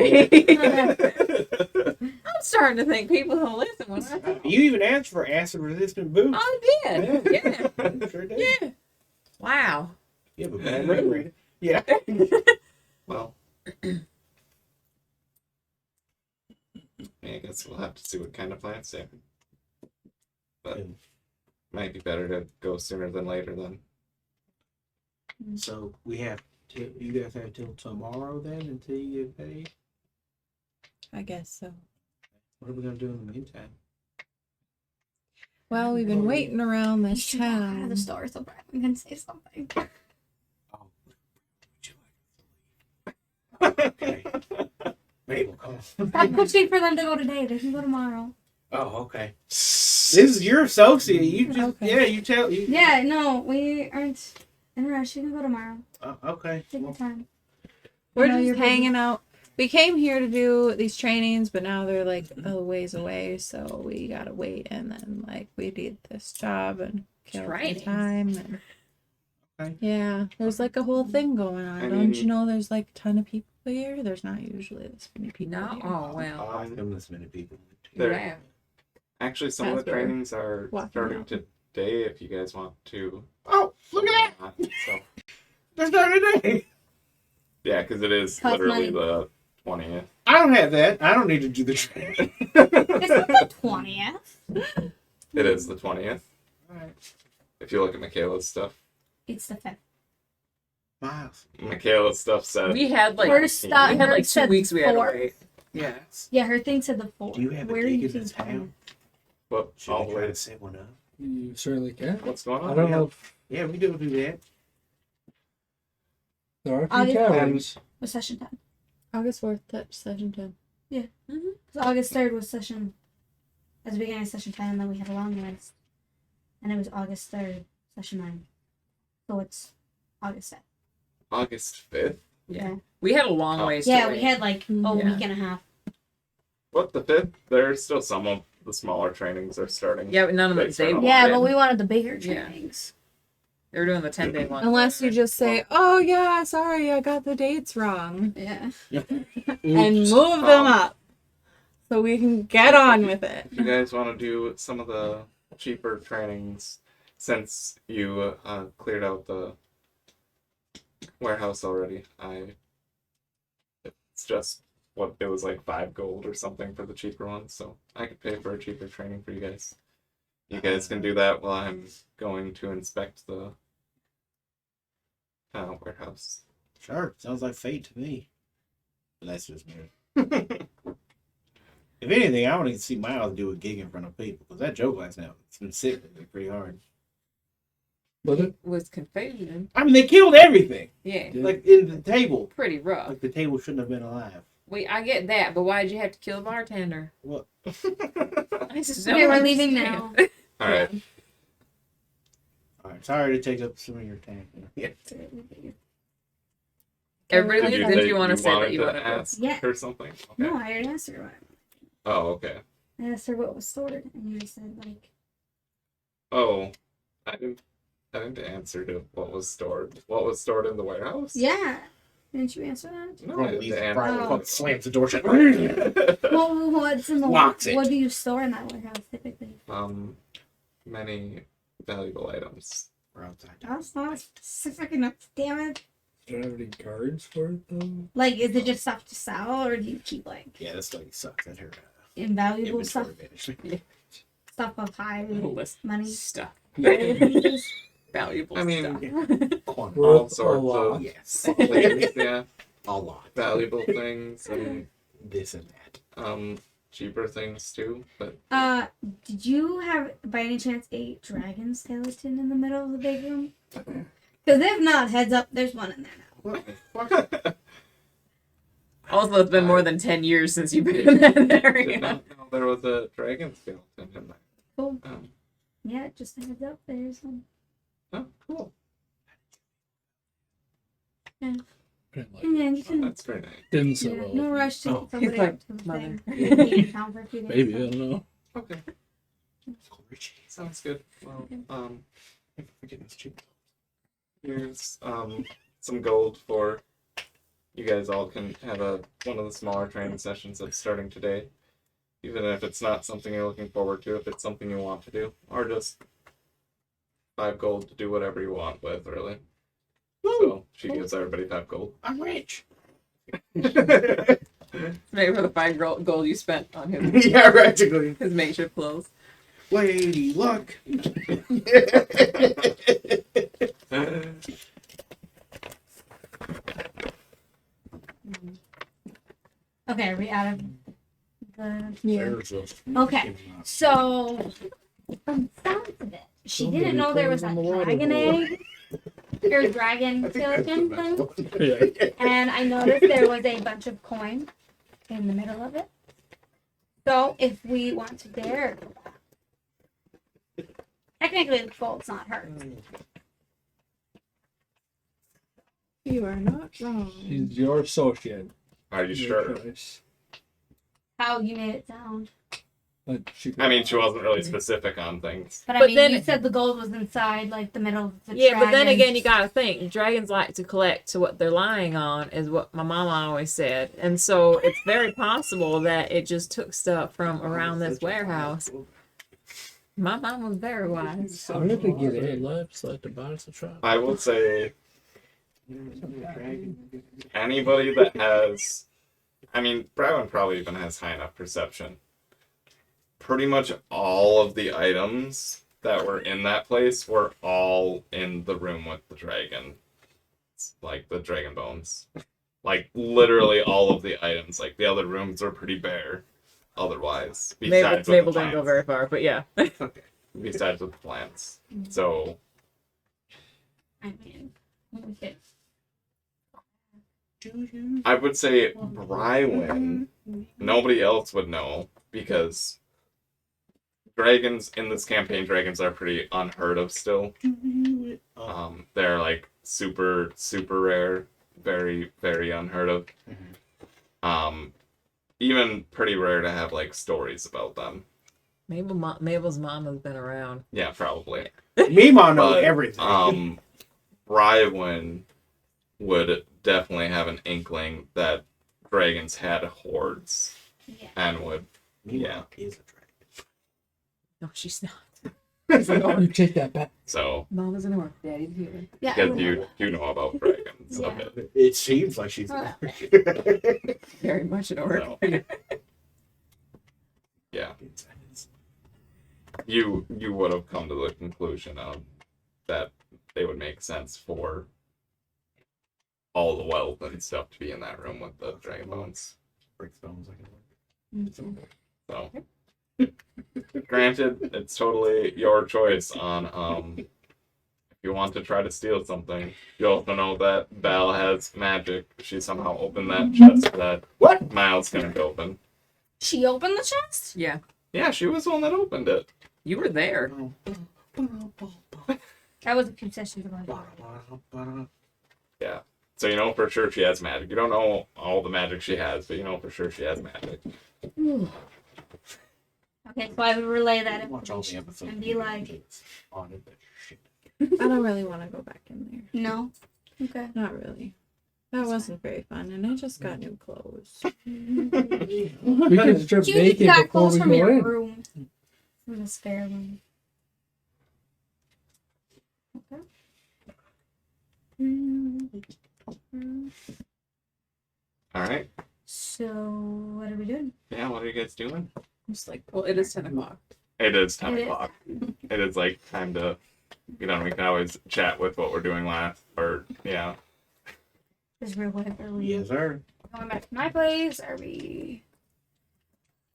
me. I'm starting to think people don't listen when I talk. You even asked for acid-resistant boots. I did. Yeah. Sure did. Yeah. Wow. You have a bad memory. Yeah. Well, I guess we'll have to see what kind of plants there. But might be better to go sooner than later then. So we have you guys have till tomorrow then until you get paid? I guess so. What are we gonna do in the meantime? Well, we've been waiting around You this should walk out of town. the store so Brian can say something. Okay. Mabel, come on. Stop pushing for them to go today. They can go tomorrow. Oh, okay. This is your associate. You just Okay. yeah, you tell you. Yeah, no, we aren't in a rush. You can go tomorrow. Okay. Take your time. We're No, you're just busy. hanging out. We came here to do these trainings, but now they're like a ways away, so we gotta wait. And then like we did this job and kill the Trainings? time. And Okay. yeah, there's like a whole thing going on. I Don't mean- you know? There's like a ton of people here. There's not usually this many people No. here. Oh, well. I've known this many people. There. Yeah. Actually, some of That's the better. trainings are Walking starting out. today if you guys want to. Oh, look at that! So, They're starting today. yeah, because it is Cost literally money. the 20th. I don't have that. I don't need to do the training. It's not the 20th. It is the 20th. Alright. If you look at Michaela's stuff. It's the 5th. Miles. Michaela's stuff said. We had like First we thought- had like 2 said weeks we had to 4. wait. Yes. Yeah, her thing said the 4th. Do you have a Where are dig you in this seeing town? But Should all we the try way. to set one up? You certainly can. What's going on? I don't know if Yeah, we do that. there are a few August- taverns. Was session 10. August 4th, that's session 10. So August 3rd was session, at the beginning of session 10, and then we had a long list. And it was August 3rd, session 9. So it's August 5th. August 5th? Yeah. We had a long ways to Yeah, wait. we had like a Yeah. week and a half. What, the 5th? There's still some of the smaller trainings are starting. Yeah, but none of them They day start one. on Yeah, Monday. but we wanted the bigger Yeah. trainings. They were doing the 10-day one. Unless you just say, "Oh yeah, sorry, I got the dates wrong," Yeah. and move them up, so we can get on with it. If you guys want to do some of the cheaper trainings, since you cleared out the warehouse already, it's just what it was like 5 gold or something for the cheaper ones, so I could pay for a cheaper training for you guys. You guys can do that while I'm going to inspect the warehouse. Sure. Sounds like fate to me. But that's just me. If anything, I want to see Miles do a gig in front of people because that joke last night it's been sitting with me pretty hard. Was it? Was confusion. I mean, they killed everything. Yeah. Like in the table. Pretty rough. Like the table shouldn't have been alive. I get that, but why did you have to kill the bartender? What? I just Okay, don't we're leaving understand. now. All right. All right. Sorry to take up some of your time. Yeah. Everybody Did leave? you Did say you want to say wanted that you to wanted to? ask Yeah. or something? Okay. No, I already asked her about it. Oh, okay. I asked her what was sorted, and you said, like, Oh, I didn't answer to what was stored. What was stored in the warehouse? yeah. Didn't you answer that? No, I didn't answer. Oh. Slams the door shut. Well, what's in the Locks it. What do you store in that warehouse typically? Many valuable items. We're outside. That's not specific enough. Damn it. Do you have any cards for it though? Like, is it just stuff to sell, or do you keep like Yeah, this lady sucks at her invaluable stuff, inventory management. stuff of high List money? stuff. Valuable Valuable I mean, stuff. all sorts of Yes. things, yeah. A lot. Valuable things and This and that. cheaper things too. But Did you have by any chance a dragon skeleton in the middle of the big room? Because if not, heads up, there's one in there now. What the fuck? Also, it's been more than 10 years since you've been in that did area. not know there was a dragon skeleton in there. Cool. Um, Yeah, just a heads up, there's one. oh, cool. Yeah. And then you can. That's very nice. Didn't so Yeah, well. no rush to get somebody like up to the mother. thing. You can be in town for a few days. Maybe, I don't know. Okay. Sounds good. Well, here's some gold for you guys all can have one of the smaller training sessions that's starting today. Even if it's not something you're looking forward to, if it's something you want to do. Or just 5 gold to do whatever you want with, really. So she gives everybody 5 gold. I'm rich. Maybe for the 5 gold you spent on his Yeah, practically. his makeshift clothes. Lady luck. Okay, are we out of the. Yeah. Okay, so from the sounds of it, she didn't know there was a dragon egg or dragon skeleton thing. Yeah. And I noticed there was a bunch of coin in the middle of it. So if we want to dare go back, technically the gold's not hers. You are not wrong. He's your associate. Are you Your sure? choice. How you made it sound. But she I mean, she wasn't really specific on things. But I But mean, then- you said the gold was inside, like, the middle of the Yeah, but then dragon. again, you gotta think dragons like to collect to what they're lying on, is what my mama always said, and so it's very possible that it just took stuff from around this warehouse. My mom was very wise. How did they get in? Lives like the bodies of trap. I would say anybody that has, I mean, Browin probably even has high enough perception. Pretty much all of the items that were in that place were all in the room with the dragon. Like the dragon bones. Like literally all of the items. Like the other rooms were pretty bare otherwise. Mabel with the didn't go plants. very far, but yeah. Besides with the plants. So I mean, we could. I would say Brywin, nobody else would know because dragons in this campaign, dragons are pretty unheard of still. They're like super, super rare, very, very unheard of. Even pretty rare to have like stories about them. Mabel's mom has been around. Yeah, probably. Me mom knows But, everything. Brywin would definitely have an inkling that dragons had hordes. Yeah. And would, yeah. No, she's not. You take that back. So, Mom is an orc, Daddy's a healer. Yeah. because you know about dragons. Yeah. Okay. It seems like she's. Very much an orc. So, yeah. You would have come to the conclusion of that they would make sense for all the wealth and stuff to be in that room with the dragon bones. Breaks bones. So, granted, it's totally your choice on if you want to try to steal something. You also know that Val has magic. She somehow opened that chest that Miles couldn't open. She opened the chest? Yeah. Yeah, she was the one that opened it. You were there. That was a few sessions ago. Yeah. So you know for sure she has magic. You don't know all the magic she has, but you know for sure she has magic. Okay, so I would relay that Watch all the information episodes. and be like, On it, but shit. I don't really want to go back in there. no. Okay. Not really. That wasn't very fun, and I just got new clothes. We could strip You naked got before clothes we from go your in. room. From the spare room. Okay. Alright. So, what are we doing? Yeah, what are you guys doing? Just like, well, it is 10 o'clock. It is 10 It is. o'clock. It is like time to, we can always chat with what we're doing last, or, yeah. Just real quick, are we Yes, sir. going back to my place? Are we...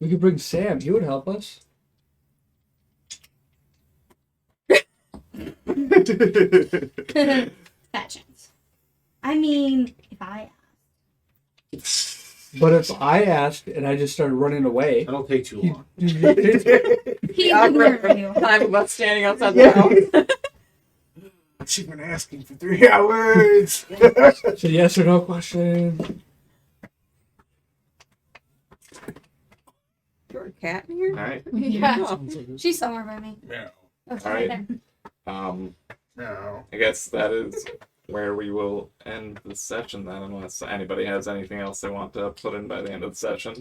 We could bring Sam. He would help us. Fat chance. I mean, if I But if I asked and I just started running away, that'll take too long. He would murder you. I'm about standing outside the house. She's been asking for 3 hours. It's a yes or no question. You're a cat in here? All right. Yeah. She's somewhere by me. No. Oh, she's All right right. there. No. I guess that is where we will end the session then, unless anybody has anything else they want to put in by the end of the session.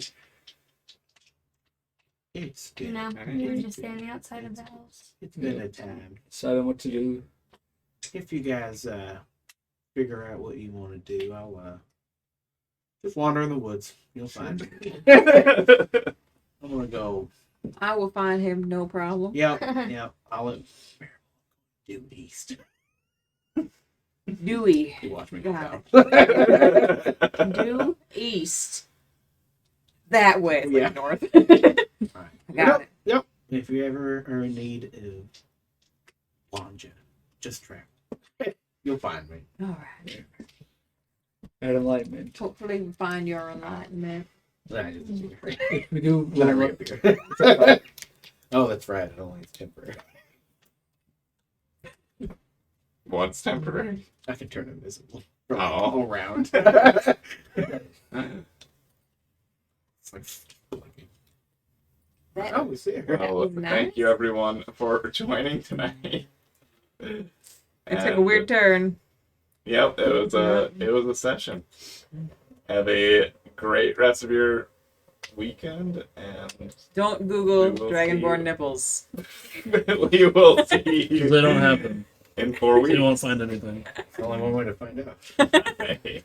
It's been, No, we were just standing outside of the house. it's been a time. Decide on what to do. If you guys figure out what you want to do, I'll just wander in the woods. You'll find me. I'm gonna go. I will find him, no problem. Yep. I'll let due east. Dewey. You watch me Got go. Due east. That way. It's Yeah. like north. Right. Got it. Yep. If you ever are in need of Wanja, just travel. You'll find me. All right. At enlightenment. Hopefully we find your enlightenment. If we do, Then I we'll reappear. Oh, that's right. It only is temporary. What's temporary? I can turn invisible. Oh. All around. It's like That oh, it's there. Well, was thank you everyone for joining tonight. It took a weird turn. Yep, it was a session. Have a great rest of your weekend, and Don't Google We will Dragonborn see. nipples. we will see you They don't have them. in 4 weeks. You won't find anything. Only one way to find out. Bye.